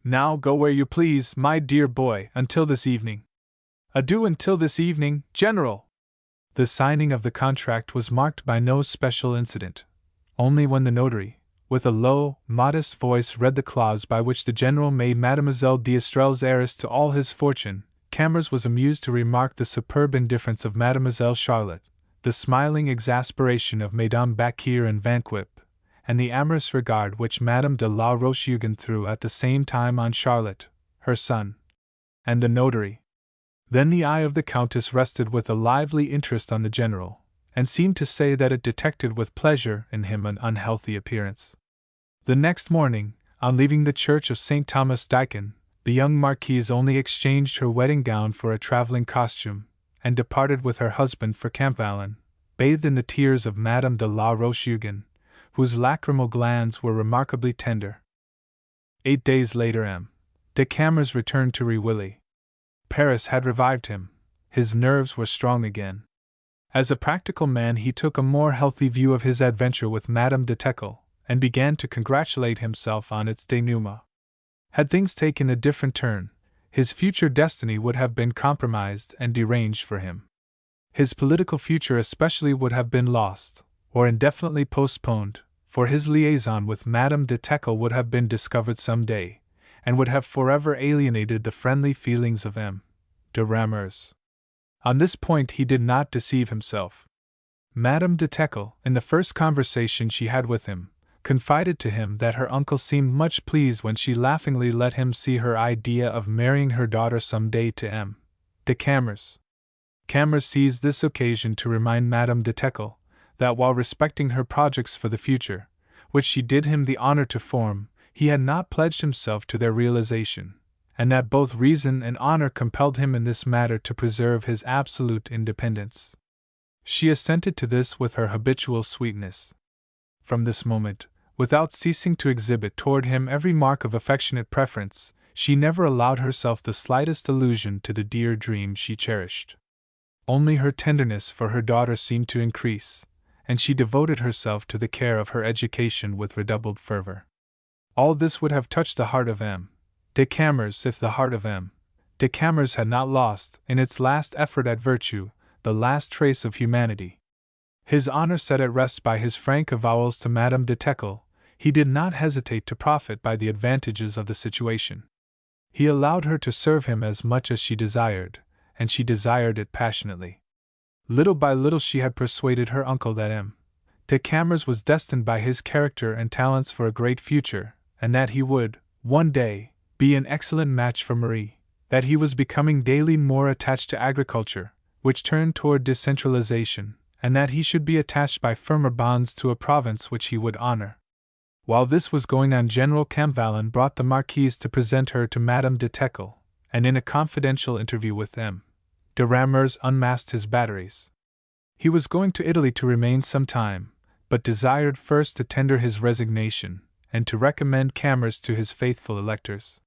Now go where you please, my dear boy, until this evening. Adieu until this evening, General! The signing of the contract was marked by no special incident. Only when the notary, with a low, modest voice, read the clause by which the General made Mademoiselle d'Estrelles heiress to all his fortune, Camors was amused to remark the superb indifference of Mademoiselle Charlotte, the smiling exasperation of Mesdames Bacquier and Vanquip, and the amorous regard which Madame de la Roche-Hugon threw at the same time on Charlotte, her son, and the notary. Then the eye of the Countess rested with a lively interest on the General, and seemed to say that it detected with pleasure in him an unhealthy appearance. The next morning, on leaving the church of St. Thomas d'Aquin, the young Marquise only exchanged her wedding gown for a traveling costume, and departed with her husband for Campvalin, bathed in the tears of Madame de la Roche-Hugon, whose lacrymal glands were remarkably tender. 8 days later M. de Camors returned to Rewilly. Paris had revived him, his nerves were strong again. As a practical man he took a more healthy view of his adventure with Madame de Teckle, and began to congratulate himself on its denouement. Had things taken a different turn, his future destiny would have been compromised and deranged for him. His political future especially would have been lost, or indefinitely postponed, for his liaison with Madame de Teckle would have been discovered some day, and would have forever alienated the friendly feelings of M. de Camors. On this point he did not deceive himself. Madame de Teckle, in the first conversation she had with him, confided to him that her uncle seemed much pleased when she laughingly let him see her idea of marrying her daughter some day to M. de Camors. Camors seized this occasion to remind Madame de Teckle that while respecting her projects for the future, which she did him the honor to form, he had not pledged himself to their realization, and that both reason and honor compelled him in this matter to preserve his absolute independence. She assented to this with her habitual sweetness. From this moment, without ceasing to exhibit toward him every mark of affectionate preference, she never allowed herself the slightest allusion to the dear dream she cherished. Only her tenderness for her daughter seemed to increase, and she devoted herself to the care of her education with redoubled fervor. All this would have touched the heart of M. de Camors if the heart of M. de Camors had not lost, in its last effort at virtue, the last trace of humanity. His honor set at rest by his frank avowals to Madame de Teckle, he did not hesitate to profit by the advantages of the situation. He allowed her to serve him as much as she desired, and she desired it passionately. Little by little she had persuaded her uncle that M. de Camors was destined by his character and talents for a great future, and that he would, one day, be an excellent match for Marie, that he was becoming daily more attached to agriculture, which turned toward decentralization, and that he should be attached by firmer bonds to a province which he would honor. While this was going on, General Campvalin brought the Marquise to present her to Madame de Teckle, and in a confidential interview with M. de Camors unmasked his batteries. He was going to Italy to remain some time, but desired first to tender his resignation, and to recommend Camors to his faithful electors.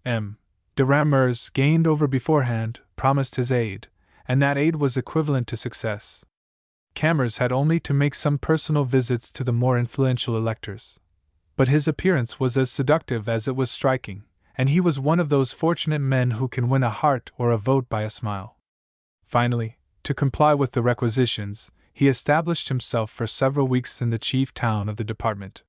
M. de Camors, gained over beforehand, promised his aid, and that aid was equivalent to success. Camors had only to make some personal visits to the more influential electors. But his appearance was as seductive as it was striking, and he was one of those fortunate men who can win a heart or a vote by a smile. Finally, to comply with the requisitions, he established himself for several weeks in the chief town of the department.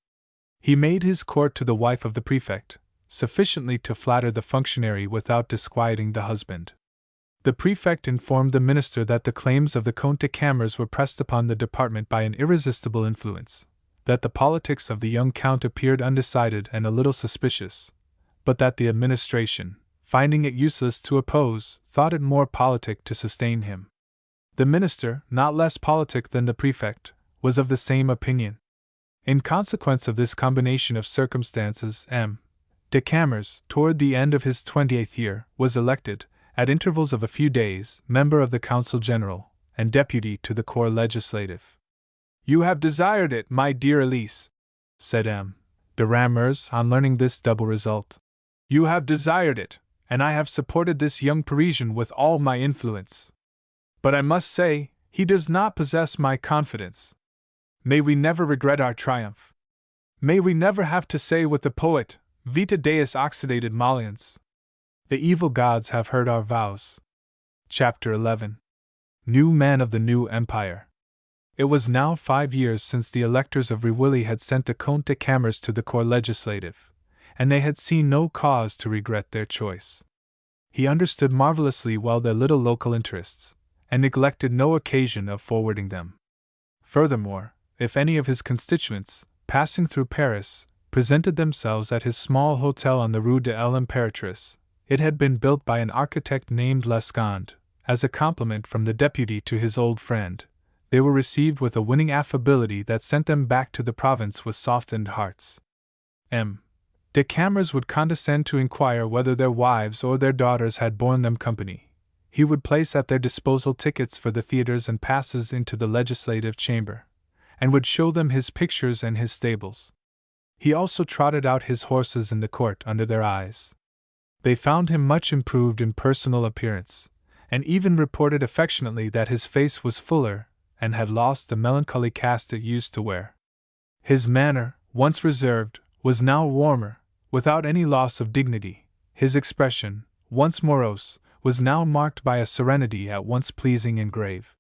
He made his court to the wife of the prefect, sufficiently to flatter the functionary without disquieting the husband. The prefect informed the minister that the claims of the Comte de Camors were pressed upon the department by an irresistible influence, that the politics of the young count appeared undecided and a little suspicious, but that the administration, finding it useless to oppose, thought it more politic to sustain him. The minister, not less politic than the prefect, was of the same opinion. In consequence of this combination of circumstances, M. de Camors, toward the end of his 28th year, was elected, at intervals of a few days, member of the Council General, and deputy to the Corps Legislative. "You have desired it, my dear Elise," said M. de Camors on learning this double result. "You have desired it, and I have supported this young Parisian with all my influence. But I must say, he does not possess my confidence. May we never regret our triumph. May we never have to say with the poet, Vita Deus oxidated molliens. The evil gods have heard our vows." Chapter 11. New Man of the New Empire. It was now 5 years since the electors of Rewilly had sent the Comte de Camors to the Corps Legislative, and they had seen no cause to regret their choice. He understood marvelously well their little local interests, and neglected no occasion of forwarding them. Furthermore, if any of his constituents, passing through Paris, presented themselves at his small hotel on the Rue de l'Impératrice, it had been built by an architect named Lescond, as a compliment from the deputy to his old friend. They were received with a winning affability that sent them back to the province with softened hearts. M. de Camors would condescend to inquire whether their wives or their daughters had borne them company. He would place at their disposal tickets for the theatres and passes into the legislative chamber, and would show them his pictures and his stables. He also trotted out his horses in the court under their eyes. They found him much improved in personal appearance, and even reported affectionately that his face was fuller, and had lost the melancholy cast it used to wear. His manner, once reserved, was now warmer, without any loss of dignity. His expression, once morose, was now marked by a serenity at once pleasing and grave.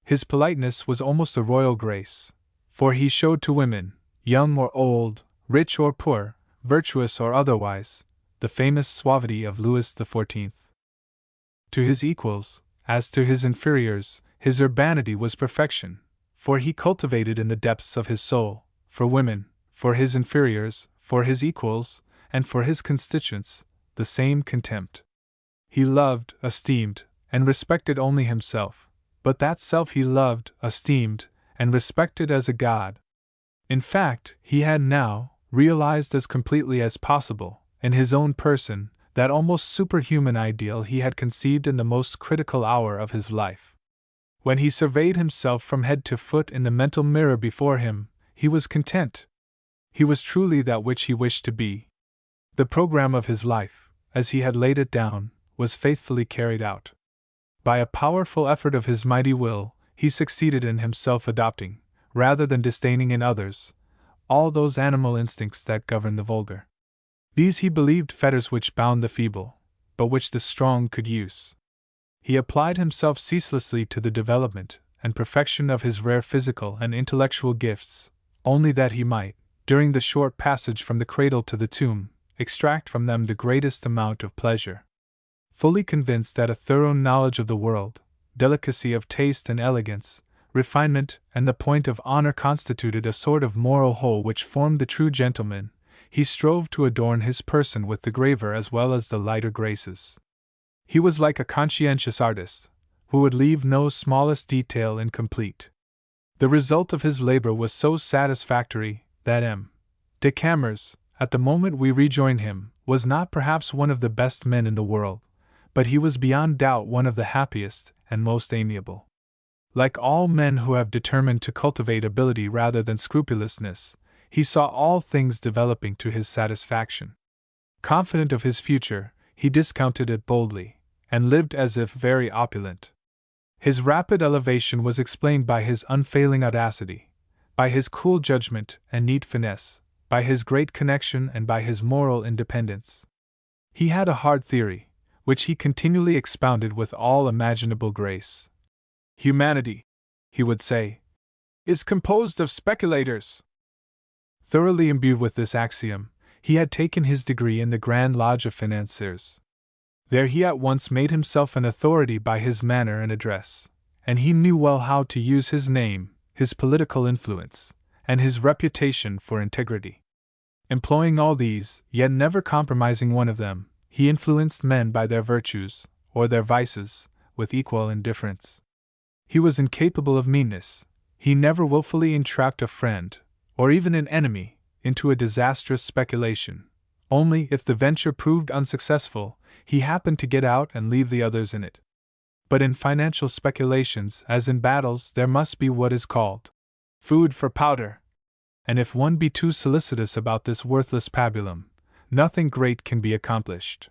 His politeness was almost a royal grace, for he showed to women, young or old, rich or poor, virtuous or otherwise, the famous suavity of Louis XIV. To his equals, as to his inferiors, his urbanity was perfection, for he cultivated in the depths of his soul, for women, for his inferiors, for his equals, and for his constituents, the same contempt. He loved, esteemed, and respected only himself, but that self he loved, esteemed, and respected as a god. In fact, he had now realized as completely as possible, in his own person, that almost superhuman ideal he had conceived in the most critical hour of his life. When he surveyed himself from head to foot in the mental mirror before him, he was content. He was truly that which he wished to be. The program of his life, as he had laid it down, was faithfully carried out. By a powerful effort of his mighty will, he succeeded in himself adopting, rather than disdaining in others, all those animal instincts that govern the vulgar. These he believed fetters which bound the feeble, but which the strong could use. He applied himself ceaselessly to the development and perfection of his rare physical and intellectual gifts, only that he might, during the short passage from the cradle to the tomb, extract from them the greatest amount of pleasure. Fully convinced that a thorough knowledge of the world, delicacy of taste and elegance, refinement and the point of honor constituted a sort of moral whole which formed the true gentleman, he strove to adorn his person with the graver as well as the lighter graces. He was like a conscientious artist, who would leave no smallest detail incomplete. The result of his labor was so satisfactory that M. de Camors, at the moment we rejoin him, was not perhaps one of the best men in the world, but he was beyond doubt one of the happiest and most amiable. Like all men who have determined to cultivate ability rather than scrupulousness, he saw all things developing to his satisfaction. Confident of his future, he discounted it boldly, and lived as if very opulent. His rapid elevation was explained by his unfailing audacity, by his cool judgment and neat finesse, by his great connection and by his moral independence. He had a hard theory, which he continually expounded with all imaginable grace. "Humanity," he would say, "is composed of speculators." Thoroughly imbued with this axiom, he had taken his degree in the Grand Lodge of Financiers. There he at once made himself an authority by his manner and address, and he knew well how to use his name, his political influence, and his reputation for integrity. Employing all these, yet never compromising one of them, he influenced men by their virtues, or their vices, with equal indifference. He was incapable of meanness. He never willfully entrapped a friend, or even an enemy, into a disastrous speculation. Only, if the venture proved unsuccessful, he happened to get out and leave the others in it. But in financial speculations, as in battles, there must be what is called food for powder. And if one be too solicitous about this worthless pabulum, nothing great can be accomplished.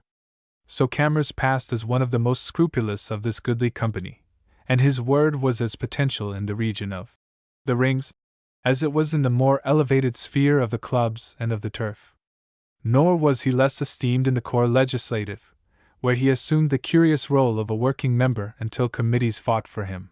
So Camors passed as one of the most scrupulous of this goodly company, and his word was as potential in the region of the rings as it was in the more elevated sphere of the clubs and of the turf. Nor was he less esteemed in the corps legislative, where he assumed the curious role of a working member until committees fought for him.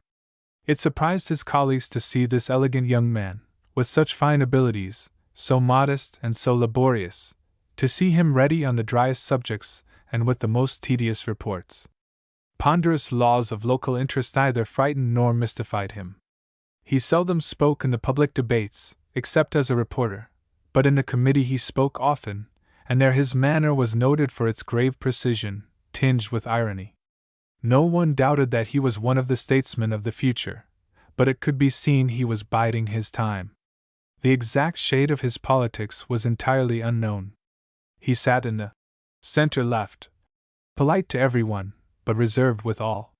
It surprised his colleagues to see this elegant young man, with such fine abilities, so modest and so laborious, to see him ready on the driest subjects and with the most tedious reports. Ponderous laws of local interest neither frightened nor mystified him. He seldom spoke in the public debates, except as a reporter, but in the committee he spoke often, and there his manner was noted for its grave precision, tinged with irony. No one doubted that he was one of the statesmen of the future, but it could be seen he was biding his time. The exact shade of his politics was entirely unknown. He sat in the center-left, polite to everyone, but reserved with all.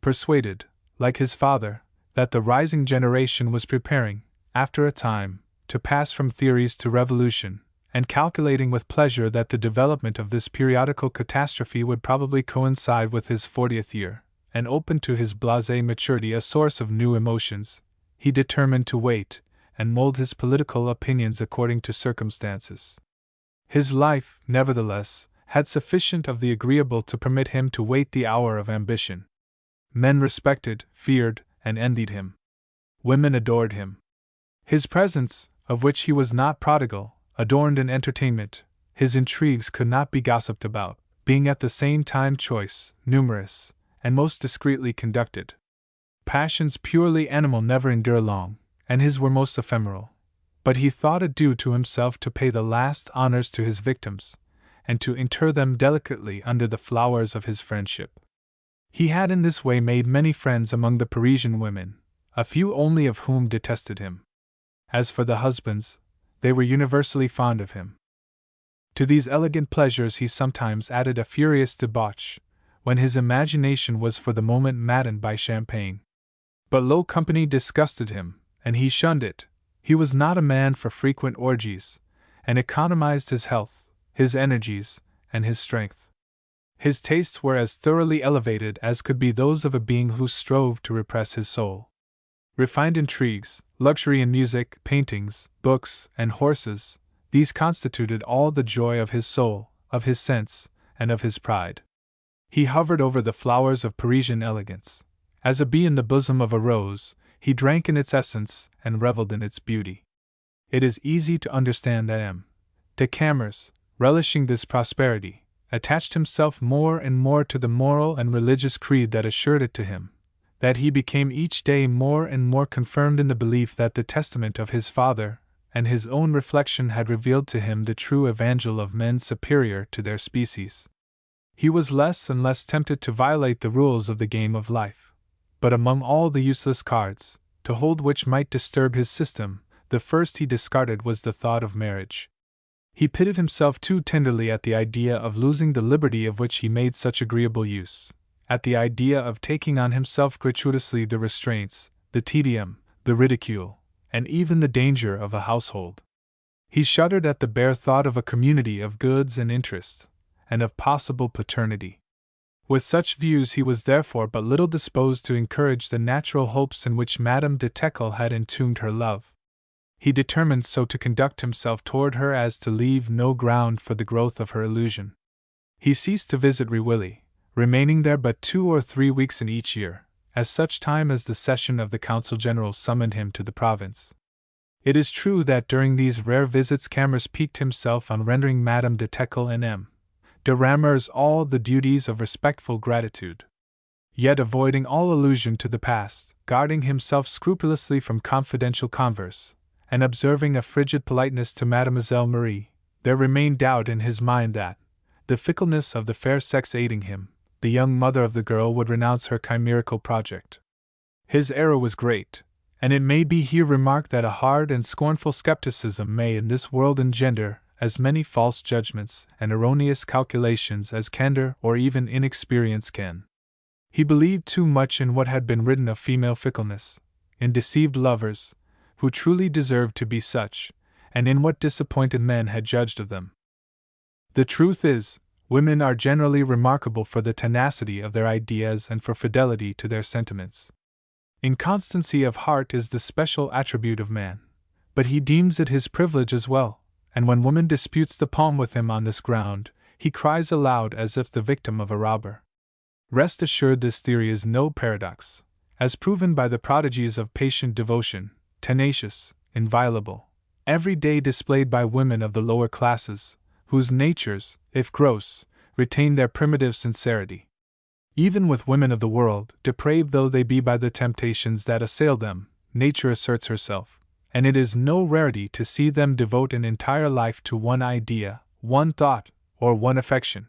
Persuaded, like his father, that the rising generation was preparing, after a time, to pass from theories to revolution, and calculating with pleasure that the development of this periodical catastrophe would probably coincide with his 40th year, and open to his blasé maturity a source of new emotions, he determined to wait, and mold his political opinions according to circumstances. His life, nevertheless, had sufficient of the agreeable to permit him to wait the hour of ambition. Men respected, feared, and envied him. Women adored him. His presence, of which he was not prodigal, adorned an entertainment. His intrigues could not be gossiped about, being at the same time choice, numerous, and most discreetly conducted. Passions purely animal never endure long, and his were most ephemeral. But he thought it due to himself to pay the last honors to his victims, and to inter them delicately under the flowers of his friendship. He had in this way made many friends among the Parisian women, a few only of whom detested him. As for the husbands, they were universally fond of him. To these elegant pleasures he sometimes added a furious debauch, when his imagination was for the moment maddened by champagne. But low company disgusted him, and he shunned it. He was not a man for frequent orgies, and economized his health, his energies, and his strength. His tastes were as thoroughly elevated as could be those of a being who strove to repress his soul. Refined intrigues, luxury in music, paintings, books, and horses, these constituted all the joy of his soul, of his sense, and of his pride. He hovered over the flowers of Parisian elegance. As a bee in the bosom of a rose, he drank in its essence and reveled in its beauty. It is easy to understand that M. de Camors, relishing this prosperity, attached himself more and more to the moral and religious creed that assured it to him, that he became each day more and more confirmed in the belief that the testament of his father and his own reflection had revealed to him the true evangel of men superior to their species. He was less and less tempted to violate the rules of the game of life, but among all the useless cards, to hold which might disturb his system, the first he discarded was the thought of marriage. He pitied himself too tenderly at the idea of losing the liberty of which he made such agreeable use, at the idea of taking on himself gratuitously the restraints, the tedium, the ridicule, and even the danger of a household. He shuddered at the bare thought of a community of goods and interest, and of possible paternity. With such views he was therefore but little disposed to encourage the natural hopes in which Madame de Teckle had entombed her love. He determined so to conduct himself toward her as to leave no ground for the growth of her illusion. He ceased to visit Rewilly, remaining there but 2 or 3 weeks in each year, as such time as the session of the Council General summoned him to the province. It is true that during these rare visits Camors piqued himself on rendering Madame de Teckle and M. de Camors all the duties of respectful gratitude. Yet avoiding all allusion to the past, guarding himself scrupulously from confidential converse, and observing a frigid politeness to Mademoiselle Marie, there remained doubt in his mind that, the fickleness of the fair sex aiding him, the young mother of the girl would renounce her chimerical project. His error was great, and it may be here remarked that a hard and scornful skepticism may in this world engender as many false judgments and erroneous calculations as candor or even inexperience can. He believed too much in what had been written of female fickleness, in deceived lovers, who truly deserved to be such, and in what disappointed men had judged of them. The truth is, women are generally remarkable for the tenacity of their ideas and for fidelity to their sentiments. Inconstancy of heart is the special attribute of man, but he deems it his privilege as well, and when woman disputes the palm with him on this ground, he cries aloud as if the victim of a robber. Rest assured, this theory is no paradox, as proven by the prodigies of patient devotion, tenacious, inviolable, every day displayed by women of the lower classes, whose natures, if gross, retain their primitive sincerity. Even with women of the world, depraved though they be by the temptations that assail them, nature asserts herself, and it is no rarity to see them devote an entire life to one idea, one thought, or one affection.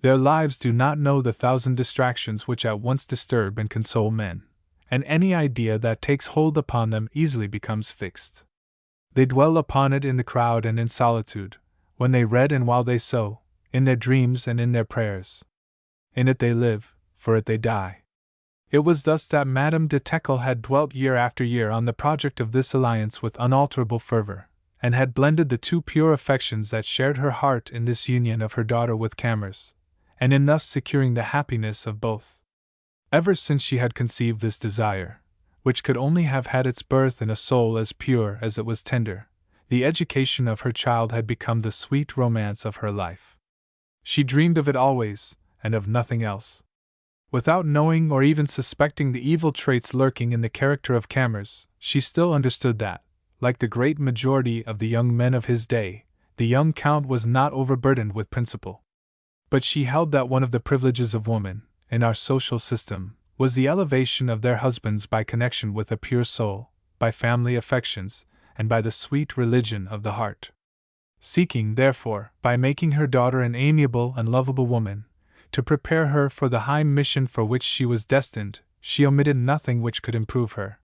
Their lives do not know the thousand distractions which at once disturb and console men, and any idea that takes hold upon them easily becomes fixed. They dwell upon it in the crowd and in solitude, when they read and while they sew, in their dreams and in their prayers. In it they live, for it they die. It was thus that Madame de Teckle had dwelt year after year on the project of this alliance with unalterable fervor, and had blended the two pure affections that shared her heart in this union of her daughter with Camors, and in thus securing the happiness of both. Ever since she had conceived this desire, which could only have had its birth in a soul as pure as it was tender, the education of her child had become the sweet romance of her life. She dreamed of it always, and of nothing else. Without knowing or even suspecting the evil traits lurking in the character of Camors, she still understood that, like the great majority of the young men of his day, the young Count was not overburdened with principle. But she held that one of the privileges of woman, in our social system, was the elevation of their husbands by connection with a pure soul, by family affections, and by the sweet religion of the heart. Seeking, therefore, by making her daughter an amiable and lovable woman, to prepare her for the high mission for which she was destined, she omitted nothing which could improve her.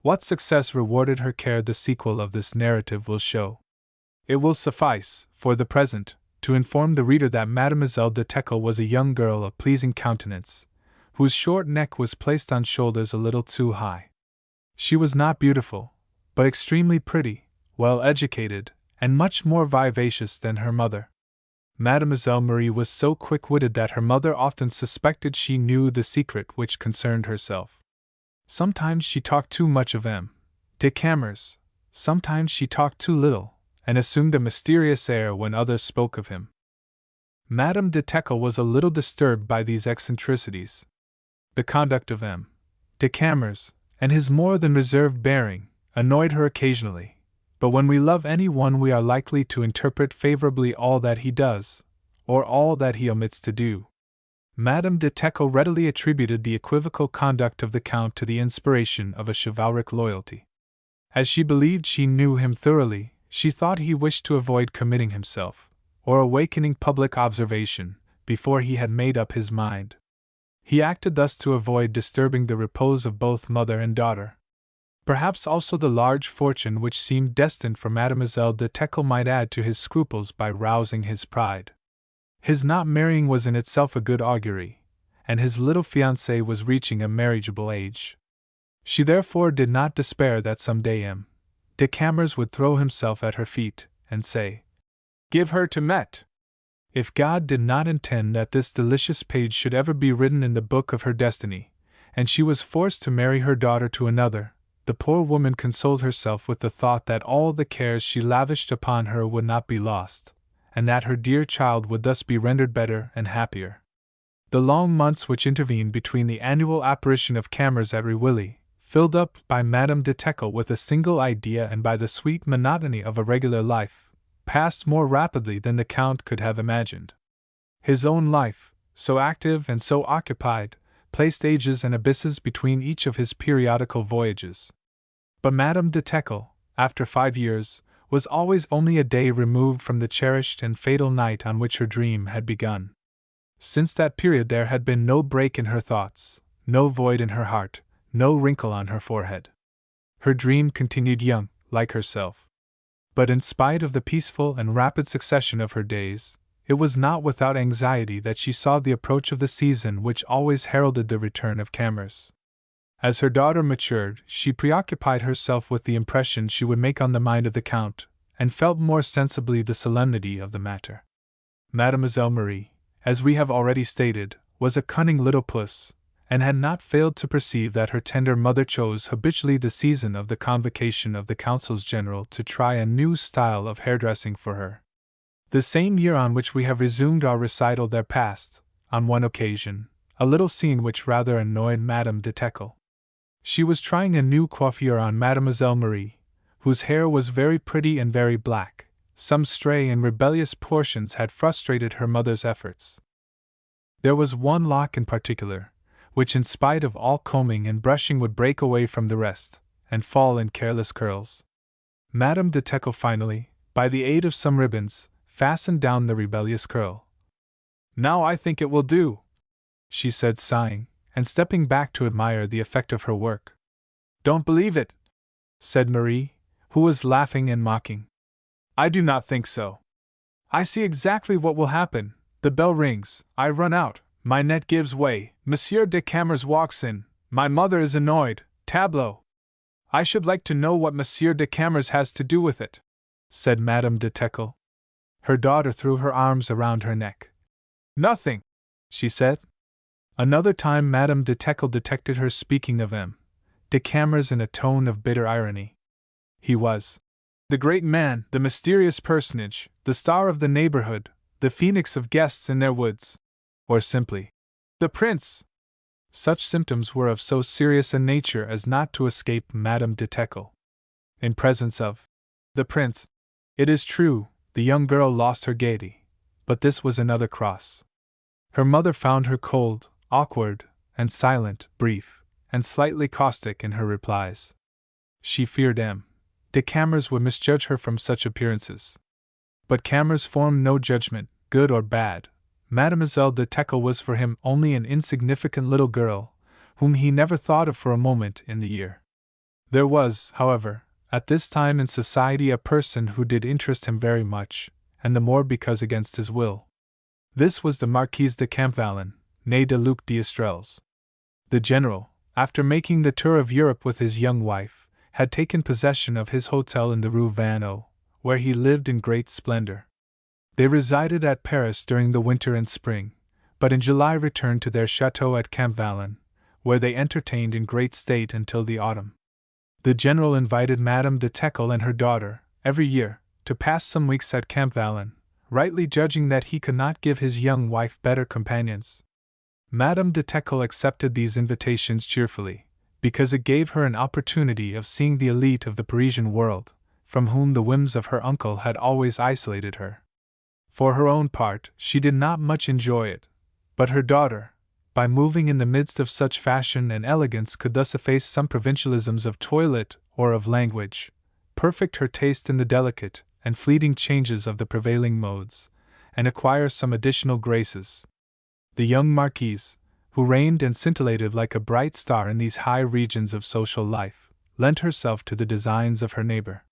What success rewarded her care the sequel of this narrative will show. It will suffice, for the present, to inform the reader that Mademoiselle de Teckle was a young girl of pleasing countenance, whose short neck was placed on shoulders a little too high. She was not beautiful, but extremely pretty, well educated, and much more vivacious than her mother. Mademoiselle Marie was so quick-witted that her mother often suspected she knew the secret which concerned herself. Sometimes she talked too much of M. de Camors, sometimes she talked too little, and assumed a mysterious air when others spoke of him. Madame de Teckle was a little disturbed by these eccentricities. The conduct of M. de Camors, and his more than reserved bearing, annoyed her occasionally, but when we love any one we are likely to interpret favorably all that he does, or all that he omits to do. Madame de Teckle readily attributed the equivocal conduct of the Count to the inspiration of a chivalric loyalty. As she believed she knew him thoroughly, she thought he wished to avoid committing himself, or awakening public observation, before he had made up his mind. He acted thus to avoid disturbing the repose of both mother and daughter. Perhaps also the large fortune which seemed destined for Mademoiselle de Teckle might add to his scruples by rousing his pride. His not marrying was in itself a good augury, and his little fiancée was reaching a marriageable age. She therefore did not despair that some day M. de Camors would throw himself at her feet, and say, "Give her to Met." If God did not intend that this delicious page should ever be written in the book of her destiny, and she was forced to marry her daughter to another, the poor woman consoled herself with the thought that all the cares she lavished upon her would not be lost, and that her dear child would thus be rendered better and happier. The long months which intervened between the annual apparition of Camors at Rewilly, filled up by Madame de Teckle with a single idea and by the sweet monotony of a regular life, passed more rapidly than the Count could have imagined. His own life, so active and so occupied, placed ages and abysses between each of his periodical voyages. But Madame de Teckle, after 5 years, was always only a day removed from the cherished and fatal night on which her dream had begun. Since that period there had been no break in her thoughts, no void in her heart, no wrinkle on her forehead. Her dream continued young, like herself. But in spite of the peaceful and rapid succession of her days, it was not without anxiety that she saw the approach of the season which always heralded the return of Camors. As her daughter matured, she preoccupied herself with the impression she would make on the mind of the Count, and felt more sensibly the solemnity of the matter. Mademoiselle Marie, as we have already stated, was a cunning little puss, and had not failed to perceive that her tender mother chose habitually the season of the convocation of the Councils General to try a new style of hairdressing for her. The same year on which we have resumed our recital there passed, on one occasion, a little scene which rather annoyed Madame de Teckle. She was trying a new coiffure on Mademoiselle Marie, whose hair was very pretty and very black. Some stray and rebellious portions had frustrated her mother's efforts. There was one lock in particular, which in spite of all combing and brushing would break away from the rest, and fall in careless curls. Madame de Teckle finally, by the aid of some ribbons, fastened down the rebellious curl. "Now I think it will do," she said, sighing, and stepping back to admire the effect of her work. "Don't believe it," said Marie, who was laughing and mocking. "I do not think so. I see exactly what will happen. The bell rings, I run out, my net gives way, Monsieur de Camors walks in, my mother is annoyed, tableau! I should like to know what Monsieur de Camors has to do with it," said Madame de Teckle. Her daughter threw her arms around her neck. "Nothing," she said. Another time Madame de Teckle detected her speaking of M. de Camors in a tone of bitter irony. He was the great man, the mysterious personage, the star of the neighborhood, the phoenix of guests in their woods. Or simply, the prince. Such symptoms were of so serious a nature as not to escape Madame de Teckle. In presence of the prince, it is true, the young girl lost her gaiety, but this was another cross. Her mother found her cold, awkward, and silent, brief, and slightly caustic in her replies. She feared M. de Camors would misjudge her from such appearances. But Camors formed no judgment, good or bad. Mademoiselle de Teckle was for him only an insignificant little girl, whom he never thought of for a moment in the year. There was, however, at this time in society a person who did interest him very much, and the more because against his will. This was the Marquise de Campvallon, née de Luc d'Estrelles. The general, after making the tour of Europe with his young wife, had taken possession of his hotel in the Rue Vanneau, where he lived in great splendor. They resided at Paris during the winter and spring, but in July returned to their chateau at Campvallon, where they entertained in great state until the autumn. The general invited Madame de Teckle and her daughter, every year, to pass some weeks at Campvallon, rightly judging that he could not give his young wife better companions. Madame de Teckle accepted these invitations cheerfully, because it gave her an opportunity of seeing the elite of the Parisian world, from whom the whims of her uncle had always isolated her. For her own part, she did not much enjoy it, but her daughter, by moving in the midst of such fashion and elegance, could thus efface some provincialisms of toilette or of language, perfect her taste in the delicate and fleeting changes of the prevailing modes, and acquire some additional graces. The young marquise, who reigned and scintillated like a bright star in these high regions of social life, lent herself to the designs of her neighbor.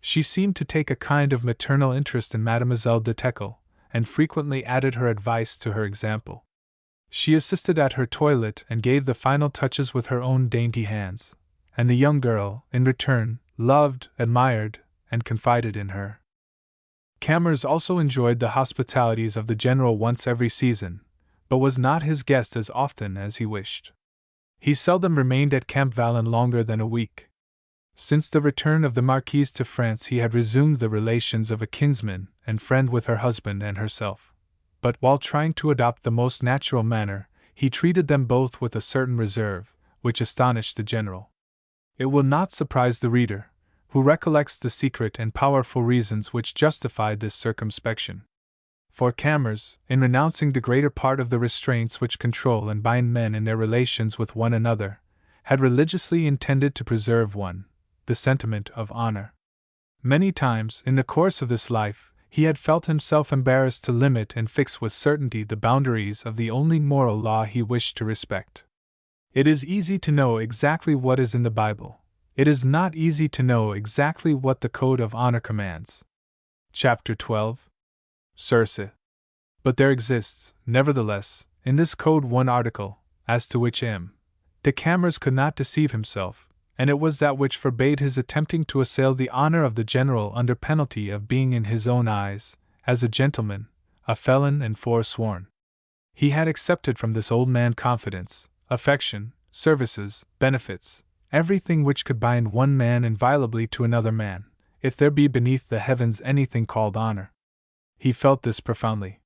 She seemed to take a kind of maternal interest in Mademoiselle de Teckle, and frequently added her advice to her example. She assisted at her toilette and gave the final touches with her own dainty hands, and the young girl, in return, loved, admired, and confided in her. Camors also enjoyed the hospitalities of the general once every season, but was not his guest as often as he wished. He seldom remained at Campvallon longer than a week. Since the return of the Marquise to France he had resumed the relations of a kinsman and friend with her husband and herself, but while trying to adopt the most natural manner, he treated them both with a certain reserve, which astonished the general. It will not surprise the reader, who recollects the secret and powerful reasons which justified this circumspection. For Camors, in renouncing the greater part of the restraints which control and bind men in their relations with one another, had religiously intended to preserve one, the sentiment of honor. Many times, in the course of this life, he had felt himself embarrassed to limit and fix with certainty the boundaries of the only moral law he wished to respect. It is easy to know exactly what is in the Bible. It is not easy to know exactly what the Code of Honor commands. Chapter 12. Circe. But there exists, nevertheless, in this code one article, as to which M. de Camors could not deceive himself, and it was that which forbade his attempting to assail the honor of the general under penalty of being in his own eyes, as a gentleman, a felon and forsworn. He had accepted from this old man confidence, affection, services, benefits, everything which could bind one man inviolably to another man, if there be beneath the heavens anything called honor. He felt this profoundly.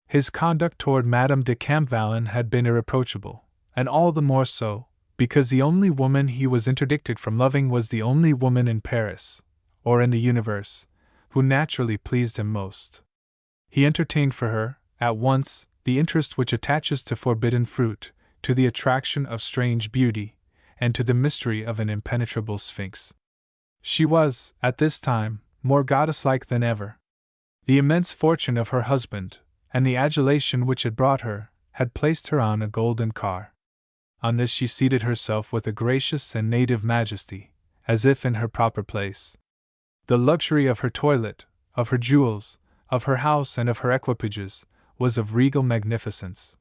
His conduct toward Madame de Camors had been irreproachable, and all the more so, because the only woman he was interdicted from loving was the only woman in Paris, or in the universe, who naturally pleased him most. He entertained for her, at once, the interest which attaches to forbidden fruit, to the attraction of strange beauty, and to the mystery of an impenetrable sphinx. She was, at this time, more goddess-like than ever. The immense fortune of her husband, and the adulation which had brought her, had placed her on a golden car. On this she seated herself with a gracious and native majesty, as if in her proper place. The luxury of her toilet, of her jewels, of her house and of her equipages, was of regal magnificence.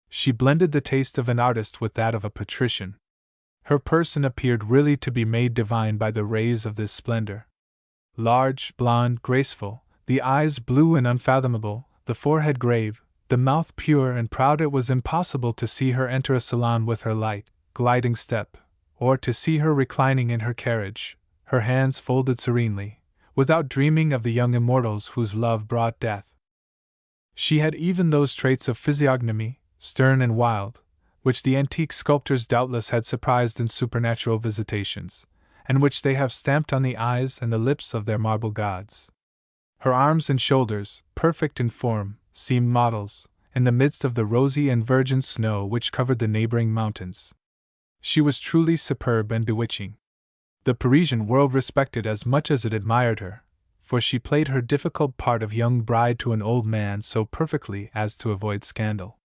She blended the taste of an artist with that of a patrician. Her person appeared really to be made divine by the rays of this splendor. Large, blonde, graceful, the eyes blue and unfathomable, the forehead grave, the mouth pure and proud, it was impossible to see her enter a salon with her light, gliding step, or to see her reclining in her carriage, her hands folded serenely, without dreaming of the young immortals whose love brought death. She had even those traits of physiognomy, stern and wild, which the antique sculptors doubtless had surprised in supernatural visitations, and which they have stamped on the eyes and the lips of their marble gods. Her arms and shoulders, perfect in form, seemed models, in the midst of the rosy and virgin snow which covered the neighboring mountains. She was truly superb and bewitching. The Parisian world respected as much as it admired her, for she played her difficult part of young bride to an old man so perfectly as to avoid scandal.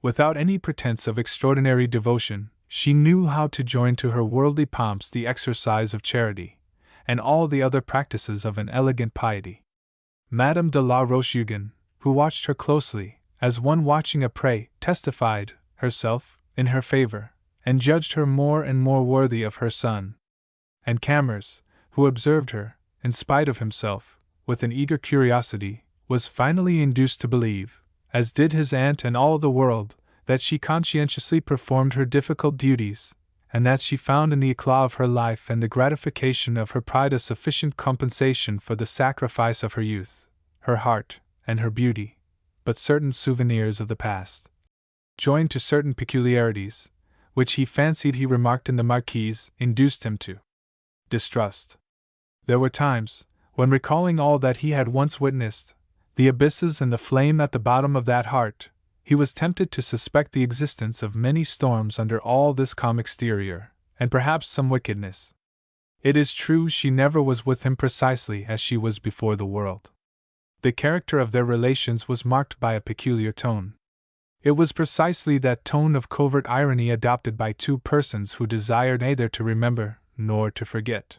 Without any pretense of extraordinary devotion, she knew how to join to her worldly pomps the exercise of charity, and all the other practices of an elegant piety. Madame de la Roche-Hugon, who watched her closely, as one watching a prey, testified, herself, in her favor, and judged her more and more worthy of her son. And Camors, who observed her, in spite of himself, with an eager curiosity, was finally induced to believe, as did his aunt and all the world, that she conscientiously performed her difficult duties, and that she found in the éclat of her life and the gratification of her pride a sufficient compensation for the sacrifice of her youth, her heart, and her beauty, but certain souvenirs of the past, joined to certain peculiarities, which he fancied he remarked in the Marquise, induced him to distrust. There were times, when recalling all that he had once witnessed, the abysses and the flame at the bottom of that heart, he was tempted to suspect the existence of many storms under all this calm exterior, and perhaps some wickedness. It is true she never was with him precisely as she was before the world. The character of their relations was marked by a peculiar tone. It was precisely that tone of covert irony adopted by two persons who desire neither to remember nor to forget.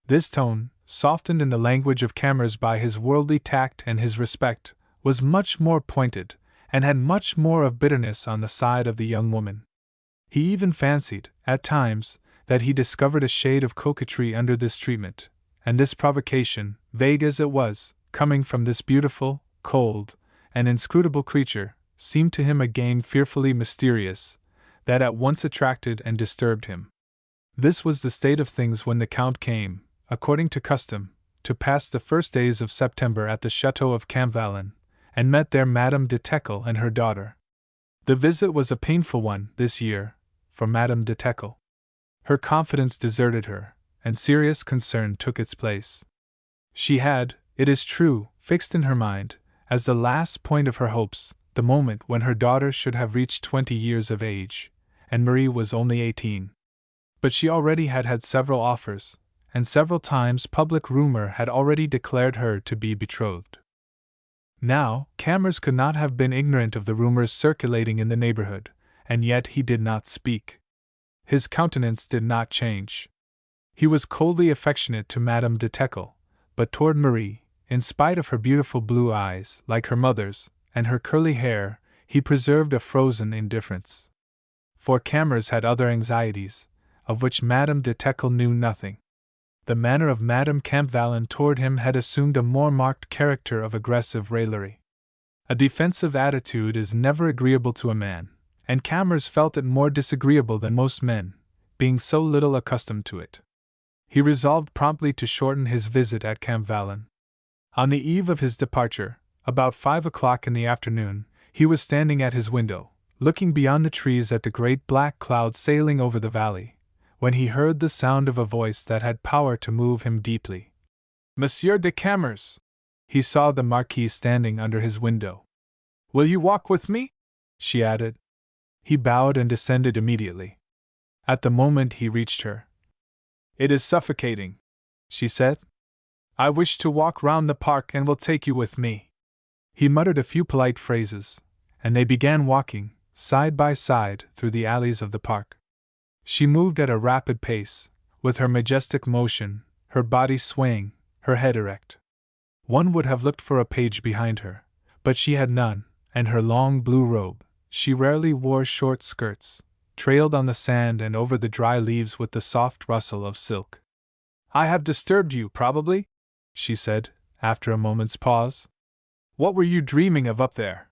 This tone, softened in the language of Camors by his worldly tact and his respect, was much more pointed, and had much more of bitterness on the side of the young woman. He even fancied, at times, that he discovered a shade of coquetry under this treatment, and this provocation, vague as it was, coming from this beautiful, cold, and inscrutable creature, seemed to him a game fearfully mysterious, that at once attracted and disturbed him. This was the state of things when the Count came, according to custom, to pass the first days of September at the chateau of Camvalin, and met there Madame de Teckle and her daughter. The visit was a painful one, this year, for Madame de Teckle. Her confidence deserted her, and serious concern took its place. She had, it is true, fixed in her mind, as the last point of her hopes, the moment when her daughter should have reached 20 years of age, and Marie was only 18. But she already had had several offers, and several times public rumor had already declared her to be betrothed. Now, Camors could not have been ignorant of the rumors circulating in the neighborhood, and yet he did not speak. His countenance did not change. He was coldly affectionate to Madame de Teckle, but toward Marie, in spite of her beautiful blue eyes, like her mother's, and her curly hair, he preserved a frozen indifference. For Camors had other anxieties, of which Madame de Teckle knew nothing. The manner of Madame Campvallon toward him had assumed a more marked character of aggressive raillery. A defensive attitude is never agreeable to a man, and Camors felt it more disagreeable than most men, being so little accustomed to it. He resolved promptly to shorten his visit at Campvallon. On the eve of his departure, about 5 o'clock in the afternoon, he was standing at his window, looking beyond the trees at the great black clouds sailing over the valley, when he heard the sound of a voice that had power to move him deeply. Monsieur de Camors! He saw the Marquise standing under his window. Will you walk with me? She added. He bowed and descended immediately. At the moment he reached her. It is suffocating, she said. I wish to walk round the park and will take you with me. He muttered a few polite phrases, and they began walking, side by side, through the alleys of the park. She moved at a rapid pace, with her majestic motion, her body swaying, her head erect. One would have looked for a page behind her, but she had none, and her long blue robe, she rarely wore short skirts, trailed on the sand and over the dry leaves with the soft rustle of silk. I have disturbed you, probably? She said, after a moment's pause. What were you dreaming of up there?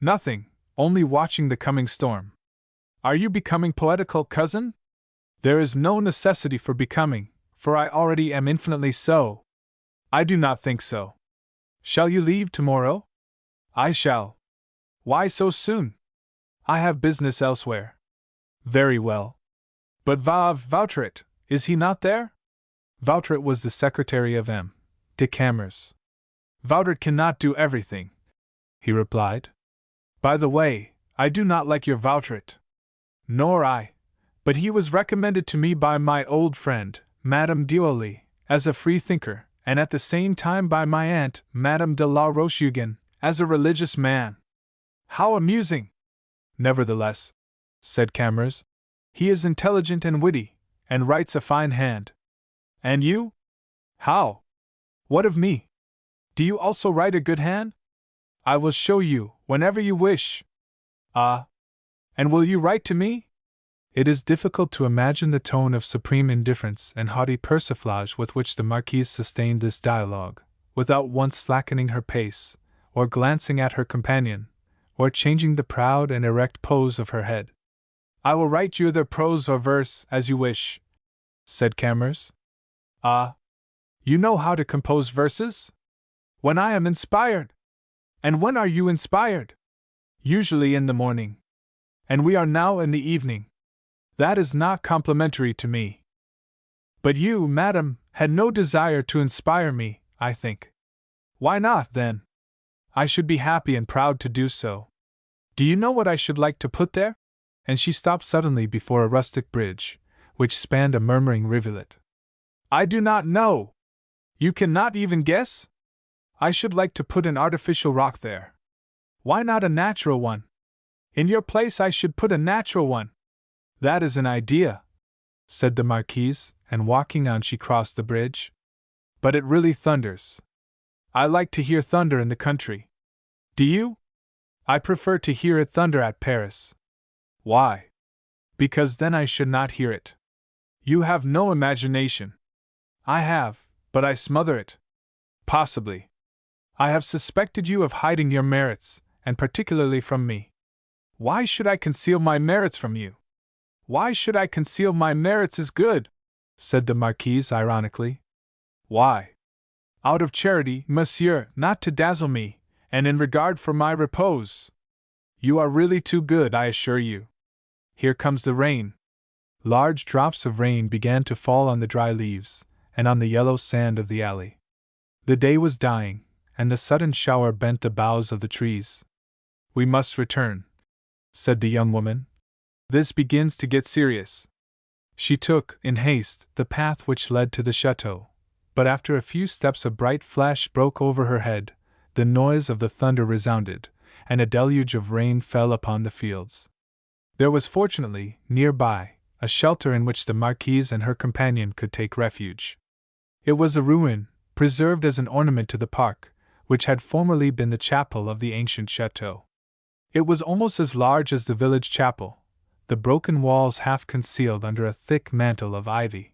Nothing, only watching the coming storm. Are you becoming poetical, cousin? There is no necessity for becoming, for I already am infinitely so. I do not think so. Shall you leave tomorrow? I shall. Why so soon? I have business elsewhere. Very well. But Vautret, is he not there? Vautret was the secretary of M. de Camors. Vautret cannot do everything, he replied. By the way, I do not like your Vautret. Nor I, but he was recommended to me by my old friend, Madame d'Oily, as a free thinker, and at the same time by my aunt, Madame de la Rochehugon, as a religious man. How amusing! Nevertheless, said Camors, he is intelligent and witty, and writes a fine hand. And you? How? What of me? Do you also write a good hand? I will show you, whenever you wish. Ah! And will you write to me? It is difficult to imagine the tone of supreme indifference and haughty persiflage with which the Marquise sustained this dialogue, without once slackening her pace, or glancing at her companion, or changing the proud and erect pose of her head. I will write you either prose or verse, as you wish, said Camors. Ah! You know how to compose verses? When I am inspired. And when are you inspired? Usually in the morning. And we are now in the evening. That is not complimentary to me. But you, madam, had no desire to inspire me, I think. Why not, then? I should be happy and proud to do so. Do you know what I should like to put there? And she stopped suddenly before a rustic bridge, which spanned a murmuring rivulet. I do not know. You cannot even guess? I should like to put an artificial rock there. Why not a natural one? In your place I should put a natural one. That is an idea, said the Marquise, and walking on she crossed the bridge. But it really thunders. I like to hear thunder in the country. Do you? I prefer to hear it thunder at Paris. Why? Because then I should not hear it. You have no imagination. I have, but I smother it. Possibly. I have suspected you of hiding your merits, and particularly from me. Why should I conceal my merits from you? Why should I conceal my merits is good, said the Marquise ironically. Why? Out of charity, monsieur, not to dazzle me, and in regard for my repose. You are really too good, I assure you. Here comes the rain. Large drops of rain began to fall on the dry leaves, and on the yellow sand of the alley. The day was dying, and the sudden shower bent the boughs of the trees. We must return, said the young woman. This begins to get serious. She took, in haste, the path which led to the chateau, but after a few steps a bright flash broke over her head, the noise of the thunder resounded, and a deluge of rain fell upon the fields. There was fortunately, near by, a shelter in which the Marquise and her companion could take refuge. It was a ruin, preserved as an ornament to the park, which had formerly been the chapel of the ancient chateau. It was almost as large as the village chapel, the broken walls half concealed under a thick mantle of ivy.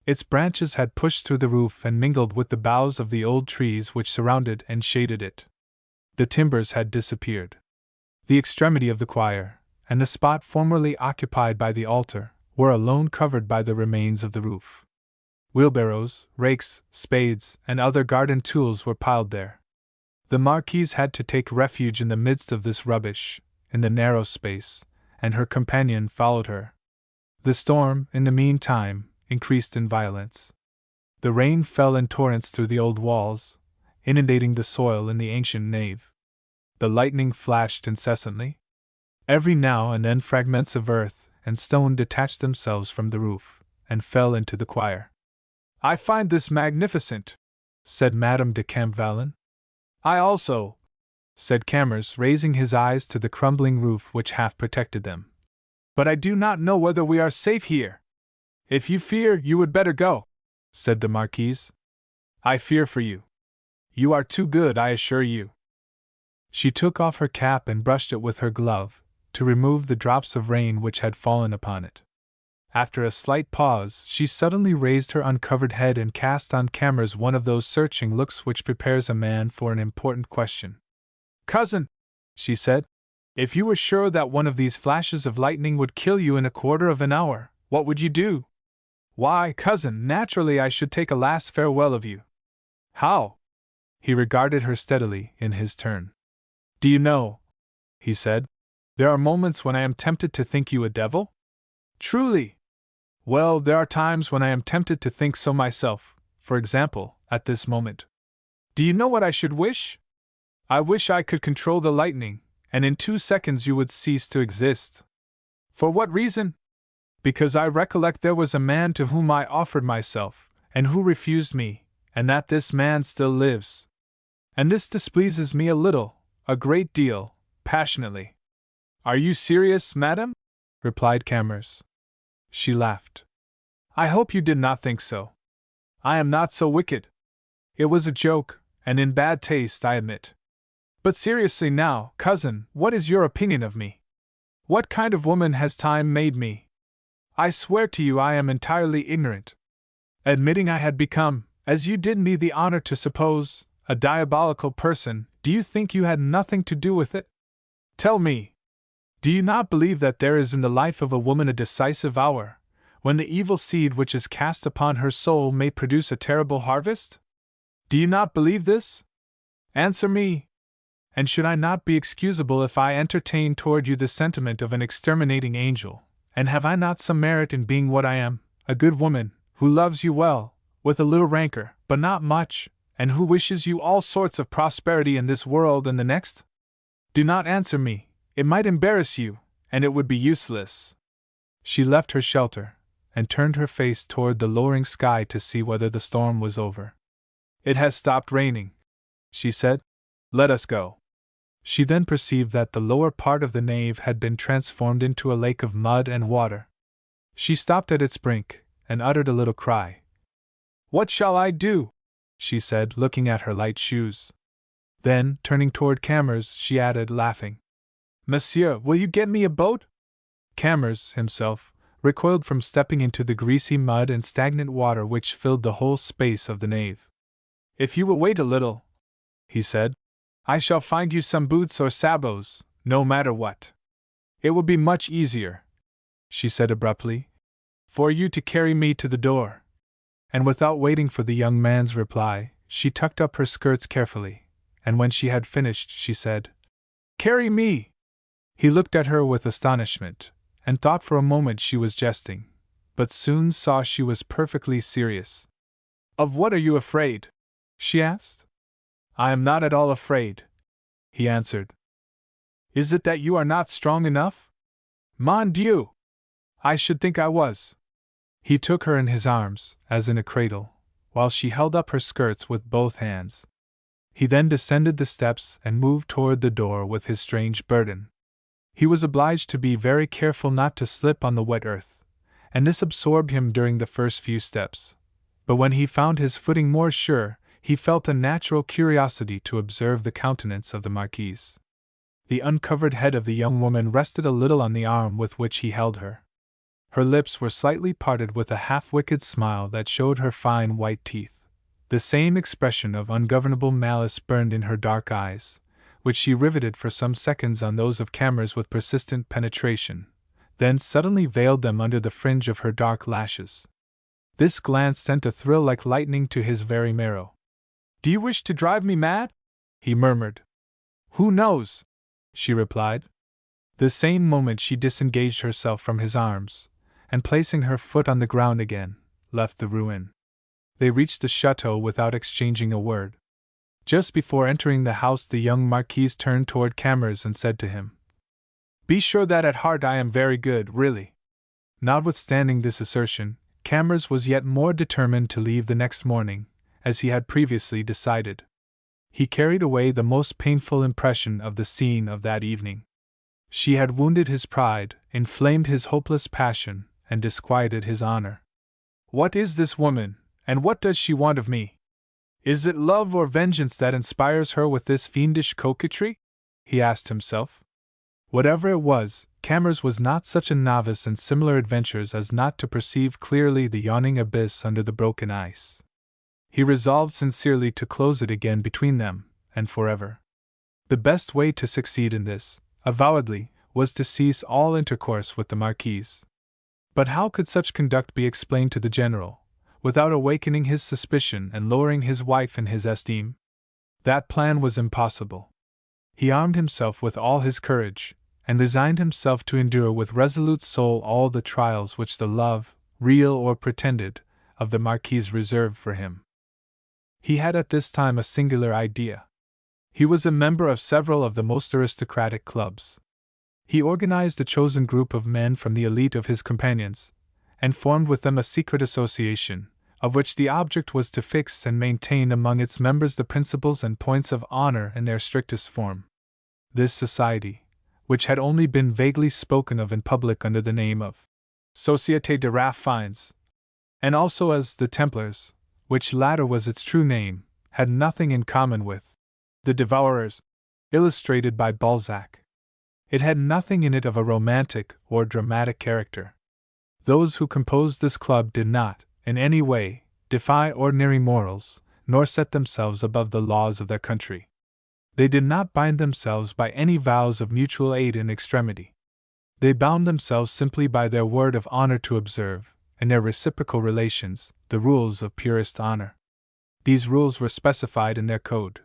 Its branches had pushed through the roof and mingled with the boughs of the old trees which surrounded and shaded it. The timbers had disappeared. The extremity of the choir, and the spot formerly occupied by the altar, were alone covered by the remains of the roof. Wheelbarrows, rakes, spades, and other garden tools were piled there. The Marquise had to take refuge in the midst of this rubbish, in the narrow space, and her companion followed her. The storm, in the meantime, increased in violence. The rain fell in torrents through the old walls, inundating the soil in the ancient nave. The lightning flashed incessantly. Every now and then fragments of earth and stone detached themselves from the roof, and fell into the choir. "I find this magnificent," said Madame de Campvallon. "I also," said Camors, raising his eyes to the crumbling roof which half protected them. "But I do not know whether we are safe here." "If you fear, you would better go," said the Marquise. "I fear for you. You are too good, I assure you." She took off her cap and brushed it with her glove, to remove the drops of rain which had fallen upon it. After a slight pause, she suddenly raised her uncovered head and cast on Camors one of those searching looks which prepares a man for an important question. "Cousin," she said, "if you were sure that one of these flashes of lightning would kill you in a quarter of an hour, what would you do?" "Why, cousin, naturally I should take a last farewell of you." "How?" He regarded her steadily, in his turn. "Do you know," he said, "there are moments when I am tempted to think you a devil?" "Truly?" "Well, there are times when I am tempted to think so myself, for example, at this moment. Do you know what I should wish? I wish I could control the lightning, and in 2 seconds you would cease to exist." "For what reason?" "Because I recollect there was a man to whom I offered myself, and who refused me, and that this man still lives. And this displeases me a little, a great deal, passionately." "Are you serious, madame?" replied Camors. She laughed. "I hope you did not think so. I am not so wicked. It was a joke, and in bad taste, I admit. But seriously now, cousin, what is your opinion of me? What kind of woman has time made me? I swear to you I am entirely ignorant. Admitting I had become, as you did me the honor to suppose, a diabolical person, do you think you had nothing to do with it? Tell me, do you not believe that there is in the life of a woman a decisive hour, when the evil seed which is cast upon her soul may produce a terrible harvest? Do you not believe this? Answer me. And should I not be excusable if I entertain toward you the sentiment of an exterminating angel, and have I not some merit in being what I am, a good woman, who loves you well, with a little rancor, but not much, and who wishes you all sorts of prosperity in this world and the next? Do not answer me. It might embarrass you, and it would be useless." She left her shelter, and turned her face toward the lowering sky to see whether the storm was over. "It has stopped raining," she said. "Let us go." She then perceived that the lower part of the nave had been transformed into a lake of mud and water. She stopped at its brink, and uttered a little cry. "What shall I do?" she said, looking at her light shoes. Then, turning toward Camors, she added, laughing, "Monsieur, will you get me a boat?" Camors, himself, recoiled from stepping into the greasy mud and stagnant water which filled the whole space of the nave. "If you will wait a little," he said, "I shall find you some boots or sabots, no matter what. It will be much easier," she said abruptly, "for you to carry me to the door." And without waiting for the young man's reply, she tucked up her skirts carefully, and when she had finished, she said, "Carry me!" He looked at her with astonishment, and thought for a moment she was jesting, but soon saw she was perfectly serious. "Of what are you afraid?" she asked. "I am not at all afraid," he answered. "Is it that you are not strong enough?" "Mon Dieu! I should think I was." He took her in his arms, as in a cradle, while she held up her skirts with both hands. He then descended the steps and moved toward the door with his strange burden. He was obliged to be very careful not to slip on the wet earth, and this absorbed him during the first few steps. But when he found his footing more sure, he felt a natural curiosity to observe the countenance of the Marquise. The uncovered head of the young woman rested a little on the arm with which he held her. Her lips were slightly parted with a half-wicked smile that showed her fine white teeth. The same expression of ungovernable malice burned in her dark eyes, which she riveted for some seconds on those of Camors with persistent penetration, then suddenly veiled them under the fringe of her dark lashes. This glance sent a thrill like lightning to his very marrow. "Do you wish to drive me mad?" he murmured. "Who knows?" she replied. The same moment she disengaged herself from his arms, and placing her foot on the ground again, left the ruin. They reached the chateau without exchanging a word. Just before entering the house, the young Marquise turned toward Camors and said to him, "Be sure that at heart I am very good, really." Notwithstanding this assertion, Camors was yet more determined to leave the next morning, as he had previously decided. He carried away the most painful impression of the scene of that evening. She had wounded his pride, inflamed his hopeless passion, and disquieted his honor. "What is this woman, and what does she want of me? Is it love or vengeance that inspires her with this fiendish coquetry?" he asked himself. Whatever it was, Camors was not such a novice in similar adventures as not to perceive clearly the yawning abyss under the broken ice. He resolved sincerely to close it again between them, and forever. The best way to succeed in this, avowedly, was to cease all intercourse with the Marquise. But how could such conduct be explained to the general, without awakening his suspicion and lowering his wife in his esteem? That plan was impossible. He armed himself with all his courage, and resigned himself to endure with resolute soul all the trials which the love, real or pretended, of the Marquise reserved for him. He had at this time a singular idea. He was a member of several of the most aristocratic clubs. He organized a chosen group of men from the elite of his companions, and formed with them a secret association, of which the object was to fix and maintain among its members the principles and points of honor in their strictest form. This society, which had only been vaguely spoken of in public under the name of Société de Raffines, and also as the Templars, which latter was its true name, had nothing in common with the Devourers, illustrated by Balzac. It had nothing in it of a romantic or dramatic character. Those who composed this club did not, in any way, defy ordinary morals, nor set themselves above the laws of their country. They did not bind themselves by any vows of mutual aid in extremity. They bound themselves simply by their word of honor to observe, in their reciprocal relations, the rules of purest honor. These rules were specified in their code.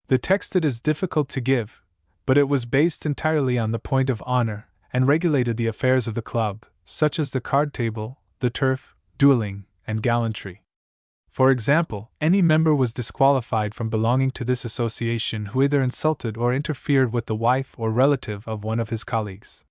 The text it is difficult to give, but it was based entirely on the point of honor, and regulated the affairs of the club, such as the card table, the turf, dueling, and gallantry. For example, any member was disqualified from belonging to this association who either insulted or interfered with the wife or relative of one of his colleagues.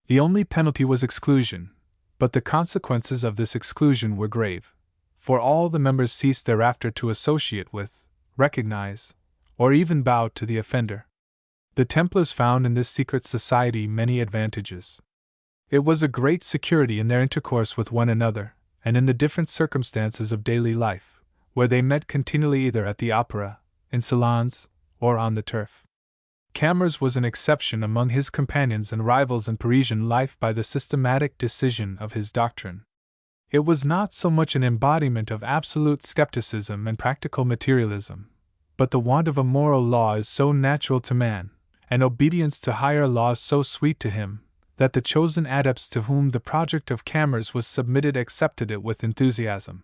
The only penalty was exclusion, but the consequences of this exclusion were grave, for all the members ceased thereafter to associate with, recognize, or even bow to the offender. The Templars found in this secret society many advantages. It was a great security in their intercourse with one another, and in the different circumstances of daily life, where they met continually either at the opera, in salons, or on the turf. Camors was an exception among his companions and rivals in Parisian life by the systematic decision of his doctrine. It was not so much an embodiment of absolute skepticism and practical materialism, but the want of a moral law is so natural to man, and obedience to higher laws so sweet to him, that the chosen adepts to whom the project of Camors was submitted accepted it with enthusiasm.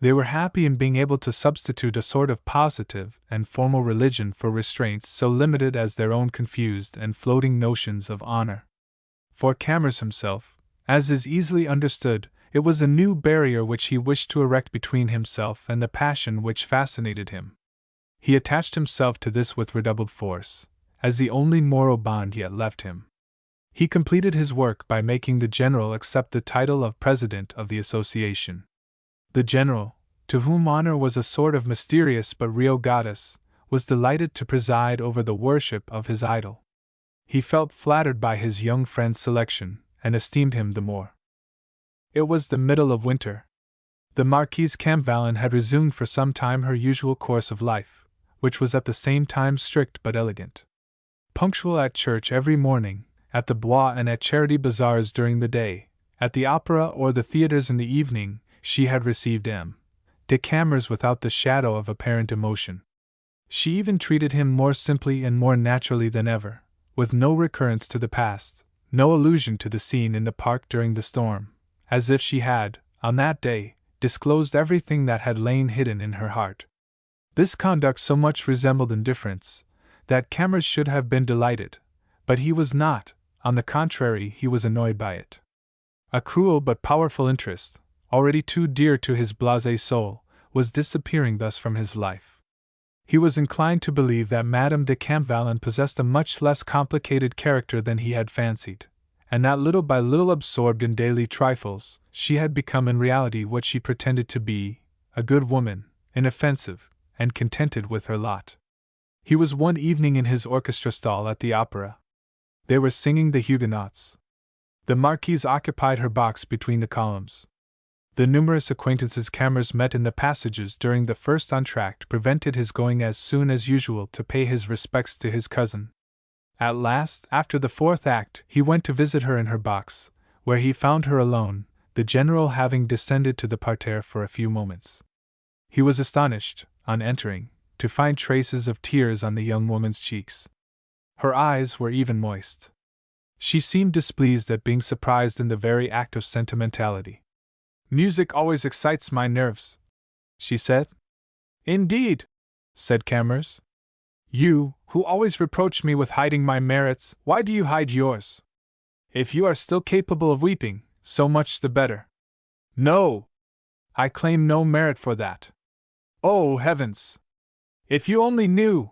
They were happy in being able to substitute a sort of positive and formal religion for restraints so limited as their own confused and floating notions of honor. For Camors himself, as is easily understood, it was a new barrier which he wished to erect between himself and the passion which fascinated him. He attached himself to this with redoubled force, as the only moral bond yet left him. He completed his work by making the general accept the title of president of the association. The general, to whom honor was a sort of mysterious but real goddess, was delighted to preside over the worship of his idol. He felt flattered by his young friend's selection, and esteemed him the more. It was the middle of winter. The Marquise Campbellon had resumed for some time her usual course of life, which was at the same time strict but elegant. Punctual at church every morning, at the Bois and at charity bazaars during the day, at the opera or the theatres in the evening, she had received M. de Camors without the shadow of apparent emotion. She even treated him more simply and more naturally than ever, with no recurrence to the past, no allusion to the scene in the park during the storm, as if she had, on that day, disclosed everything that had lain hidden in her heart. This conduct so much resembled indifference, that Camors should have been delighted, but he was not. On the contrary, he was annoyed by it. A cruel but powerful interest, already too dear to his blasé soul, was disappearing thus from his life. He was inclined to believe that Madame de Campbellon possessed a much less complicated character than he had fancied, and that little by little, absorbed in daily trifles, she had become in reality what she pretended to be, a good woman, inoffensive, and contented with her lot. He was one evening in his orchestra stall at the opera. They were singing the Huguenots. The Marquise occupied her box between the columns. The numerous acquaintances Camors met in the passages during the first entr'acte prevented his going as soon as usual to pay his respects to his cousin. At last, after the fourth act, he went to visit her in her box, where he found her alone, the general having descended to the parterre for a few moments. He was astonished, on entering, to find traces of tears on the young woman's cheeks. Her eyes were even moist. She seemed displeased at being surprised in the very act of sentimentality. "Music always excites my nerves," she said. "Indeed," said Camors. "You, who always reproach me with hiding my merits, why do you hide yours? If you are still capable of weeping, so much the better." "No! I claim no merit for that." "Oh, heavens! If you only knew!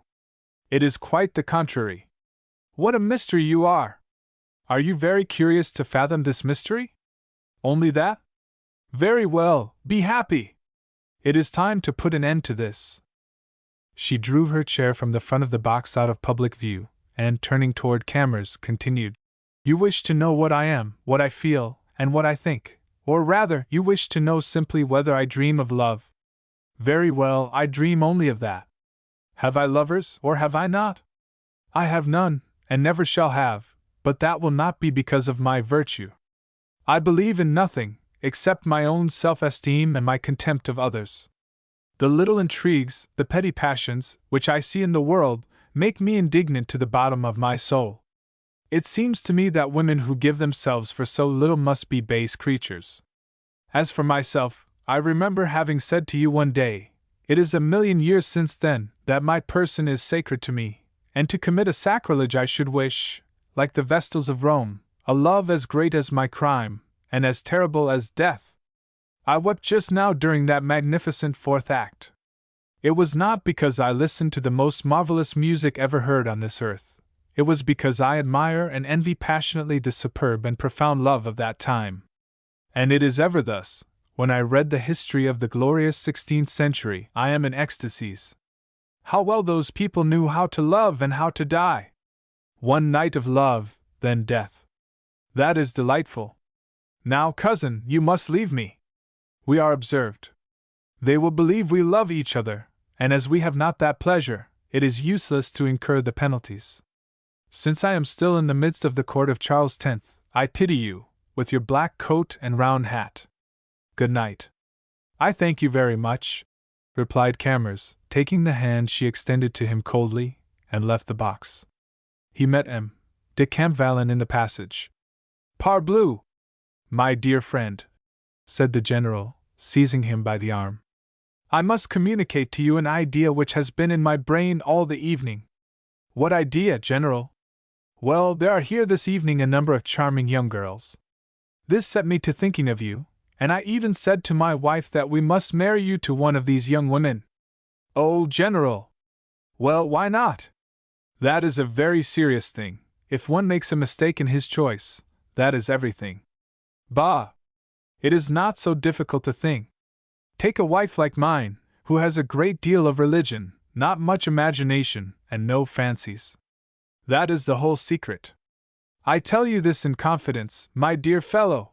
It is quite the contrary. What a mystery you are! Are you very curious to fathom this mystery? Only that? Very well, be happy! It is time to put an end to this." She drew her chair from the front of the box out of public view, and, turning toward Camors, continued, "You wish to know what I am, what I feel, and what I think, or rather, you wish to know simply whether I dream of love. Very well, I dream only of that. Have I lovers, or have I not? I have none, and never shall have, but that will not be because of my virtue. I believe in nothing, except my own self-esteem and my contempt of others. The little intrigues, the petty passions, which I see in the world, make me indignant to the bottom of my soul. It seems to me that women who give themselves for so little must be base creatures. As for myself, I remember having said to you one day, it is 1,000,000 years since then, that my person is sacred to me, and to commit a sacrilege I should wish, like the Vestals of Rome, a love as great as my crime, and as terrible as death. I wept just now during that magnificent fourth act. It was not because I listened to the most marvelous music ever heard on this earth. It was because I admire and envy passionately the superb and profound love of that time. And it is ever thus. When I read the history of the glorious 16th century, I am in ecstasies. How well those people knew how to love and how to die! One night of love, then death. That is delightful. Now, cousin, you must leave me. We are observed. They will believe we love each other, and as we have not that pleasure, it is useless to incur the penalties. Since I am still in the midst of the court of Charles X, I pity you, with your black coat and round hat. Good night." "I thank you very much," replied Camors, taking the hand she extended to him coldly, and left the box. He met M. de Campbellon in the passage. "Parbleu! My dear friend," said the general, seizing him by the arm, "I must communicate to you an idea which has been in my brain all the evening." "What idea, General?" "Well, there are here this evening a number of charming young girls. This set me to thinking of you, and I even said to my wife that we must marry you to one of these young women." "Oh, General!" "Well, why not? That is a very serious thing. If one makes a mistake in his choice, that is everything." "Bah! It is not so difficult to think. Take a wife like mine, who has a great deal of religion, not much imagination, and no fancies. That is the whole secret. I tell you this in confidence, my dear fellow.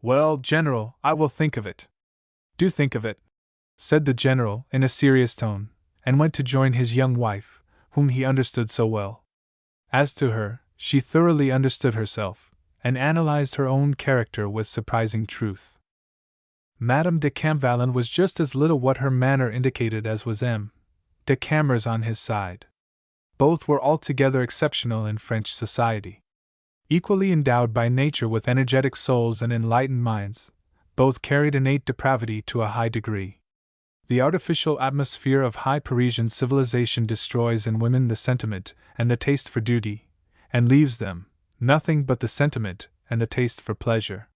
Well, General, I will think of it. Do think of it, said the General in a serious tone, and went to join his young wife, whom he understood so well. As to her, she thoroughly understood herself, and analyzed her own character with surprising truth. Madame de Camors was just as little what her manner indicated as was M. de Camors on his side. Both were altogether exceptional in French society. Equally endowed by nature with energetic souls and enlightened minds, both carried innate depravity to a high degree. The artificial atmosphere of high Parisian civilization destroys in women the sentiment and the taste for duty, and leaves them nothing but the sentiment and the taste for pleasure.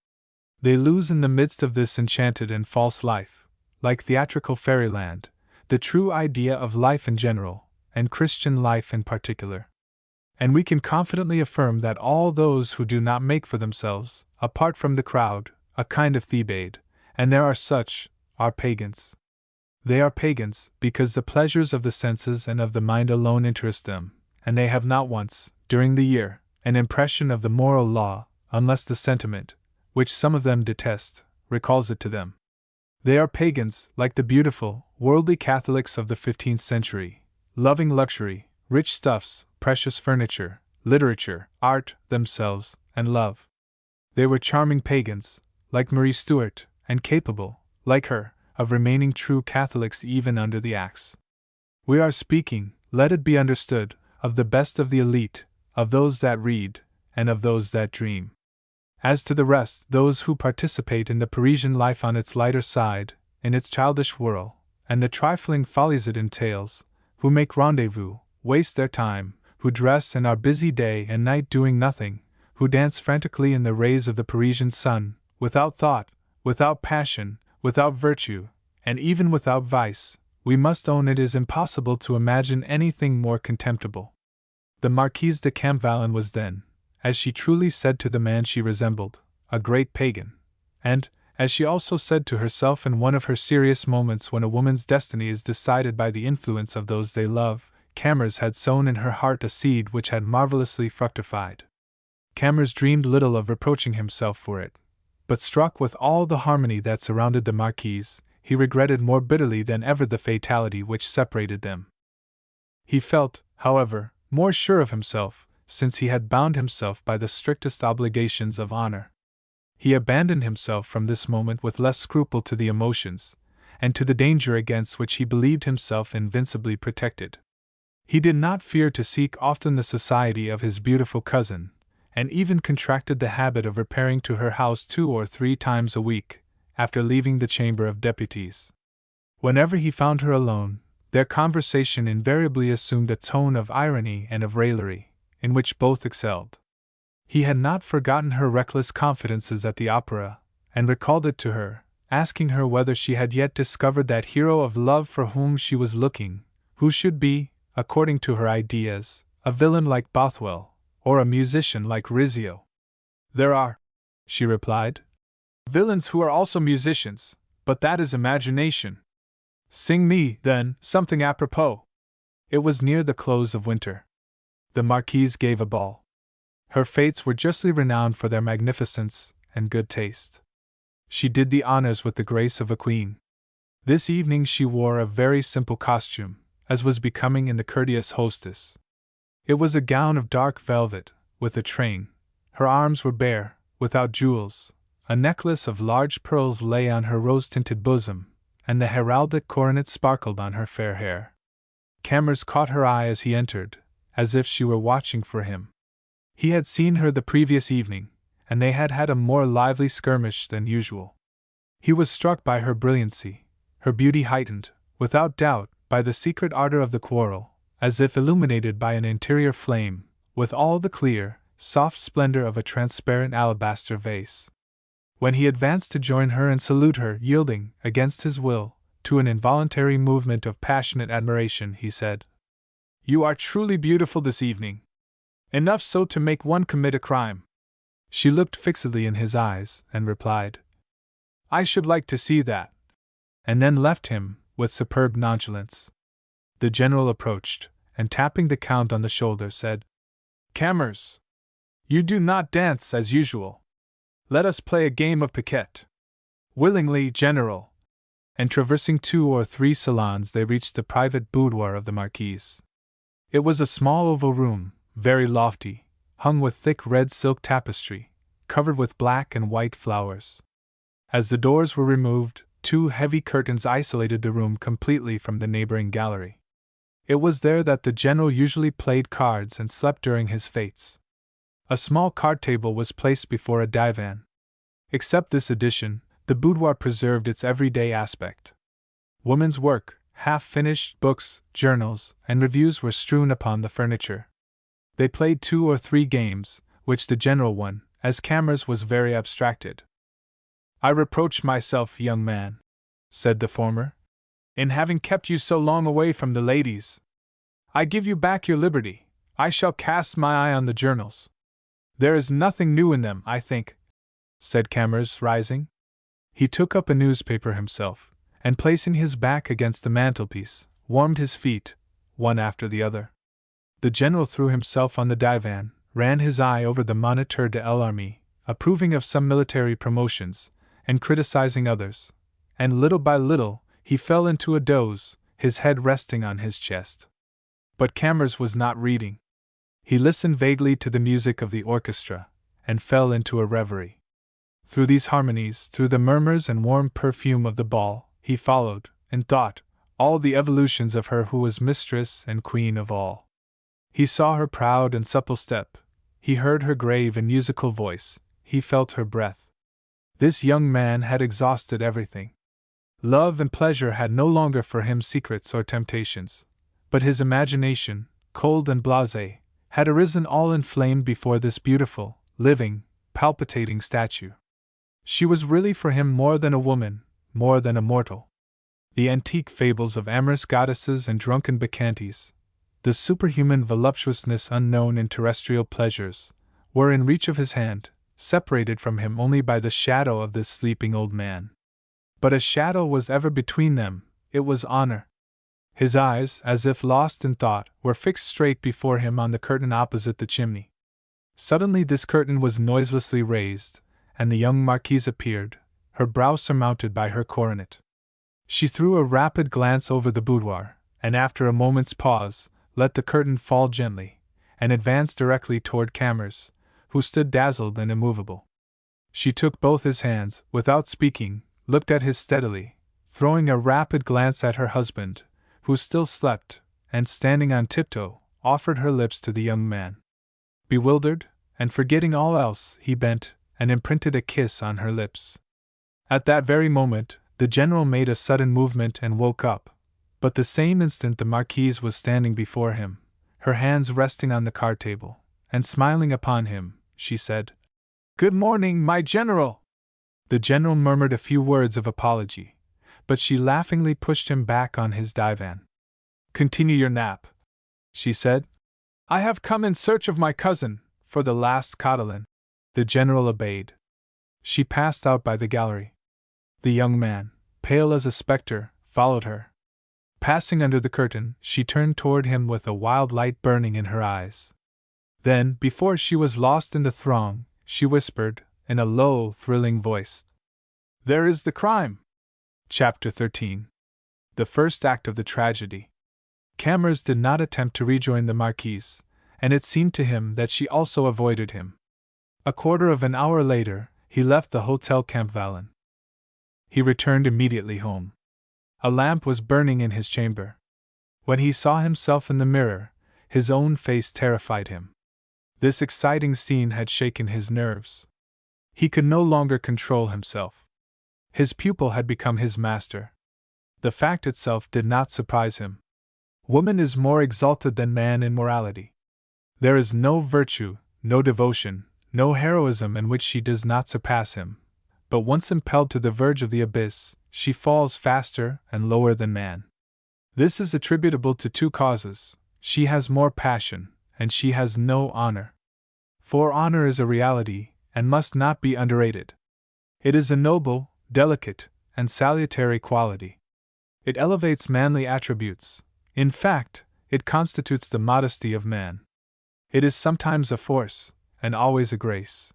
They lose in the midst of this enchanted and false life, like theatrical fairyland, the true idea of life in general, and Christian life in particular. And we can confidently affirm that all those who do not make for themselves, apart from the crowd, a kind of Thebaid, and there are such, are pagans. They are pagans because the pleasures of the senses and of the mind alone interest them, and they have not once, during the year, an impression of the moral law, unless the sentiment, which some of them detest, recalls it to them. They are pagans, like the beautiful, worldly Catholics of the 15th century, loving luxury, rich stuffs, precious furniture, literature, art, themselves, and love. They were charming pagans, like Marie Stuart, and capable, like her, of remaining true Catholics even under the axe. We are speaking, let it be understood, of the best of the elite, of those that read, and of those that dream. As to the rest, those who participate in the Parisian life on its lighter side, in its childish whirl, and the trifling follies it entails, who make rendezvous, waste their time, who dress and are busy day and night doing nothing, who dance frantically in the rays of the Parisian sun, without thought, without passion, without virtue, and even without vice, we must own it is impossible to imagine anything more contemptible. The Marquise de Camors was then, as she truly said to the man she resembled, a great pagan, and, as she also said to herself in one of her serious moments when a woman's destiny is decided by the influence of those they love, Camors had sown in her heart a seed which had marvelously fructified. Camors dreamed little of reproaching himself for it, but struck with all the harmony that surrounded the Marquise, he regretted more bitterly than ever the fatality which separated them. He felt, however, more sure of himself, since he had bound himself by the strictest obligations of honor. He abandoned himself from this moment with less scruple to the emotions, and to the danger against which he believed himself invincibly protected. He did not fear to seek often the society of his beautiful cousin, and even contracted the habit of repairing to her house 2 or 3 times a week, after leaving the Chamber of Deputies. Whenever he found her alone, their conversation invariably assumed a tone of irony and of raillery, in which both excelled. He had not forgotten her reckless confidences at the opera, and recalled it to her, asking her whether she had yet discovered that hero of love for whom she was looking, who should be, according to her ideas, a villain like Bothwell, or a musician like Rizzio. There are, she replied, villains who are also musicians, but that is imagination. Sing me, then, something apropos. It was near the close of winter. The Marquise gave a ball. Her fêtes were justly renowned for their magnificence and good taste. She did the honors with the grace of a queen. This evening she wore a very simple costume, as was becoming in the courteous hostess. It was a gown of dark velvet, with a train. Her arms were bare, without jewels. A necklace of large pearls lay on her rose-tinted bosom, and the heraldic coronet sparkled on her fair hair. Camors caught her eye as he entered, as if she were watching for him. He had seen her the previous evening, and they had had a more lively skirmish than usual. He was struck by her brilliancy, her beauty heightened, without doubt, by the secret ardor of the quarrel, as if illuminated by an interior flame, with all the clear, soft splendor of a transparent alabaster vase. When he advanced to join her and salute her, yielding, against his will, to an involuntary movement of passionate admiration, he said, "You are truly beautiful this evening. Enough so to make one commit a crime." She looked fixedly in his eyes, and replied, "I should like to see that," and then left him, with superb nonchalance. The general approached, and tapping the Count on the shoulder, said, "Camors, you do not dance as usual. Let us play a game of piquet. Willingly, General. And traversing 2 or 3 salons, they reached the private boudoir of the Marquise. It was a small oval room, very lofty, hung with thick red silk tapestry, covered with black and white flowers. As the doors were removed, 2 heavy curtains isolated the room completely from the neighboring gallery. It was there that the general usually played cards and slept during his fêtes. A small card table was placed before a divan. Except this addition, the boudoir preserved its everyday aspect. Woman's work, half-finished books, journals, and reviews were strewn upon the furniture. They played 2 or 3 games, which the general won, as Camors was very abstracted. I reproach myself, young man, said the former, in having kept you so long away from the ladies. I give you back your liberty. I shall cast my eye on the journals. There is nothing new in them, I think, said Camors, rising. He took up a newspaper himself, and placing his back against the mantelpiece, warmed his feet, one after the other. The general threw himself on the divan, ran his eye over the Moniteur de l'Armée, approving of some military promotions, and criticizing others, and little by little he fell into a doze, his head resting on his chest. But Camors was not reading. He listened vaguely to the music of the orchestra, and fell into a reverie. Through these harmonies, through the murmurs and warm perfume of the ball, he followed, in thought, all the evolutions of her who was mistress and queen of all. He saw her proud and supple step, he heard her grave and musical voice, he felt her breath. This young man had exhausted everything. Love and pleasure had no longer for him secrets or temptations, but his imagination, cold and blasé, had arisen all inflamed before this beautiful, living, palpitating statue. She was really for him more than a woman, more than a mortal. The antique fables of amorous goddesses and drunken bacchantes, the superhuman voluptuousness unknown in terrestrial pleasures, were in reach of his hand, separated from him only by the shadow of this sleeping old man. But a shadow was ever between them, it was honor. His eyes, as if lost in thought, were fixed straight before him on the curtain opposite the chimney. Suddenly this curtain was noiselessly raised, and the young marquise appeared, her brow surmounted by her coronet. She threw a rapid glance over the boudoir, and after a moment's pause, let the curtain fall gently, and advanced directly toward Camors, who stood dazzled and immovable. She took both his hands, without speaking, looked at his steadily, throwing a rapid glance at her husband, who still slept, and standing on tiptoe, offered her lips to the young man. Bewildered, and forgetting all else, he bent, and imprinted a kiss on her lips. At that very moment, the general made a sudden movement and woke up, but the same instant the marquise was standing before him, her hands resting on the card table, and smiling upon him, she said, "Good morning, my general!" The general murmured a few words of apology, but she laughingly pushed him back on his divan. "Continue your nap," she said. "I have come in search of my cousin, for the last cotillon." The general obeyed. She passed out by the gallery. The young man, pale as a spectre, followed her. Passing under the curtain, she turned toward him with a wild light burning in her eyes. Then, before she was lost in the throng, she whispered, in a low, thrilling voice, "There is the crime!" Chapter 13. The first act of the tragedy. Camors did not attempt to rejoin the marquise, and it seemed to him that she also avoided him. A quarter of an hour later, he left the Hotel Campvallon. He returned immediately home. A lamp was burning in his chamber. When he saw himself in the mirror, his own face terrified him. This exciting scene had shaken his nerves. He could no longer control himself. His pupil had become his master. The fact itself did not surprise him. Woman is more exalted than man in morality. There is no virtue, no devotion, no heroism in which she does not surpass him, but once impelled to the verge of the abyss, she falls faster and lower than man. This is attributable to 2 causes: she has more passion, and she has no honor. For honor is a reality, and must not be underrated. It is a noble, delicate, and salutary quality. It elevates manly attributes. In fact, it constitutes the modesty of man. It is sometimes a force, and always a grace.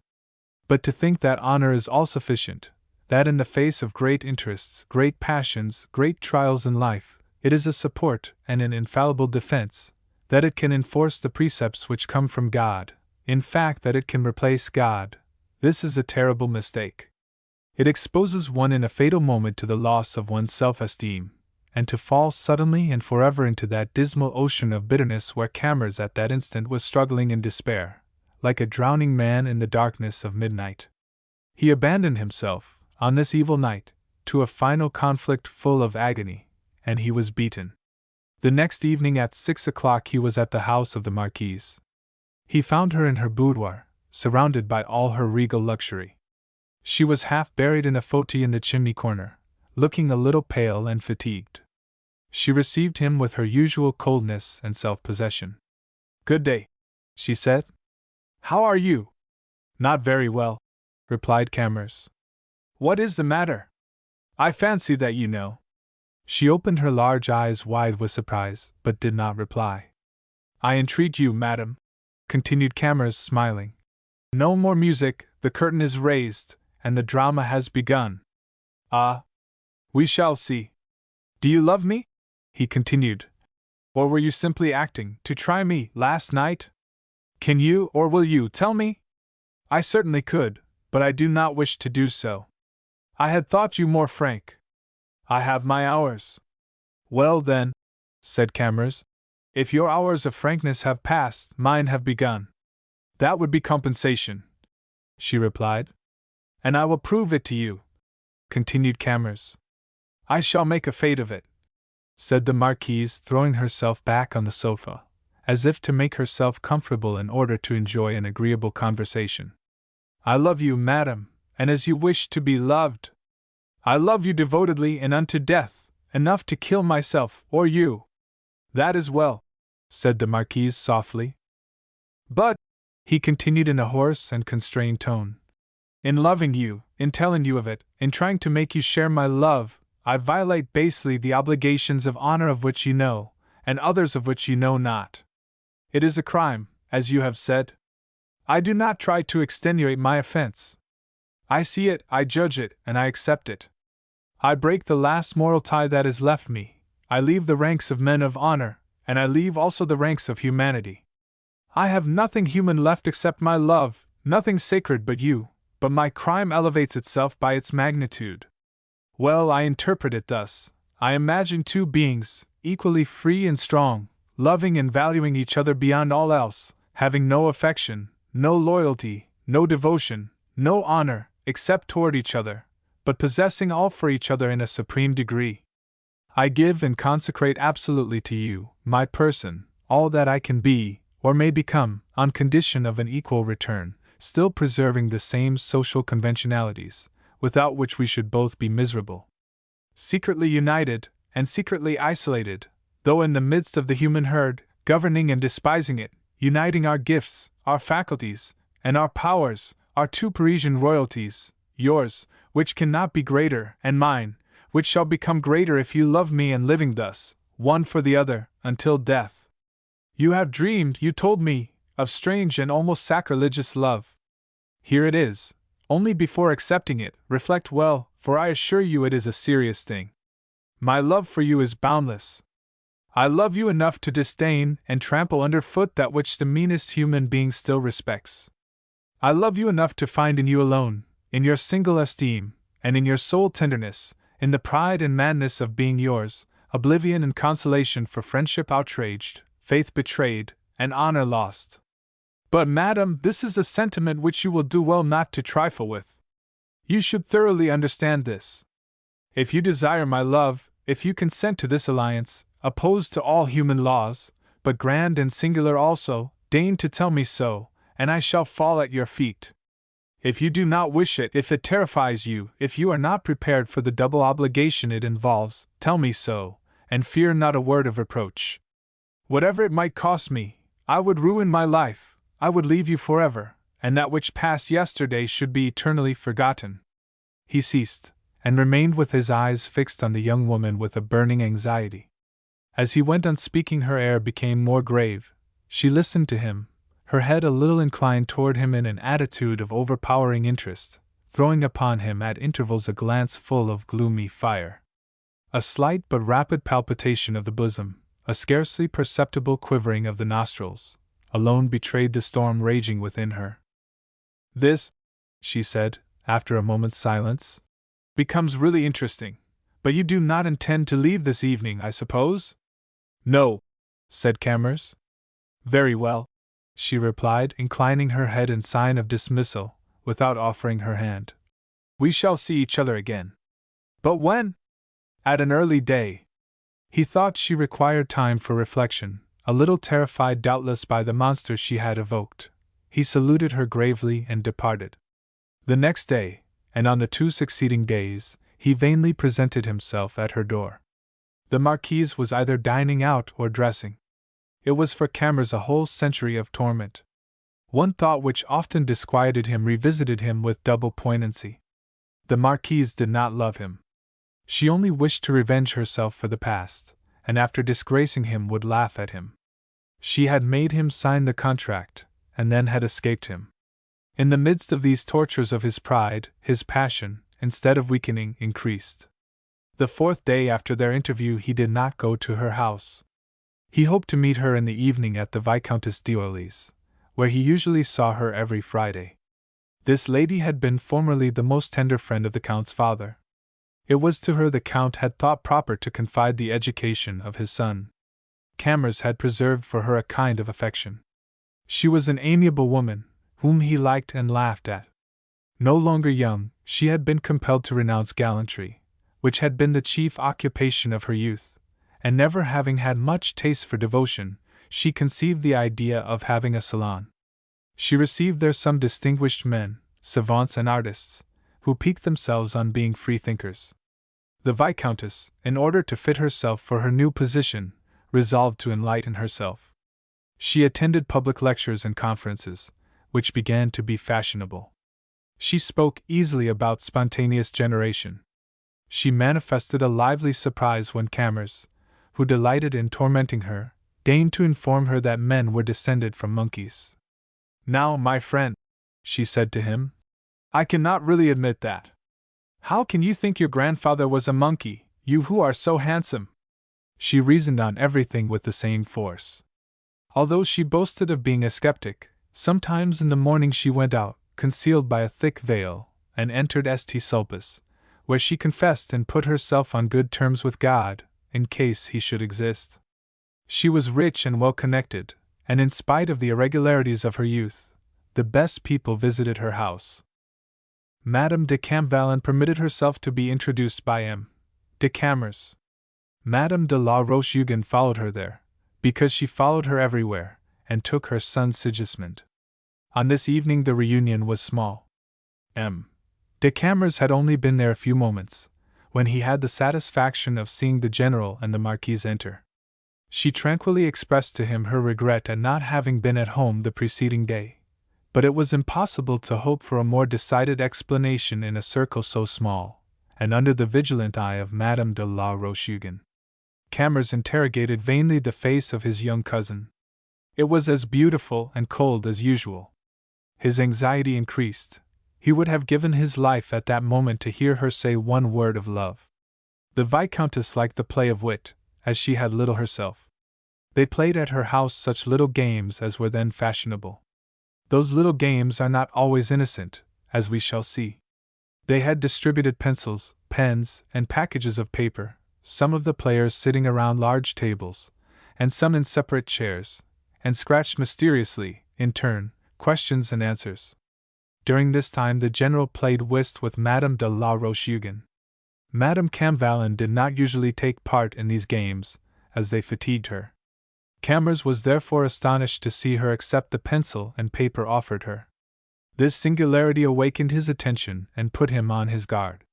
But to think that honor is all sufficient, that in the face of great interests, great passions, great trials in life, it is a support and an infallible defense, that it can enforce the precepts which come from God, in fact that it can replace God, this is a terrible mistake. It exposes one in a fatal moment to the loss of one's self-esteem, and to fall suddenly and forever into that dismal ocean of bitterness where Camors at that instant was struggling in despair, like a drowning man in the darkness of midnight. He abandoned himself, on this evil night, to a final conflict full of agony, and he was beaten. The next evening at 6 o'clock he was at the house of the Marquise. He found her in her boudoir, surrounded by all her regal luxury. She was half buried in a fauteuil in the chimney corner, looking a little pale and fatigued. She received him with her usual coldness and self-possession. "Good day," she said. "How are you?" "Not very well," replied Camors. "What is the matter? I fancy that you know." She opened her large eyes wide with surprise, but did not reply. "I entreat you, madam," continued Camors, smiling. "No more music, the curtain is raised, and the drama has begun." "Ah! We shall see. Do you love me?" he continued. "Or were you simply acting, to try me, last night? Can you, or will you, tell me? I certainly could, but I do not wish to do so. I had thought you more frank. I have my hours." "Well then," said Camors, "if your hours of frankness have passed, mine have begun." "That would be compensation," she replied. "And I will prove it to you," continued Camors. "I shall make a fate of it," said the Marquise, throwing herself back on the sofa, as if to make herself comfortable in order to enjoy an agreeable conversation. "I love you, madam, and as you wish to be loved. I love you devotedly and unto death, enough to kill myself, or you." "That is well," said the Marquise softly. "But," he continued in a hoarse and constrained tone, "in loving you, in telling you of it, in trying to make you share my love, I violate basely the obligations of honor of which you know, and others of which you know not. It is a crime, as you have said. I do not try to extenuate my offense. I see it, I judge it, and I accept it. I break the last moral tie that is left me, I leave the ranks of men of honor, and I leave also the ranks of humanity. I have nothing human left except my love, nothing sacred but you, but my crime elevates itself by its magnitude. Well, I interpret it thus. I imagine two beings, equally free and strong, loving and valuing each other beyond all else, having no affection, no loyalty, no devotion, no honor, except toward each other, but possessing all for each other in a supreme degree. I give and consecrate absolutely to you, my person, all that I can be, or may become, on condition of an equal return, still preserving the same social conventionalities, without which we should both be miserable. Secretly united, and secretly isolated, though in the midst of the human herd, governing and despising it, uniting our gifts, our faculties, and our powers, our two Parisian royalties, yours, which cannot be greater, and mine, which shall become greater if you love me, and living thus, one for the other, until death. You have dreamed, you told me, of strange and almost sacrilegious love. Here it is. Only before accepting it, reflect well, for I assure you it is a serious thing. My love for you is boundless. I love you enough to disdain and trample underfoot that which the meanest human being still respects. I love you enough to find in you alone, in your single esteem, and in your sole tenderness, in the pride and madness of being yours, oblivion and consolation for friendship outraged, faith betrayed, and honor lost. But, madam, this is a sentiment which you will do well not to trifle with. You should thoroughly understand this. If you desire my love, if you consent to this alliance, opposed to all human laws, but grand and singular also, deign to tell me so, and I shall fall at your feet. If you do not wish it, if it terrifies you, if you are not prepared for the double obligation it involves, tell me so, and fear not a word of reproach. Whatever it might cost me, I would ruin my life, I would leave you forever, and that which passed yesterday should be eternally forgotten. He ceased, and remained with his eyes fixed on the young woman with a burning anxiety. As he went on speaking, her air became more grave. She listened to him, her head a little inclined toward him in an attitude of overpowering interest, throwing upon him at intervals a glance full of gloomy fire. A slight but rapid palpitation of the bosom, a scarcely perceptible quivering of the nostrils, alone betrayed the storm raging within her. "This," she said, after a moment's silence, "becomes really interesting. But you do not intend to leave this evening, I suppose?" "No," said Camors. "Very well," she replied, inclining her head in sign of dismissal, without offering her hand. "We shall see each other again." "But when?" "At an early day." He thought she required time for reflection, a little terrified doubtless by the monster she had evoked. He saluted her gravely and departed. The next day, and on the 2 succeeding days, he vainly presented himself at her door. The Marquise was either dining out or dressing. It was for Camors a whole century of torment. One thought which often disquieted him revisited him with double poignancy. The Marquise did not love him. She only wished to revenge herself for the past, and after disgracing him would laugh at him. She had made him sign the contract, and then had escaped him. In the midst of these tortures of his pride, his passion, instead of weakening, increased. The 4th day after their interview he did not go to her house. He hoped to meet her in the evening at the Viscountess d'Orléans, where he usually saw her every Friday. This lady had been formerly the most tender friend of the Count's father. It was to her the Count had thought proper to confide the education of his son. Camors had preserved for her a kind of affection. She was an amiable woman, whom he liked and laughed at. No longer young, she had been compelled to renounce gallantry, which had been the chief occupation of her youth, and never having had much taste for devotion, she conceived the idea of having a salon. She received there some distinguished men, savants and artists, who piqued themselves on being freethinkers. The Viscountess, in order to fit herself for her new position, resolved to enlighten herself. She attended public lectures and conferences, which began to be fashionable. She spoke easily about spontaneous generation. She manifested a lively surprise when Camors, who delighted in tormenting her, deigned to inform her that men were descended from monkeys. "Now, my friend," she said to him, "I cannot really admit that. How can you think your grandfather was a monkey, you who are so handsome?" She reasoned on everything with the same force. Although she boasted of being a skeptic, sometimes in the morning she went out, concealed by a thick veil, and entered St. Sulpice, where she confessed and put herself on good terms with God, in case he should exist. She was rich and well connected, and in spite of the irregularities of her youth, the best people visited her house. Madame de Camvalin permitted herself to be introduced by M. de Camors. Madame de la Roche-Hugon followed her there, because she followed her everywhere, and took her son Sigismund. On this evening the reunion was small. M. de Camors had only been there a few moments, when he had the satisfaction of seeing the General and the Marquise enter. She tranquilly expressed to him her regret at not having been at home the preceding day, but it was impossible to hope for a more decided explanation in a circle so small, and under the vigilant eye of Madame de la Roche-Hugon. Camors interrogated vainly the face of his young cousin. It was as beautiful and cold as usual. His anxiety increased. He would have given his life at that moment to hear her say one word of love. The Viscountess liked the play of wit, as she had little herself. They played at her house such little games as were then fashionable. Those little games are not always innocent, as we shall see. They had distributed pencils, pens, and packages of paper, some of the players sitting around large tables, and some in separate chairs, and scratched mysteriously, in turn, questions and answers. During this time the General played whist with Madame de la Roche-Hugon. Madame Camvalin did not usually take part in these games, as they fatigued her. Camors was therefore astonished to see her accept the pencil and paper offered her. This singularity awakened his attention and put him on his guard.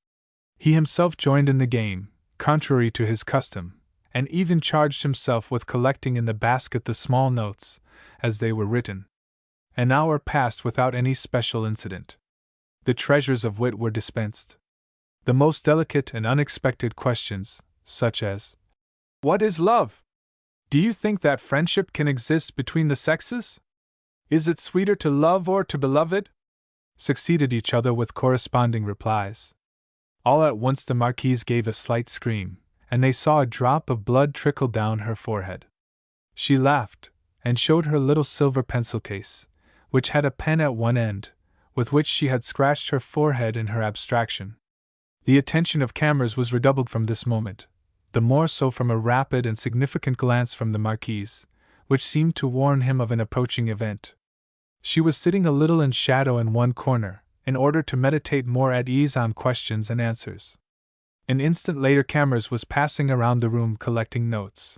He himself joined in the game, contrary to his custom, and even charged himself with collecting in the basket the small notes, as they were written. An hour passed without any special incident. The treasures of wit were dispensed. The most delicate and unexpected questions, such as, "What is love? Do you think that friendship can exist between the sexes? Is it sweeter to love or to be beloved? Succeeded each other with corresponding replies. All at once the Marquise gave a slight scream, and they saw a drop of blood trickle down her forehead. She laughed, and showed her little silver pencil case, which had a pen at one end, with which she had scratched her forehead in her abstraction. The attention of Camors was redoubled from this moment, the more so from a rapid and significant glance from the Marquise, which seemed to warn him of an approaching event. She was sitting a little in shadow in one corner, in order to meditate more at ease on questions and answers. An instant later Camors was passing around the room collecting notes.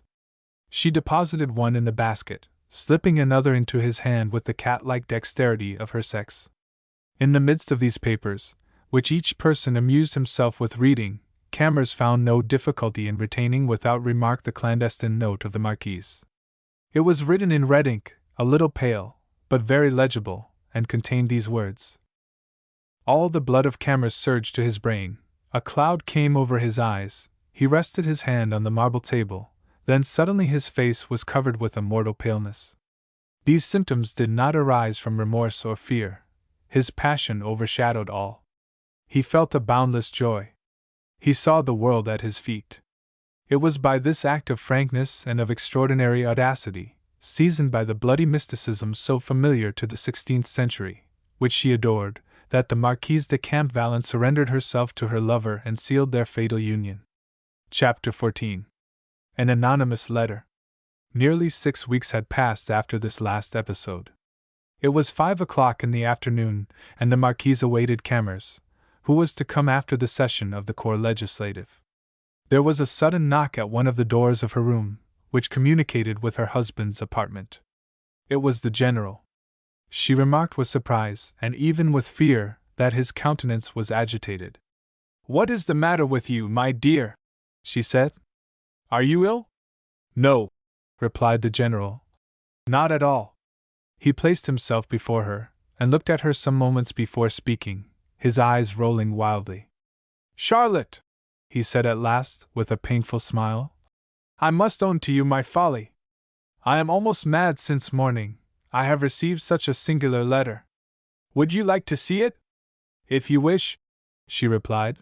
She deposited one in the basket, slipping another into his hand with the cat-like dexterity of her sex. In the midst of these papers, which each person amused himself with reading, Camors found no difficulty in retaining without remark the clandestine note of the Marquise. It was written in red ink, a little pale, but very legible, and contained these words. All the blood of Camors surged to his brain, a cloud came over his eyes, he rested his hand on the marble table, then suddenly his face was covered with a mortal paleness. These symptoms did not arise from remorse or fear. His passion overshadowed all. He felt a boundless joy. He saw the world at his feet. It was by this act of frankness and of extraordinary audacity, seasoned by the bloody mysticism so familiar to the 16th century, which she adored, that the Marquise de Campvalin surrendered herself to her lover and sealed their fatal union. Chapter 14. An anonymous letter. Nearly 6 weeks had passed after this last episode. It was 5 o'clock in the afternoon, and the Marquise awaited Camors, who was to come after the session of the Corps Legislative. There was a sudden knock at one of the doors of her room, which communicated with her husband's apartment. It was the general. She remarked with surprise, and even with fear, that his countenance was agitated. "What is the matter with you, my dear?" she said. "Are you ill?" "No," replied the general. "Not at all." He placed himself before her, and looked at her some moments before speaking, his eyes rolling wildly. "Charlotte," he said at last, with a painful smile, "I must own to you my folly. I am almost mad since morning. I have received such a singular letter. Would you like to see it?" "If you wish," she replied.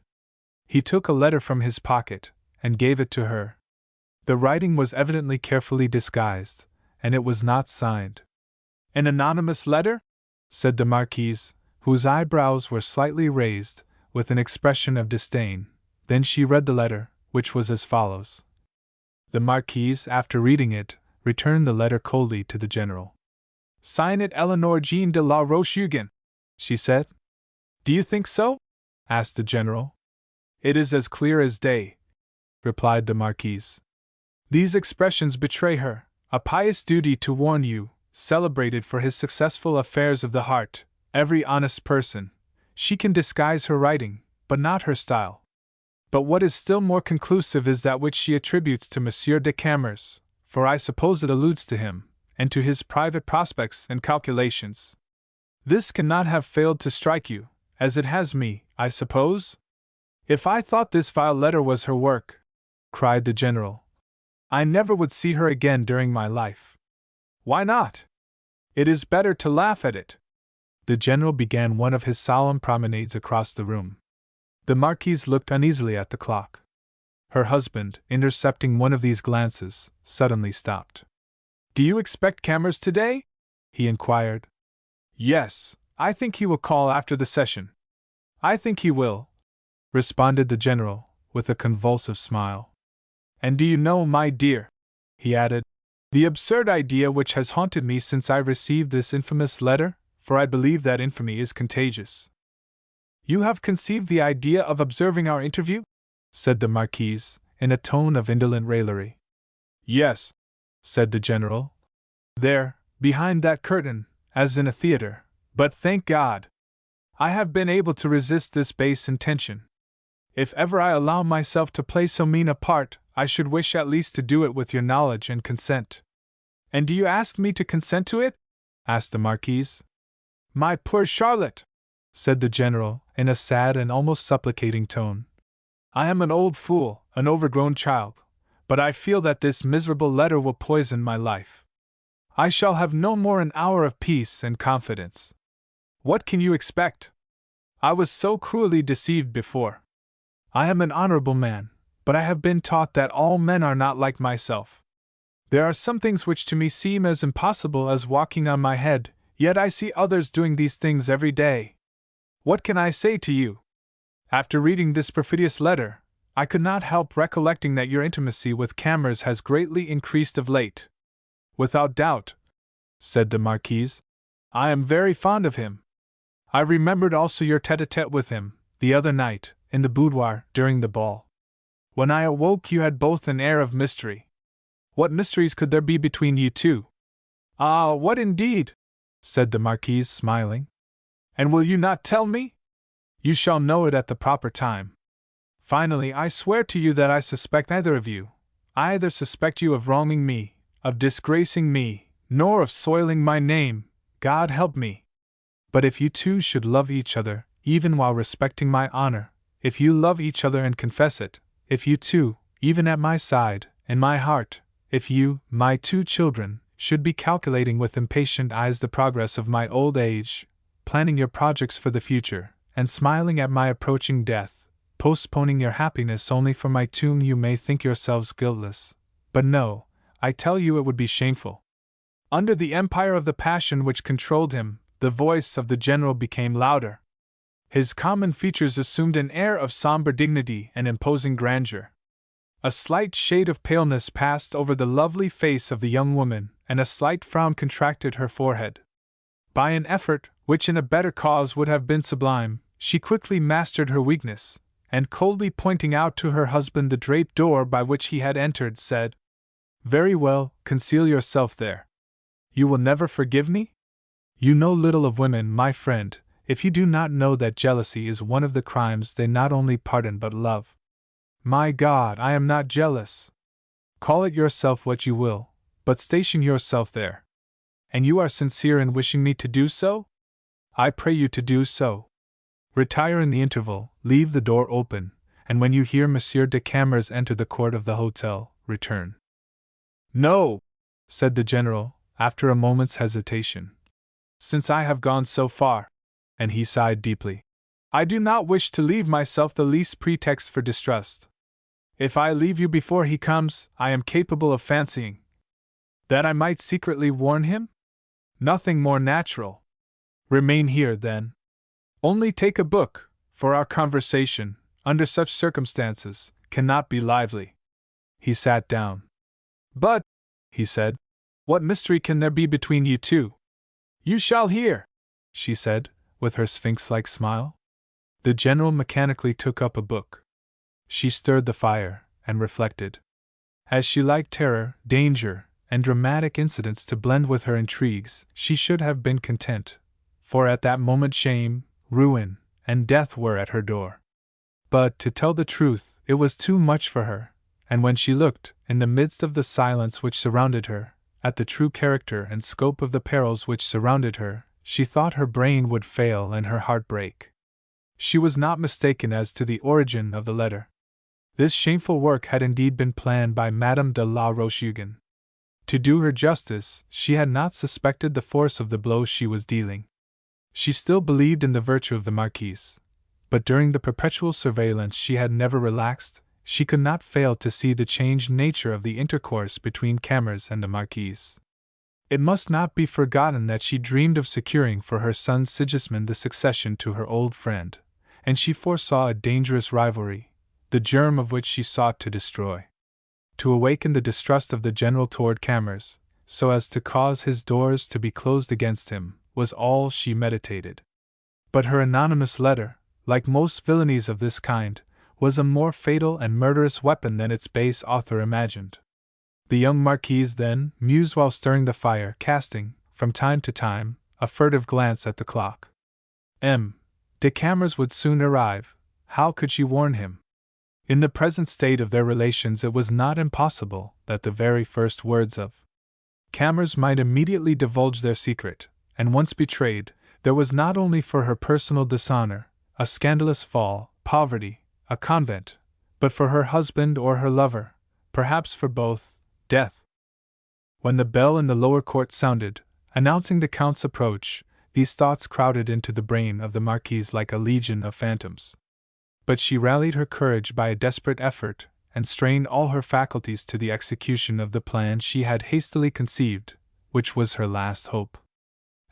He took a letter from his pocket, and gave it to her. The writing was evidently carefully disguised, and it was not signed. "An anonymous letter?" said the Marquise, whose eyebrows were slightly raised, with an expression of disdain. Then she read the letter, which was as follows. The Marquise, after reading it, returned the letter coldly to the general. "Sign it Eleanor Jean de la Roche-Hugon," she said. "Do you think so?" asked the general. "It is as clear as day," replied the Marquise. "These expressions betray her, a pious duty to warn you, celebrated for his successful affairs of the heart, every honest person. She can disguise her writing, but not her style. But what is still more conclusive is that which she attributes to Monsieur de Camors, for I suppose it alludes to him, and to his private prospects and calculations. This cannot have failed to strike you, as it has me, I suppose? If I thought this vile letter was her work," cried the general, "I never would see her again during my life." "Why not? It is better to laugh at it." The general began one of his solemn promenades across the room. The Marquise looked uneasily at the clock. Her husband, intercepting one of these glances, suddenly stopped. "Do you expect Camors today?" he inquired. "Yes, I think he will call after the session." "I think he will," responded the general, with a convulsive smile. "And do you know, my dear," he added, "the absurd idea which has haunted me since I received this infamous letter, for I believe that infamy is contagious." "You have conceived the idea of observing our interview?" said the Marquise, in a tone of indolent raillery. "Yes," said the general. "There, behind that curtain, as in a theatre, but thank God! I have been able to resist this base intention. If ever I allow myself to play so mean a part, I should wish at least to do it with your knowledge and consent." "And do you ask me to consent to it?" asked the Marquise. "My poor Charlotte," said the general, in a sad and almost supplicating tone. "I am an old fool, an overgrown child, but I feel that this miserable letter will poison my life. I shall have no more an hour of peace and confidence. What can you expect? I was so cruelly deceived before. I am an honorable man, but I have been taught that all men are not like myself. There are some things which to me seem as impossible as walking on my head, yet I see others doing these things every day. What can I say to you? After reading this perfidious letter, I could not help recollecting that your intimacy with Camors has greatly increased of late. Without doubt, said the Marquise. I am very fond of him. I remembered also your tête-à-tête with him, the other night, in the boudoir, during the ball. When I awoke you had both an air of mystery. What mysteries could there be between you two? Ah, what indeed? Said the Marquise, smiling. And will you not tell me? You shall know it at the proper time. Finally, I swear to you that I suspect neither of you. I either suspect you of wronging me, of disgracing me, nor of soiling my name, God help me. But if you two should love each other, even while respecting my honor, if you love each other and confess it, if you two, even at my side, in my heart, if you, my two children, should be calculating with impatient eyes the progress of my old age, planning your projects for the future, and smiling at my approaching death, postponing your happiness only for my tomb, you may think yourselves guiltless. But no, I tell you it would be shameful. Under the empire of the passion which controlled him, the voice of the general became louder. His common features assumed an air of somber dignity and imposing grandeur. A slight shade of paleness passed over the lovely face of the young woman, and a slight frown contracted her forehead. By an effort, which in a better cause would have been sublime, she quickly mastered her weakness, and coldly pointing out to her husband the draped door by which he had entered, said, Very well, conceal yourself there. You will never forgive me? You know little of women, my friend, if you do not know that jealousy is one of the crimes they not only pardon but love. My God, I am not jealous. Call it yourself what you will, but station yourself there. And you are sincere in wishing me to do so? I pray you to do so. Retire in the interval, leave the door open, and when you hear Monsieur de Camors enter the court of the hotel, return. No, said the general, after a moment's hesitation. Since I have gone so far, and he sighed deeply, I do not wish to leave myself the least pretext for distrust. If I leave you before he comes, I am capable of fancying that I might secretly warn him? Nothing more natural. Remain here, then. Only take a book, for our conversation, under such circumstances, cannot be lively. He sat down. But, he said, what mystery can there be between you two? You shall hear, she said, with her sphinx-like smile. The general mechanically took up a book. She stirred the fire, and reflected. As she liked terror, danger, and dramatic incidents to blend with her intrigues, she should have been content, for at that moment shame, ruin, and death were at her door. But, to tell the truth, it was too much for her, and when she looked, in the midst of the silence which surrounded her, at the true character and scope of the perils which surrounded her, she thought her brain would fail and her heart break. She was not mistaken as to the origin of the letter. This shameful work had indeed been planned by Madame de la Roche-Hugon. To do her justice, she had not suspected the force of the blow she was dealing. She still believed in the virtue of the Marquise, but during the perpetual surveillance she had never relaxed. She could not fail to see the changed nature of the intercourse between Camors and the Marquise. It must not be forgotten that she dreamed of securing for her son Sigismund the succession to her old friend, and she foresaw a dangerous rivalry, the germ of which she sought to destroy. To awaken the distrust of the general toward Camors, so as to cause his doors to be closed against him, was all she meditated. But her anonymous letter, like most villainies of this kind, was a more fatal and murderous weapon than its base author imagined. The young Marquise then mused while stirring the fire, casting, from time to time, a furtive glance at the clock. M. de Camors would soon arrive. How could she warn him? In the present state of their relations it was not impossible that the very first words of Camors might immediately divulge their secret, and once betrayed, there was not only for her personal dishonor, a scandalous fall, poverty, a convent, but for her husband or her lover, perhaps for both, death. When the bell in the lower court sounded, announcing the Count's approach, these thoughts crowded into the brain of the Marquise like a legion of phantoms. But she rallied her courage by a desperate effort, and strained all her faculties to the execution of the plan she had hastily conceived, which was her last hope.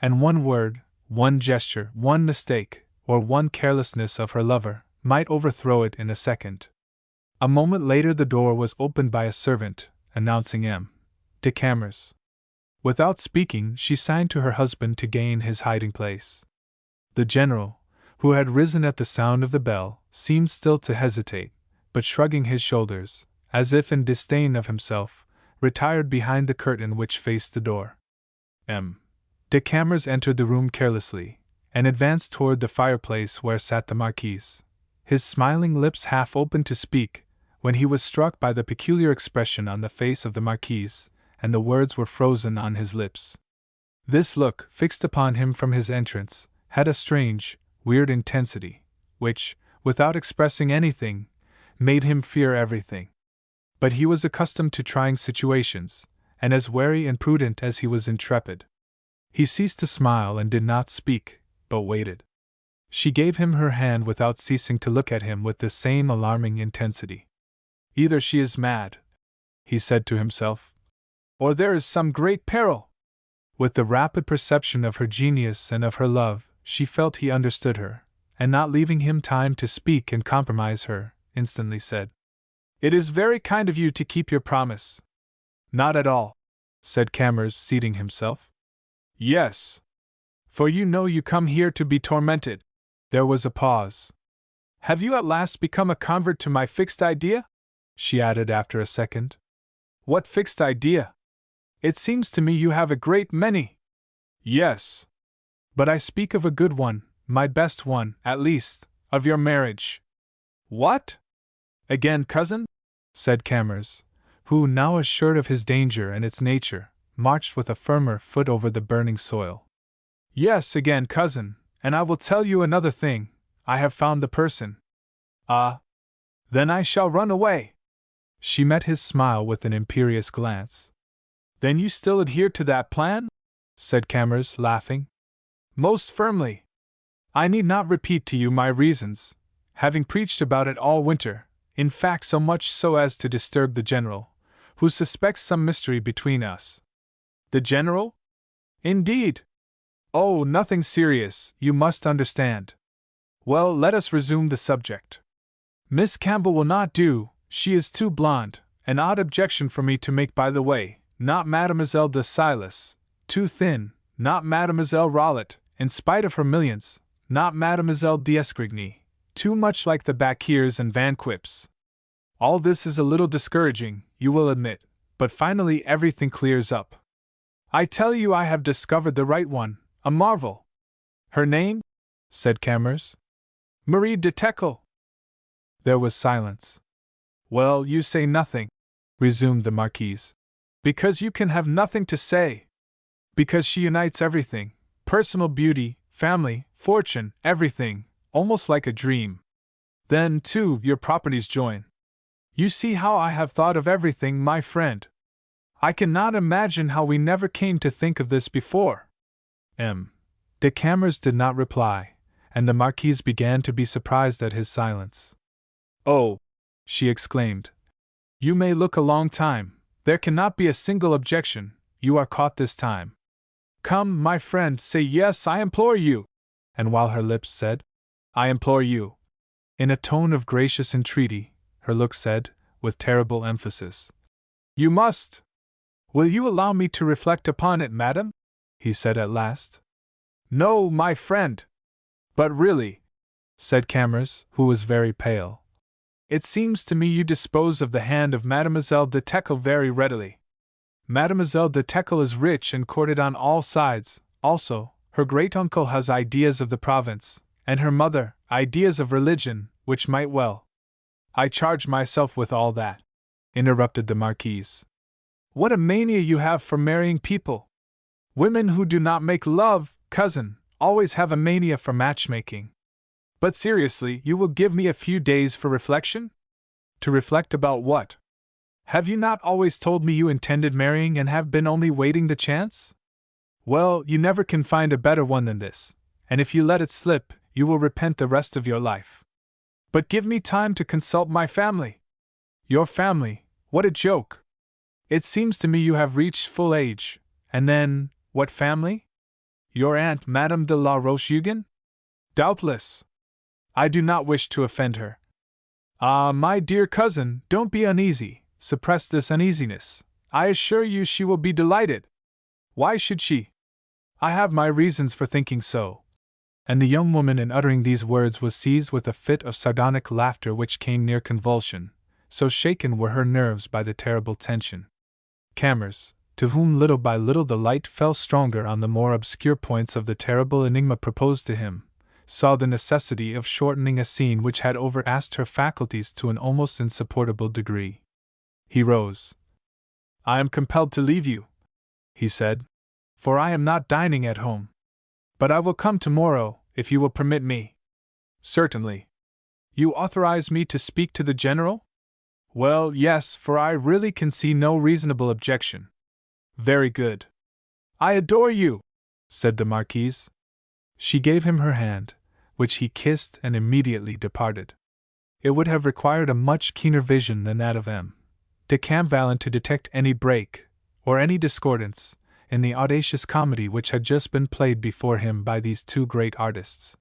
And one word, one gesture, one mistake, or one carelessness of her lover, might overthrow it in a second. A moment later the door was opened by a servant, announcing M. de Camors. Without speaking, she signed to her husband to gain his hiding place. The general, who had risen at the sound of the bell, seemed still to hesitate, but shrugging his shoulders, as if in disdain of himself, retired behind the curtain which faced the door. M. de Camors entered the room carelessly, and advanced toward the fireplace where sat the Marquise, his smiling lips half opened to speak, when he was struck by the peculiar expression on the face of the Marquise, and the words were frozen on his lips. This look, fixed upon him from his entrance, had a strange, weird intensity, which, without expressing anything, made him fear everything. But he was accustomed to trying situations, and as wary and prudent as he was intrepid. He ceased to smile and did not speak, but waited. She gave him her hand without ceasing to look at him with the same alarming intensity. Either she is mad, he said to himself, or there is some great peril. With the rapid perception of her genius and of her love, she felt he understood her, and not leaving him time to speak and compromise her, instantly said, "It is very kind of you to keep your promise." "Not at all," said Camors, seating himself. "Yes. For you know you come here to be tormented." There was a pause. "Have you at last become a convert to my fixed idea?" she added after a second. "What fixed idea? It seems to me you have a great many." "Yes. But I speak of a good one, my best one, at least, of your marriage." "What? Again, cousin?" said Camors, who, now assured of his danger and its nature, marched with a firmer foot over the burning soil. "Yes, again, cousin, and I will tell you another thing, I have found the person." "Ah? Then I shall run away." She met his smile with an imperious glance. "Then you still adhere to that plan?" said Camors, laughing. "Most firmly. I need not repeat to you my reasons, having preached about it all winter, in fact so much so as to disturb the general, who suspects some mystery between us." "The general? Indeed? Oh, nothing serious, you must understand. Well, let us resume the subject. Miss Campbell will not do, she is too blonde, an odd objection for me to make by the way, not Mademoiselle de Silas, too thin, not Mademoiselle Rollet, in spite of her millions, not Mademoiselle d'Escrigny, too much like the Bakirs and Van Quips. All this is a little discouraging, you will admit, but finally everything clears up. I tell you I have discovered the right one, a marvel." "Her name?" said Camors. "Marie de Teckle." There was silence. "Well, you say nothing," resumed the Marquise, "because you can have nothing to say. Because she unites everything, personal beauty, family, fortune, everything, almost like a dream. Then, too, your properties join. You see how I have thought of everything, my friend. I cannot imagine how we never came to think of this before." M. de Camors did not reply, and the Marquise began to be surprised at his silence. "Oh!" she exclaimed. "You may look a long time, there cannot be a single objection, you are caught this time. Come, my friend, say yes, I implore you." And while her lips said, "I implore you," in a tone of gracious entreaty, her look said, with terrible emphasis, "You must." "Will you allow me to reflect upon it, madam?" he said at last. "No, my friend." "But really," said Camors, who was very pale, "it seems to me you dispose of the hand of Mademoiselle de Teckle very readily. Mademoiselle de Teckle is rich and courted on all sides, also, her great-uncle has ideas of the province, and her mother, ideas of religion, which might well—" "I charge myself with all that," interrupted the Marquise. "What a mania you have for marrying people! Women who do not make love, cousin, always have a mania for matchmaking. But seriously, you will give me a few days for reflection?" "To reflect about what?" Have you not always told me you intended marrying and have been only waiting the chance? Well, you never can find a better one than this, and if you let it slip, you will repent the rest of your life. But give me time to consult my family. Your family? What a joke! It seems to me you have reached full age, and then, what family? Your aunt, Madame de la Roche-Hugon? Doubtless. I do not wish to offend her. Ah, my dear cousin, don't be uneasy. Suppress this uneasiness. I assure you she will be delighted. Why should she? I have my reasons for thinking so. And the young woman, in uttering these words, was seized with a fit of sardonic laughter which came near convulsion, so shaken were her nerves by the terrible tension. Camors, to whom little by little the light fell stronger on the more obscure points of the terrible enigma proposed to him, saw the necessity of shortening a scene which had overasked her faculties to an almost insupportable degree. He rose. I am compelled to leave you, he said, for I am not dining at home. But I will come tomorrow, if you will permit me. Certainly. You authorize me to speak to the general? Well, yes, for I really can see no reasonable objection. Very good. I adore you, said the Marquise. She gave him her hand, which he kissed and immediately departed. It would have required a much keener vision than that of M. de Camors to detect any break, or any discordance, in the audacious comedy which had just been played before him by these two great artists.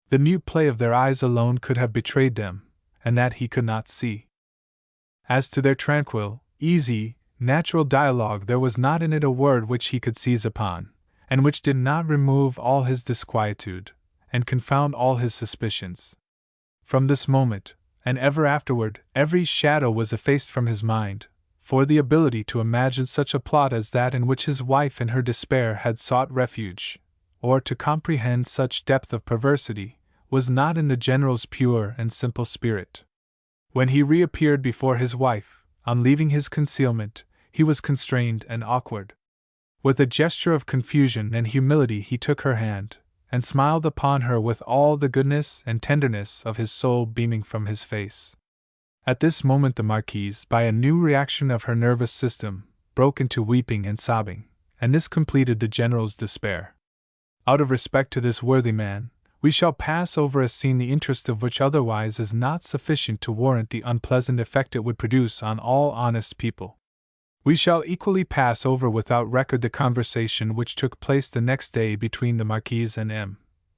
The mute play of their eyes alone could have betrayed them, and that he could not see. As to their tranquil, easy, natural dialogue, there was not in it a word which he could seize upon, and which did not remove all his disquietude, and confound all his suspicions. From this moment, and ever afterward, every shadow was effaced from his mind, for the ability to imagine such a plot as that in which his wife in her despair had sought refuge, or to comprehend such depth of perversity, was not in the general's pure and simple spirit. When he reappeared before his wife, on leaving his concealment, he was constrained and awkward. With a gesture of confusion and humility he took her hand, and smiled upon her with all the goodness and tenderness of his soul beaming from his face. At this moment the Marquise, by a new reaction of her nervous system, broke into weeping and sobbing, and this completed the general's despair. Out of respect to this worthy man, we shall pass over a scene the interest of which otherwise is not sufficient to warrant the unpleasant effect it would produce on all honest people. We shall equally pass over without record the conversation which took place the next day between the Marquise and M.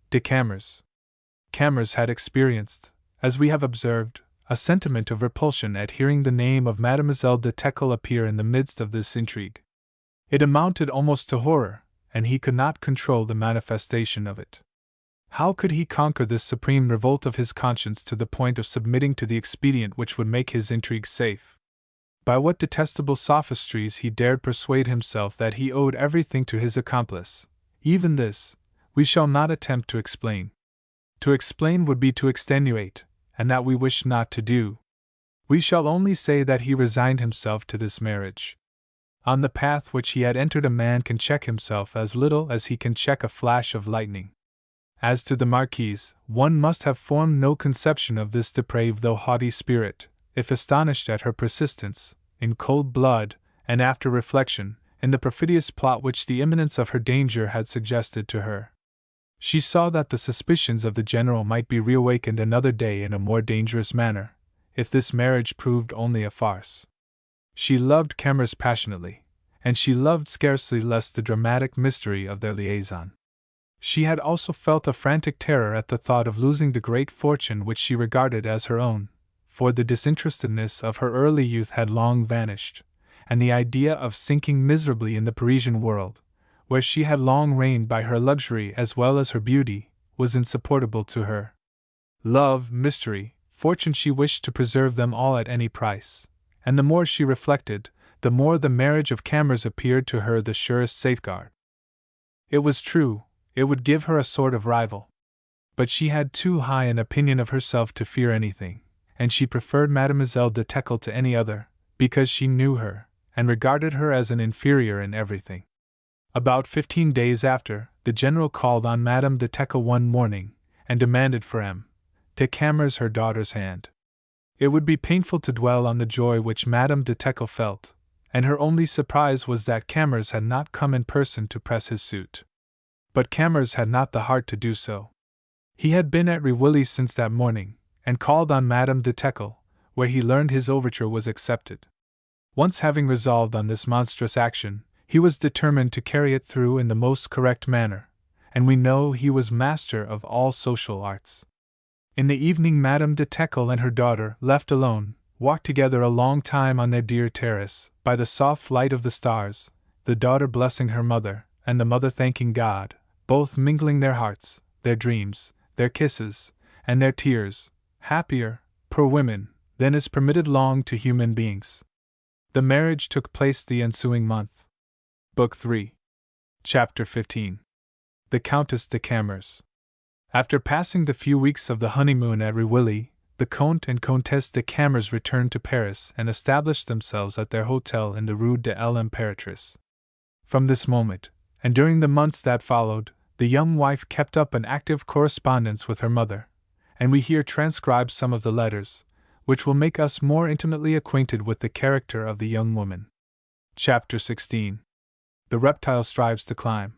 de Camors. Camors had experienced, as we have observed, a sentiment of repulsion at hearing the name of Mademoiselle de Teckle appear in the midst of this intrigue. It amounted almost to horror, and he could not control the manifestation of it. How could he conquer this supreme revolt of his conscience to the point of submitting to the expedient which would make his intrigue safe? By what detestable sophistries he dared persuade himself that he owed everything to his accomplice, even this, we shall not attempt to explain. To explain would be to extenuate, and that we wish not to do. We shall only say that he resigned himself to this marriage. On the path which he had entered a man can check himself as little as he can check a flash of lightning. As to the Marquise, one must have formed no conception of this depraved though haughty spirit, if astonished at her persistence, in cold blood, and after reflection, in the perfidious plot which the imminence of her danger had suggested to her. She saw that the suspicions of the general might be reawakened another day in a more dangerous manner, if this marriage proved only a farce. She loved Camors passionately, and she loved scarcely less the dramatic mystery of their liaison. She had also felt a frantic terror at the thought of losing the great fortune which she regarded as her own, for the disinterestedness of her early youth had long vanished, and the idea of sinking miserably in the Parisian world, where she had long reigned by her luxury as well as her beauty, was insupportable to her. Love, mystery, fortune, she wished to preserve them all at any price, and the more she reflected, the more the marriage of Camors appeared to her the surest safeguard. It was true, it would give her a sort of rival. But she had too high an opinion of herself to fear anything, and she preferred Mademoiselle de Teckle to any other, because she knew her, and regarded her as an inferior in everything. About 15 days after, the general called on Madame de Teckle one morning, and demanded for M. de Camors her daughter's hand. It would be painful to dwell on the joy which Madame de Teckle felt, and her only surprise was that Camors had not come in person to press his suit. But Camors had not the heart to do so. He had been at Rewilly since that morning, and called on Madame de Teckle, where he learned his overture was accepted. Once having resolved on this monstrous action, he was determined to carry it through in the most correct manner, and we know he was master of all social arts. In the evening Madame de Teckle and her daughter, left alone, walked together a long time on their dear terrace, by the soft light of the stars, the daughter blessing her mother, and the mother thanking God, both mingling their hearts, their dreams, their kisses, and their tears, happier, poor women, than is permitted long to human beings. The marriage took place the ensuing month. Book 3. Chapter 15. The Countess de Camors. After passing the few weeks of the honeymoon at Rewilly, the Comte and Comtesse de Camors returned to Paris and established themselves at their hotel in the Rue de l'Impératrice. From this moment, and during the months that followed, the young wife kept up an active correspondence with her mother, and we here transcribe some of the letters, which will make us more intimately acquainted with the character of the young woman. Chapter 16. The reptile strives to climb.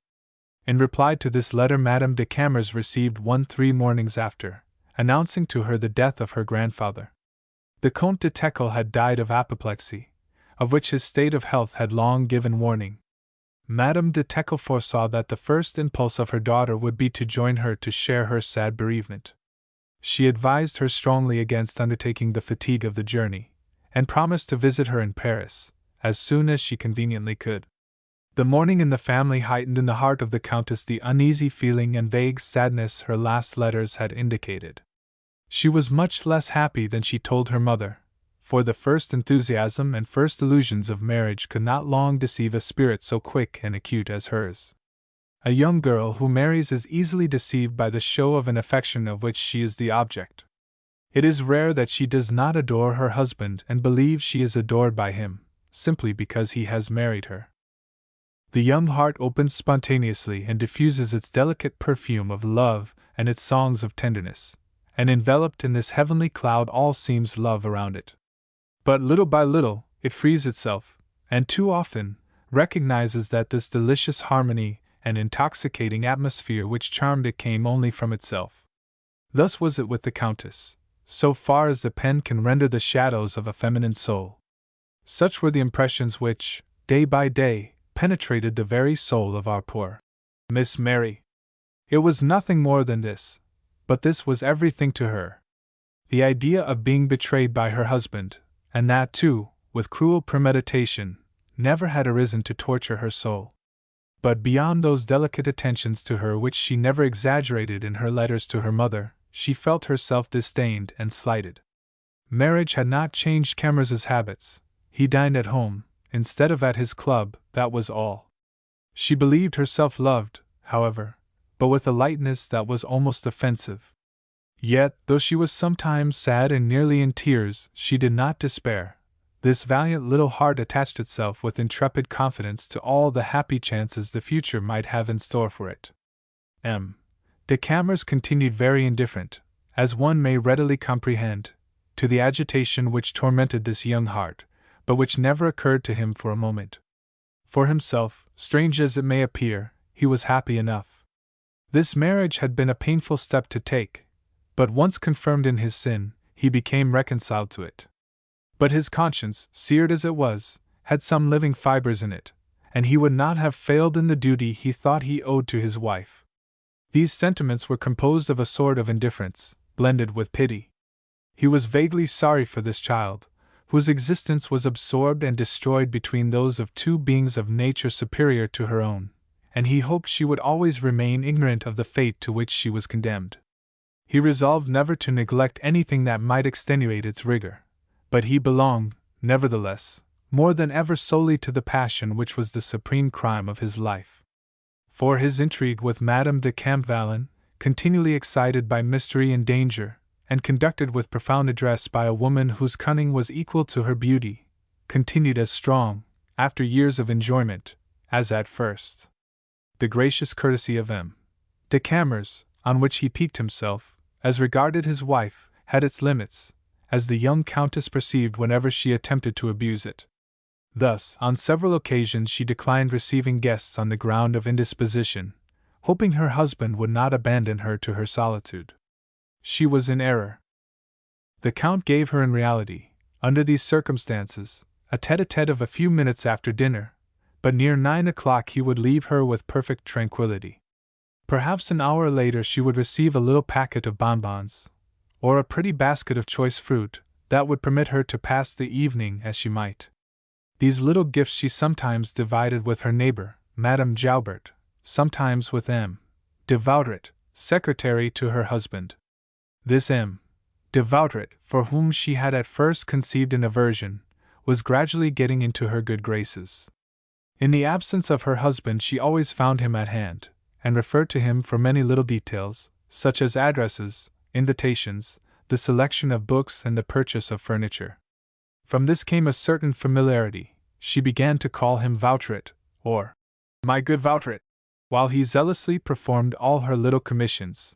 In reply to this letter Madame de Camors received one 3 mornings after, announcing to her the death of her grandfather. The Comte de Teckle had died of apoplexy, of which his state of health had long given warning. Madame de Teckle foresaw that the first impulse of her daughter would be to join her to share her sad bereavement. She advised her strongly against undertaking the fatigue of the journey, and promised to visit her in Paris, as soon as she conveniently could. The mourning in the family heightened in the heart of the Countess the uneasy feeling and vague sadness her last letters had indicated. She was much less happy than she told her mother, for the first enthusiasm and first illusions of marriage could not long deceive a spirit so quick and acute as hers. A young girl who marries is easily deceived by the show of an affection of which she is the object. It is rare that she does not adore her husband and believe she is adored by him, simply because he has married her. The young heart opens spontaneously and diffuses its delicate perfume of love and its songs of tenderness, and enveloped in this heavenly cloud all seems love around it. But little by little, it frees itself, and too often, recognizes that this delicious harmony and intoxicating atmosphere which charmed it came only from itself. Thus was it with the Countess, so far as the pen can render the shadows of a feminine soul. Such were the impressions which, day by day, penetrated the very soul of our poor Miss Mary. It was nothing more than this, but this was everything to her. The idea of being betrayed by her husband, and that too, with cruel premeditation, never had arisen to torture her soul. But beyond those delicate attentions to her which she never exaggerated in her letters to her mother, she felt herself disdained and slighted. Marriage had not changed Camors's habits. He dined at home, instead of at his club, that was all. She believed herself loved, however, but with a lightness that was almost offensive. Yet, though she was sometimes sad and nearly in tears, she did not despair. This valiant little heart attached itself with intrepid confidence to all the happy chances the future might have in store for it. M. de Camors continued very indifferent, as one may readily comprehend, to the agitation which tormented this young heart, but which never occurred to him for a moment. For himself, strange as it may appear, he was happy enough. This marriage had been a painful step to take, but once confirmed in his sin, he became reconciled to it. But his conscience, seared as it was, had some living fibers in it, and he would not have failed in the duty he thought he owed to his wife. These sentiments were composed of a sort of indifference, blended with pity. He was vaguely sorry for this child, whose existence was absorbed and destroyed between those of two beings of nature superior to her own, and he hoped she would always remain ignorant of the fate to which she was condemned. He resolved never to neglect anything that might extenuate its rigor, but he belonged, nevertheless, more than ever solely to the passion which was the supreme crime of his life. For his intrigue with Madame de Campvallon, continually excited by mystery and danger, and conducted with profound address by a woman whose cunning was equal to her beauty, continued as strong, after years of enjoyment, as at first. The gracious courtesy of M. de Camors, on which he piqued himself, as regarded his wife, had its limits, as the young countess perceived whenever she attempted to abuse it. Thus, on several occasions she declined receiving guests on the ground of indisposition, hoping her husband would not abandon her to her solitude. She was in error. The Count gave her in reality, under these circumstances, a tete-a-tete of a few minutes after dinner, but near 9 o'clock he would leave her with perfect tranquillity. Perhaps an hour later she would receive a little packet of bonbons, or a pretty basket of choice fruit, that would permit her to pass the evening as she might. These little gifts she sometimes divided with her neighbor, Madame Joubert, sometimes with M. de Vautrin, secretary to her husband. This M. de Vautrin, for whom she had at first conceived an aversion, was gradually getting into her good graces. In the absence of her husband she always found him at hand, and referred to him for many little details, such as addresses, invitations, the selection of books and the purchase of furniture. From this came a certain familiarity. She began to call him Vautrin, or my good Vautrin, while he zealously performed all her little commissions.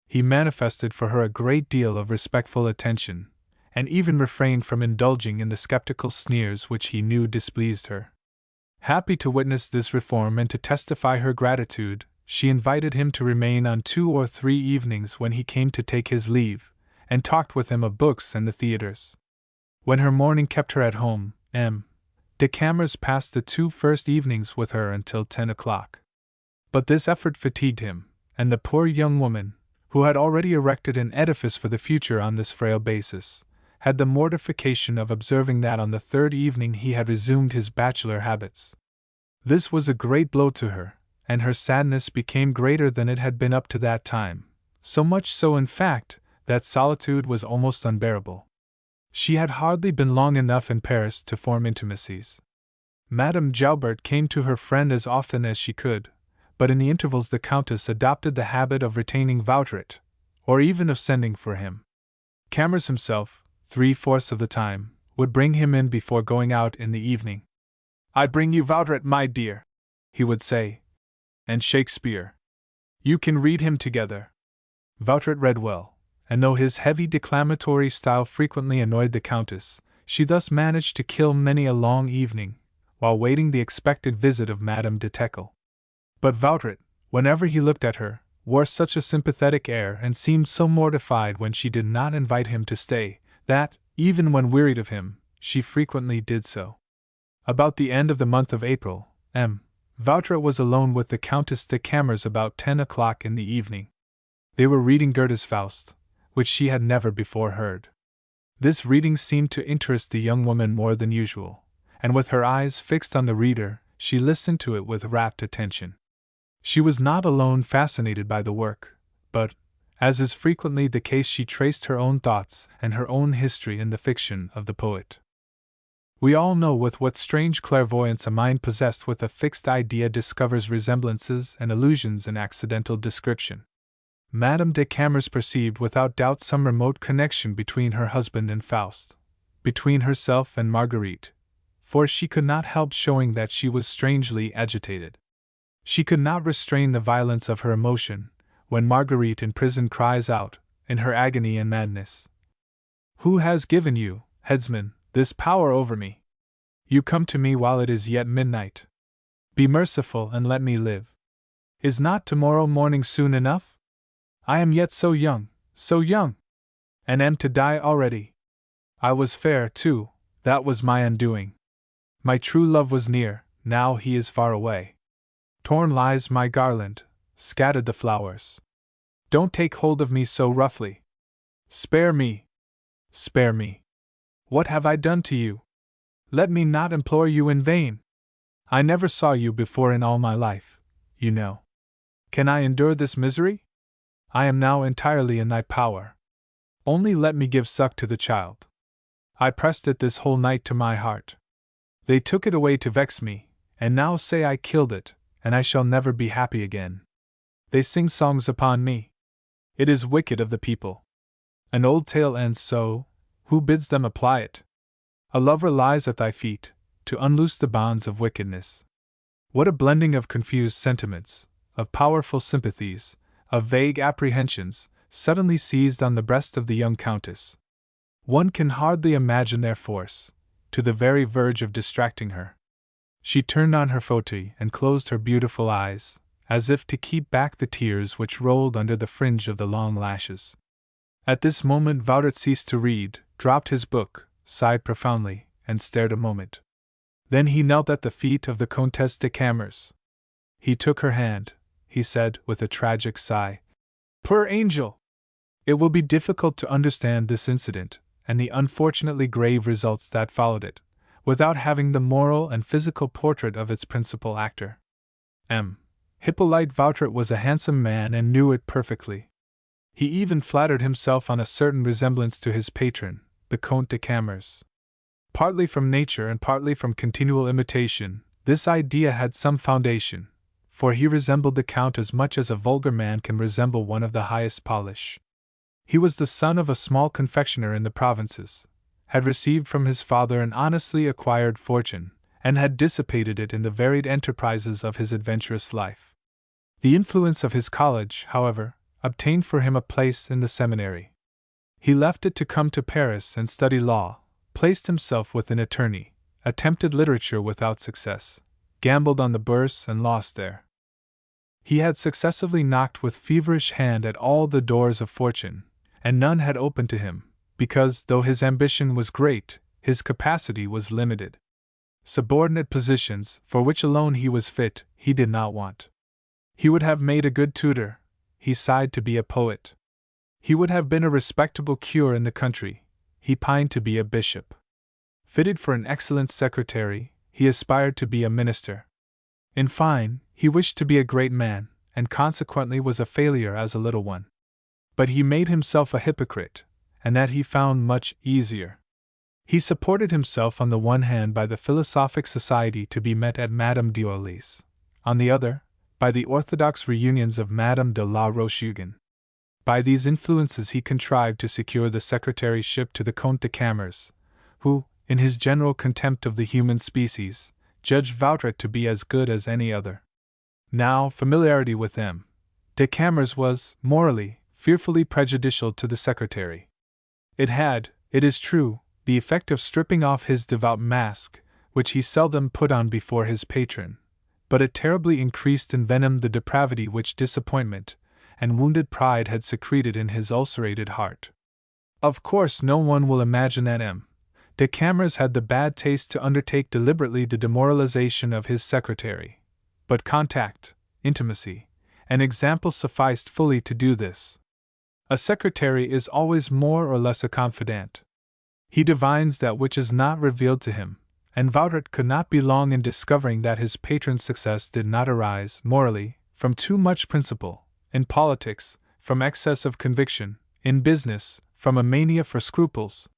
He manifested for her a great deal of respectful attention, and even refrained from indulging in the skeptical sneers which he knew displeased her. Happy to witness this reform and to testify her gratitude, she invited him to remain on 2 or 3 evenings when he came to take his leave, and talked with him of books and the theatres. When her mourning kept her at home, M. de Camors passed the 2 first evenings with her until 10 o'clock. But this effort fatigued him, and the poor young woman, who had already erected an edifice for the future on this frail basis, had the mortification of observing that on the 3rd evening he had resumed his bachelor habits. This was a great blow to her, and her sadness became greater than it had been up to that time, so much so in fact, that solitude was almost unbearable. She had hardly been long enough in Paris to form intimacies. Madame Joubert came to her friend as often as she could, but in the intervals the Countess adopted the habit of retaining Vautrin, or even of sending for him. Camors himself, 3/4 of the time, would bring him in before going out in the evening. "I bring you Vautrin, my dear," he would say, "and Shakespeare. You can read him together." Vautrin read well, and though his heavy declamatory style frequently annoyed the Countess, she thus managed to kill many a long evening, while waiting the expected visit of Madame de Teckle. But Vautrin, whenever he looked at her, wore such a sympathetic air and seemed so mortified when she did not invite him to stay, that, even when wearied of him, she frequently did so. About the end of the month of April, M. Vautrin was alone with the Countess de Camors about 10 o'clock in the evening. They were reading Goethe's Faust, which she had never before heard. This reading seemed to interest the young woman more than usual, and with her eyes fixed on the reader, she listened to it with rapt attention. She was not alone fascinated by the work, but, as is frequently the case, she traced her own thoughts and her own history in the fiction of the poet. We all know with what strange clairvoyance a mind possessed with a fixed idea discovers resemblances and allusions in accidental description. Madame de Camors perceived without doubt some remote connection between her husband and Faust, between herself and Marguerite, for she could not help showing that she was strangely agitated. She could not restrain the violence of her emotion, when Marguerite in prison cries out, in her agony and madness, "Who has given you, headsman, this power over me? You come to me while it is yet midnight. Be merciful and let me live. Is not tomorrow morning soon enough? I am yet so young, and am to die already. I was fair, too, that was my undoing. My true love was near, now he is far away. Torn lies my garland, scattered the flowers. Don't take hold of me so roughly. Spare me. Spare me. What have I done to you? Let me not implore you in vain. I never saw you before in all my life, you know. Can I endure this misery? I am now entirely in thy power. Only let me give suck to the child. I pressed it this whole night to my heart. They took it away to vex me, and now say I killed it, and I shall never be happy again. They sing songs upon me. It is wicked of the people. An old tale ends so, who bids them apply it? A lover lies at thy feet, to unloose the bonds of wickedness. What a blending of confused sentiments, of powerful sympathies, of vague apprehensions, suddenly seized on the breast of the young Countess. One can hardly imagine their force, to the very verge of distracting her. She turned on her fauteuil and closed her beautiful eyes, as if to keep back the tears which rolled under the fringe of the long lashes. At this moment Vautrin ceased to read, dropped his book, sighed profoundly, and stared a moment. Then he knelt at the feet of the Comtesse de Camors. He took her hand. He said, with a tragic sigh, "Poor angel!" It will be difficult to understand this incident, and the unfortunately grave results that followed it, without having the moral and physical portrait of its principal actor. Hippolyte Vautrin was a handsome man and knew it perfectly. He even flattered himself on a certain resemblance to his patron, the Comte de Camors. Partly from nature and partly from continual imitation, this idea had some foundation, for he resembled the Count as much as a vulgar man can resemble one of the highest polish. He was the son of a small confectioner in the provinces, had received from his father an honestly acquired fortune, and had dissipated it in the varied enterprises of his adventurous life. The influence of his college, however, obtained for him a place in the seminary. He left it to come to Paris and study law, placed himself with an attorney, attempted literature without success, gambled on the bourse and lost there. He had successively knocked with feverish hand at all the doors of fortune, and none had opened to him, because, though his ambition was great, his capacity was limited. Subordinate positions, for which alone he was fit, he did not want. He would have made a good tutor. He sighed to be a poet. He would have been a respectable curé in the country. He pined to be a bishop. Fitted for an excellent secretary, he aspired to be a minister. In fine, he wished to be a great man, and consequently was a failure as a little one. But he made himself a hypocrite, and that he found much easier. He supported himself on the one hand by the philosophic society to be met at Madame d'Orly's, on the other, by the orthodox reunions of Madame de la Roche-Hugon. By these influences he contrived to secure the secretaryship to the Comte de Camors, who, in his general contempt of the human species, judged Vautrin to be as good as any other. Now, familiarity with M. de Camors was, morally, fearfully prejudicial to the secretary. It had, it is true, the effect of stripping off his devout mask, which he seldom put on before his patron, but it terribly increased and venomed the depravity which disappointment and wounded pride had secreted in his ulcerated heart. Of course, no one will imagine that M. de Camors had the bad taste to undertake deliberately the demoralization of his secretary, but contact, intimacy, and example sufficed fully to do this. A secretary is always more or less a confidant. He divines that which is not revealed to him, and Vautrin could not be long in discovering that his patron's success did not arise, morally, from too much principle, in politics, from excess of conviction, in business, from a mania for scruples.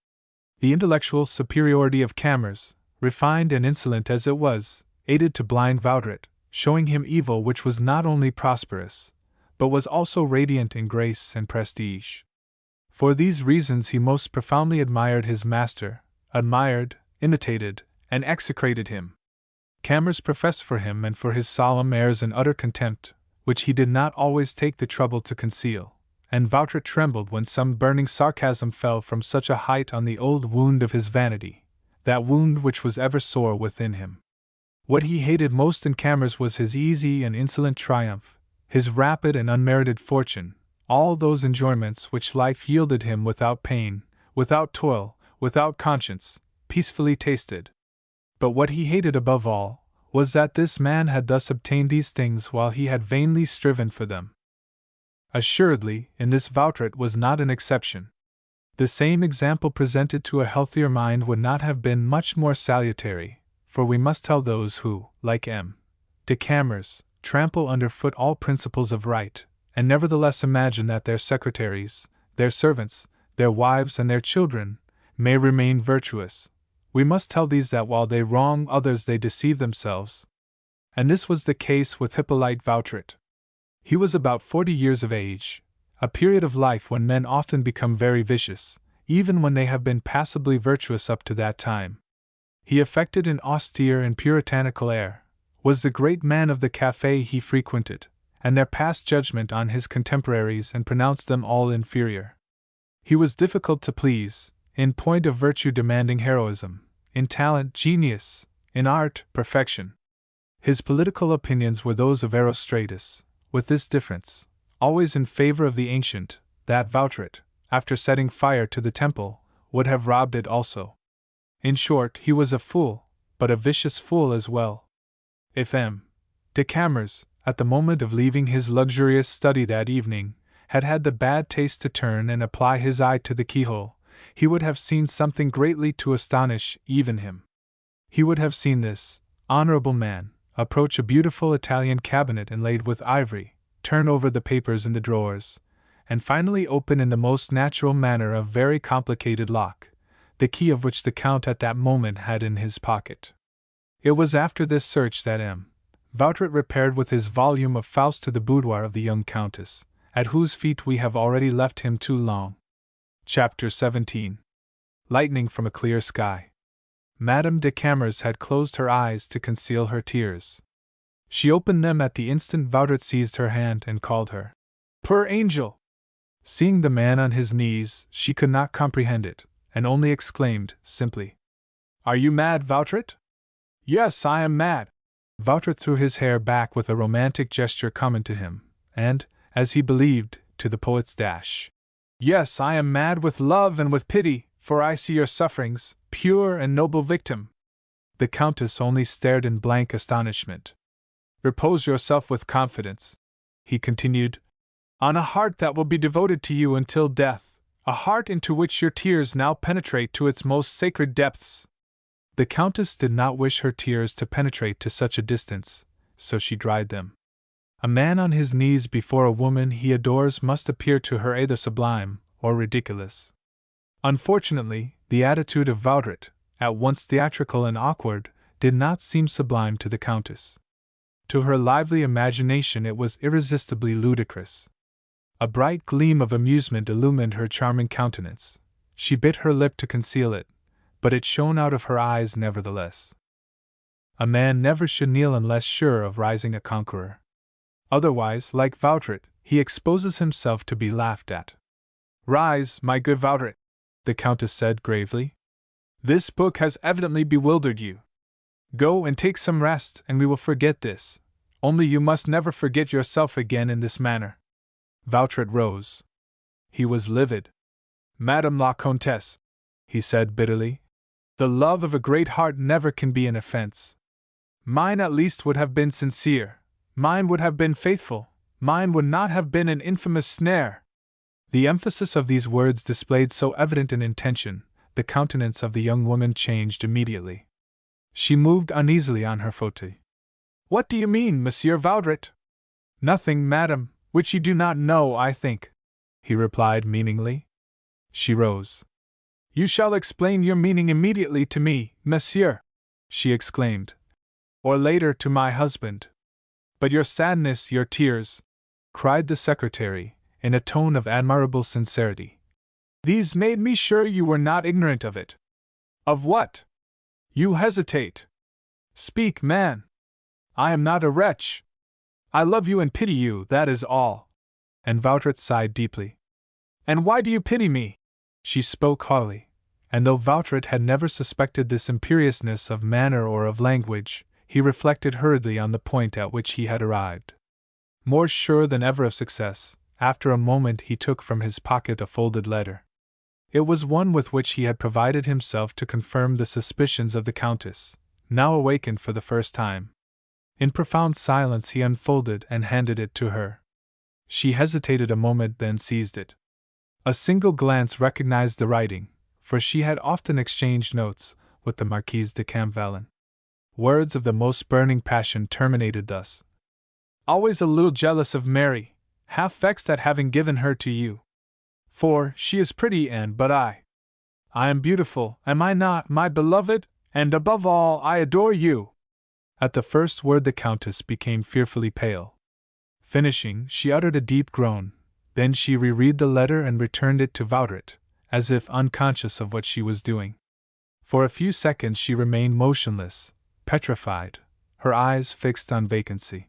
The intellectual superiority of Camors, refined and insolent as it was, aided to blind Vautrin, showing him evil which was not only prosperous, but was also radiant in grace and prestige. For these reasons he most profoundly admired his master, admired, imitated, and execrated him. Camors professed for him and for his solemn airs an utter contempt, which he did not always take the trouble to conceal, and Vautrin trembled when some burning sarcasm fell from such a height on the old wound of his vanity, that wound which was ever sore within him. What he hated most in Camors was his easy and insolent triumph, his rapid and unmerited fortune, all those enjoyments which life yielded him without pain, without toil, without conscience, peacefully tasted. But what he hated above all was that this man had thus obtained these things while he had vainly striven for them. Assuredly, in this Vautrin was not an exception. The same example presented to a healthier mind would not have been much more salutary, for we must tell those who, like M. de Camors, trample underfoot all principles of right, and nevertheless imagine that their secretaries, their servants, their wives and their children, may remain virtuous. We must tell these that while they wrong others they deceive themselves. And this was the case with Hippolyte Vautrin. He was about 40 years of age, a period of life when men often become very vicious, even when they have been passably virtuous up to that time. He affected an austere and puritanical air, was the great man of the café he frequented, and there passed judgment on his contemporaries and pronounced them all inferior. He was difficult to please, in point of virtue demanding heroism, in talent genius, in art perfection. His political opinions were those of Erostratus, with this difference, always in favor of the ancient, that Vautrin, after setting fire to the temple, would have robbed it also. In short, he was a fool, but a vicious fool as well. If M. de Camors, at the moment of leaving his luxurious study that evening, had had the bad taste to turn and apply his eye to the keyhole, he would have seen something greatly to astonish even him. He would have seen this honorable man approach a beautiful Italian cabinet inlaid with ivory, turn over the papers in the drawers, and finally open in the most natural manner a very complicated lock, the key of which the Count at that moment had in his pocket. It was after this search that M. Vautrin repaired with his volume of Faust to the boudoir of the young Countess, at whose feet we have already left him too long. Chapter 17. Lightning from a clear sky. Madame de Camors had closed her eyes to conceal her tears. She opened them at the instant Vautrin seized her hand and called her. "Poor angel!" Seeing the man on his knees, she could not comprehend it, and only exclaimed, simply, "Are you mad, Vautrin?" "Yes, I am mad." Vautrin threw his hair back with a romantic gesture common to him, and, as he believed, to the poet's dash. "Yes, I am mad with love and with pity, for I see your sufferings, pure and noble victim." The Countess only stared in blank astonishment. "Repose yourself with confidence," he continued, "on a heart that will be devoted to you until death, a heart into which your tears now penetrate to its most sacred depths." The Countess did not wish her tears to penetrate to such a distance, so she dried them. A man on his knees before a woman he adores must appear to her either sublime or ridiculous. Unfortunately, the attitude of Vautrin, at once theatrical and awkward, did not seem sublime to the Countess. To her lively imagination it was irresistibly ludicrous. A bright gleam of amusement illumined her charming countenance. She bit her lip to conceal it, but it shone out of her eyes nevertheless. A man never should kneel unless sure of rising a conqueror. Otherwise, like Vautrin, he exposes himself to be laughed at. "Rise, my good Vautrin," the Countess said gravely. "This book has evidently bewildered you. Go and take some rest, and we will forget this. Only you must never forget yourself again in this manner." Vautrin rose. He was livid. "Madame la Comtesse," he said bitterly, "the love of a great heart never can be an offense. Mine at least would have been sincere. Mine would have been faithful. Mine would not have been an infamous snare." The emphasis of these words displayed so evident an intention, the countenance of the young woman changed immediately. She moved uneasily on her fauteuil. "What do you mean, Monsieur Vautrin?" "Nothing, madame, which you do not know, I think," he replied meaningly. She rose. "You shall explain your meaning immediately to me, monsieur," she exclaimed. "Or later to my husband." "But your sadness, your tears," cried the secretary, in a tone of admirable sincerity. "These made me sure you were not ignorant of it." "Of what?" "You hesitate." "Speak, man." "I am not a wretch. I love you and pity you, that is all." And Vautrin sighed deeply. "And why do you pity me?" She spoke haughtily, and though Vautrin had never suspected this imperiousness of manner or of language, he reflected hurriedly on the point at which he had arrived. More sure than ever of success, after a moment he took from his pocket a folded letter. It was one with which he had provided himself to confirm the suspicions of the Countess, now awakened for the first time. In profound silence he unfolded and handed it to her. She hesitated a moment, then seized it. A single glance recognized the writing, for she had often exchanged notes with the Marquise de Camors. Words of the most burning passion terminated thus. "Always a little jealous of Mary, half vexed at having given her to you. For she is pretty but I am beautiful, am I not, my beloved? And above all, I adore you." At the first word the Countess became fearfully pale. Finishing, she uttered a deep groan, then she reread the letter and returned it to Vautrin, as if unconscious of what she was doing. For a few seconds she remained motionless, petrified, her eyes fixed on vacancy.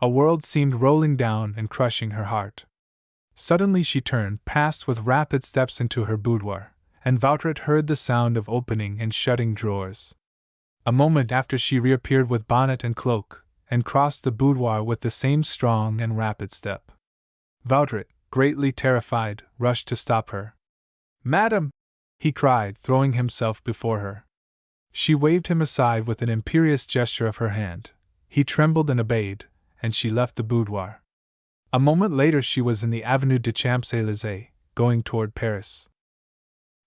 A world seemed rolling down and crushing her heart. Suddenly she turned, passed with rapid steps into her boudoir, and Vautrin heard the sound of opening and shutting drawers. A moment after she reappeared with bonnet and cloak, and crossed the boudoir with the same strong and rapid step. Vautrin, greatly terrified, rushed to stop her. "Madam!" he cried, throwing himself before her. She waved him aside with an imperious gesture of her hand. He trembled and obeyed, and she left the boudoir. A moment later she was in the Avenue des Champs-Élysées, going toward Paris.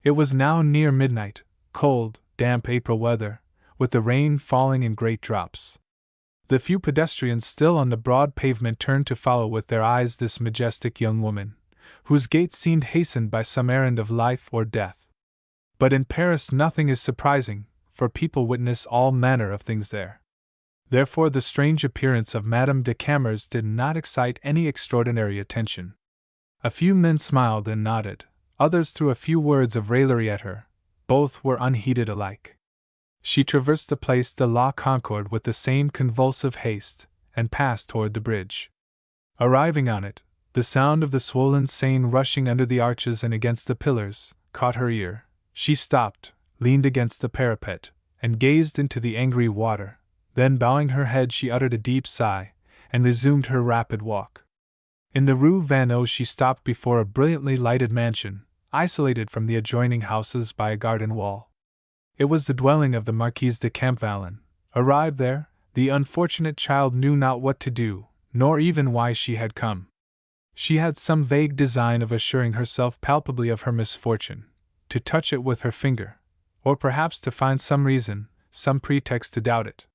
It was now near midnight, cold, damp April weather, with the rain falling in great drops. The few pedestrians still on the broad pavement turned to follow with their eyes this majestic young woman, whose gait seemed hastened by some errand of life or death. But in Paris nothing is surprising, for people witness all manner of things there. Therefore the strange appearance of Madame de Camors did not excite any extraordinary attention. A few men smiled and nodded, others threw a few words of raillery at her. Both were unheeded alike. She traversed the Place de la Concorde with the same convulsive haste, and passed toward the bridge. Arriving on it, the sound of the swollen Seine rushing under the arches and against the pillars caught her ear. She stopped, leaned against the parapet, and gazed into the angry water. Then, bowing her head, she uttered a deep sigh, and resumed her rapid walk. In the Rue Vanneau she stopped before a brilliantly lighted mansion, isolated from the adjoining houses by a garden wall. It was the dwelling of the Marquise de Campvallon. Arrived there, the unfortunate child knew not what to do, nor even why she had come. She had some vague design of assuring herself palpably of her misfortune, to touch it with her finger, or perhaps to find some reason, some pretext to doubt it.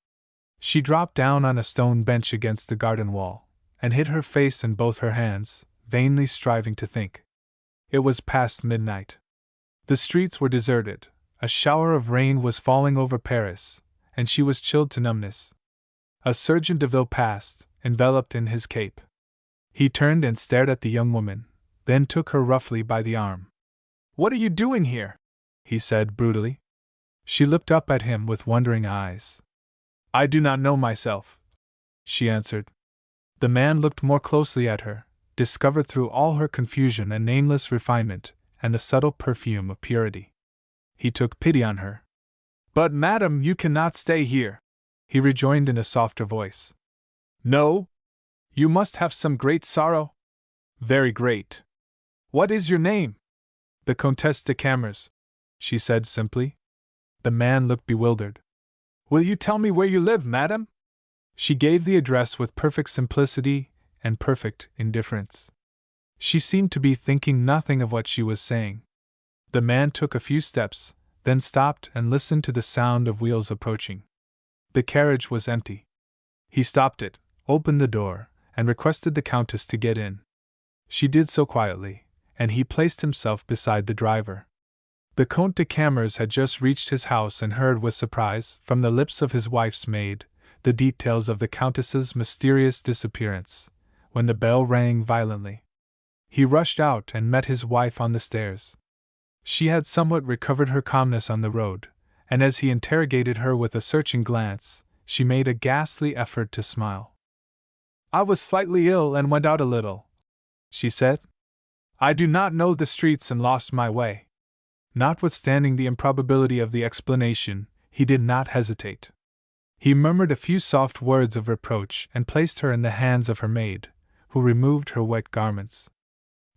She dropped down on a stone bench against the garden wall, and hid her face in both her hands, vainly striving to think. It was past midnight. The streets were deserted, a shower of rain was falling over Paris, and she was chilled to numbness. A sergeant de ville passed, enveloped in his cape. He turned and stared at the young woman, then took her roughly by the arm. "What are you doing here?" he said brutally. She looked up at him with wondering eyes. "I do not know myself," she answered. The man looked more closely at her, discovered through all her confusion a nameless refinement, and the subtle perfume of purity. He took pity on her. "But, madam, you cannot stay here," he rejoined in a softer voice. "No? You must have some great sorrow?" "Very great." "What is your name?" "The Comtesse de Camors," she said simply. The man looked bewildered. "Will you tell me where you live, madam?" She gave the address with perfect simplicity and perfect indifference. She seemed to be thinking nothing of what she was saying. The man took a few steps, then stopped and listened to the sound of wheels approaching. The carriage was empty. He stopped it, opened the door, and requested the Countess to get in. She did so quietly, and he placed himself beside the driver. The Comte de Camors had just reached his house and heard with surprise, from the lips of his wife's maid, the details of the Countess's mysterious disappearance, when the bell rang violently. He rushed out and met his wife on the stairs. She had somewhat recovered her calmness on the road, and as he interrogated her with a searching glance, she made a ghastly effort to smile. "I was slightly ill and went out a little," she said. "I do not know the streets and lost my way." Notwithstanding the improbability of the explanation, he did not hesitate. He murmured a few soft words of reproach and placed her in the hands of her maid, who removed her wet garments.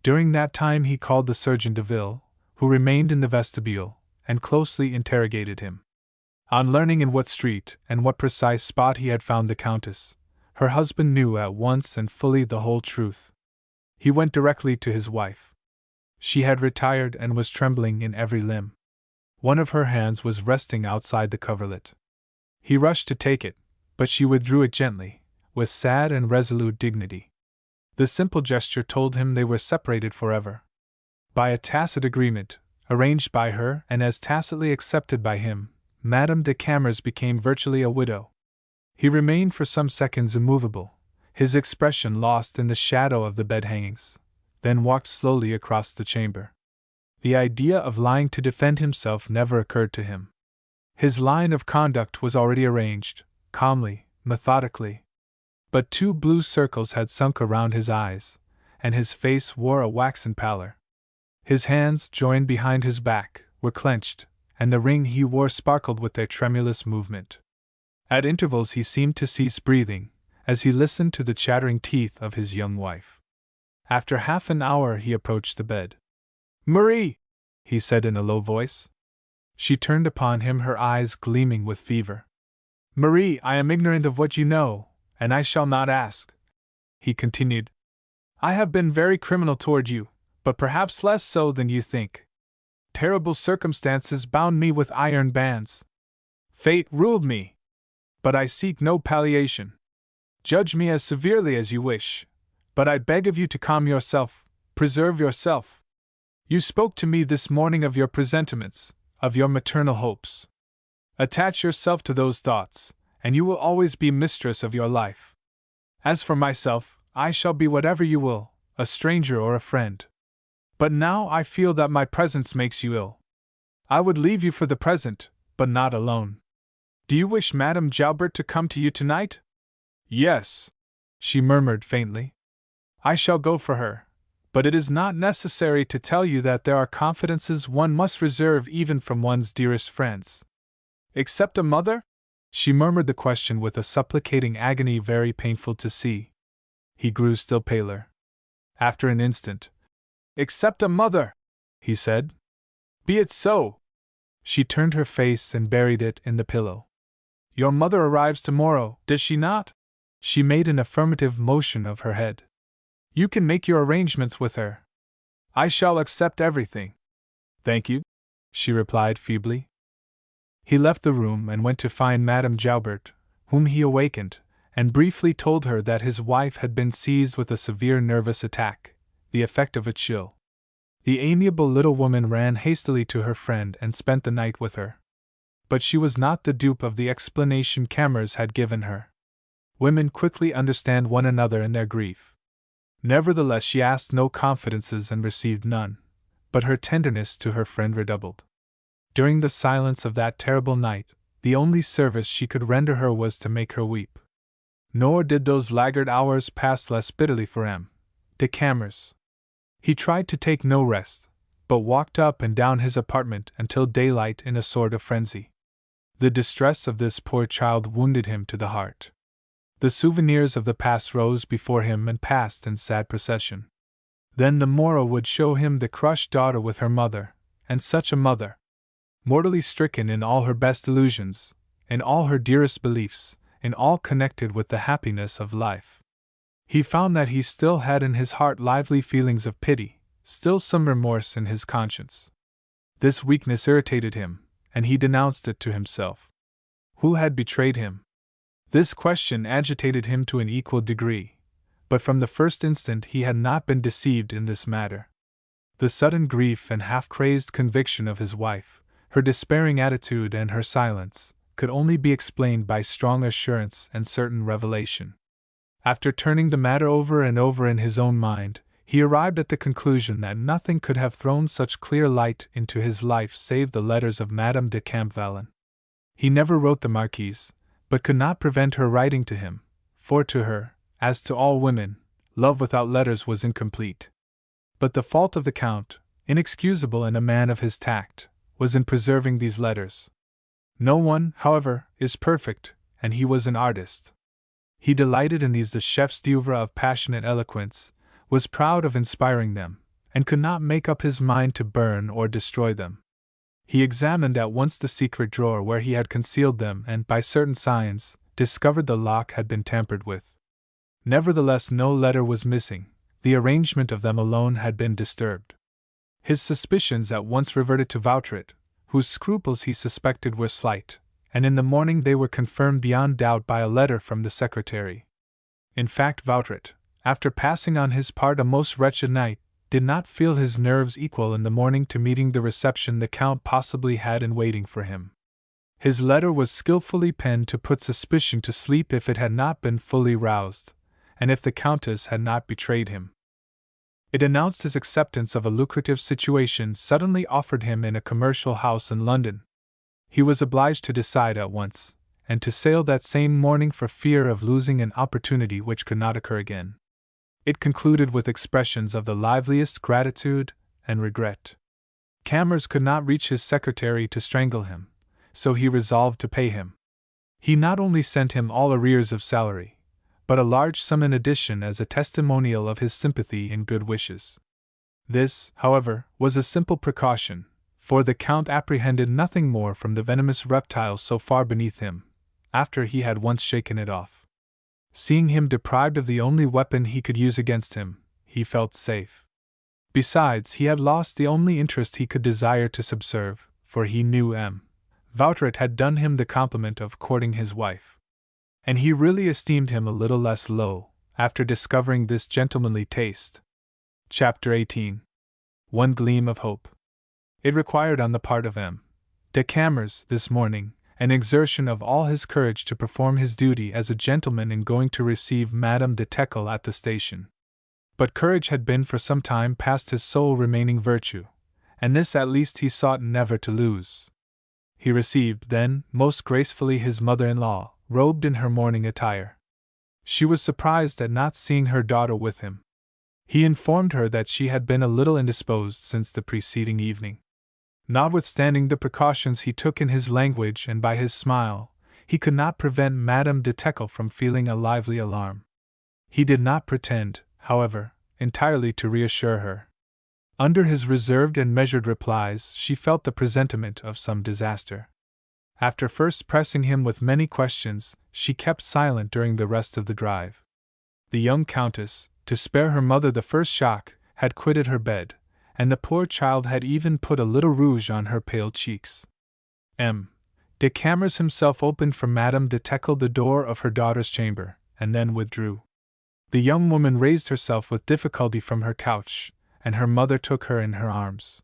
During that time he called the sergeant de ville, who remained in the vestibule, and closely interrogated him. On learning in what street and what precise spot he had found the Countess, her husband knew at once and fully the whole truth. He went directly to his wife. She had retired and was trembling in every limb. One of her hands was resting outside the coverlet. He rushed to take it, but she withdrew it gently, with sad and resolute dignity. The simple gesture told him they were separated forever. By a tacit agreement, arranged by her and as tacitly accepted by him, Madame de Camors became virtually a widow. He remained for some seconds immovable, his expression lost in the shadow of the bed hangings, then walked slowly across the chamber. The idea of lying to defend himself never occurred to him. His line of conduct was already arranged, calmly, methodically. But 2 blue circles had sunk around his eyes, and his face wore a waxen pallor. His hands, joined behind his back, were clenched, and the ring he wore sparkled with their tremulous movement. At intervals he seemed to cease breathing, as he listened to the chattering teeth of his young wife. After half an hour he approached the bed. "Marie!" he said in a low voice. She turned upon him, her eyes gleaming with fever. "Marie, I am ignorant of what you know, and I shall not ask," he continued. "I have been very criminal toward you, but perhaps less so than you think. Terrible circumstances bound me with iron bands. Fate ruled me. But I seek no palliation. Judge me as severely as you wish, but I beg of you to calm yourself, preserve yourself. You spoke to me this morning of your presentiments, of your maternal hopes. Attach yourself to those thoughts, and you will always be mistress of your life. As for myself, I shall be whatever you will, a stranger or a friend. But now I feel that my presence makes you ill. I would leave you for the present, but not alone. Do you wish Madame Joubert to come to you tonight?" "Yes," she murmured faintly. "I shall go for her, but it is not necessary to tell you that there are confidences one must reserve even from one's dearest friends." "Except a mother?" She murmured the question with a supplicating agony very painful to see. He grew still paler. After an instant, "Except a mother," he said. "Be it so." She turned her face and buried it in the pillow. "Your mother arrives tomorrow, does she not?" She made an affirmative motion of her head. "You can make your arrangements with her. I shall accept everything." "Thank you," she replied feebly. He left the room and went to find Madame Joubert, whom he awakened, and briefly told her that his wife had been seized with a severe nervous attack, the effect of a chill. The amiable little woman ran hastily to her friend and spent the night with her. But she was not the dupe of the explanation Camors had given her. Women quickly understand one another in their grief. Nevertheless, she asked no confidences and received none, but her tenderness to her friend redoubled. During the silence of that terrible night, the only service she could render her was to make her weep. Nor did those laggard hours pass less bitterly for M. de Camors. He tried to take no rest, but walked up and down his apartment until daylight in a sort of frenzy. The distress of this poor child wounded him to the heart. The souvenirs of the past rose before him and passed in sad procession. Then the morrow would show him the crushed daughter with her mother, and such a mother! Mortally stricken in all her best illusions, in all her dearest beliefs, in all connected with the happiness of life. He found that he still had in his heart lively feelings of pity, still some remorse in his conscience. This weakness irritated him, and he denounced it to himself. Who had betrayed him? This question agitated him to an equal degree, but from the first instant he had not been deceived in this matter. The sudden grief and half-crazed conviction of his wife, her despairing attitude and her silence, could only be explained by strong assurance and certain revelation. After turning the matter over and over in his own mind, he arrived at the conclusion that nothing could have thrown such clear light into his life save the letters of Madame de Campvallon. He never wrote the Marquise, but could not prevent her writing to him, for to her, as to all women, love without letters was incomplete. But the fault of the Count, inexcusable in a man of his tact, was in preserving these letters. No one, however, is perfect, and he was an artist. He delighted in these, the chefs d'oeuvre of passionate eloquence, was proud of inspiring them, and could not make up his mind to burn or destroy them. He examined at once the secret drawer where he had concealed them and, by certain signs, discovered the lock had been tampered with. Nevertheless, no letter was missing, the arrangement of them alone had been disturbed. His suspicions at once reverted to Vautrin, whose scruples he suspected were slight, and in the morning they were confirmed beyond doubt by a letter from the secretary. In fact, Vautrin, after passing on his part a most wretched night, did not feel his nerves equal in the morning to meeting the reception the Count possibly had in waiting for him. His letter was skillfully penned to put suspicion to sleep if it had not been fully roused, and if the Countess had not betrayed him. It announced his acceptance of a lucrative situation suddenly offered him in a commercial house in London. He was obliged to decide at once, and to sail that same morning for fear of losing an opportunity which could not occur again. It concluded with expressions of the liveliest gratitude and regret. Camors could not reach his secretary to strangle him, so he resolved to pay him. He not only sent him all arrears of salary, but a large sum in addition as a testimonial of his sympathy and good wishes. This, however, was a simple precaution, for the Count apprehended nothing more from the venomous reptile so far beneath him, after he had once shaken it off. Seeing him deprived of the only weapon he could use against him, he felt safe. Besides, he had lost the only interest he could desire to subserve, for he knew M. Vautret had done him the compliment of courting his wife. And he really esteemed him a little less low, after discovering this gentlemanly taste. Chapter 18. One Gleam of Hope. It required on the part of M. de Camors, this morning, an exertion of all his courage to perform his duty as a gentleman in going to receive Madame de Teckle at the station. But courage had been for some time past his sole remaining virtue, and this at least he sought never to lose. He received, then, most gracefully his mother-in-law, robed in her mourning attire. She was surprised at not seeing her daughter with him. He informed her that she had been a little indisposed since the preceding evening. Notwithstanding the precautions he took in his language and by his smile, he could not prevent Madame de Teckle from feeling a lively alarm. He did not pretend, however, entirely to reassure her. Under his reserved and measured replies, she felt the presentiment of some disaster. After first pressing him with many questions, she kept silent during the rest of the drive. The young Countess, to spare her mother the first shock, had quitted her bed, and the poor child had even put a little rouge on her pale cheeks. M. de Camors himself opened for Madame de Teckle the door of her daughter's chamber, and then withdrew. The young woman raised herself with difficulty from her couch, and her mother took her in her arms.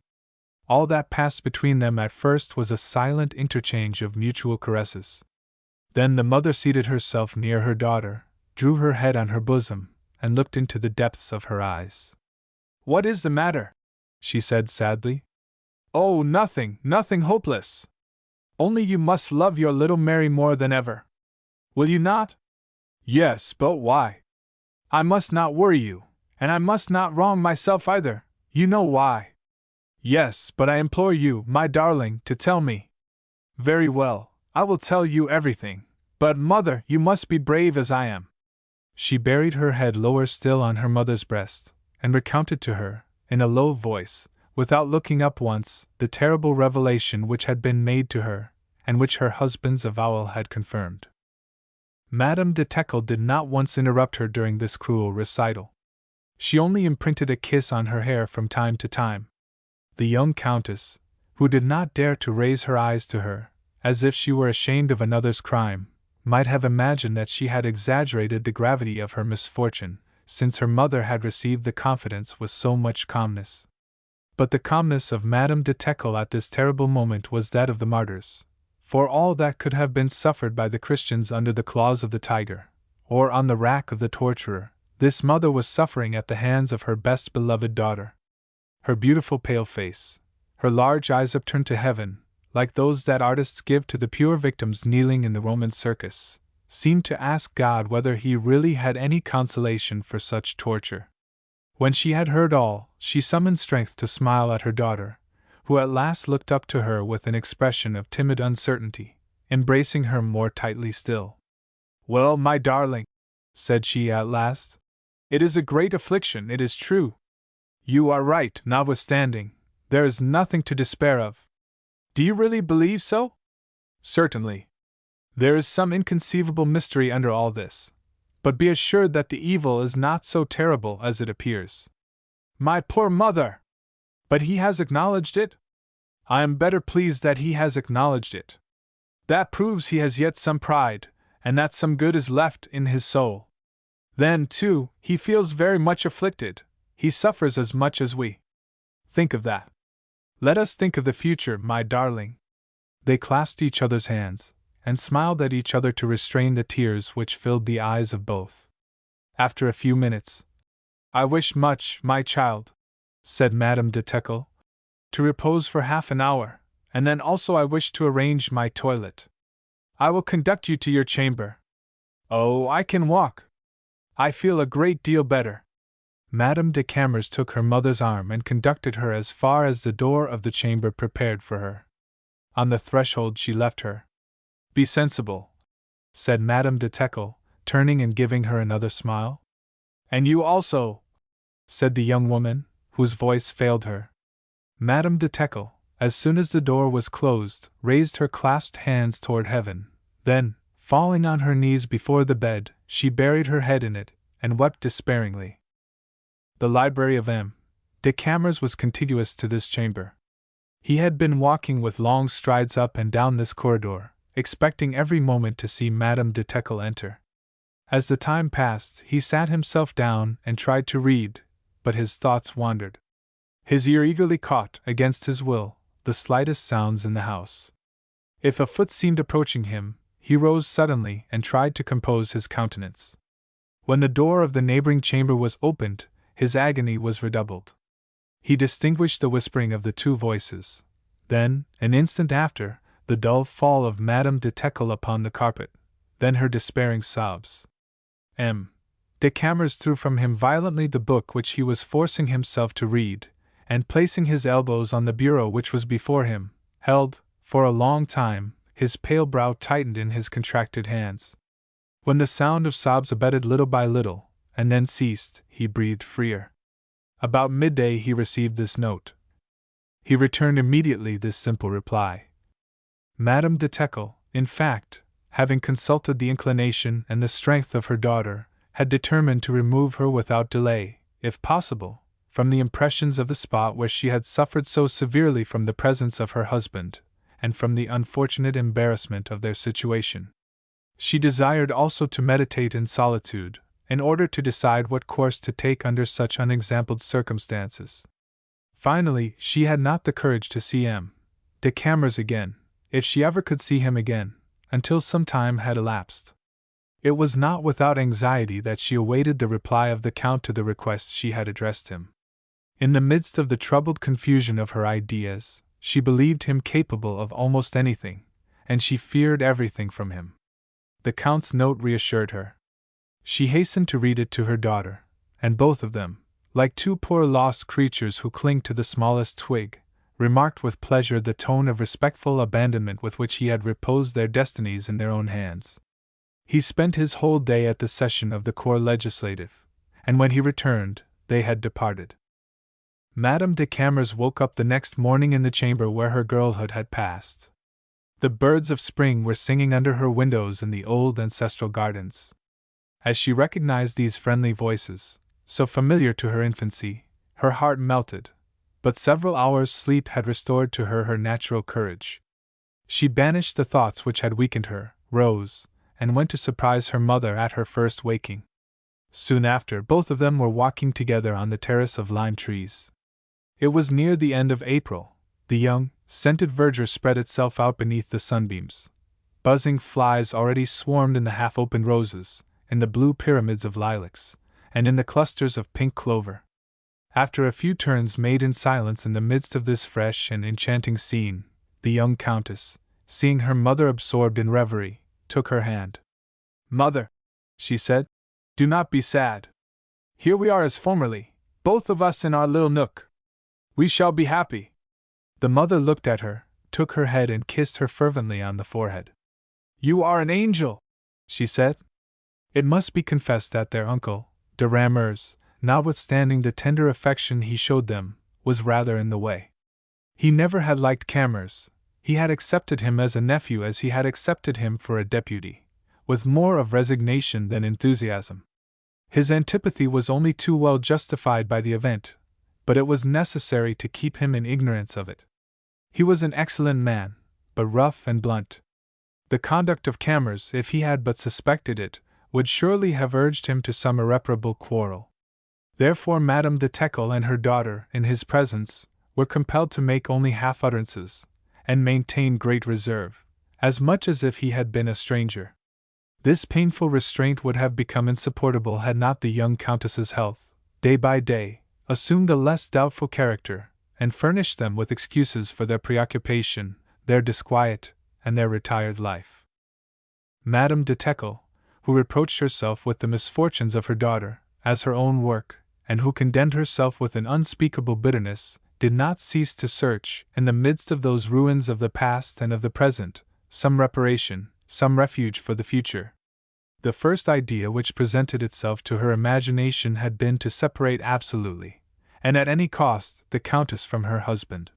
All that passed between them at first was a silent interchange of mutual caresses. Then the mother seated herself near her daughter, drew her head on her bosom, and looked into the depths of her eyes. "What is the matter?" she said sadly. "Oh, nothing, nothing hopeless. Only you must love your little Mary more than ever. Will you not?" "Yes, but why?" "I must not worry you, and I must not wrong myself either, you know why." "Yes, but I implore you, my darling, to tell me." "Very well, I will tell you everything, but, mother, you must be brave as I am." She buried her head lower still on her mother's breast, and recounted to her, in a low voice, without looking up once, the terrible revelation which had been made to her, and which her husband's avowal had confirmed. Madame de Teckle did not once interrupt her during this cruel recital. She only imprinted a kiss on her hair from time to time. The young Countess, who did not dare to raise her eyes to her, as if she were ashamed of another's crime, might have imagined that she had exaggerated the gravity of her misfortune, since her mother had received the confidence with so much calmness. But the calmness of Madame de Teckle at this terrible moment was that of the martyrs. For all that could have been suffered by the Christians under the claws of the tiger, or on the rack of the torturer, this mother was suffering at the hands of her best beloved daughter. Her beautiful pale face, her large eyes upturned to heaven, like those that artists give to the pure victims kneeling in the Roman circus, seemed to ask God whether he really had any consolation for such torture. When she had heard all, she summoned strength to smile at her daughter, who at last looked up to her with an expression of timid uncertainty, embracing her more tightly still. "Well, my darling," said she at last, "it is a great affliction, it is true. You are right, notwithstanding, there is nothing to despair of." "Do you really believe so?" "Certainly. There is some inconceivable mystery under all this, but be assured that the evil is not so terrible as it appears." "My poor mother! But he has acknowledged it?" "I am better pleased that he has acknowledged it. That proves he has yet some pride, and that some good is left in his soul. Then, too, he feels very much afflicted, he suffers as much as we. Think of that. Let us think of the future, my darling." They clasped each other's hands, and smiled at each other to restrain the tears which filled the eyes of both. After a few minutes, "I wish much, my child," said Madame de Teckle, "to repose for half an hour, and then also I wish to arrange my toilet. I will conduct you to your chamber." "Oh, I can walk. I feel a great deal better." Madame de Camors took her mother's arm and conducted her as far as the door of the chamber prepared for her. On the threshold she left her. "Be sensible," said Madame de Tekel, turning and giving her another smile. "And you also," said the young woman, whose voice failed her. Madame de Tekel, as soon as the door was closed, raised her clasped hands toward heaven. Then, falling on her knees before the bed, she buried her head in it, and wept despairingly. The library of M. de Camors was contiguous to this chamber. He had been walking with long strides up and down this corridor, expecting every moment to see Madame de Tekel enter. As the time passed, he sat himself down and tried to read, but his thoughts wandered. His ear eagerly caught, against his will, the slightest sounds in the house. If a foot seemed approaching him, he rose suddenly and tried to compose his countenance. When the door of the neighboring chamber was opened, his agony was redoubled. He distinguished the whispering of the two voices. Then, an instant after, the dull fall of Madame de Tekel upon the carpet, then her despairing sobs. M. de Camors threw from him violently the book which he was forcing himself to read, and placing his elbows on the bureau which was before him, held, for a long time, his pale brow tightened in his contracted hands. When the sound of sobs abated little by little, and then ceased, he breathed freer. About midday he received this note. He returned immediately this simple reply. Madame de Tekel, in fact, having consulted the inclination and the strength of her daughter, had determined to remove her without delay, if possible, from the impressions of the spot where she had suffered so severely from the presence of her husband, and from the unfortunate embarrassment of their situation. She desired also to meditate in solitude, in order to decide what course to take under such unexampled circumstances. Finally, she had not the courage to see M. de Camors again, if she ever could see him again, until some time had elapsed. It was not without anxiety that she awaited the reply of the Count to the request she had addressed him. In the midst of the troubled confusion of her ideas, she believed him capable of almost anything, and she feared everything from him. The Count's note reassured her. She hastened to read it to her daughter, and both of them, like two poor lost creatures who cling to the smallest twig, remarked with pleasure the tone of respectful abandonment with which he had reposed their destinies in their own hands. He spent his whole day at the session of the Corps Legislative, and when he returned, they had departed. Madame de Camors woke up the next morning in the chamber where her girlhood had passed. The birds of spring were singing under her windows in the old ancestral gardens. As she recognized these friendly voices, so familiar to her infancy, her heart melted, but several hours' sleep had restored to her natural courage. She banished the thoughts which had weakened her, rose, and went to surprise her mother at her first waking. Soon after, both of them were walking together on the terrace of lime trees. It was near the end of April. The young, scented verdure spread itself out beneath the sunbeams. Buzzing flies already swarmed in the half-opened roses, in the blue pyramids of lilacs, and in the clusters of pink clover. After a few turns made in silence in the midst of this fresh and enchanting scene, the young Countess, seeing her mother absorbed in reverie, took her hand. "Mother," she said, "do not be sad. Here we are as formerly, both of us in our little nook. We shall be happy." The mother looked at her, took her head and kissed her fervently on the forehead. "You are an angel," she said. It must be confessed that their uncle, de Camors, notwithstanding the tender affection he showed them, was rather in the way. He never had liked Camors. He had accepted him as a nephew as he had accepted him for a deputy, with more of resignation than enthusiasm. His antipathy was only too well justified by the event, but it was necessary to keep him in ignorance of it. He was an excellent man, but rough and blunt. The conduct of Camors, if he had but suspected it, would surely have urged him to some irreparable quarrel. Therefore Madame de Tekel and her daughter, in his presence, were compelled to make only half-utterances, and maintain great reserve, as much as if he had been a stranger. This painful restraint would have become insupportable had not the young Countess's health, day by day, assumed a less doubtful character, and furnished them with excuses for their preoccupation, their disquiet, and their retired life. Madame de Tekel, who reproached herself with the misfortunes of her daughter, as her own work, and who condemned herself with an unspeakable bitterness, did not cease to search, in the midst of those ruins of the past and of the present, some reparation, some refuge for the future. The first idea which presented itself to her imagination had been to separate absolutely, and at any cost, the Countess from her husband.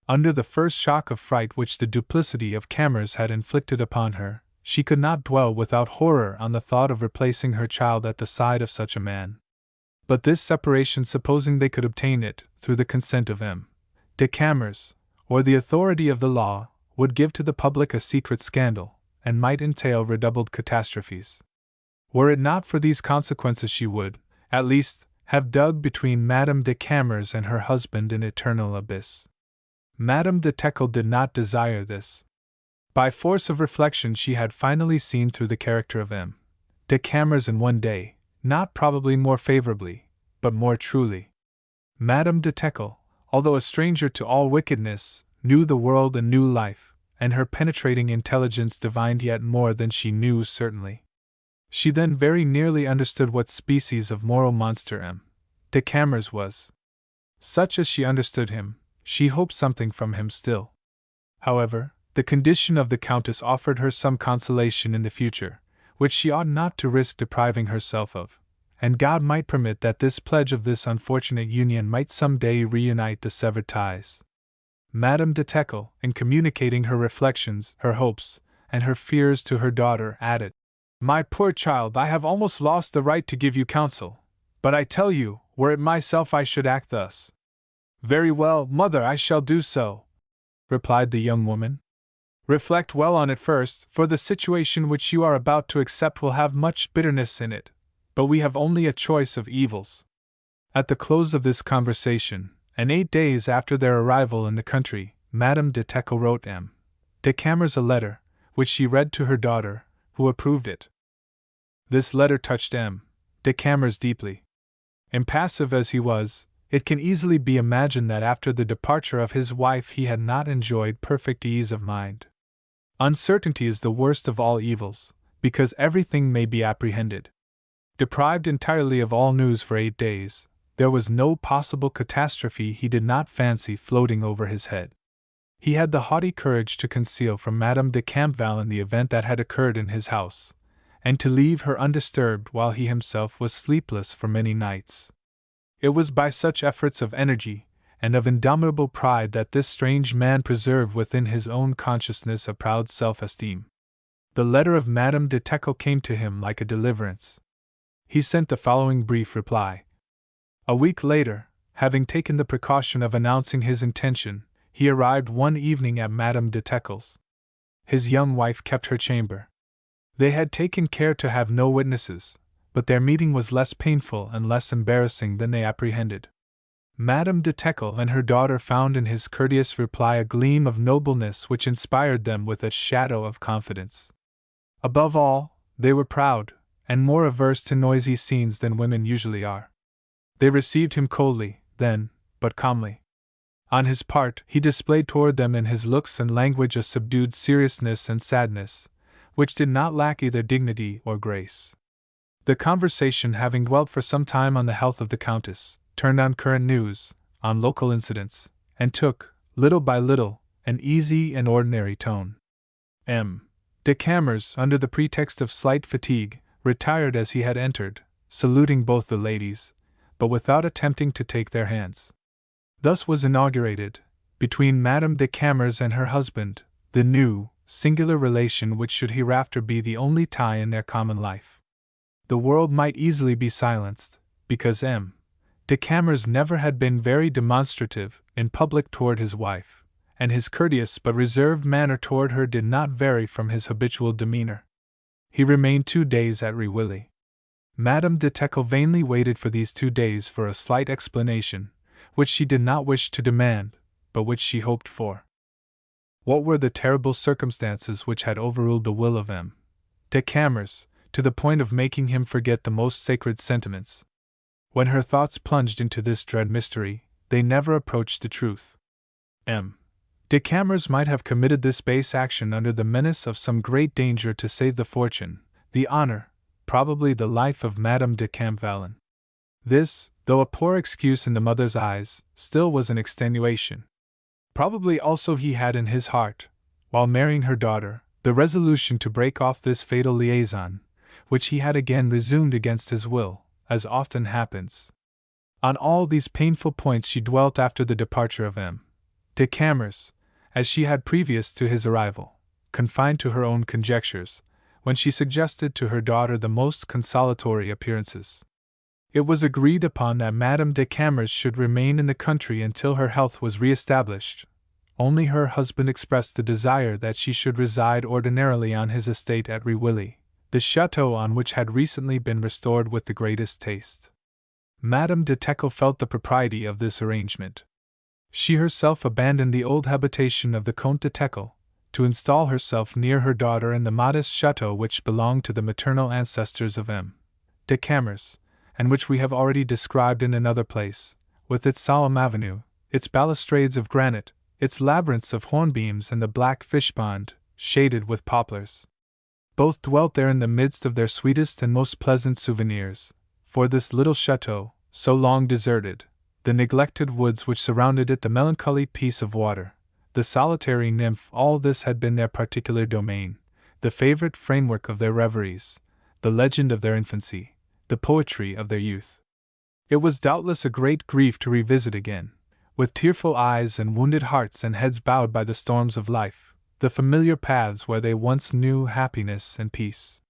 Under the first shock of fright which the duplicity of Camors had inflicted upon her, she could not dwell without horror on the thought of replacing her child at the side of such a man. But this separation, supposing they could obtain it through the consent of M. de Camors, or the authority of the law, would give to the public a secret scandal, and might entail redoubled catastrophes. Were it not for these consequences, she would, at least, have dug between Madame de Camors and her husband an eternal abyss. Madame de Teckle did not desire this. By force of reflection, she had finally seen through the character of M. de Camors in one day, not probably more favorably, but more truly. Madame de Teckle, although a stranger to all wickedness, knew the world and knew life, and her penetrating intelligence divined yet more than she knew certainly. She then very nearly understood what species of moral monster M. de Camors was. Such as she understood him, she hoped something from him still. However, the condition of the Countess offered her some consolation in the future, which she ought not to risk depriving herself of, and God might permit that this pledge of this unfortunate union might some day reunite the severed ties. Madame de Teckle, in communicating her reflections, her hopes, and her fears to her daughter, added, "My poor child, I have almost lost the right to give you counsel, but I tell you, were it myself I should act thus." "Very well, mother, I shall do so," replied the young woman. "Reflect well on it first, for the situation which you are about to accept will have much bitterness in it, but we have only a choice of evils." At the close of this conversation, and 8 days after their arrival in the country, Madame de Teckle wrote M. de Camors a letter, which she read to her daughter, who approved it. This letter touched M. de Camors deeply. Impassive as he was, it can easily be imagined that after the departure of his wife he had not enjoyed perfect ease of mind. Uncertainty is the worst of all evils, because everything may be apprehended. Deprived entirely of all news for 8 days, there was no possible catastrophe he did not fancy floating over his head. He had the haughty courage to conceal from Madame de Campvalen the event that had occurred in his house, and to leave her undisturbed while he himself was sleepless for many nights. It was by such efforts of energy and of indomitable pride that this strange man preserved within his own consciousness a proud self-esteem. The letter of Madame de Teckle came to him like a deliverance. He sent the following brief reply. A week later, having taken the precaution of announcing his intention, he arrived one evening at Madame de Teckle's. His young wife kept her chamber. They had taken care to have no witnesses, but their meeting was less painful and less embarrassing than they apprehended. Madame de Teckle and her daughter found in his courteous reply a gleam of nobleness which inspired them with a shadow of confidence. Above all, they were proud, and more averse to noisy scenes than women usually are. They received him coldly, then, but calmly. On his part, he displayed toward them in his looks and language a subdued seriousness and sadness, which did not lack either dignity or grace. The conversation, having dwelt for some time on the health of the Countess, turned on current news, on local incidents, and took, little by little, an easy and ordinary tone. M. de Camors, under the pretext of slight fatigue, retired as he had entered, saluting both the ladies, but without attempting to take their hands. Thus was inaugurated, between Madame de Camors and her husband, the new, singular relation which should hereafter be the only tie in their common life. The world might easily be silenced, because M. de Camors never had been very demonstrative in public toward his wife, and his courteous but reserved manner toward her did not vary from his habitual demeanor. He remained 2 days at Rewilly. Madame de Teckle vainly waited for these 2 days for a slight explanation, which she did not wish to demand, but which she hoped for. What were the terrible circumstances which had overruled the will of M. de Camors, to the point of making him forget the most sacred sentiments? When her thoughts plunged into this dread mystery, they never approached the truth. M. de Camors might have committed this base action under the menace of some great danger to save the fortune, the honor, probably the life of Madame de Campvalen. This, though a poor excuse in the mother's eyes, still was an extenuation. Probably also he had in his heart, while marrying her daughter, the resolution to break off this fatal liaison, which he had again resumed against his will, as often happens. On all these painful points she dwelt after the departure of M. de Camors, as she had previous to his arrival, confined to her own conjectures, when she suggested to her daughter the most consolatory appearances. It was agreed upon that Madame de Camors should remain in the country until her health was re-established. Only her husband expressed the desire that she should reside ordinarily on his estate at Rewilly, the chateau on which had recently been restored with the greatest taste. Madame de Teckle felt the propriety of this arrangement. She herself abandoned the old habitation of the Comte de Teckle, to install herself near her daughter in the modest chateau which belonged to the maternal ancestors of M. de Camors, and which we have already described in another place, with its solemn avenue, its balustrades of granite, its labyrinths of hornbeams and the black fish-pond, shaded with poplars. Both dwelt there in the midst of their sweetest and most pleasant souvenirs, for this little chateau, so long deserted, the neglected woods which surrounded it, the melancholy piece of water, the solitary nymph, all this had been their particular domain, the favorite framework of their reveries, the legend of their infancy, the poetry of their youth. It was doubtless a great grief to revisit again, with tearful eyes and wounded hearts and heads bowed by the storms of life, the familiar paths where they once knew happiness and peace.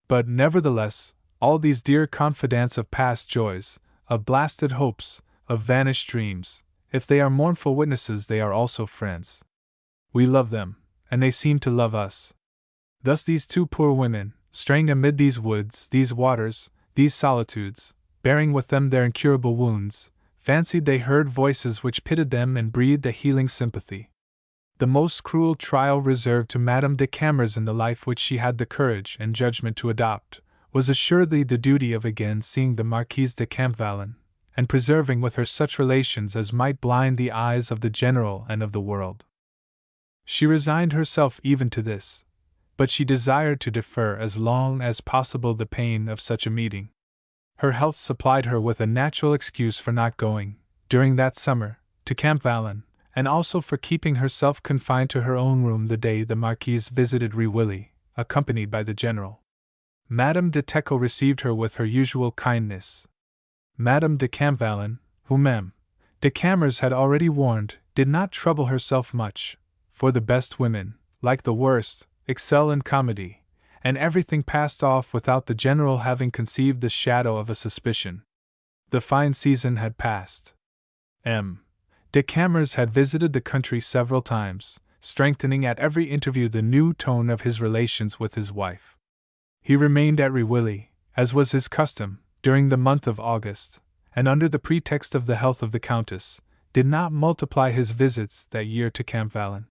But nevertheless, all these dear confidants of past joys, of blasted hopes, of vanished dreams, if they are mournful witnesses, they are also friends. We love them, and they seem to love us. Thus these two poor women, straying amid these woods, these waters, these solitudes, bearing with them their incurable wounds, fancied they heard voices which pitied them and breathed a healing sympathy. The most cruel trial reserved to Madame de Camors in the life which she had the courage and judgment to adopt, was assuredly the duty of again seeing the Marquise de Campvallon, and preserving with her such relations as might blind the eyes of the general and of the world. She resigned herself even to this, but she desired to defer as long as possible the pain of such a meeting. Her health supplied her with a natural excuse for not going, during that summer, to Campvallon, and also for keeping herself confined to her own room the day the Marquise visited Rewilly, accompanied by the General. Madame de Teckle received her with her usual kindness. Madame de Campvallon, whom M. de Camors had already warned, did not trouble herself much, for the best women, like the worst, excel in comedy, and everything passed off without the General having conceived the shadow of a suspicion. The fine season had passed. M. de Camors had visited the country several times, strengthening at every interview the new tone of his relations with his wife. He remained at Rewilly, as was his custom, during the month of August, and under the pretext of the health of the Countess, did not multiply his visits that year to Campvallon.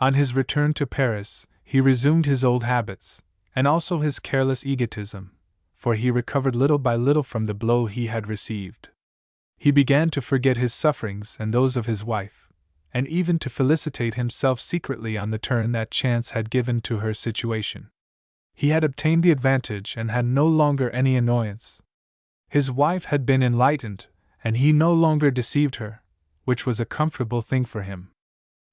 On his return to Paris, he resumed his old habits, and also his careless egotism, for he recovered little by little from the blow he had received. He began to forget his sufferings and those of his wife, and even to felicitate himself secretly on the turn that chance had given to her situation. He had obtained the advantage and had no longer any annoyance. His wife had been enlightened, and he no longer deceived her, which was a comfortable thing for him.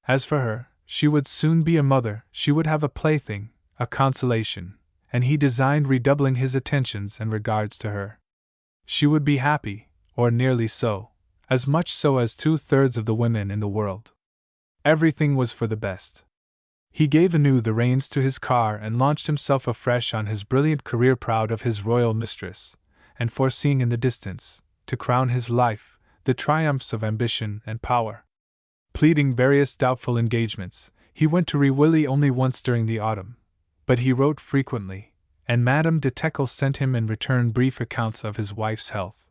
As for her, she would soon be a mother, she would have a plaything, a consolation, and he designed redoubling his attentions and regards to her. She would be happy, or nearly so, as much so as 2/3 of the women in the world. Everything was for the best. He gave anew the reins to his car and launched himself afresh on his brilliant career, proud of his royal mistress, and foreseeing in the distance, to crown his life, the triumphs of ambition and power. Pleading various doubtful engagements, he went to Rewilly only once during the autumn, but he wrote frequently, and Madame de Teckle sent him in return brief accounts of his wife's health.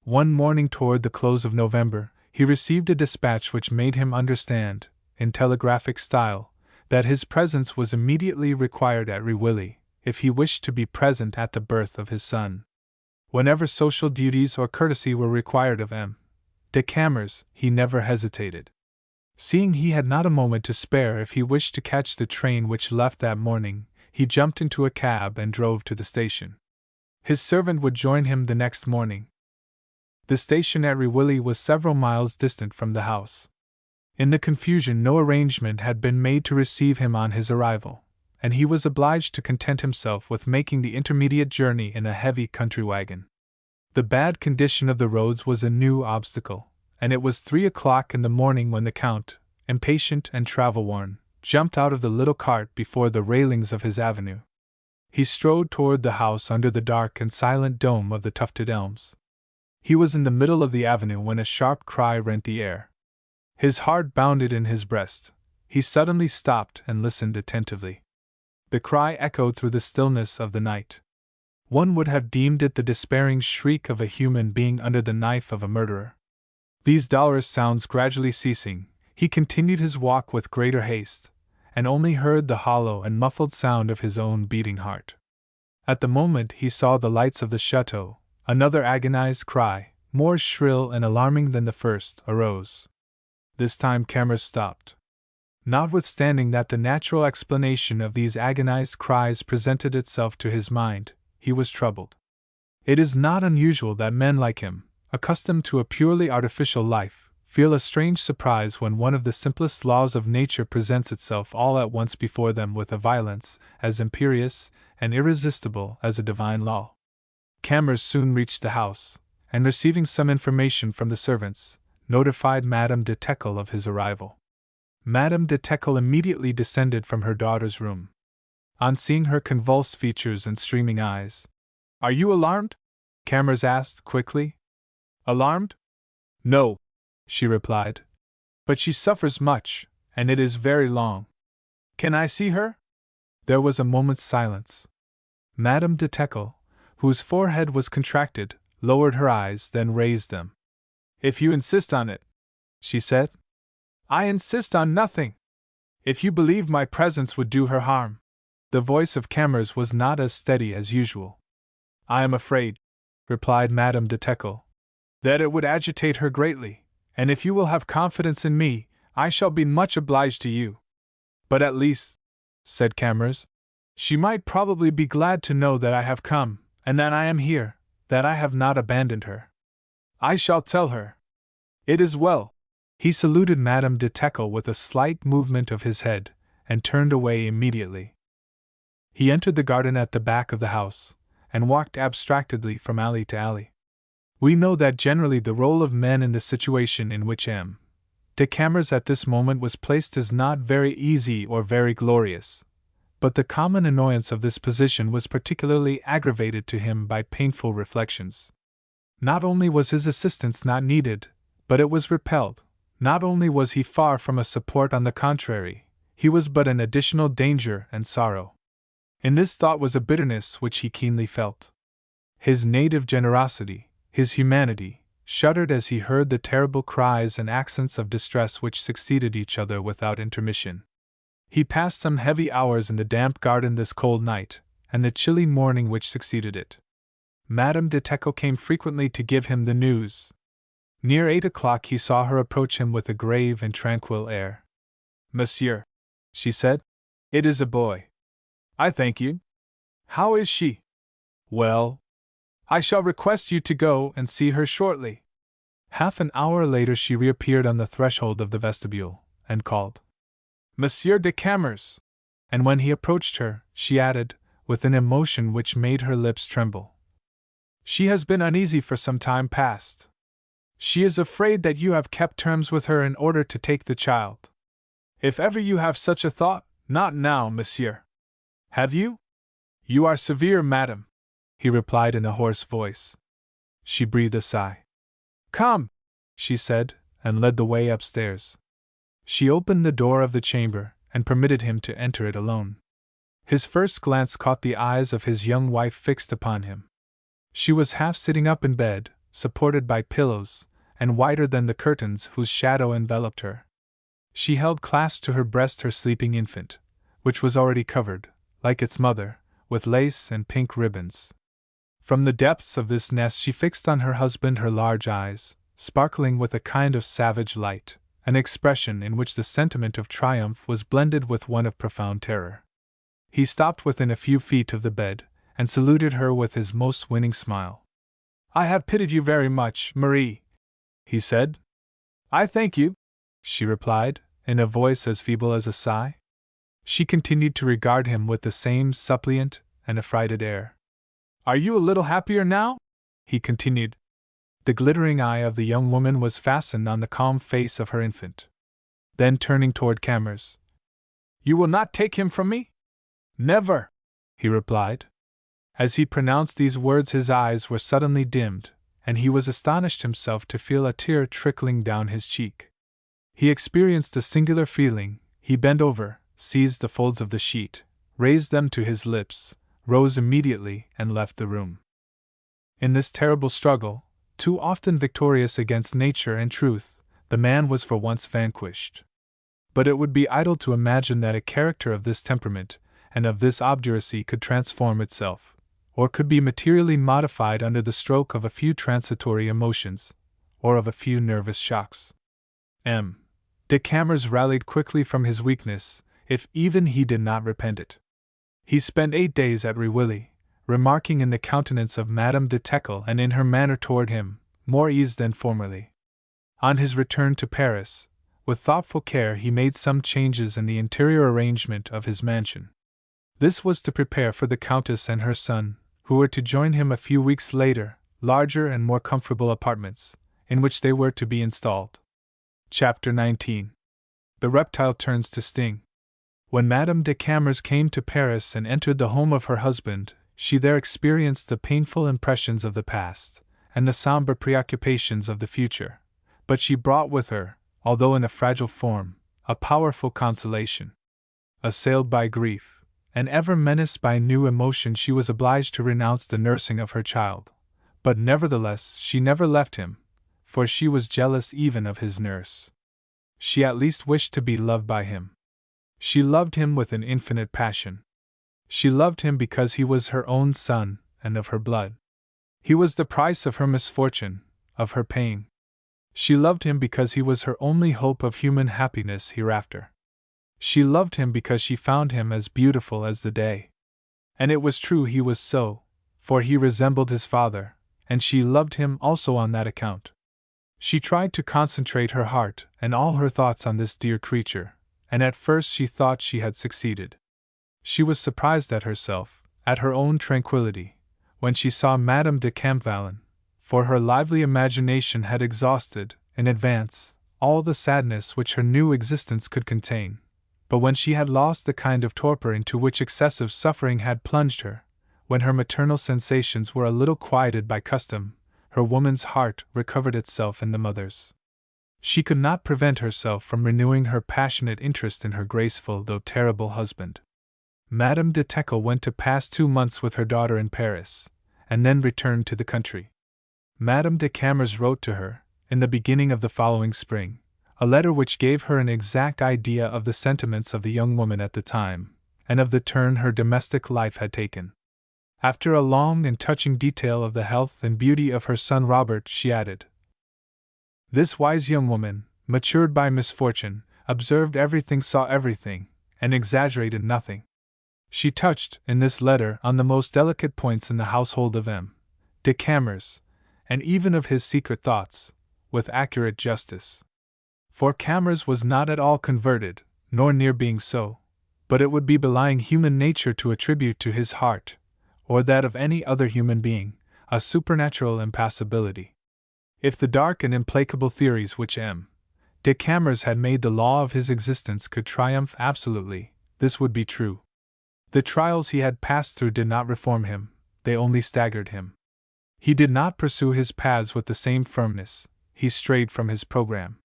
One morning toward the close of November, he received a dispatch which made him understand, in telegraphic style, that his presence was immediately required at Rewilly, if he wished to be present at the birth of his son. Whenever social duties or courtesy were required of M. de Camors, he never hesitated. Seeing he had not a moment to spare if he wished to catch the train which left that morning, he jumped into a cab and drove to the station. His servant would join him the next morning. The stationary Willie was several miles distant from the house. In the confusion, no arrangement had been made to receive him on his arrival, and he was obliged to content himself with making the intermediate journey in a heavy country wagon. The bad condition of the roads was a new obstacle, and it was 3 o'clock in the morning when the Count, impatient and travel-worn, jumped out of the little cart before the railings of his avenue. He strode toward the house under the dark and silent dome of the tufted elms. He was in the middle of the avenue when a sharp cry rent the air. His heart bounded in his breast. He suddenly stopped and listened attentively. The cry echoed through the stillness of the night. One would have deemed it the despairing shriek of a human being under the knife of a murderer. These dolorous sounds gradually ceasing, he continued his walk with greater haste, and only heard the hollow and muffled sound of his own beating heart. At the moment he saw the lights of the chateau, another agonized cry, more shrill and alarming than the first, arose. This time Camors stopped. Notwithstanding that the natural explanation of these agonized cries presented itself to his mind, he was troubled. It is not unusual that men like him, accustomed to a purely artificial life, feel a strange surprise when one of the simplest laws of nature presents itself all at once before them with a violence as imperious and irresistible as a divine law. Camors soon reached the house, and receiving some information from the servants, notified Madame de Teckle of his arrival. Madame de Teckle immediately descended from her daughter's room. On seeing her convulsed features and streaming eyes, "Are you alarmed?" Camors asked quickly. "Alarmed? No," she replied. "But she suffers much, and it is very long. Can I see her?" There was a moment's silence. Madame de Teckle, whose forehead was contracted, lowered her eyes, then raised them. "If you insist on it," she said. "I insist on nothing. If you believe my presence would do her harm." The voice of Camors was not as steady as usual. "I am afraid," replied Madame de Teckle, "that it would agitate her greatly, and if you will have confidence in me, I shall be much obliged to you." "But at least," said Camors, "she might probably be glad to know that I have come, and that I am here, that I have not abandoned her. I shall tell her. It is well." He saluted Madame de Teckle with a slight movement of his head, and turned away immediately. He entered the garden at the back of the house, and walked abstractedly from alley to alley. We know that generally the role of men in the situation in which M. de Camors at this moment was placed is not very easy or very glorious, but the common annoyance of this position was particularly aggravated to him by painful reflections. Not only was his assistance not needed, but it was repelled. Not only was he far from a support, on the contrary, he was but an additional danger and sorrow. In this thought was a bitterness which he keenly felt. His native generosity, his humanity, shuddered as he heard the terrible cries and accents of distress which succeeded each other without intermission. He passed some heavy hours in the damp garden this cold night, and the chilly morning which succeeded it. Madame de Teckle came frequently to give him the news. Near 8 o'clock he saw her approach him with a grave and tranquil air. "Monsieur," she said, "it is a boy." "I thank you. How is she?" "Well. I shall request you to go and see her shortly." Half an hour later she reappeared on the threshold of the vestibule, and called, "Monsieur de Camors!" And when he approached her, she added, with an emotion which made her lips tremble, "She has been uneasy for some time past. She is afraid that you have kept terms with her in order to take the child. If ever you have such a thought, not now, monsieur." "Have you? You are severe, madam," he replied in a hoarse voice. She breathed a sigh. "Come," she said, and led the way upstairs. She opened the door of the chamber, and permitted him to enter it alone. His first glance caught the eyes of his young wife fixed upon him. She was half sitting up in bed, supported by pillows, and whiter than the curtains whose shadow enveloped her. She held clasped to her breast her sleeping infant, which was already covered, like its mother, with lace and pink ribbons. From the depths of this nest she fixed on her husband her large eyes, sparkling with a kind of savage light, an expression in which the sentiment of triumph was blended with one of profound terror. He stopped within a few feet of the bed, and saluted her with his most winning smile. I have pitied you very much, Marie, he said. I thank you, she replied, in a voice as feeble as a sigh. She continued to regard him with the same suppliant and affrighted air. Are you a little happier now? He continued. The glittering eye of the young woman was fastened on the calm face of her infant. Then turning toward Camors, You will not take him from me? Never, he replied. As he pronounced these words his eyes were suddenly dimmed, and he was astonished himself to feel a tear trickling down his cheek. He experienced a singular feeling. He bent over, seized the folds of the sheet, raised them to his lips, rose immediately, and left the room. In this terrible struggle, too often victorious against nature and truth, the man was for once vanquished. But it would be idle to imagine that a character of this temperament and of this obduracy could transform itself, or could be materially modified under the stroke of a few transitory emotions, or of a few nervous shocks. M. de Camors rallied quickly from his weakness, if even he did not repent it. He spent 8 days at Rewilly, remarking in the countenance of Madame de Teckle and in her manner toward him, more ease than formerly. On his return to Paris, with thoughtful care he made some changes in the interior arrangement of his mansion. This was to prepare for the Countess and her son, who were to join him a few weeks later, larger and more comfortable apartments, in which they were to be installed. Chapter 19. The reptile turns to sting. When Madame de Camors came to Paris and entered the home of her husband, she there experienced the painful impressions of the past, and the somber preoccupations of the future, but she brought with her, although in a fragile form, a powerful consolation. Assailed by grief, and ever menaced by new emotion, she was obliged to renounce the nursing of her child, but nevertheless she never left him, for she was jealous even of his nurse. She at least wished to be loved by him. She loved him with an infinite passion. She loved him because he was her own son and of her blood. He was the price of her misfortune, of her pain. She loved him because he was her only hope of human happiness hereafter. She loved him because she found him as beautiful as the day. And it was true he was so, for he resembled his father, and she loved him also on that account. She tried to concentrate her heart and all her thoughts on this dear creature, and at first she thought she had succeeded. She was surprised at herself, at her own tranquillity, when she saw Madame de Campvallon, for her lively imagination had exhausted, in advance, all the sadness which her new existence could contain. But when she had lost the kind of torpor into which excessive suffering had plunged her, when her maternal sensations were a little quieted by custom, her woman's heart recovered itself in the mother's. She could not prevent herself from renewing her passionate interest in her graceful though terrible husband. Madame de Teckle went to pass 2 months with her daughter in Paris, and then returned to the country. Madame de Camors wrote to her, in the beginning of the following spring, a letter which gave her an exact idea of the sentiments of the young woman at the time, and of the turn her domestic life had taken. After a long and touching detail of the health and beauty of her son Robert, she added, This wise young woman, matured by misfortune, observed everything, saw everything, and exaggerated nothing. She touched, in this letter, on the most delicate points in the household of M. de Camors, and even of his secret thoughts, with accurate justice. For Camors was not at all converted, nor near being so, but it would be belying human nature to attribute to his heart, or that of any other human being, a supernatural impassibility. If the dark and implacable theories which M. de Camors had made the law of his existence could triumph absolutely, this would be true. The trials he had passed through did not reform him, they only staggered him. He did not pursue his paths with the same firmness, he strayed from his program.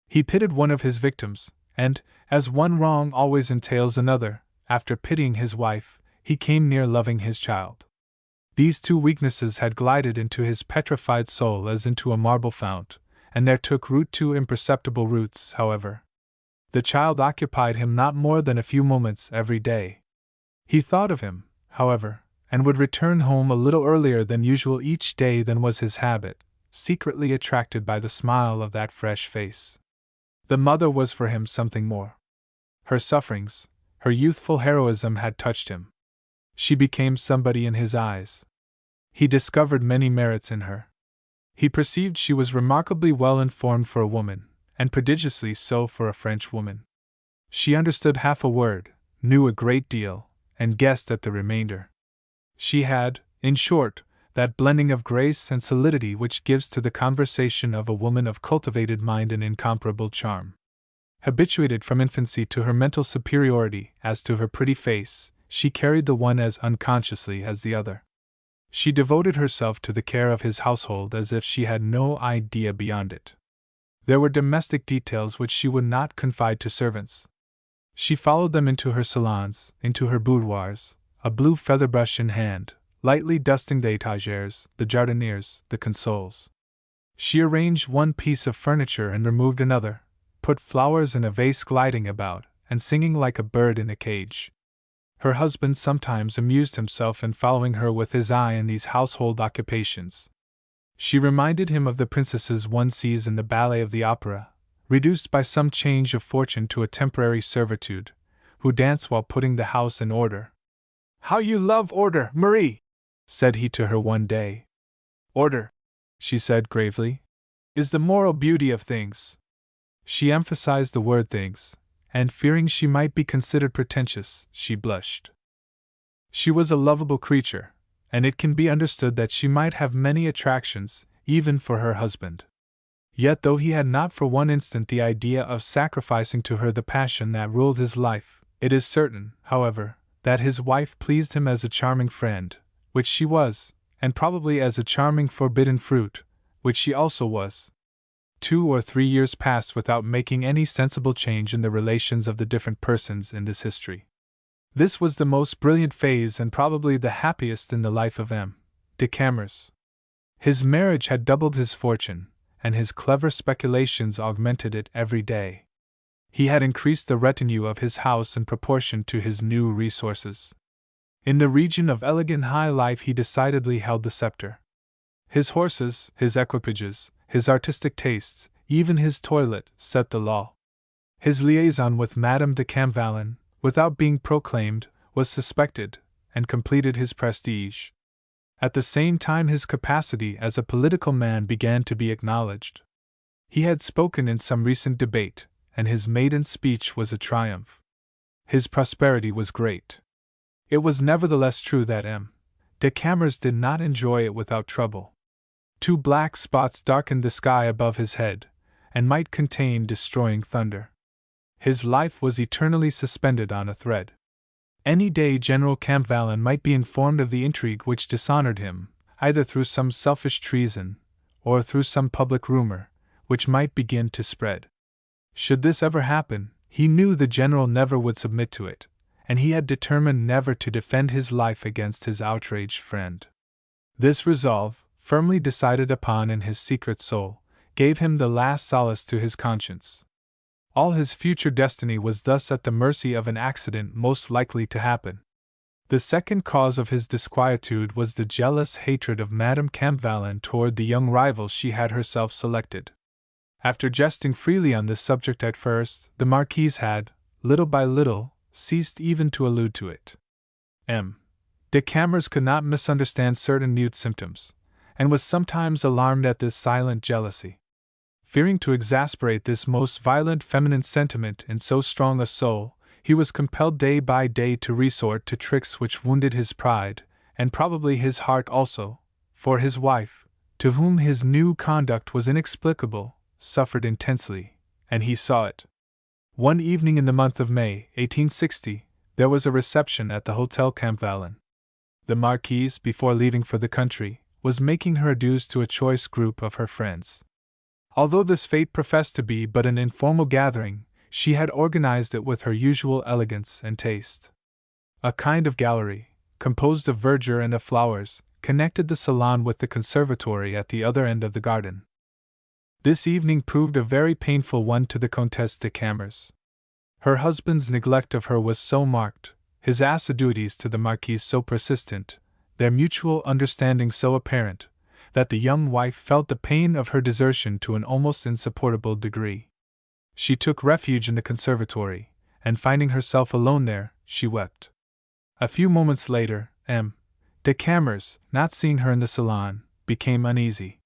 He pitied one of his victims, and, as one wrong always entails another, after pitying his wife, he came near loving his child. These 2 weaknesses had glided into his petrified soul as into a marble fount, and there took root 2 imperceptible roots, however. The child occupied him not more than a few moments every day. He thought of him, however, and would return home a little earlier than usual each day than was his habit, secretly attracted by the smile of that fresh face. The mother was for him something more. Her sufferings, her youthful heroism had touched him. She became somebody in his eyes. He discovered many merits in her, He perceived she was remarkably well informed for a woman, and prodigiously so for a French woman. She understood half a word, knew a great deal, and guessed at the remainder. She had, in short, that blending of grace and solidity which gives to the conversation of a woman of cultivated mind an incomparable charm. Habituated from infancy to her mental superiority as to her pretty face, she carried the one as unconsciously as the other. She devoted herself to the care of his household as if she had no idea beyond it. There were domestic details which she would not confide to servants. She followed them into her salons, into her boudoirs, a blue feather brush in hand, lightly dusting the étagères, the jardinières, the consoles. She arranged one piece of furniture and removed another, put flowers in a vase gliding about, and singing like a bird in a cage. Her husband sometimes amused himself in following her with his eye in these household occupations. She reminded him of the princesses one sees in the ballet of the opera, reduced by some change of fortune to a temporary servitude, who dance while putting the house in order. "How you love order, Marie!" said he to her one day. "Order," she said gravely, "is the moral beauty of things." She emphasized the word things, and fearing she might be considered pretentious, she blushed. She was a lovable creature, and it can be understood that she might have many attractions, even for her husband. Yet though he had not for one instant the idea of sacrificing to her the passion that ruled his life, it is certain, however, that his wife pleased him as a charming friend, which she was, and probably as a charming forbidden fruit, which she also was. 2 or 3 years passed without making any sensible change in the relations of the different persons in this history. This was the most brilliant phase and probably the happiest in the life of M. de Camors. His marriage had doubled his fortune, and his clever speculations augmented it every day. He had increased the retinue of his house in proportion to his new resources. In the region of elegant high life he decidedly held the scepter. His horses, his equipages, his artistic tastes, even his toilet, set the law. His liaison with Madame de Camvalin, without being proclaimed, was suspected, and completed his prestige. At the same time his capacity as a political man began to be acknowledged. He had spoken in some recent debate, and his maiden speech was a triumph. His prosperity was great. It was nevertheless true that M. de Camors did not enjoy it without trouble. 2 black spots darkened the sky above his head, and might contain destroying thunder. His life was eternally suspended on a thread. Any day General Camvalin might be informed of the intrigue which dishonored him, either through some selfish treason, or through some public rumor, which might begin to spread. Should this ever happen, he knew the general never would submit to it, and he had determined never to defend his life against his outraged friend. This resolve, firmly decided upon in his secret soul, gave him the last solace to his conscience. All his future destiny was thus at the mercy of an accident most likely to happen. The second cause of his disquietude was the jealous hatred of Madame Camvalin toward the young rival she had herself selected. After jesting freely on this subject at first, the Marquise had, little by little, ceased even to allude to it. M. de Camors could not misunderstand certain mute symptoms, and was sometimes alarmed at this silent jealousy. Fearing to exasperate this most violent feminine sentiment in so strong a soul, he was compelled day by day to resort to tricks which wounded his pride, and probably his heart also, for his wife, to whom his new conduct was inexplicable, suffered intensely, and he saw it. One evening in the month of May, 1860, there was a reception at the Hotel Camvalin. The Marquise, before leaving for the country, was making her adieus to a choice group of her friends. Although this fete professed to be but an informal gathering, she had organized it with her usual elegance and taste. A kind of gallery, composed of verdure and of flowers, connected the salon with the conservatory at the other end of the garden. This evening proved a very painful one to the Comtesse de Camors. Her husband's neglect of her was so marked, his assiduities to the Marquise so persistent, their mutual understanding so apparent, that the young wife felt the pain of her desertion to an almost insupportable degree. She took refuge in the conservatory, and finding herself alone there, she wept. A few moments later, M. de Camors, not seeing her in the salon, became uneasy.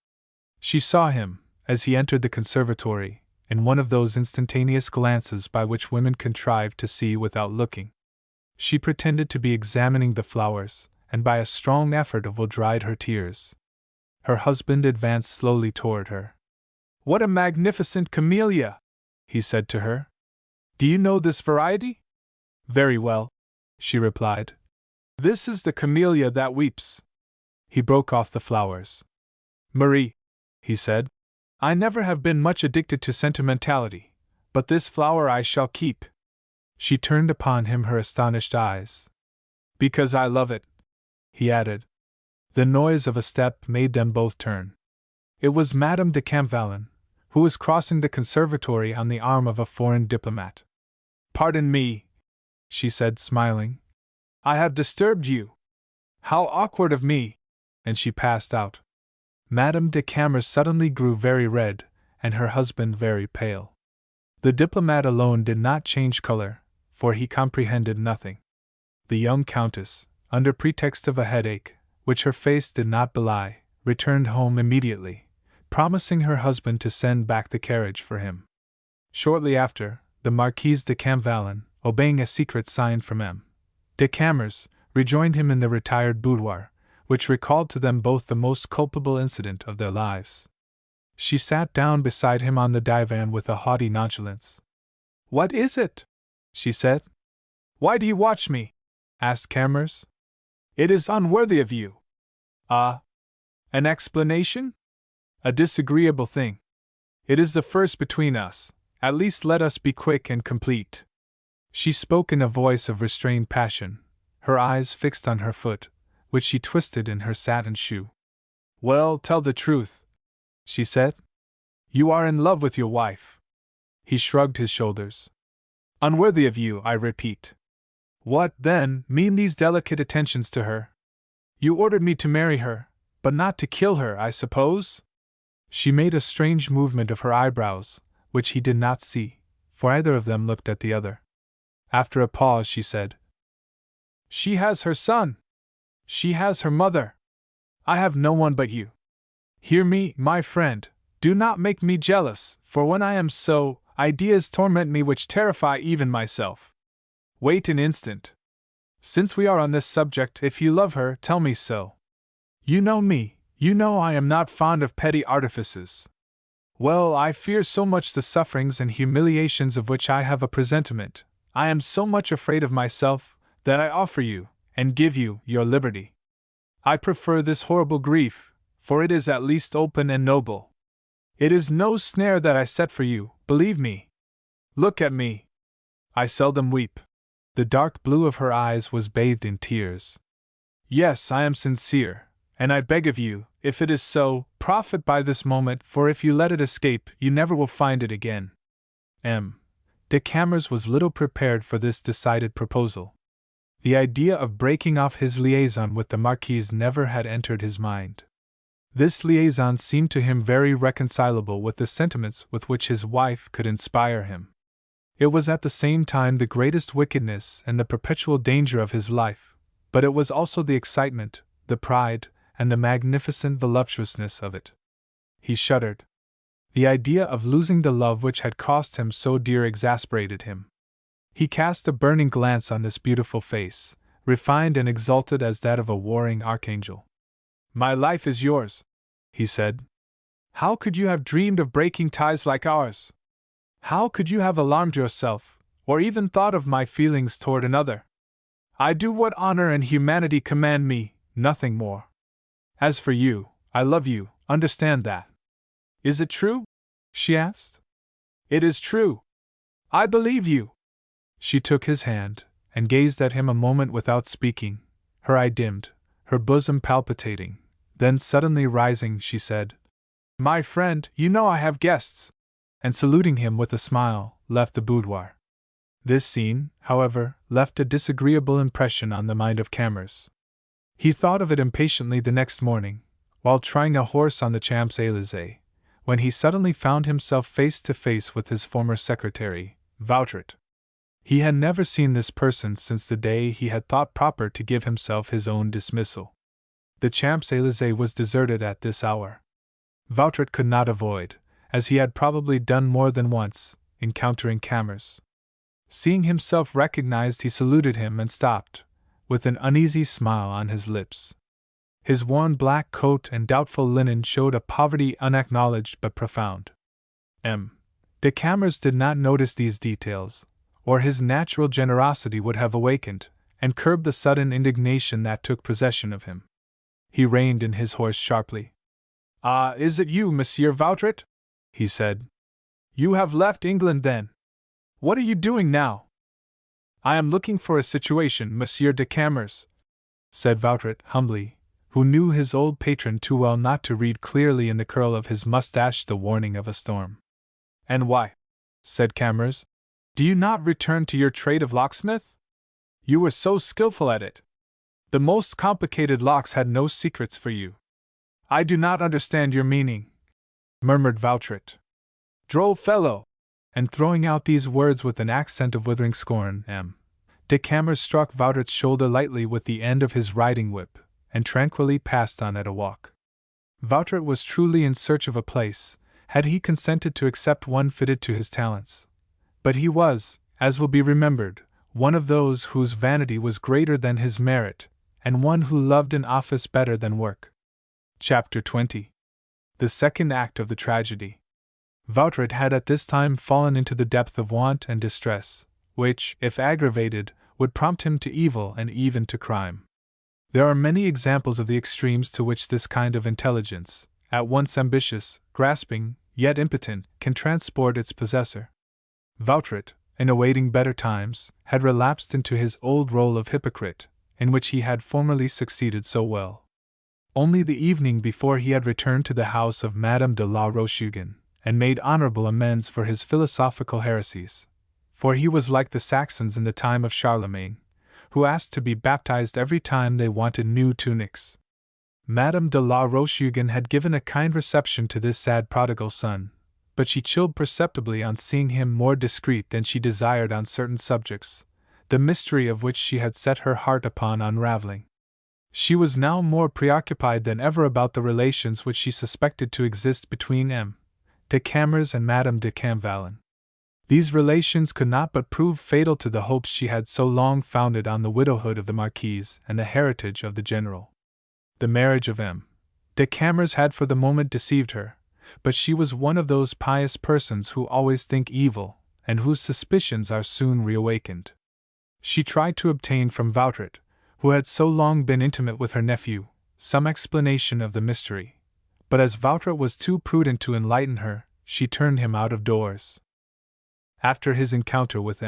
She saw him, as he entered the conservatory, in one of those instantaneous glances by which women contrive to see without looking. She pretended to be examining the flowers, and by a strong effort of will dried her tears. Her husband advanced slowly toward her. "What a magnificent camellia!" he said to her. "Do you know this variety?" "Very well," she replied. "This is the camellia that weeps." He broke off the flowers. "Marie," he said, "I never have been much addicted to sentimentality, but this flower I shall keep." She turned upon him her astonished eyes. "Because I love it," he added. The noise of a step made them both turn. It was Madame de Camors, who was crossing the conservatory on the arm of a foreign diplomat. "Pardon me," she said, smiling. "I have disturbed you. How awkward of me!" And she passed out. Madame de Camors suddenly grew very red, and her husband very pale. The diplomat alone did not change color, for he comprehended nothing. The young countess, under pretext of a headache, which her face did not belie, returned home immediately, promising her husband to send back the carriage for him. Shortly after, the Marquise de Camors, obeying a secret sign from M. de Camors, rejoined him in the retired boudoir, which recalled to them both the most culpable incident of their lives. She sat down beside him on the divan with a haughty nonchalance. "What is it?" she said. "Why do you watch me?" asked Camors. "It is unworthy of you." "Ah? An explanation?" "A disagreeable thing. It is the first between us, at least let us be quick and complete." She spoke in a voice of restrained passion, her eyes fixed on her foot, which she twisted in her satin shoe. "Well, tell the truth," she said. "You are in love with your wife." He shrugged his shoulders. "Unworthy of you, I repeat." "What, then, mean these delicate attentions to her?" "You ordered me to marry her, but not to kill her, I suppose?" She made a strange movement of her eyebrows, which he did not see, for either of them looked at the other. After a pause, she said, "She has her son. She has her mother. I have no one but you. Hear me, my friend, do not make me jealous, for when I am so, ideas torment me which terrify even myself. Wait an instant. Since we are on this subject, if you love her, tell me so. You know me, you know I am not fond of petty artifices. Well, I fear so much the sufferings and humiliations of which I have a presentiment, I am so much afraid of myself, that I offer you, and give you, your liberty. I prefer this horrible grief, for it is at least open and noble. It is no snare that I set for you, believe me. Look at me. I seldom weep." The dark blue of her eyes was bathed in tears. "Yes, I am sincere, and I beg of you, if it is so, profit by this moment, for if you let it escape, you never will find it again." M. de Camors was little prepared for this decided proposal. The idea of breaking off his liaison with the Marquise never had entered his mind. This liaison seemed to him very reconcilable with the sentiments with which his wife could inspire him. It was at the same time the greatest wickedness and the perpetual danger of his life, but it was also the excitement, the pride, and the magnificent voluptuousness of it. He shuddered. The idea of losing the love which had cost him so dear exasperated him. He cast a burning glance on this beautiful face, refined and exalted as that of a warring archangel. "My life is yours," he said. "How could you have dreamed of breaking ties like ours? How could you have alarmed yourself, or even thought of my feelings toward another? I do what honor and humanity command me, nothing more. As for you, I love you, understand that." "Is it true?" she asked. "It is true. I believe you." She took his hand, and gazed at him a moment without speaking, her eye dimmed, her bosom palpitating. Then suddenly rising, she said, "My friend, you know I have guests," and saluting him with a smile, left the boudoir. This scene, however, left a disagreeable impression on the mind of Camors. He thought of it impatiently the next morning, while trying a horse on the Champs-Élysées, when he suddenly found himself face to face with his former secretary, Vautrin. He had never seen this person since the day he had thought proper to give himself his own dismissal. The Champs-Élysées was deserted at this hour. Vautrin could not avoid, as he had probably done more than once, encountering Camors. Seeing himself recognized, he saluted him and stopped, with an uneasy smile on his lips. His worn black coat and doubtful linen showed a poverty unacknowledged but profound. De Camors did not notice these details, or his natural generosity would have awakened and curbed the sudden indignation that took possession of him. He reined in his horse sharply. "Ah, is it you, Monsieur Vautrin?" he said. "You have left England, then? What are you doing now?" "I am looking for a situation, Monsieur de Camors," said Vautrin humbly, who knew his old patron too well not to read clearly in the curl of his mustache the warning of a storm. "And why?" said Camors. "Do you not return to your trade of locksmith? You were so skillful at it. The most complicated locks had no secrets for you." "I do not understand your meaning," murmured Vautrin. "Droll fellow!" And throwing out these words with an accent of withering scorn, de Camors struck Vautrin's shoulder lightly with the end of his riding whip, and tranquilly passed on at a walk. Vautrin was truly in search of a place, had he consented to accept one fitted to his talents. But he was, as will be remembered, one of those whose vanity was greater than his merit, and one who loved an office better than work. Chapter 20. The second act of the tragedy. Vautrin had at this time fallen into the depth of want and distress, which, if aggravated, would prompt him to evil and even to crime. There are many examples of the extremes to which this kind of intelligence, at once ambitious, grasping, yet impotent, can transport its possessor. Vautrin, in awaiting better times, had relapsed into his old role of hypocrite, in which he had formerly succeeded so well. Only the evening before he had returned to the house of Madame de la Rochehugon, and made honorable amends for his philosophical heresies. For he was like the Saxons in the time of Charlemagne, who asked to be baptized every time they wanted new tunics. Madame de la Rochehugon had given a kind reception to this sad prodigal son, but she chilled perceptibly on seeing him more discreet than she desired on certain subjects, the mystery of which she had set her heart upon unraveling. She was now more preoccupied than ever about the relations which she suspected to exist between de Camors and Madame de Camvallon. These relations could not but prove fatal to the hopes she had so long founded on the widowhood of the Marquise and the heritage of the General. The marriage of de Camors had for the moment deceived her, but she was one of those pious persons who always think evil, and whose suspicions are soon reawakened. She tried to obtain from Vautrin, who had so long been intimate with her nephew, some explanation of the mystery, but as Vautrin was too prudent to enlighten her, she turned him out of doors. After his encounter with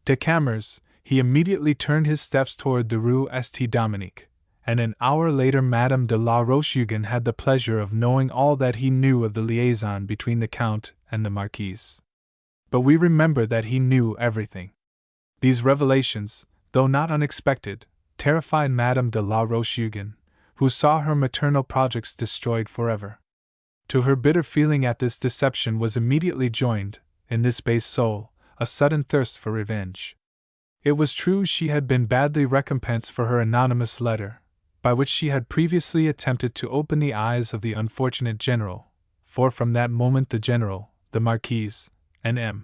de Camors, he immediately turned his steps toward the Rue St. Dominique, and an hour later Madame de la Rochehugon had the pleasure of knowing all that he knew of the liaison between the Count and the Marquise. But we remember that he knew everything. These revelations, though not unexpected, terrified Madame de la Rochehugon, who saw her maternal projects destroyed forever. To her bitter feeling at this deception was immediately joined, in this base soul, a sudden thirst for revenge. It was true she had been badly recompensed for her anonymous letter, by which she had previously attempted to open the eyes of the unfortunate General, for from that moment the General, the Marquise, and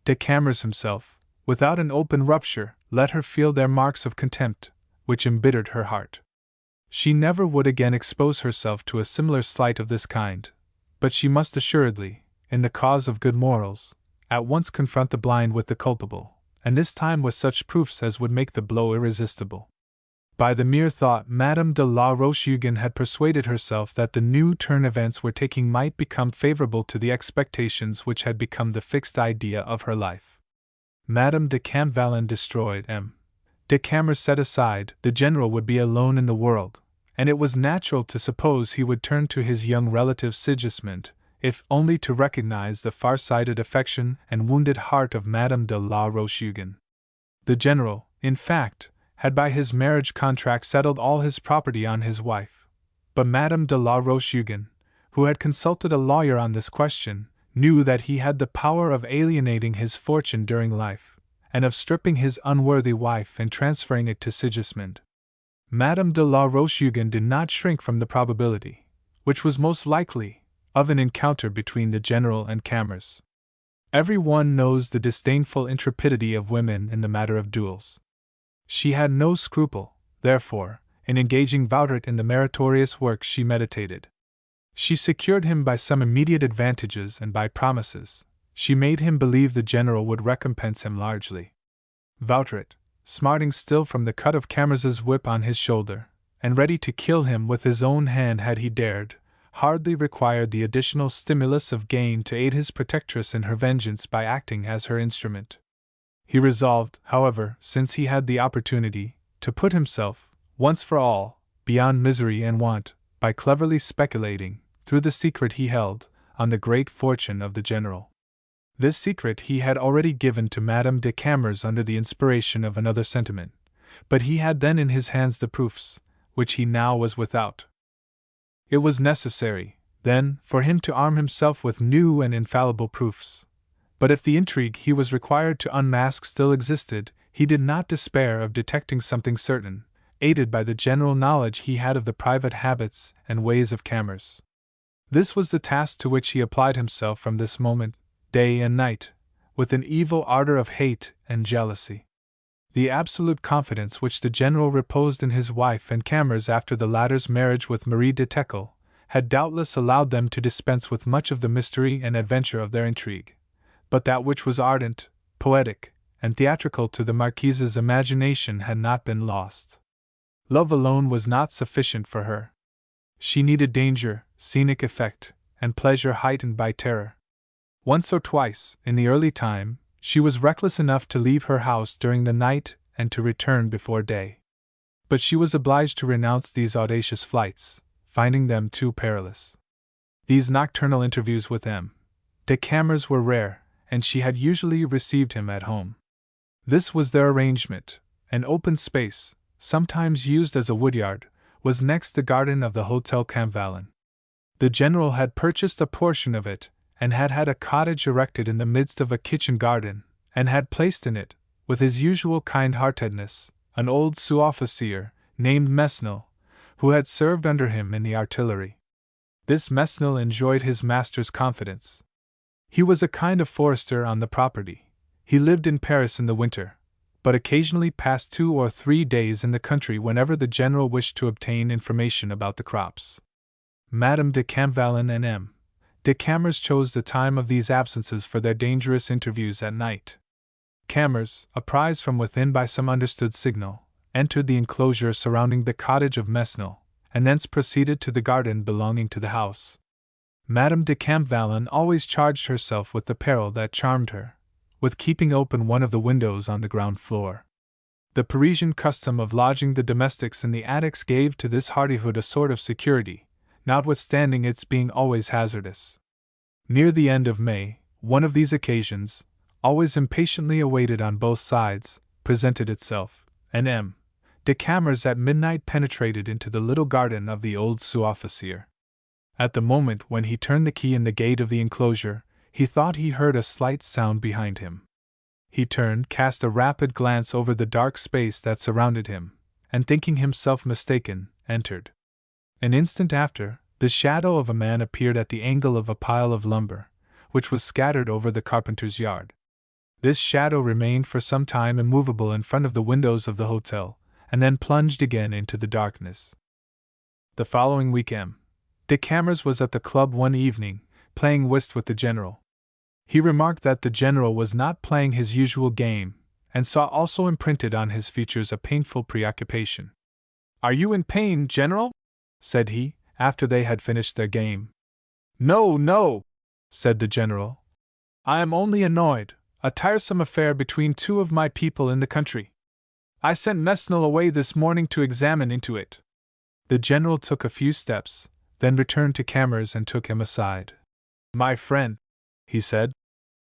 de Camors himself, without an open rupture, let her feel their marks of contempt, which embittered her heart. She never would again expose herself to a similar slight of this kind, but she must assuredly, in the cause of good morals, at once confront the blind with the culpable, and this time with such proofs as would make the blow irresistible. By the mere thought, Madame de la Rochehugon had persuaded herself that the new turn events were taking might become favorable to the expectations which had become the fixed idea of her life. Madame de Camvallon destroyed, de Camors set aside, the General would be alone in the world, and it was natural to suppose he would turn to his young relative Sigismund, if only to recognize the far-sighted affection and wounded heart of Madame de la Rochehugon. The General, in fact, had by his marriage contract settled all his property on his wife, but Madame de la Rochehugon, who had consulted a lawyer on this question, knew that he had the power of alienating his fortune during life, and of stripping his unworthy wife and transferring it to Sigismund. Madame de la Rochehugon did not shrink from the probability, which was most likely, of an encounter between the general and Camors. Every one knows the disdainful intrepidity of women in the matter of duels. She had no scruple, therefore, in engaging Vautrin in the meritorious work she meditated. She secured him by some immediate advantages and by promises. She made him believe the general would recompense him largely. Vautrin, smarting still from the cut of Camors's whip on his shoulder, and ready to kill him with his own hand had he dared, hardly required the additional stimulus of gain to aid his protectress in her vengeance by acting as her instrument. He resolved, however, since he had the opportunity, to put himself, once for all, beyond misery and want, by cleverly speculating, through the secret he held, on the great fortune of the general. This secret he had already given to Madame de Camors under the inspiration of another sentiment, but he had then in his hands the proofs, which he now was without. It was necessary, then, for him to arm himself with new and infallible proofs. But if the intrigue he was required to unmask still existed, he did not despair of detecting something certain, aided by the general knowledge he had of the private habits and ways of Camors. This was the task to which he applied himself from this moment, day and night, with an evil ardor of hate and jealousy. The absolute confidence which the general reposed in his wife and Camors after the latter's marriage with Marie de Teckle had doubtless allowed them to dispense with much of the mystery and adventure of their intrigue, but that which was ardent, poetic, and theatrical to the Marquise's imagination had not been lost. Love alone was not sufficient for her. She needed danger, scenic effect, and pleasure heightened by terror. Once or twice, in the early time, she was reckless enough to leave her house during the night and to return before day. But she was obliged to renounce these audacious flights, finding them too perilous. These nocturnal interviews with M. de Camors were rare, and she had usually received him at home. This was their arrangement. An open space, sometimes used as a woodyard, was next the garden of the Hotel Campvalin. The general had purchased a portion of it, and had had a cottage erected in the midst of a kitchen garden, and had placed in it, with his usual kind-heartedness, an old sous-officier, named Mesnil, who had served under him in the artillery. This Mesnil enjoyed his master's confidence. He was a kind of forester on the property. He lived in Paris in the winter, but occasionally passed 2 or 3 days in the country whenever the general wished to obtain information about the crops. Madame de Campvalin and M. de Camors chose the time of these absences for their dangerous interviews at night. Camors, apprised from within by some understood signal, entered the enclosure surrounding the cottage of Mesnil, and thence proceeded to the garden belonging to the house. Madame de Campvalin always charged herself with the peril that charmed her, with keeping open one of the windows on the ground floor. The Parisian custom of lodging the domestics in the attics gave to this hardihood a sort of security, notwithstanding its being always hazardous. Near the end of May, one of these occasions, always impatiently awaited on both sides, presented itself, and M. de Camors at midnight penetrated into the little garden of the old sous-officier. At the moment when he turned the key in the gate of the enclosure, he thought he heard a slight sound behind him. He turned, cast a rapid glance over the dark space that surrounded him, and thinking himself mistaken, entered. An instant after, the shadow of a man appeared at the angle of a pile of lumber, which was scattered over the carpenter's yard. This shadow remained for some time immovable in front of the windows of the hotel, and then plunged again into the darkness. The following week M. de Camors was at the club one evening, playing whist with the general. He remarked that the general was not playing his usual game, and saw also imprinted on his features a painful preoccupation. "Are you in pain, General?" said he, after they had finished their game. "No, no," said the general. "I am only annoyed, a tiresome affair between 2 of my people in the country. I sent Mesnil away this morning to examine into it." The general took a few steps, then returned to Camors and took him aside. "My friend," he said,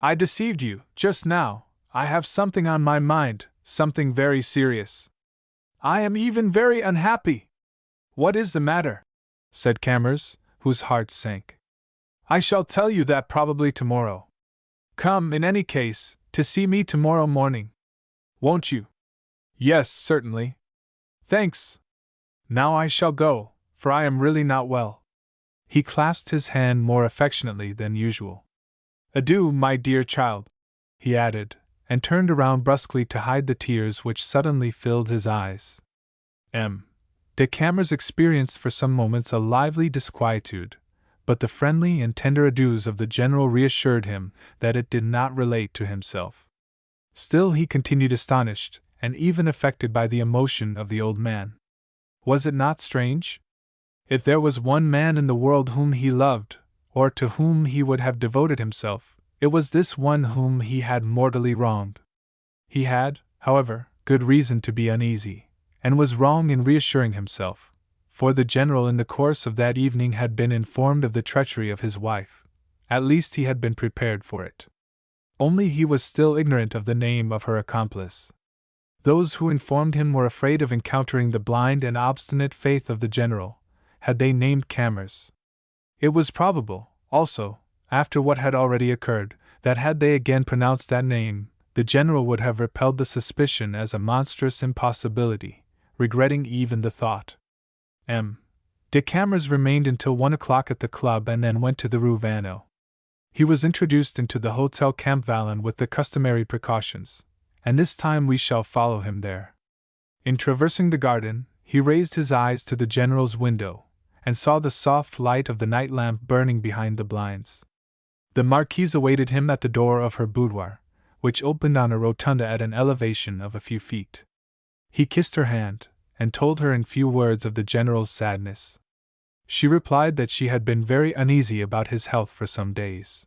"I deceived you, just now. I have something on my mind, something very serious. I am even very unhappy." "What is the matter?" said Camors, whose heart sank. "I shall tell you that probably tomorrow. Come, in any case, to see me tomorrow morning. Won't you?" "Yes, certainly." "Thanks. Now I shall go, for I am really not well." He clasped his hand more affectionately than usual. "Adieu, my dear child," he added, and turned around brusquely to hide the tears which suddenly filled his eyes. M. de Camors experienced for some moments a lively disquietude, but the friendly and tender adieus of the general reassured him that it did not relate to himself. Still he continued astonished, and even affected by the emotion of the old man. Was it not strange? If there was one man in the world whom he loved, or to whom he would have devoted himself, it was this one whom he had mortally wronged. He had, however, good reason to be uneasy, and was wrong in reassuring himself, for the general in the course of that evening had been informed of the treachery of his wife. At least he had been prepared for it. Only he was still ignorant of the name of her accomplice. Those who informed him were afraid of encountering the blind and obstinate faith of the general, had they named Camors. It was probable, also, after what had already occurred, that had they again pronounced that name, the general would have repelled the suspicion as a monstrous impossibility, regretting even the thought. M. de Camors remained until 1 o'clock at the club and then went to the Rue Vanneau. He was introduced into the Hotel Campvallon with the customary precautions, and this time we shall follow him there. In traversing the garden, he raised his eyes to the general's window, and saw the soft light of the night lamp burning behind the blinds. The marquise awaited him at the door of her boudoir, which opened on a rotunda at an elevation of a few feet. He kissed her hand, and told her in few words of the general's sadness. She replied that she had been very uneasy about his health for some days.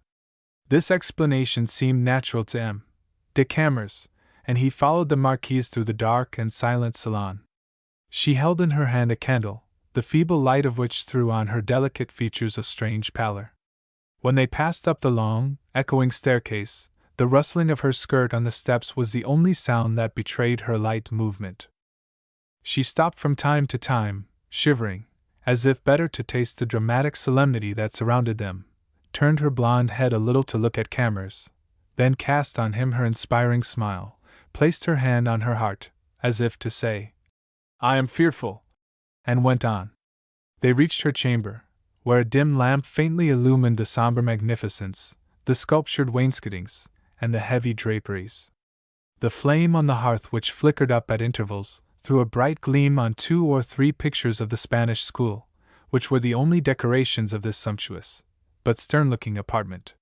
This explanation seemed natural to M. de Camors, and he followed the marquise through the dark and silent salon. She held in her hand a candle, the feeble light of which threw on her delicate features a strange pallor. When they passed up the long, echoing staircase, the rustling of her skirt on the steps was the only sound that betrayed her light movement. She stopped from time to time, shivering, as if better to taste the dramatic solemnity that surrounded them, turned her blonde head a little to look at Camors, then cast on him her inspiring smile, placed her hand on her heart, as if to say, "I am fearful," and went on. They reached her chamber, where a dim lamp faintly illumined the somber magnificence, the sculptured wainscotings, and the heavy draperies. The flame on the hearth, which flickered up at intervals, threw a bright gleam on 2 or 3 pictures of the Spanish school, which were the only decorations of this sumptuous, but stern-looking apartment.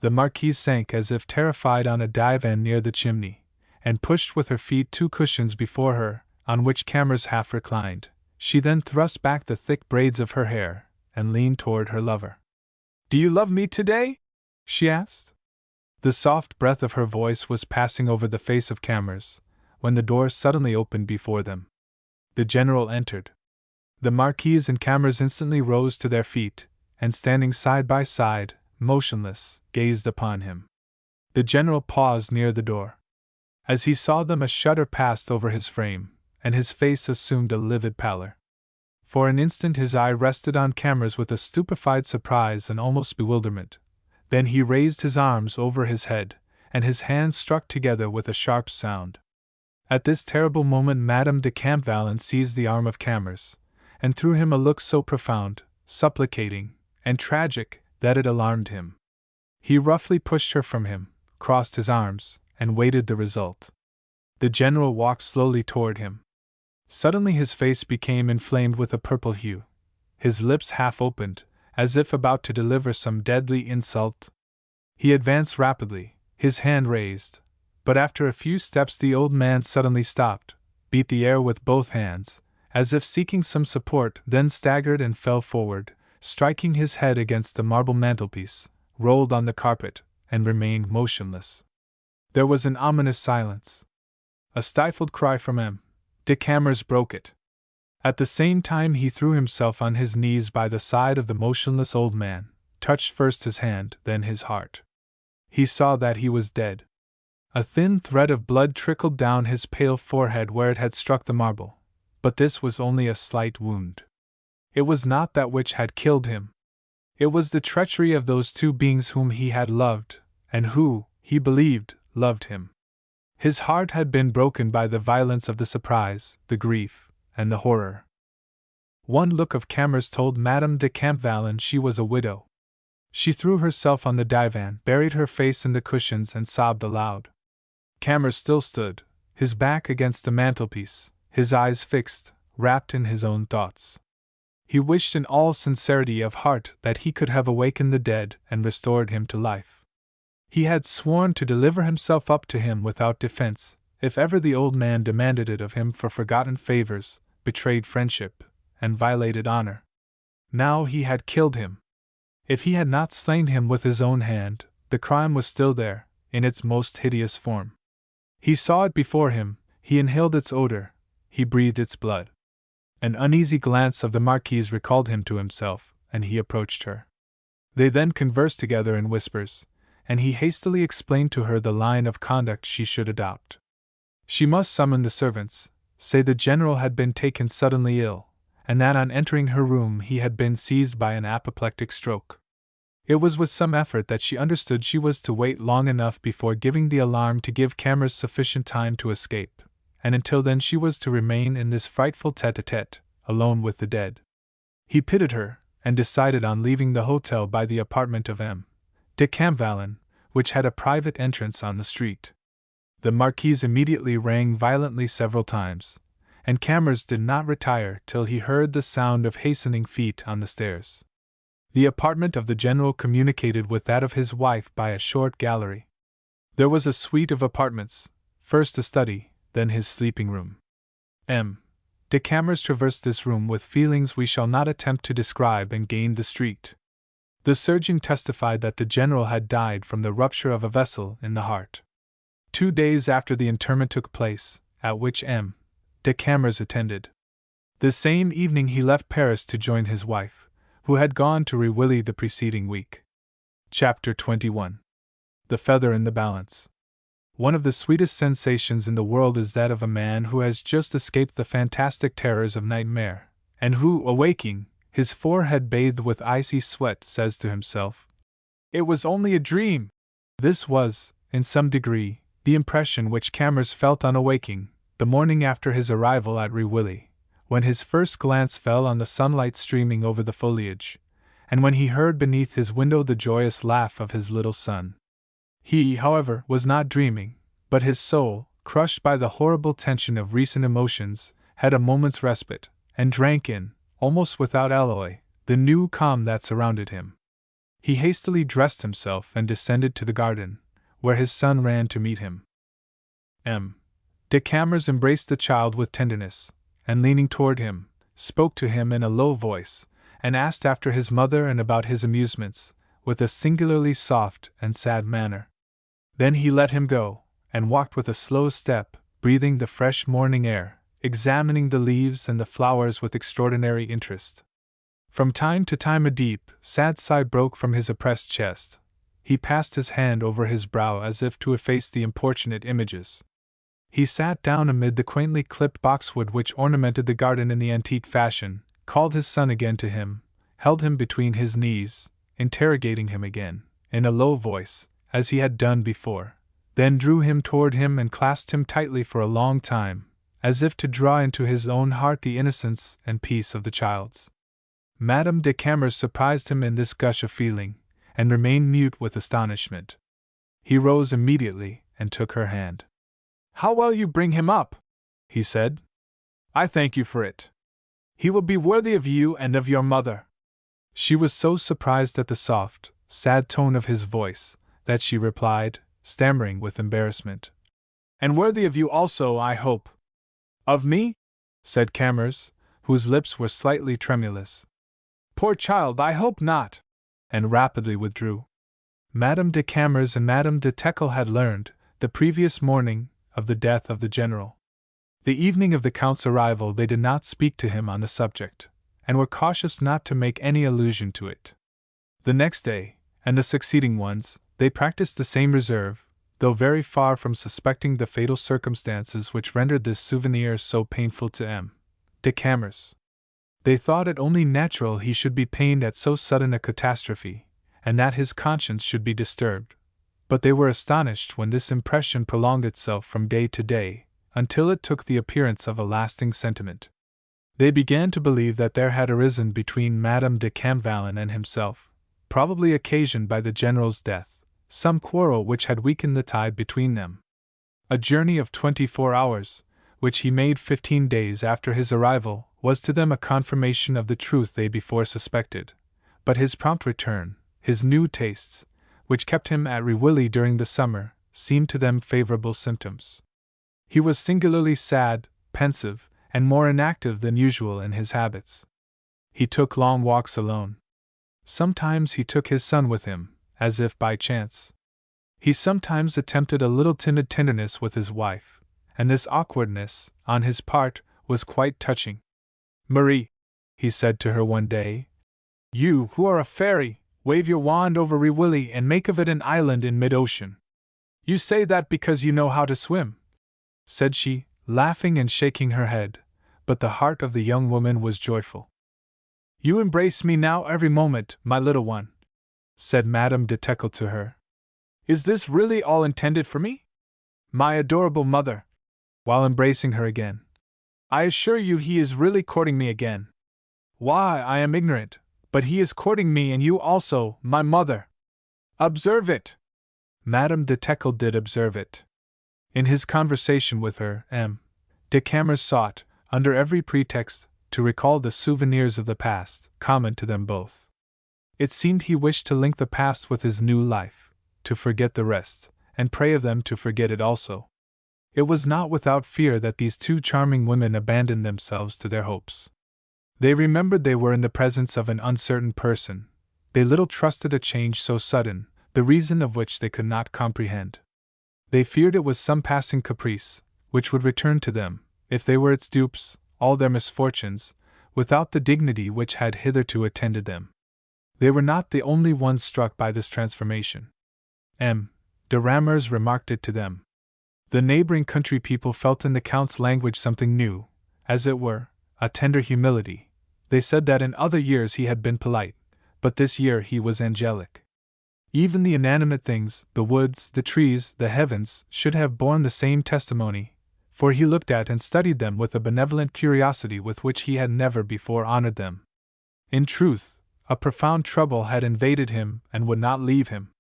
The marquise sank as if terrified on a divan near the chimney, and pushed with her feet 2 cushions before her, on which Camors half reclined. She then thrust back the thick braids of her hair, and leaned toward her lover. "Do you love me today?" she asked. The soft breath of her voice was passing over the face of Camors, when the door suddenly opened before them. The general entered. The marquise and Camors instantly rose to their feet, and standing side by side, motionless, gazed upon him. The general paused near the door. As he saw them, a shudder passed over his frame, and his face assumed a livid pallor. For an instant his eye rested on Camors with a stupefied surprise and almost bewilderment. Then he raised his arms over his head, and his hands struck together with a sharp sound. At this terrible moment Madame de Campvallon seized the arm of Camors, and threw him a look so profound, supplicating, and tragic, that it alarmed him. He roughly pushed her from him, crossed his arms, and waited the result. The general walked slowly toward him. Suddenly his face became inflamed with a purple hue. His lips half opened, as if about to deliver some deadly insult. He advanced rapidly, his hand raised, but after a few steps the old man suddenly stopped, beat the air with both hands, as if seeking some support, then staggered and fell forward, striking his head against the marble mantelpiece, rolled on the carpet, and remained motionless. There was an ominous silence. A stifled cry from M. de Camors broke it. At the same time he threw himself on his knees by the side of the motionless old man, touched first his hand, then his heart. He saw that he was dead. A thin thread of blood trickled down his pale forehead where it had struck the marble, but this was only a slight wound. It was not that which had killed him. It was the treachery of those 2 beings whom he had loved, and who, he believed, loved him. His heart had been broken by the violence of the surprise, the grief, and the horror. One look of Camors told Madame de Campvallon she was a widow. She threw herself on the divan, buried her face in the cushions, and sobbed aloud. Camors still stood, his back against the mantelpiece, his eyes fixed, wrapped in his own thoughts. He wished in all sincerity of heart that he could have awakened the dead and restored him to life. He had sworn to deliver himself up to him without defense, if ever the old man demanded it of him for forgotten favors, betrayed friendship, and violated honor. Now he had killed him. If he had not slain him with his own hand, the crime was still there, in its most hideous form. He saw it before him, he inhaled its odor, he breathed its blood. An uneasy glance of the Marquise recalled him to himself, and he approached her. They then conversed together in whispers, and he hastily explained to her the line of conduct she should adopt. She must summon the servants, say the general had been taken suddenly ill, and that on entering her room he had been seized by an apoplectic stroke. It was with some effort that she understood she was to wait long enough before giving the alarm to give Camors sufficient time to escape, and until then she was to remain in this frightful tête-à-tête, alone with the dead. He pitied her, and decided on leaving the hotel by the apartment of M. de Campvallon, which had a private entrance on the street. The Marquise immediately rang violently several times, and Camors did not retire till he heard the sound of hastening feet on the stairs. The apartment of the general communicated with that of his wife by a short gallery. There was a suite of apartments, first a study, then his sleeping room. M. de Camors traversed this room with feelings we shall not attempt to describe and gained the street. The surgeon testified that the general had died from the rupture of a vessel in the heart. 2 days after the interment took place, at which M. de Camors attended. The same evening he left Paris to join his wife, who had gone to Rewilly the preceding week. Chapter 21. The Feather in the Balance. One of the sweetest sensations in the world is that of a man who has just escaped the fantastic terrors of nightmare, and who, awaking, his forehead bathed with icy sweat, says to himself, "It was only a dream." This was, in some degree, the impression which Camors felt on awaking, the morning after his arrival at Rewilly, when his first glance fell on the sunlight streaming over the foliage, and when he heard beneath his window the joyous laugh of his little son. He, however, was not dreaming, but his soul, crushed by the horrible tension of recent emotions, had a moment's respite, and drank in, almost without alloy, the new calm that surrounded him. He hastily dressed himself and descended to the garden, where his son ran to meet him. M. de Camors embraced the child with tenderness, and leaning toward him, spoke to him in a low voice, and asked after his mother and about his amusements, with a singularly soft and sad manner. Then he let him go, and walked with a slow step, breathing the fresh morning air, examining the leaves and the flowers with extraordinary interest. From time to time a deep, sad sigh broke from his oppressed chest. He passed his hand over his brow as if to efface the importunate images. He sat down amid the quaintly clipped boxwood which ornamented the garden in the antique fashion, called his son again to him, held him between his knees, interrogating him again, in a low voice, as he had done before, then drew him toward him and clasped him tightly for a long time, as if to draw into his own heart the innocence and peace of the child's. Madame de Camors surprised him in this gush of feeling, and remained mute with astonishment. He rose immediately, and took her hand. "How well you bring him up!" he said. "I thank you for it. He will be worthy of you and of your mother." She was so surprised at the soft, sad tone of his voice, that she replied, stammering with embarrassment, "And worthy of you also, I hope." "Of me?" said Camors, whose lips were slightly tremulous. "Poor child, I hope not," and rapidly withdrew. Madame de Camors and Madame de Teckle had learned, the previous morning, of the death of the general. The evening of the Count's arrival they did not speak to him on the subject, and were cautious not to make any allusion to it. The next day, and the succeeding ones, they practiced the same reserve, though very far from suspecting the fatal circumstances which rendered this souvenir so painful to M. de Camors. They thought it only natural he should be pained at so sudden a catastrophe, and that his conscience should be disturbed. But they were astonished when this impression prolonged itself from day to day, until it took the appearance of a lasting sentiment. They began to believe that there had arisen between Madame de Camors and himself, probably occasioned by the General's death, some quarrel which had weakened the tie between them. A journey of 24 hours, which he made 15 days after his arrival, was to them a confirmation of the truth they before suspected, but his prompt return, his new tastes, which kept him at Rewilly during the summer, seemed to them favorable symptoms. He was singularly sad, pensive, and more inactive than usual in his habits. He took long walks alone. Sometimes he took his son with him, as if by chance. He sometimes attempted a little timid tenderness with his wife, and this awkwardness, on his part, was quite touching. "Marie," he said to her one day, "you, who are a fairy, wave your wand over Rewilly and make of it an island in mid-ocean." "You say that because you know how to swim," said she, laughing and shaking her head, but the heart of the young woman was joyful. "You embrace me now every moment, my little one," said Madame de Teckle to her. "Is this really all intended for me? My adorable mother," while embracing her again. "I assure you he is really courting me again. Why, I am ignorant, but he is courting me and you also, my mother. Observe it." Madame de Teckle did observe it. In his conversation with her, M. de Camors sought, under every pretext, to recall the souvenirs of the past, common to them both. It seemed he wished to link the past with his new life, to forget the rest, and pray of them to forget it also. It was not without fear that these two charming women abandoned themselves to their hopes. They remembered they were in the presence of an uncertain person, they little trusted a change so sudden, the reason of which they could not comprehend. They feared it was some passing caprice, which would return to them, if they were its dupes, all their misfortunes, without the dignity which had hitherto attended them. They were not the only ones struck by this transformation. M. de Camors remarked it to them. The neighboring country people felt in the Count's language something new, as it were, a tender humility. They said that in other years he had been polite, but this year he was angelic. Even the inanimate things, the woods, the trees, the heavens, should have borne the same testimony, for he looked at and studied them with a benevolent curiosity with which he had never before honored them. In truth, a profound trouble had invaded him and would not leave him.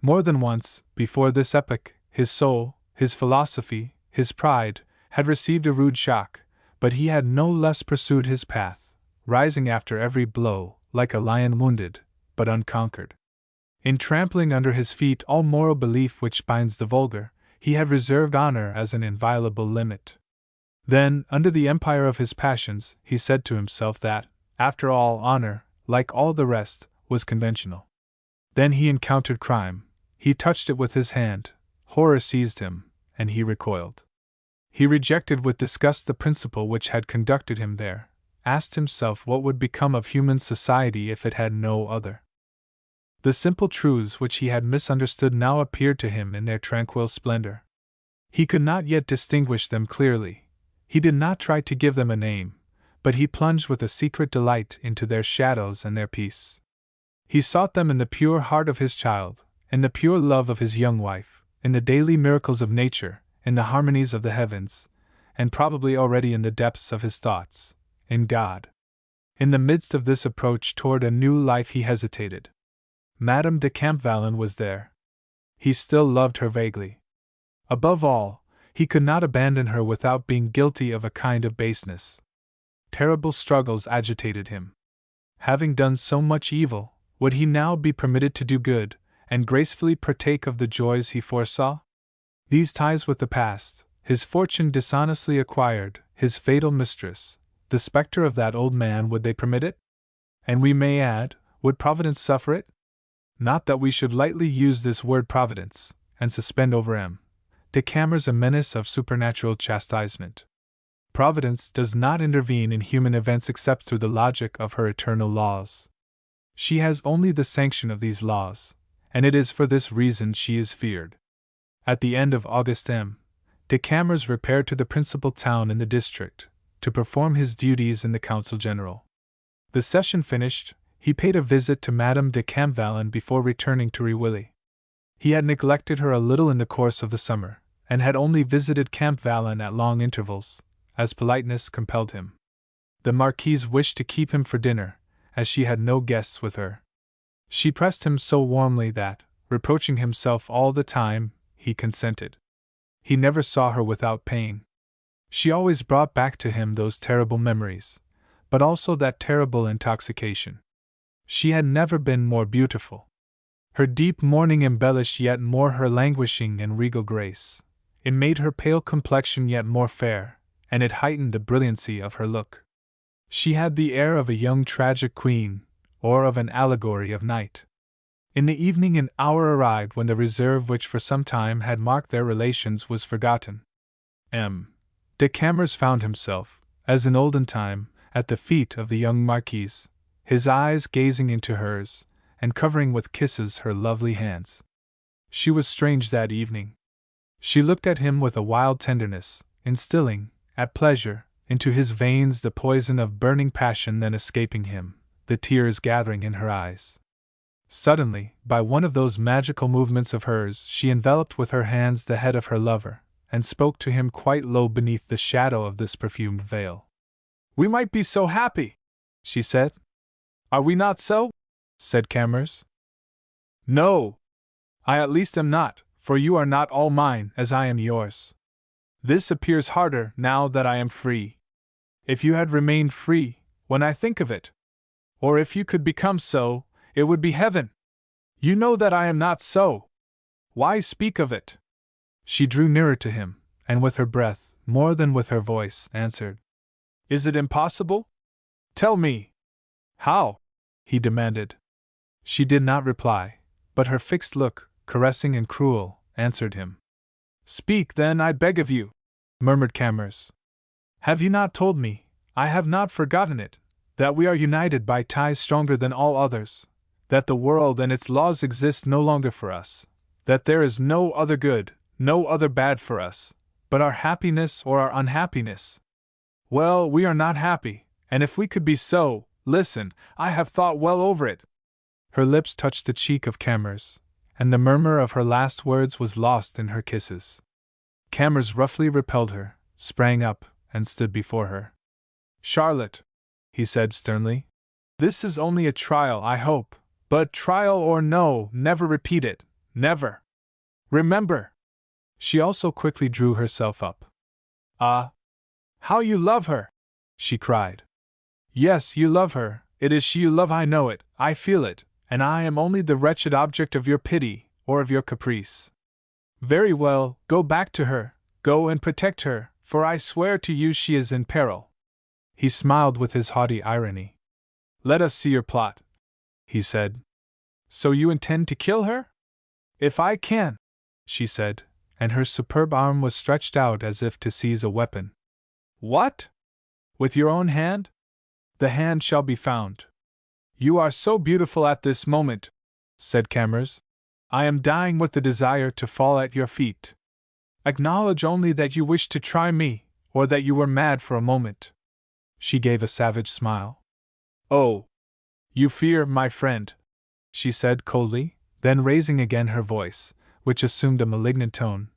More than once, before this epoch, his soul, his philosophy, his pride, had received a rude shock, but he had no less pursued his path, rising after every blow, like a lion wounded, but unconquered. In trampling under his feet all moral belief which binds the vulgar, he had reserved honor as an inviolable limit. Then, under the empire of his passions, he said to himself that, after all, honor, like all the rest, was conventional. Then he encountered crime, he touched it with his hand, horror seized him, and he recoiled. He rejected with disgust the principle which had conducted him there, asked himself what would become of human society if it had no other. The simple truths which he had misunderstood now appeared to him in their tranquil splendor. He could not yet distinguish them clearly, he did not try to give them a name, but he plunged with a secret delight into their shadows and their peace. He sought them in the pure heart of his child, in the pure love of his young wife, in the daily miracles of nature, in the harmonies of the heavens, and probably already in the depths of his thoughts, in God. In the midst of this approach toward a new life he hesitated. Madame de Camors was there. He still loved her vaguely. Above all, he could not abandon her without being guilty of a kind of baseness. Terrible struggles agitated him. Having done so much evil, would he now be permitted to do good, and gracefully partake of the joys he foresaw? These ties with the past, his fortune dishonestly acquired, his fatal mistress, the spectre of that old man, would they permit it? And we may add, would Providence suffer it? Not that we should lightly use this word Providence, and suspend over M. de Camors a menace of supernatural chastisement. Providence does not intervene in human events except through the logic of her eternal laws. She has only the sanction of these laws, and it is for this reason she is feared. At the end of August, M. de Camors repaired to the principal town in the district, to perform his duties in the Council General. The session finished, he paid a visit to Madame de Camors before returning to Rewilly. He had neglected her a little in the course of the summer, and had only visited Camors at long intervals, as politeness compelled him. The Marquise wished to keep him for dinner, as she had no guests with her. She pressed him so warmly that, reproaching himself all the time, he consented. He never saw her without pain. She always brought back to him those terrible memories, but also that terrible intoxication. She had never been more beautiful. Her deep mourning embellished yet more her languishing and regal grace. It made her pale complexion yet more fair, and it heightened the brilliancy of her look. She had the air of a young tragic queen, or of an allegory of night. In the evening an hour arrived when the reserve which for some time had marked their relations was forgotten. M. de Camors found himself, as in olden time, at the feet of the young Marquise, his eyes gazing into hers, and covering with kisses her lovely hands. She was strange that evening. She looked at him with a wild tenderness, instilling, at pleasure, into his veins the poison of burning passion, then escaping him, the tears gathering in her eyes. Suddenly, by one of those magical movements of hers, she enveloped with her hands the head of her lover, and spoke to him quite low beneath the shadow of this perfumed veil. "We might be so happy," she said. "Are we not so?" said Camors. "No, I at least am not, for you are not all mine as I am yours. This appears harder now that I am free. If you had remained free, when I think of it, or if you could become so, it would be heaven. You know that I am not so. Why speak of it?" She drew nearer to him, and with her breath, more than with her voice, answered, "Is it impossible? Tell me." "How?" he demanded. She did not reply, but her fixed look, caressing and cruel, answered him. "Speak, then, I beg of you," murmured Camors. "Have you not told me, I have not forgotten it, that we are united by ties stronger than all others, that the world and its laws exist no longer for us, that there is no other good, no other bad for us, but our happiness or our unhappiness? Well, we are not happy, and if we could be so, listen, I have thought well over it." Her lips touched the cheek of Camors, and the murmur of her last words was lost in her kisses. Camors roughly repelled her, sprang up, and stood before her. "Charlotte," he said sternly, "this is only a trial, I hope, but trial or no, never repeat it, never. Remember!" She also quickly drew herself up. "Ah! How you love her!" she cried. "Yes, you love her, it is she you love, I know it, I feel it, and I am only the wretched object of your pity, or of your caprice. Very well, go back to her, go and protect her, for I swear to you she is in peril." He smiled with his haughty irony. "Let us see your plot," he said. "So you intend to kill her?" "If I can," she said, and her superb arm was stretched out as if to seize a weapon. "What? With your own hand?" "The hand shall be found." "You are so beautiful at this moment," said Camors. "I am dying with the desire to fall at your feet. Acknowledge only that you wished to try me, or that you were mad for a moment." She gave a savage smile. "Oh! You fear, my friend," she said coldly, then raising again her voice, which assumed a malignant tone.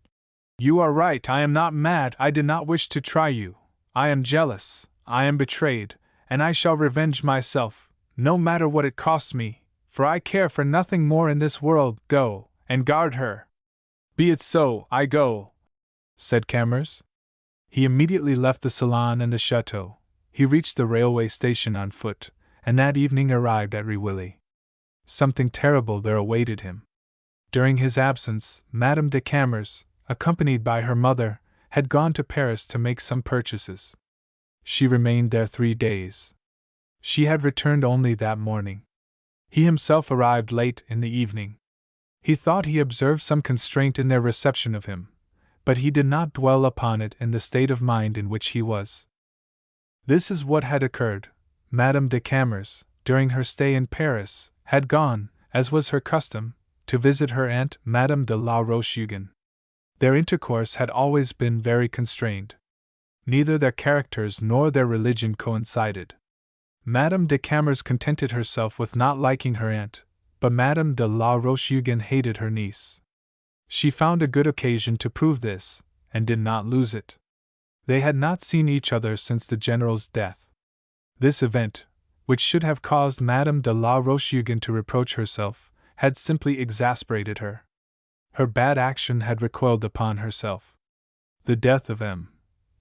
"You are right, I am not mad, I did not wish to try you. I am jealous, I am betrayed, and I shall revenge myself, no matter what it costs me, for I care for nothing more in this world. Go, and guard her." "Be it so, I go," said Camors. He immediately left the salon and the chateau. He reached the railway station on foot, and that evening arrived at Rewilly. Something terrible there awaited him. During his absence, Madame de Camors, accompanied by her mother, had gone to Paris to make some purchases. She remained there 3 days. She had returned only that morning. He himself arrived late in the evening. He thought he observed some constraint in their reception of him, but he did not dwell upon it in the state of mind in which he was. This is what had occurred. Madame de Camors, during her stay in Paris, had gone, as was her custom, to visit her aunt, Madame de la Roche-Hugon. Their intercourse had always been very constrained. Neither their characters nor their religion coincided. Madame de Camors contented herself with not liking her aunt, but Madame de la Roche-Hugon hated her niece. She found a good occasion to prove this, and did not lose it. They had not seen each other since the general's death. This event, which should have caused Madame de la Roche-Hugon to reproach herself, had simply exasperated her. Her bad action had recoiled upon herself. The death of M.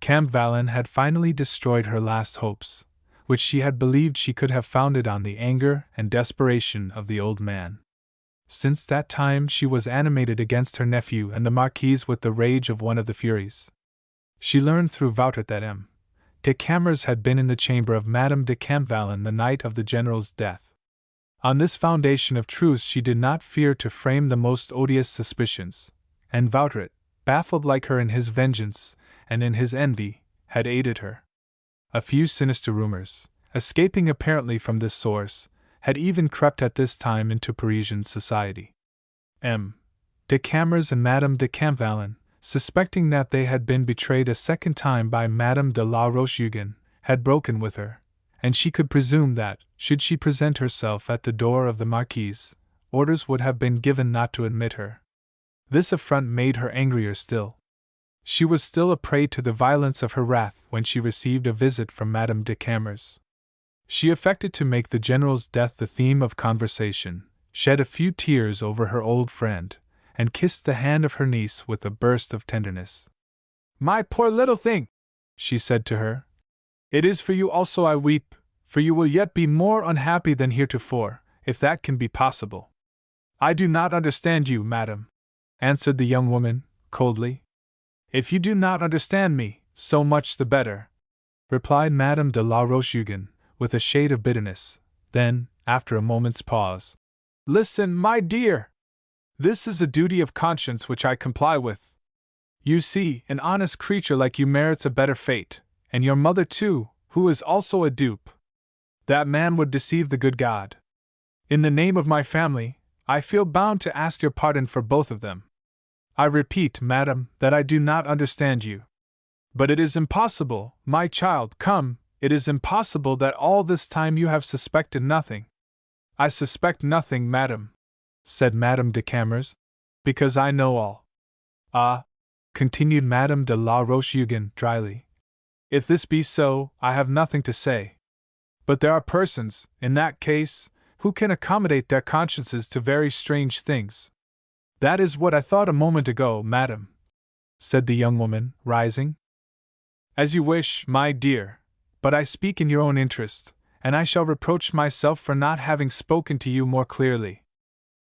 Campvallon had finally destroyed her last hopes, which she had believed she could have founded on the anger and desperation of the old man. Since that time she was animated against her nephew and the Marquise with the rage of one of the Furies. She learned through Vautrin that M. de Camors had been in the chamber of Madame de Campvallon the night of the General's death. On this foundation of truth she did not fear to frame the most odious suspicions, and Vautrin, baffled like her in his vengeance and in his envy, had aided her. A few sinister rumors, escaping apparently from this source, had even crept at this time into Parisian society. M. de Camors and Madame de Campvallon, suspecting that they had been betrayed a second time by Madame de la Roche-Hugon, had broken with her, and she could presume that, should she present herself at the door of the Marquise, orders would have been given not to admit her. This affront made her angrier still. She was still a prey to the violence of her wrath when she received a visit from Madame de Camors. She affected to make the General's death the theme of conversation, shed a few tears over her old friend, and kissed the hand of her niece with a burst of tenderness. "My poor little thing," she said to her, "it is for you also I weep, for you will yet be more unhappy than heretofore, if that can be possible." "I do not understand you, madam," answered the young woman, coldly. "If you do not understand me, so much the better," replied Madame de la Roche-Hugon, with a shade of bitterness. Then, after a moment's pause, "Listen, my dear! This is a duty of conscience which I comply with. You see, an honest creature like you merits a better fate, and your mother too, who is also a dupe. That man would deceive the good God. In the name of my family, I feel bound to ask your pardon for both of them. I repeat, madam, that I do not understand you. But it is impossible, my child, come, it is impossible that all this time you have suspected nothing." "I suspect nothing, madam," said Madame de Camors, "because I know all." "Ah," continued Madame de la Roche-Hugon dryly, "if this be so, I have nothing to say. But there are persons, in that case, who can accommodate their consciences to very strange things." "That is what I thought a moment ago, madam," said the young woman, rising. "As you wish, my dear, but I speak in your own interest, and I shall reproach myself for not having spoken to you more clearly.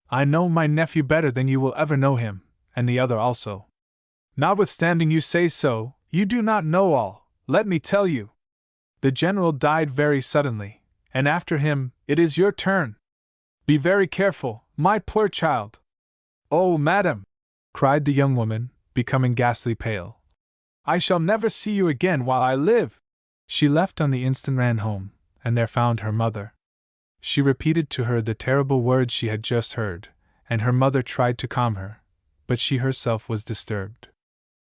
I know my nephew better than you will ever know him, and the other also. Notwithstanding you say so, you do not know all, let me tell you. The General died very suddenly, and after him, it is your turn. Be very careful, my poor child." "Oh, madam!" cried the young woman, becoming ghastly pale. "I shall never see you again while I live." She left on the instant, ran home, and there found her mother. She repeated to her the terrible words she had just heard, and her mother tried to calm her, but she herself was disturbed.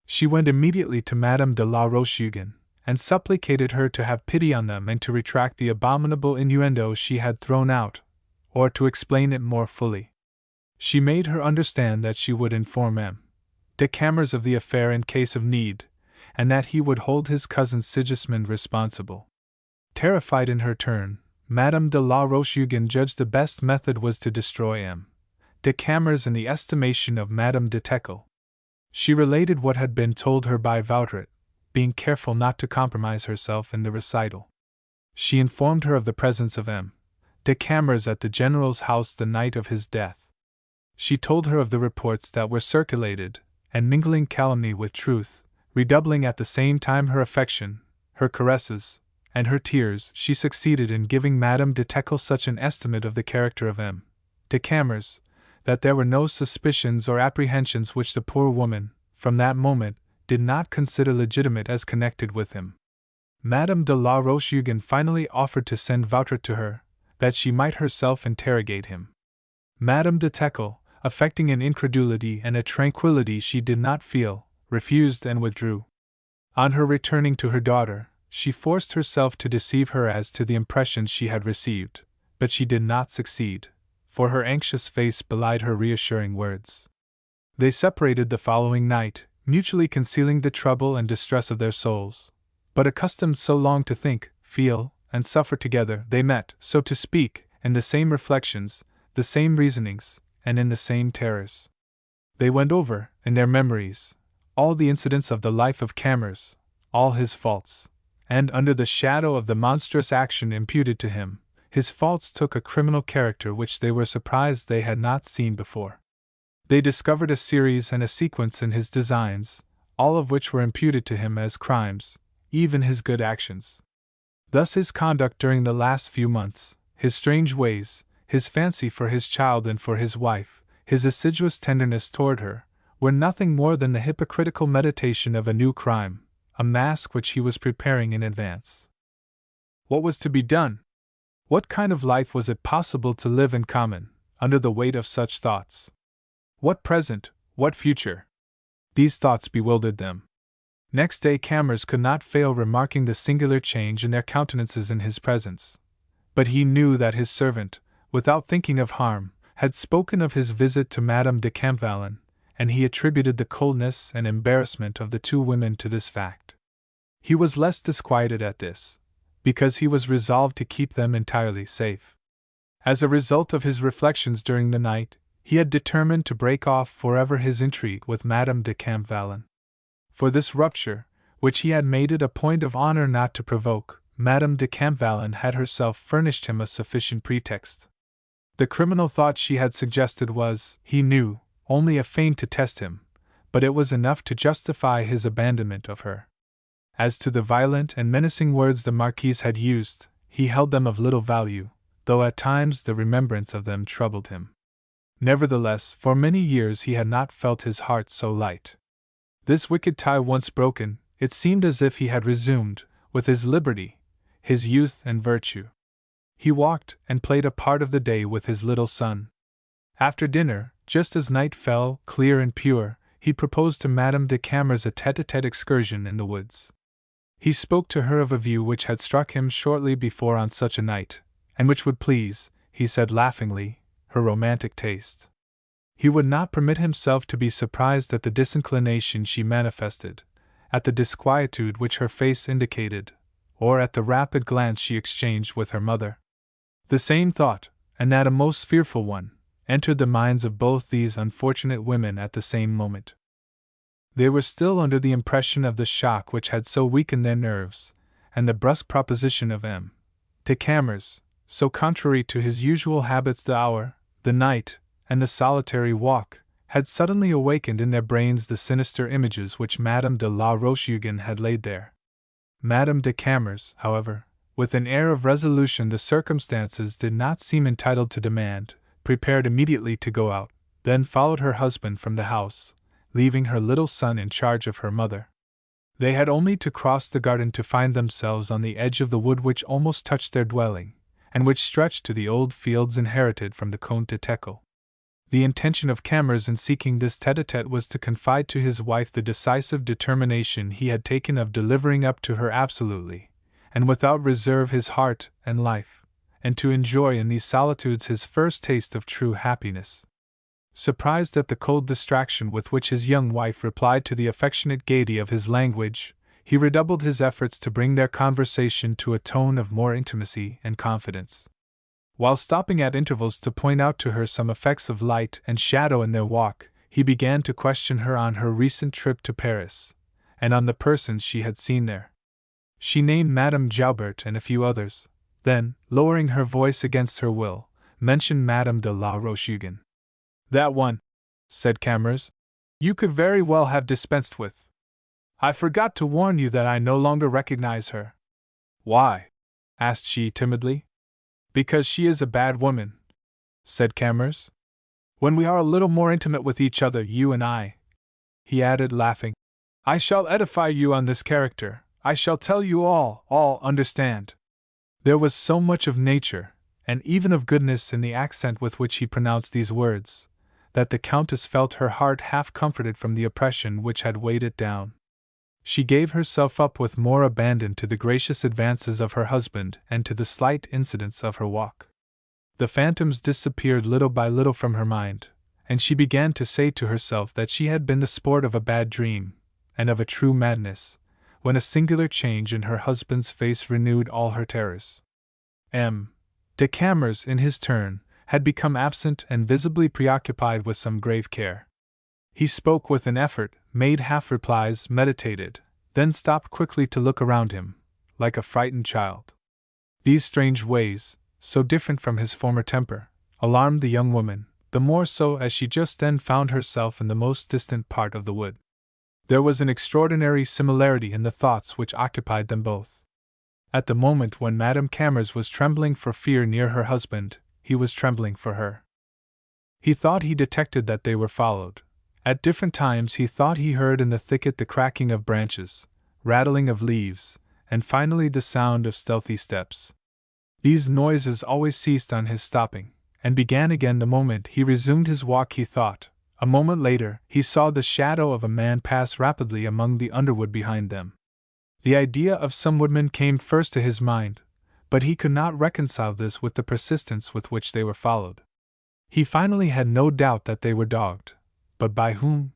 She went immediately to Madame de la Roche-Hugon, and supplicated her to have pity on them and to retract the abominable innuendo she had thrown out, or to explain it more fully. She made her understand that she would inform M. de Camors of the affair in case of need, and that he would hold his cousin Sigismund responsible. Terrified in her turn, Madame de la Roche-Hugon judged the best method was to destroy M. de Camors in the estimation of Madame de Teckle. She related what had been told her by Vautrin, being careful not to compromise herself in the recital. She informed her of the presence of M. de Camors at the General's house the night of his death. She told her of the reports that were circulated, and mingling calumny with truth, redoubling at the same time her affection, her caresses, and her tears, she succeeded in giving Madame de Teckle such an estimate of the character of M. de Camors, that there were no suspicions or apprehensions which the poor woman, from that moment, did not consider legitimate as connected with him. Madame de la Roche-Hugon finally offered to send Vautrin to her, that she might herself interrogate him. Madame de Teckle, affecting an incredulity and a tranquillity she did not feel, refused and withdrew. On her returning to her daughter, she forced herself to deceive her as to the impressions she had received, but she did not succeed, for her anxious face belied her reassuring words. They separated the following night, mutually concealing the trouble and distress of their souls, but accustomed so long to think, feel, and suffer together. They met, so to speak, in the same reflections, the same reasonings, and in the same terrors. They went over, in their memories, all the incidents of the life of Camors, all his faults, and under the shadow of the monstrous action imputed to him, his faults took a criminal character which they were surprised they had not seen before. They discovered a series and a sequence in his designs, all of which were imputed to him as crimes, even his good actions. Thus his conduct during the last few months, his strange ways, his fancy for his child and for his wife, his assiduous tenderness toward her, were nothing more than the hypocritical meditation of a new crime, a mask which he was preparing in advance. What was to be done? What kind of life was it possible to live in common, under the weight of such thoughts? What present, what future? These thoughts bewildered them. Next day Camors could not fail remarking the singular change in their countenances in his presence. But he knew that his servant, without thinking of harm, had spoken of his visit to Madame de Camors, and he attributed the coldness and embarrassment of the two women to this fact. He was less disquieted at this, because he was resolved to keep them entirely safe. As a result of his reflections during the night, he had determined to break off forever his intrigue with Madame de Camors. For this rupture, which he had made it a point of honor not to provoke, Madame de Camors had herself furnished him a sufficient pretext. The criminal thought she had suggested was, he knew, only a feint to test him, but it was enough to justify his abandonment of her. As to the violent and menacing words the Marquise had used, he held them of little value, though at times the remembrance of them troubled him. Nevertheless, for many years he had not felt his heart so light. This wicked tie once broken, it seemed as if he had resumed, with his liberty, his youth and virtue. He walked and played a part of the day with his little son. After dinner, just as night fell, clear and pure, he proposed to Madame de Camors a tête-à-tête excursion in the woods. He spoke to her of a view which had struck him shortly before on such a night, and which would please, he said laughingly, her romantic taste. He would not permit himself to be surprised at the disinclination she manifested, at the disquietude which her face indicated, or at the rapid glance she exchanged with her mother. The same thought, and that a most fearful one, entered the minds of both these unfortunate women at the same moment. They were still under the impression of the shock which had so weakened their nerves, and the brusque proposition of M. de Camors, so contrary to his usual habits. The hour, the night, and the solitary walk, had suddenly awakened in their brains the sinister images which Madame de la Roche-Hugon had laid there. Madame de Camors, however, with an air of resolution the circumstances did not seem entitled to demand, prepared immediately to go out, then followed her husband from the house, leaving her little son in charge of her mother. They had only to cross the garden to find themselves on the edge of the wood which almost touched their dwelling, and which stretched to the old fields inherited from the Comte de Teckle. The intention of Camors in seeking this tête-à-tête was to confide to his wife the decisive determination he had taken of delivering up to her absolutely, and without reserve, his heart and life, and to enjoy in these solitudes his first taste of true happiness. Surprised at the cold distraction with which his young wife replied to the affectionate gaiety of his language, he redoubled his efforts to bring their conversation to a tone of more intimacy and confidence. While stopping at intervals to point out to her some effects of light and shadow in their walk, he began to question her on her recent trip to Paris, and on the persons she had seen there. She named Madame Joubert and a few others, then, lowering her voice against her will, mentioned Madame de la Roche-Hugon. "That one," said Camors, "you could very well have dispensed with. I forgot to warn you that I no longer recognize her." "Why?" asked she timidly. "Because she is a bad woman," said Camors. "When we are a little more intimate with each other, you and I," he added, laughing, "I shall edify you on this character. I shall tell you all, understand." There was so much of nature, and even of goodness in the accent with which he pronounced these words, that the Countess felt her heart half comforted from the oppression which had weighed it down. She gave herself up with more abandon to the gracious advances of her husband and to the slight incidents of her walk. The phantoms disappeared little by little from her mind, and she began to say to herself that she had been the sport of a bad dream, and of a true madness, when a singular change in her husband's face renewed all her terrors. De Camors, in his turn, had become absent and visibly preoccupied with some grave care. He spoke with an effort, made half replies, meditated, then stopped quickly to look around him, like a frightened child. These strange ways, so different from his former temper, alarmed the young woman, the more so as she just then found herself in the most distant part of the wood. There was an extraordinary similarity in the thoughts which occupied them both. At the moment when Madame Camors was trembling for fear near her husband, he was trembling for her. He thought he detected that they were followed. At different times he thought he heard in the thicket the cracking of branches, rattling of leaves, and finally the sound of stealthy steps. These noises always ceased on his stopping, and began again the moment he resumed his walk. He thought, a moment later, he saw the shadow of a man pass rapidly among the underwood behind them. The idea of some woodman came first to his mind, but he could not reconcile this with the persistence with which they were followed. He finally had no doubt that they were dogged. But by whom?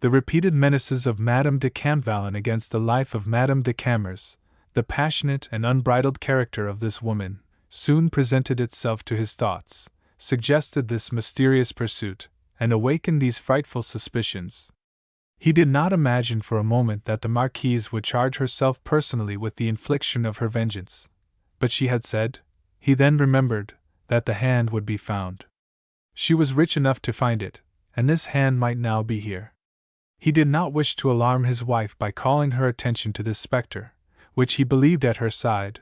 The repeated menaces of Madame de Campvallon against the life of Madame de Camors, the passionate and unbridled character of this woman, soon presented itself to his thoughts, suggested this mysterious pursuit, and awakened these frightful suspicions. He did not imagine for a moment that the Marquise would charge herself personally with the infliction of her vengeance, but she had said, he then remembered, that the hand would be found. She was rich enough to find it, and this hand might now be here. He did not wish to alarm his wife by calling her attention to this spectre, which he believed at her side,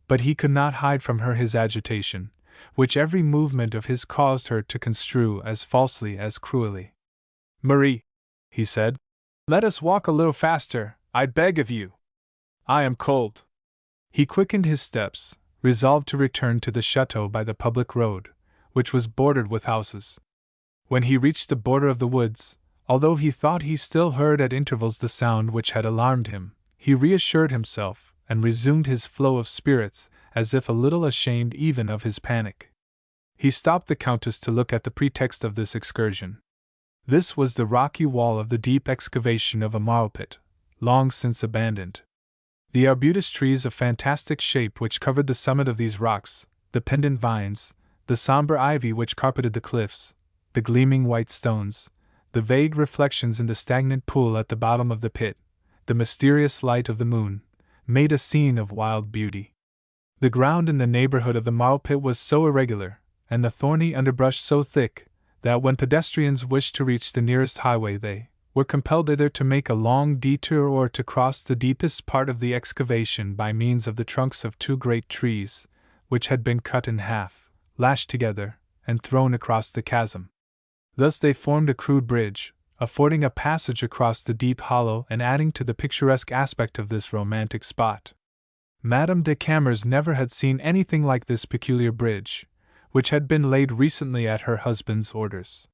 but he could not hide from her his agitation, which every movement of his caused her to construe as falsely as cruelly. "Marie," he said, "let us walk a little faster, I beg of you. I am cold." He quickened his steps, resolved to return to the chateau by the public road, which was bordered with houses. When he reached the border of the woods, although he thought he still heard at intervals the sound which had alarmed him, he reassured himself and resumed his flow of spirits, as if a little ashamed even of his panic. He stopped the Countess to look at the pretext of this excursion. This was the rocky wall of the deep excavation of a marl pit, long since abandoned. The arbutus trees of fantastic shape which covered the summit of these rocks, the pendant vines, the somber ivy which carpeted the cliffs, the gleaming white stones, the vague reflections in the stagnant pool at the bottom of the pit, the mysterious light of the moon, made a scene of wild beauty. The ground in the neighborhood of the marl pit was so irregular, and the thorny underbrush so thick, that when pedestrians wished to reach the nearest highway they were compelled either to make a long detour or to cross the deepest part of the excavation by means of the trunks of two great trees, which had been cut in half, lashed together, and thrown across the chasm. Thus they formed a crude bridge, affording a passage across the deep hollow and adding to the picturesque aspect of this romantic spot. Madame de Camors never had seen anything like this peculiar bridge, which had been laid recently at her husband's orders.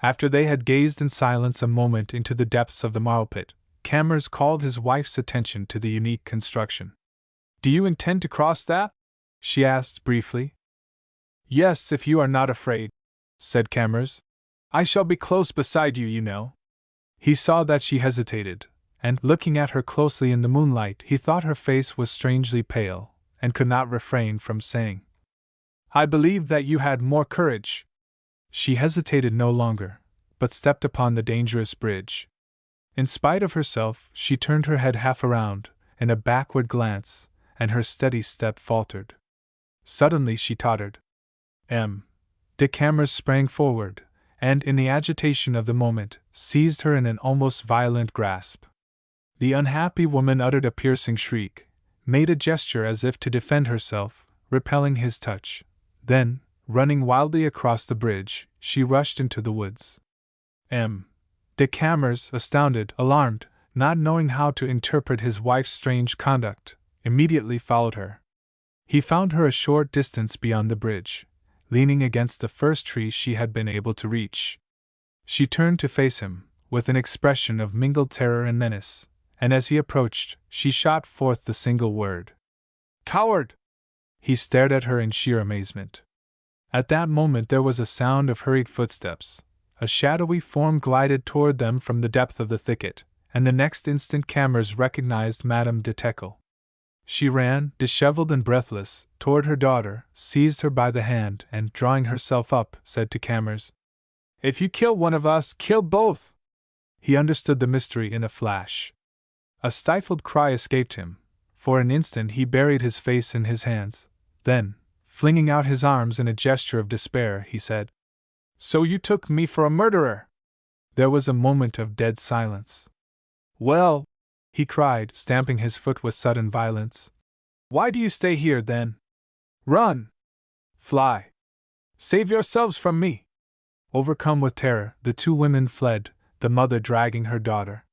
After they had gazed in silence a moment into the depths of the marl pit, Camors called his wife's attention to the unique construction. "Do you intend to cross that?" she asked briefly. "Yes, if you are not afraid," said Camors. "I shall be close beside you, you know." He saw that she hesitated, and, looking at her closely in the moonlight, he thought her face was strangely pale, and could not refrain from saying, "I believed that you had more courage." She hesitated no longer, but stepped upon the dangerous bridge. In spite of herself, she turned her head half around, in a backward glance, and her steady step faltered. Suddenly she tottered. De Camors sprang forward, and, in the agitation of the moment, seized her in an almost violent grasp. The unhappy woman uttered a piercing shriek, made a gesture as if to defend herself, repelling his touch. Then, running wildly across the bridge, she rushed into the woods. De Camors, astounded, alarmed, not knowing how to interpret his wife's strange conduct, immediately followed her. He found her a short distance beyond the bridge, leaning against the first tree she had been able to reach. She turned to face him, with an expression of mingled terror and menace, and as he approached, she shot forth the single word, "Coward!" He stared at her in sheer amazement. At that moment there was a sound of hurried footsteps. A shadowy form glided toward them from the depth of the thicket, and the next instant Camors recognized Madame de Camors. She ran, disheveled and breathless, toward her daughter, seized her by the hand, and, drawing herself up, said to Camors, "If you kill one of us, kill both!" He understood the mystery in a flash. A stifled cry escaped him. For an instant he buried his face in his hands. Then, flinging out his arms in a gesture of despair, he said, "So you took me for a murderer!" There was a moment of dead silence. "Well," he cried, stamping his foot with sudden violence, "why do you stay here, then? Run! Fly! Save yourselves from me!" Overcome with terror, the two women fled, the mother dragging her daughter.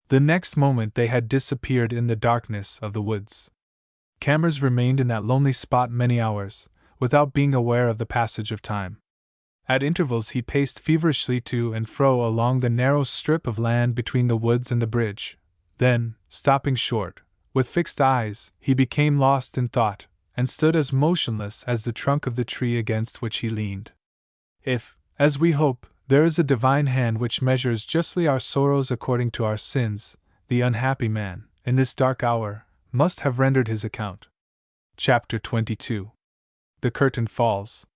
The next moment they had disappeared in the darkness of the woods. Camors remained in that lonely spot many hours, without being aware of the passage of time. At intervals he paced feverishly to and fro along the narrow strip of land between the woods and the bridge. Then, stopping short, with fixed eyes, he became lost in thought, and stood as motionless as the trunk of the tree against which he leaned. If, as we hope, there is a divine hand which measures justly our sorrows according to our sins, the unhappy man, in this dark hour, must have rendered his account. Chapter 22. The curtain falls.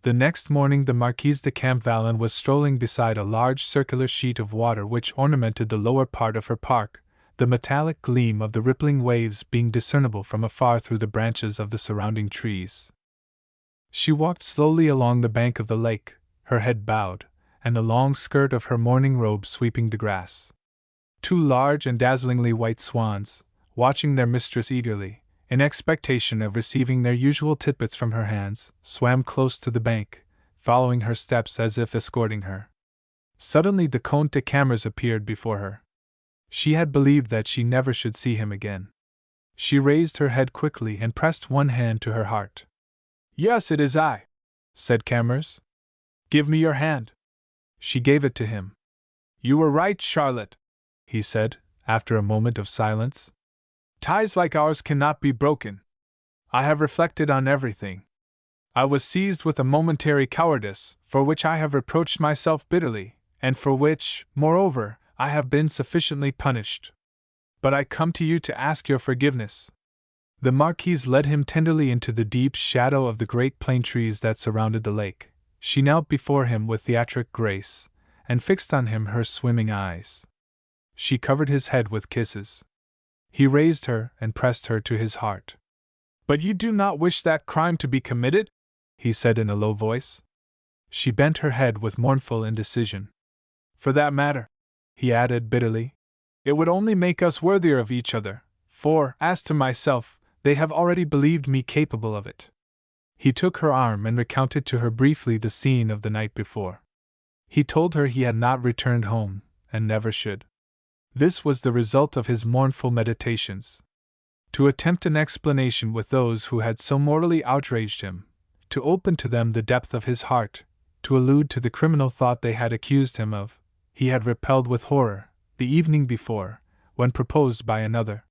The next morning the Marquise de Campvallon was strolling beside a large circular sheet of water which ornamented the lower part of her park, the metallic gleam of the rippling waves being discernible from afar through the branches of the surrounding trees. She walked slowly along the bank of the lake, her head bowed, and the long skirt of her morning robe sweeping the grass. Two large and dazzlingly white swans, watching their mistress eagerly, in expectation of receiving their usual titbits from her hands, swam close to the bank, following her steps as if escorting her. Suddenly the Comte de Camors appeared before her. She had believed that she never should see him again. She raised her head quickly and pressed one hand to her heart. "Yes, it is I," said Camors. "Give me your hand." She gave it to him. "You were right, Charlotte," he said, after a moment of silence. "Ties like ours cannot be broken. I have reflected on everything. I was seized with a momentary cowardice, for which I have reproached myself bitterly, and for which, moreover, I have been sufficiently punished. But I come to you to ask your forgiveness." The Marquise led him tenderly into the deep shadow of the great plane trees that surrounded the lake. She knelt before him with theatric grace, and fixed on him her swimming eyes. She covered his head with kisses. He raised her and pressed her to his heart. "But you do not wish that crime to be committed?" he said in a low voice. She bent her head with mournful indecision. "For that matter," he added bitterly, "it would only make us worthier of each other, for, as to myself, they have already believed me capable of it." He took her arm and recounted to her briefly the scene of the night before. He told her he had not returned home, and never should. This was the result of his mournful meditations. To attempt an explanation with those who had so mortally outraged him, to open to them the depth of his heart, to allude to the criminal thought they had accused him of, he had repelled with horror, the evening before, when proposed by another.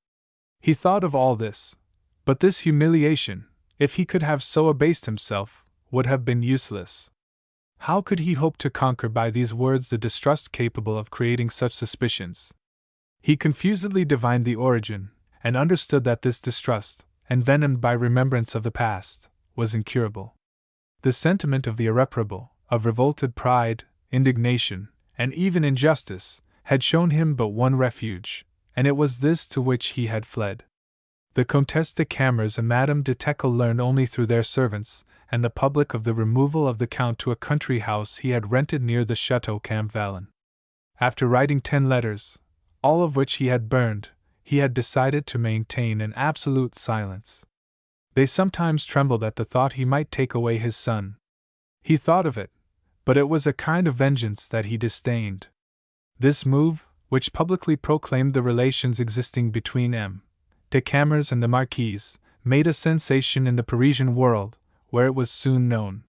He thought of all this, but this humiliation, if he could have so abased himself, would have been useless. How could he hope to conquer by these words the distrust capable of creating such suspicions? He confusedly divined the origin, and understood that this distrust, envenomed by remembrance of the past, was incurable. The sentiment of the irreparable, of revolted pride, indignation, and even injustice, had shown him but one refuge, and it was this to which he had fled. The Comtesse de Camors and Madame de Camors learned only through their servants and the public of the removal of the Count to a country house he had rented near the Chateau Campvallon. After writing 10 letters, all of which he had burned, he had decided to maintain an absolute silence. They sometimes trembled at the thought he might take away his son. He thought of it, but it was a kind of vengeance that he disdained. This move, which publicly proclaimed the relations existing between M. de Camors and the Marquise, made a sensation in the Parisian world, where it was soon known.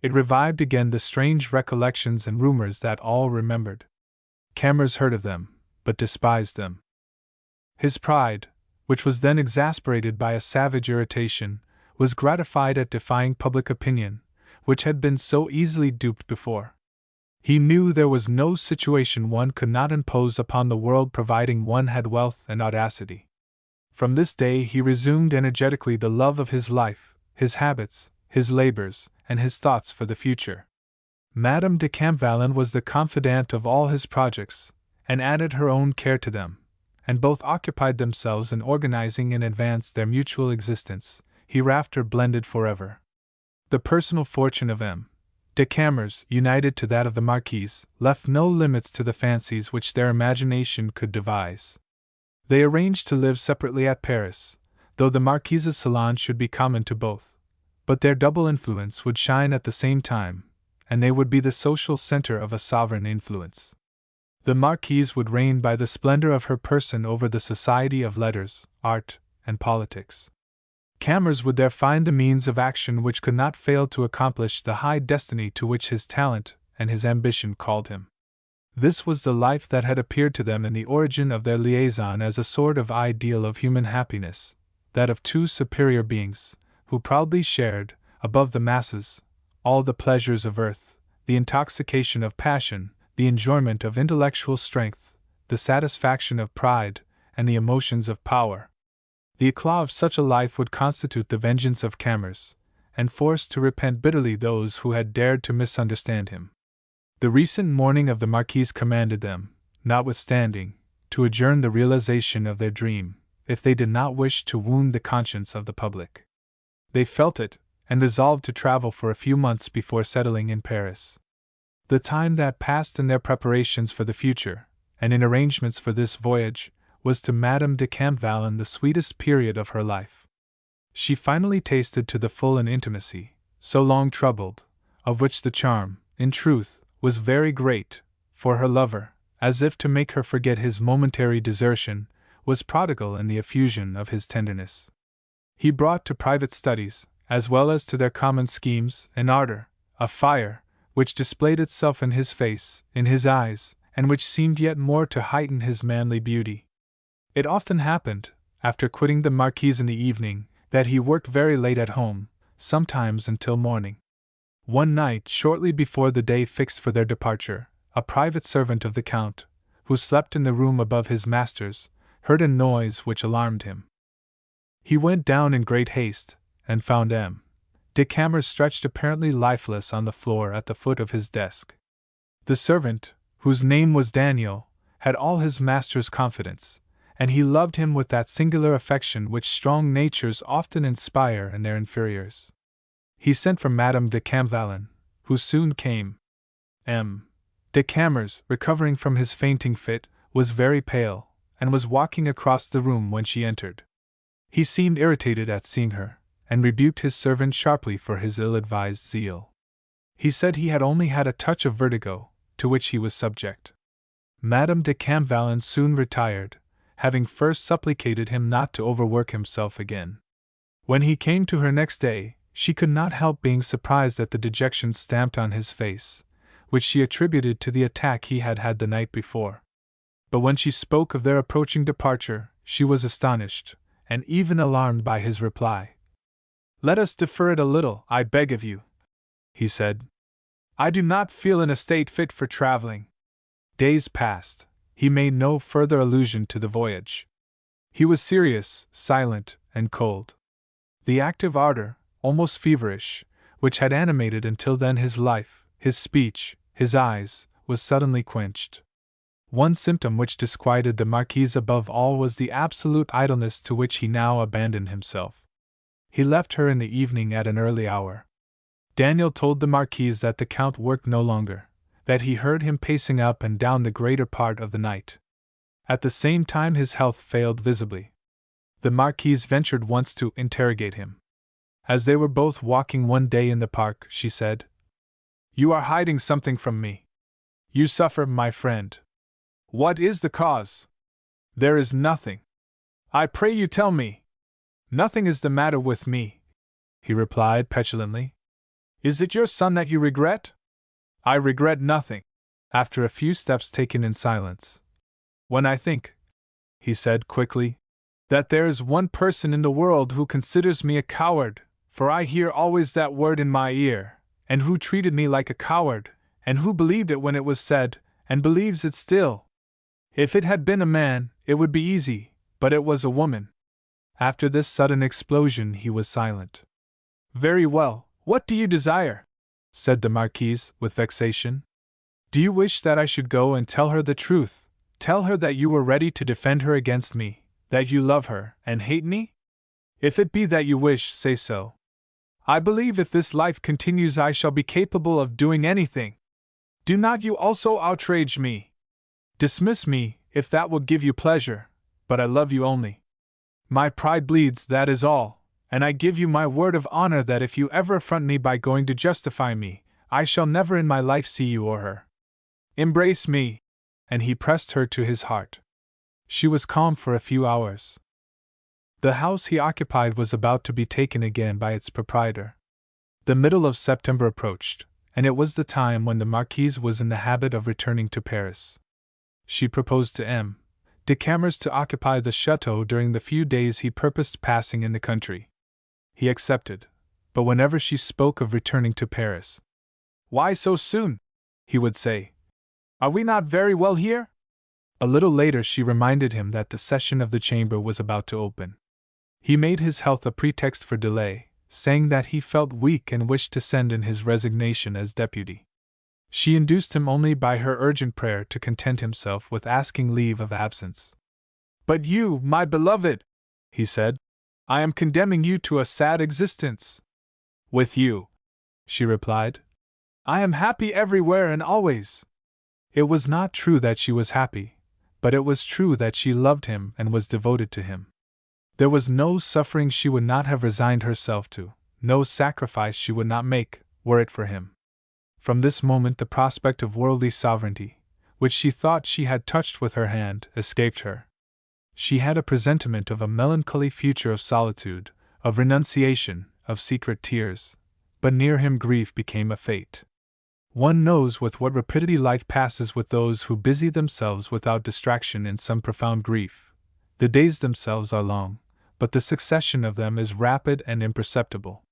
It revived again the strange recollections and rumors that all remembered. Camors heard of them, but despised them. His pride, which was then exasperated by a savage irritation, was gratified at defying public opinion, which had been so easily duped before. He knew there was no situation one could not impose upon the world providing one had wealth and audacity. From this day he resumed energetically the love of his life, his habits, his labors, and his thoughts for the future. Madame de Camvalin was the confidante of all his projects, and added her own care to them, and both occupied themselves in organizing in advance their mutual existence, hereafter blended forever. The personal fortune of M. de Camors, united to that of the Marquise, left no limits to the fancies which their imagination could devise. They arranged to live separately at Paris, though the Marquise's salon should be common to both, but their double influence would shine at the same time, and they would be the social center of a sovereign influence. The Marquise would reign by the splendor of her person over the society of letters, art, and politics. Camors would there find the means of action which could not fail to accomplish the high destiny to which his talent and his ambition called him. This was the life that had appeared to them in the origin of their liaison as a sort of ideal of human happiness, that of two superior beings, who proudly shared, above the masses, all the pleasures of earth, the intoxication of passion, the enjoyment of intellectual strength, the satisfaction of pride, and the emotions of power. The eclat of such a life would constitute the vengeance of Camors, and force to repent bitterly those who had dared to misunderstand him. The recent mourning of the Marquise commanded them, notwithstanding, to adjourn the realization of their dream, if they did not wish to wound the conscience of the public. They felt it, and resolved to travel for a few months before settling in Paris. The time that passed in their preparations for the future, and in arrangements for this voyage, was to Madame de Camvalin the sweetest period of her life. She finally tasted to the full an intimacy, so long troubled, of which the charm, in truth, was very great, for her lover, as if to make her forget his momentary desertion, was prodigal in the effusion of his tenderness. He brought to private studies, as well as to their common schemes, an ardor, a fire, which displayed itself in his face, in his eyes, and which seemed yet more to heighten his manly beauty. It often happened, after quitting the Marquise in the evening, that he worked very late at home, sometimes until morning. One night, shortly before the day fixed for their departure, a private servant of the Count, who slept in the room above his master's, heard a noise which alarmed him. He went down in great haste, and found M. de Camors stretched apparently lifeless on the floor at the foot of his desk. The servant, whose name was Daniel, had all his master's confidence, and he loved him with that singular affection which strong natures often inspire in their inferiors. He sent for Madame de Camvalin, who soon came. M. de Camors, recovering from his fainting fit, was very pale, and was walking across the room when she entered. He seemed irritated at seeing her, and rebuked his servant sharply for his ill-advised zeal. He said he had only had a touch of vertigo, to which he was subject. Madame de Camvalin soon retired, having first supplicated him not to overwork himself again. When he came to her next day, she could not help being surprised at the dejection stamped on his face, which she attributed to the attack he had had the night before. But when she spoke of their approaching departure, she was astonished, and even alarmed by his reply. "Let us defer it a little, I beg of you," he said. "I do not feel in a state fit for traveling." Days passed. He made no further allusion to the voyage. He was serious, silent, and cold. The active ardor, almost feverish, which had animated until then his life, his speech, his eyes, was suddenly quenched. One symptom which disquieted the Marquise above all was the absolute idleness to which he now abandoned himself. He left her in the evening at an early hour. Daniel told the Marquise that the Count worked no longer, that he heard him pacing up and down the greater part of the night. At the same time his health failed visibly. The Marquise ventured once to interrogate him. As they were both walking one day in the park, she said, "You are hiding something from me. You suffer, my friend. What is the cause?" "There is nothing. I pray you tell me." "Nothing is the matter with me," he replied petulantly. "Is it your son that you regret?" "I regret nothing," after a few steps taken in silence. "When I think," he said quickly, "that there is one person in the world who considers me a coward, for I hear always that word in my ear, and who treated me like a coward, and who believed it when it was said, and believes it still. If it had been a man, it would be easy, but it was a woman. After this sudden explosion he was silent. Very well, what do you desire? Said the Marquise, with vexation. Do you wish that I should go and tell her the truth? Tell her that you were ready to defend her against me, that you love her, and hate me? If it be that you wish, say so. I believe if this life continues I shall be capable of doing anything. Do not you also outrage me. Dismiss me, if that will give you pleasure, but I love you only. My pride bleeds, that is all, and I give you my word of honor that if you ever affront me by going to justify me, I shall never in my life see you or her. Embrace me. And he pressed her to his heart. She was calm for a few hours. The house he occupied was about to be taken again by its proprietor. The middle of September approached, and it was the time when the Marquise was in the habit of returning to Paris. She proposed to M. de Camors to occupy the chateau during the few days he purposed passing in the country. He accepted, but whenever she spoke of returning to Paris, "Why so soon?" he would say. "Are we not very well here?" A little later she reminded him that the session of the Chamber was about to open. He made his health a pretext for delay, saying that he felt weak and wished to send in his resignation as deputy. She induced him only by her urgent prayer to content himself with asking leave of absence. "But you, my beloved," he said, "I am condemning you to a sad existence." "With you," she replied, "I am happy everywhere and always." It was not true that she was happy, but it was true that she loved him and was devoted to him. There was no suffering she would not have resigned herself to, no sacrifice she would not make, were it for him. From this moment the prospect of worldly sovereignty, which she thought she had touched with her hand, escaped her. She had a presentiment of a melancholy future of solitude, of renunciation, of secret tears, but near him grief became a fate. One knows with what rapidity life passes with those who busy themselves without distraction in some profound grief. The days themselves are long, but the succession of them is rapid and imperceptible.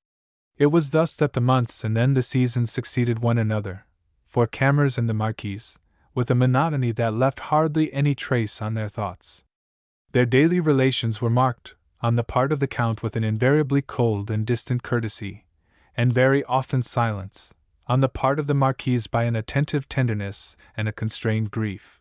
It was thus that the months and then the seasons succeeded one another, for Camors and the Marquise, with a monotony that left hardly any trace on their thoughts. Their daily relations were marked, on the part of the Count, with an invariably cold and distant courtesy, and very often silence, on the part of the Marquise by an attentive tenderness and a constrained grief.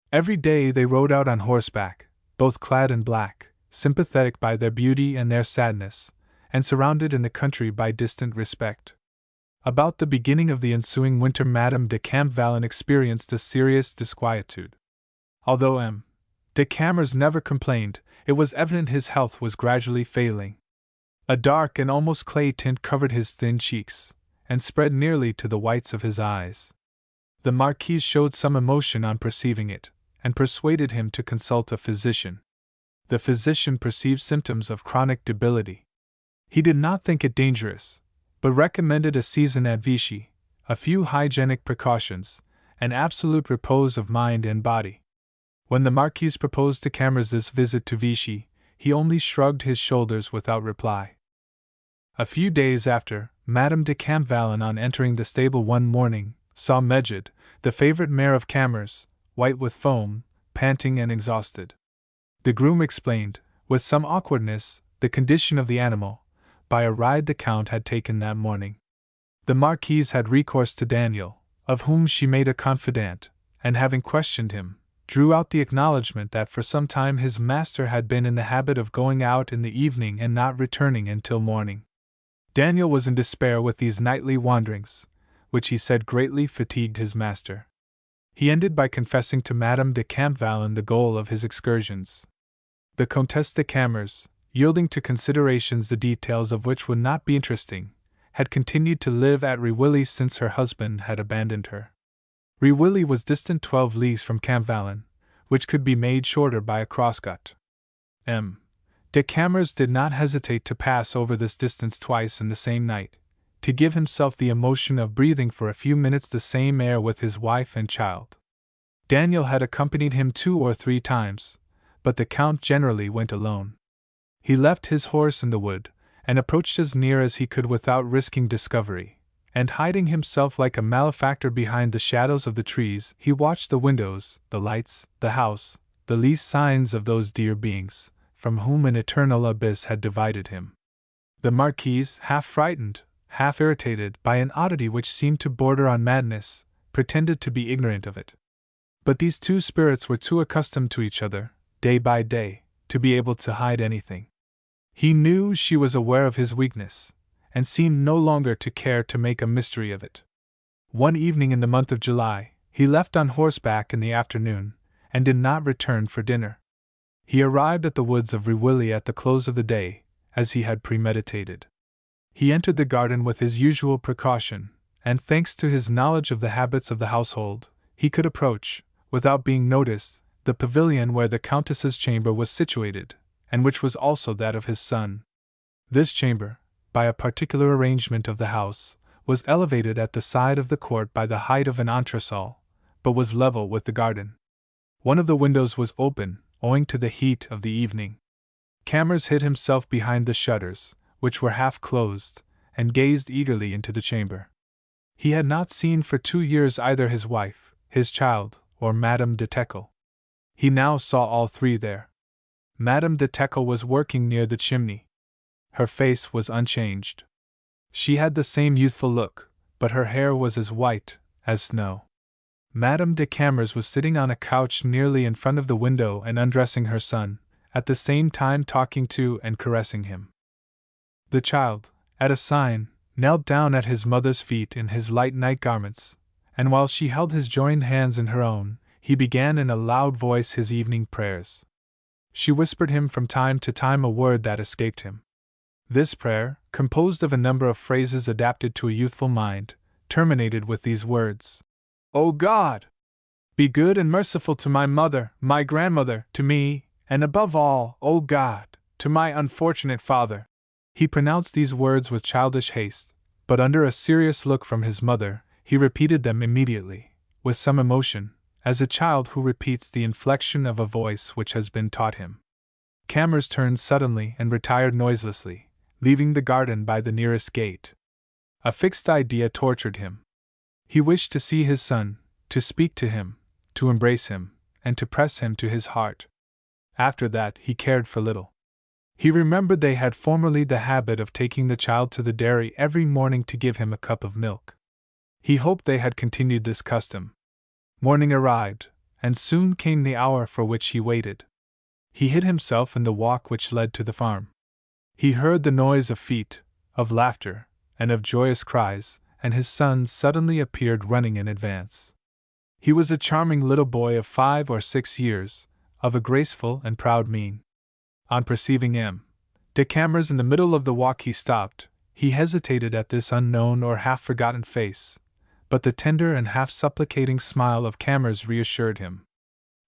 Every day they rode out on horseback, both clad in black, sympathetic by their beauty and their sadness, and surrounded in the country by distant respect. About the beginning of the ensuing winter Madame de Camors experienced a serious disquietude. Although M. de Camors never complained, it was evident his health was gradually failing. A dark and almost clay tint covered his thin cheeks, and spread nearly to the whites of his eyes. The Marquise showed some emotion on perceiving it, and persuaded him to consult a physician. The physician perceived symptoms of chronic debility. He did not think it dangerous, but recommended a season at Vichy, a few hygienic precautions, and absolute repose of mind and body. When the Marquise proposed to Camors this visit to Vichy, he only shrugged his shoulders without reply. A few days after, Madame de Camors, on entering the stable one morning, saw Megid, the favorite mare of Camors, white with foam, panting and exhausted. The groom explained, with some awkwardness, the condition of the animal, by a ride the Count had taken that morning. The Marquise had recourse to Daniel, of whom she made a confidant, and having questioned him, drew out the acknowledgment that for some time his master had been in the habit of going out in the evening and not returning until morning. Daniel was in despair with these nightly wanderings, which he said greatly fatigued his master. He ended by confessing to Madame de Camors the goal of his excursions. The Comtesse de Camors, yielding to considerations the details of which would not be interesting, had continued to live at Rewilly since her husband had abandoned her. Rewilly was distant 12 leagues from Camors, which could be made shorter by a crosscut. M. de Camors did not hesitate to pass over this distance twice in the same night, to give himself the emotion of breathing for a few minutes the same air with his wife and child. Daniel had accompanied him 2 or 3 times, but the Count generally went alone. He left his horse in the wood, and approached as near as he could without risking discovery, and hiding himself like a malefactor behind the shadows of the trees, he watched the windows, the lights, the house, the least signs of those dear beings, from whom an eternal abyss had divided him. The Marquise, half frightened, half irritated by an oddity which seemed to border on madness, pretended to be ignorant of it. But these two spirits were too accustomed to each other, day by day, to be able to hide anything. He knew she was aware of his weakness, and seemed no longer to care to make a mystery of it. One evening in the month of July, he left on horseback in the afternoon, and did not return for dinner. He arrived at the woods of Rewilly at the close of the day, as he had premeditated. He entered the garden with his usual precaution, and thanks to his knowledge of the habits of the household, he could approach, without being noticed, the pavilion where the Countess's chamber was situated, and which was also that of his son. This chamber, by a particular arrangement of the house, was elevated at the side of the court by the height of an entresol, but was level with the garden. One of the windows was open, owing to the heat of the evening. Camors hid himself behind the shutters, which were half closed, and gazed eagerly into the chamber. He had not seen for 2 years either his wife, his child, or Madame de Teckle. He now saw all three there. Madame de Teckle was working near the chimney. Her face was unchanged. She had the same youthful look, but her hair was as white as snow. Madame de Camors was sitting on a couch nearly in front of the window and undressing her son, at the same time talking to and caressing him. The child, at a sign, knelt down at his mother's feet in his light night garments, and while she held his joined hands in her own, he began in a loud voice his evening prayers. She whispered him from time to time a word that escaped him. This prayer, composed of a number of phrases adapted to a youthful mind, terminated with these words: "O God! Be good and merciful to my mother, my grandmother, to me, and above all, O God, to my unfortunate father." He pronounced these words with childish haste, but under a serious look from his mother, he repeated them immediately, with some emotion, as a child who repeats the inflection of a voice which has been taught him. Camors turned suddenly and retired noiselessly, leaving the garden by the nearest gate. A fixed idea tortured him. He wished to see his son, to speak to him, to embrace him, and to press him to his heart. After that, he cared for little. He remembered they had formerly the habit of taking the child to the dairy every morning to give him a cup of milk. He hoped they had continued this custom. Morning arrived, and soon came the hour for which he waited. He hid himself in the walk which led to the farm. He heard the noise of feet, of laughter, and of joyous cries, and his son suddenly appeared running in advance. He was a charming little boy of 5 or 6 years, of a graceful and proud mien. On perceiving M. de Camors in the middle of the walk, he stopped. He hesitated at this unknown or half-forgotten face, but the tender and half-supplicating smile of Camors reassured him.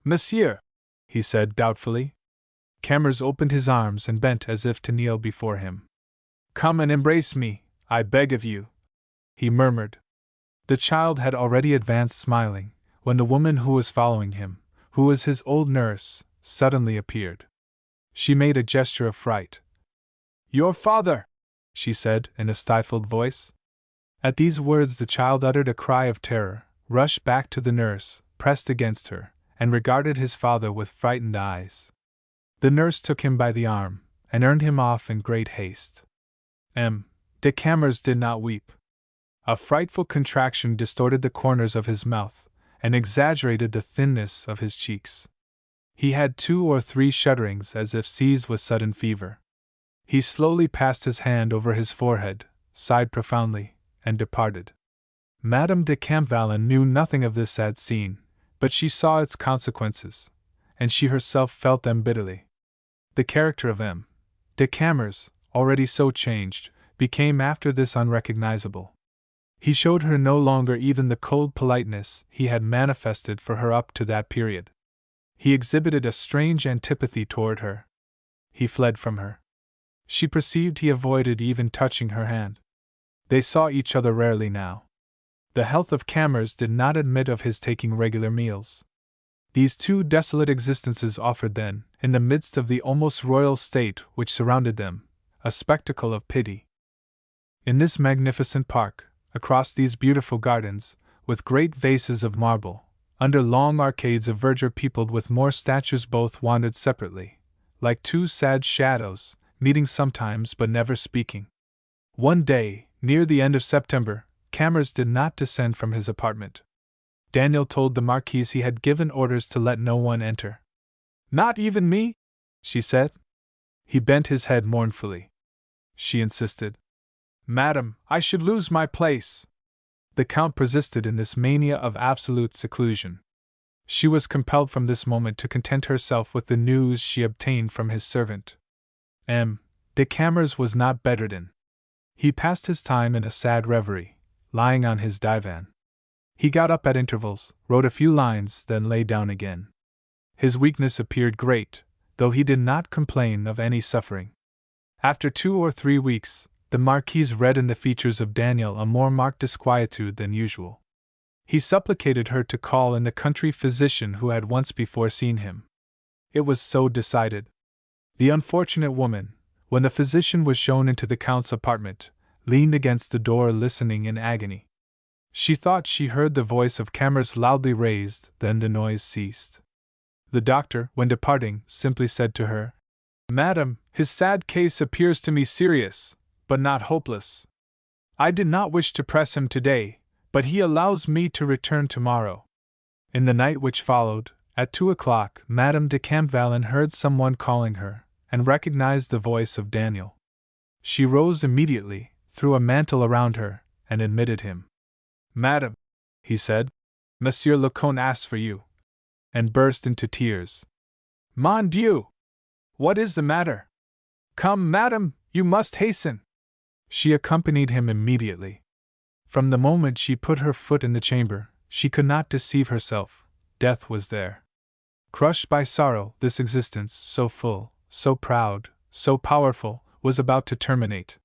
"Monsieur," he said doubtfully. Camors opened his arms and bent as if to kneel before him. "Come and embrace me, I beg of you," he murmured. The child had already advanced smiling, when the woman who was following him, who was his old nurse, suddenly appeared. She made a gesture of fright. "Your father!" she said in a stifled voice. At these words the child uttered a cry of terror, rushed back to the nurse, pressed against her, and regarded his father with frightened eyes. The nurse took him by the arm, and earned him off in great haste. M. de Camors did not weep. A frightful contraction distorted the corners of his mouth, and exaggerated the thinness of his cheeks. He had 2 or 3 shudderings as if seized with sudden fever. He slowly passed his hand over his forehead, sighed profoundly, and departed. Madame de Campvallon knew nothing of this sad scene, but she saw its consequences, and she herself felt them bitterly. The character of M. de Camors, already so changed, became after this unrecognizable. He showed her no longer even the cold politeness he had manifested for her up to that period. He exhibited a strange antipathy toward her. He fled from her. She perceived he avoided even touching her hand. They saw each other rarely now. The health of Camors did not admit of his taking regular meals. These two desolate existences offered then, in the midst of the almost royal state which surrounded them, a spectacle of pity. In this magnificent park, across these beautiful gardens, with great vases of marble, under long arcades of verdure peopled with more statues, both wandered separately, like two sad shadows, meeting sometimes but never speaking. One day, near the end of September, Camors did not descend from his apartment. Daniel told the Marquise he had given orders to let no one enter. "Not even me?" she said. He bent his head mournfully. She insisted. "Madam, I should lose my place." The Count persisted in this mania of absolute seclusion. She was compelled from this moment to content herself with the news she obtained from his servant. M. de Camors was not bedridden. He passed his time in a sad reverie, lying on his divan. He got up at intervals, wrote a few lines, then lay down again. His weakness appeared great, though he did not complain of any suffering. After 2 or 3 weeks, the Marquise read in the features of Daniel a more marked disquietude than usual. He supplicated her to call in the country physician who had once before seen him. It was so decided. The unfortunate woman, when the physician was shown into the Count's apartment, leaned against the door listening in agony. She thought she heard the voice of Camors loudly raised, then the noise ceased. The doctor, when departing, simply said to her, "Madam, his sad case appears to me serious, but not hopeless. I did not wish to press him today, but he allows me to return tomorrow." In the night which followed, at 2 o'clock, Madame de Campvallon heard someone calling her, and recognized the voice of Daniel. She rose immediately, threw a mantle around her, and admitted him. "Madam," he said, "Monsieur le Comte asks for you," and burst into tears. "Mon Dieu! What is the matter? Come, madam, you must hasten." She accompanied him immediately. From the moment she put her foot in the chamber, she could not deceive herself. Death was there. Crushed by sorrow, this existence, so full, so proud, so powerful, was about to terminate.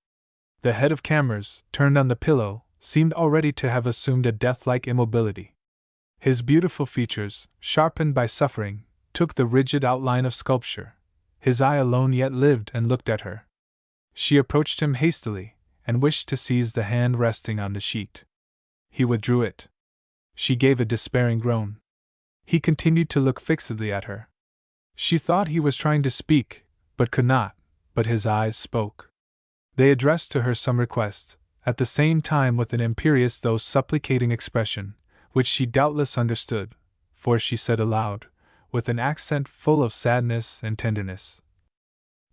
The head of Camors, turned on the pillow, seemed already to have assumed a death-like immobility. His beautiful features, sharpened by suffering, took the rigid outline of sculpture. His eye alone yet lived and looked at her. She approached him hastily, and wished to seize the hand resting on the sheet. He withdrew it. She gave a despairing groan. He continued to look fixedly at her. She thought he was trying to speak, but could not, but his eyes spoke. They addressed to her some request, at the same time with an imperious though supplicating expression, which she doubtless understood, for she said aloud, with an accent full of sadness and tenderness,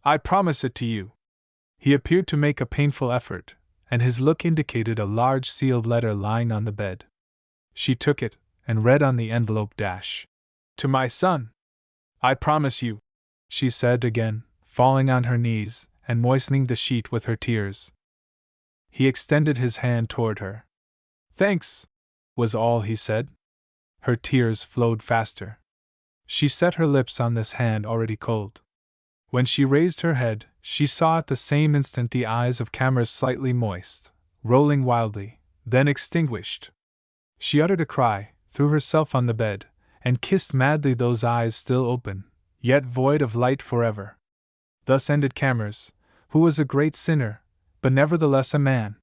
"I promise it to you." He appeared to make a painful effort, and his look indicated a large sealed letter lying on the bed. She took it, and read on the envelope "To my son. I promise you," she said again, falling on her knees, and moistening the sheet with her tears. He extended his hand toward her. "Thanks," was all he said. Her tears flowed faster. She set her lips on this hand already cold. When she raised her head, she saw at the same instant the eyes of Camors slightly moist, rolling wildly, then extinguished. She uttered a cry, threw herself on the bed, and kissed madly those eyes still open, yet void of light forever. Thus ended Camors, who was a great sinner, but nevertheless a man,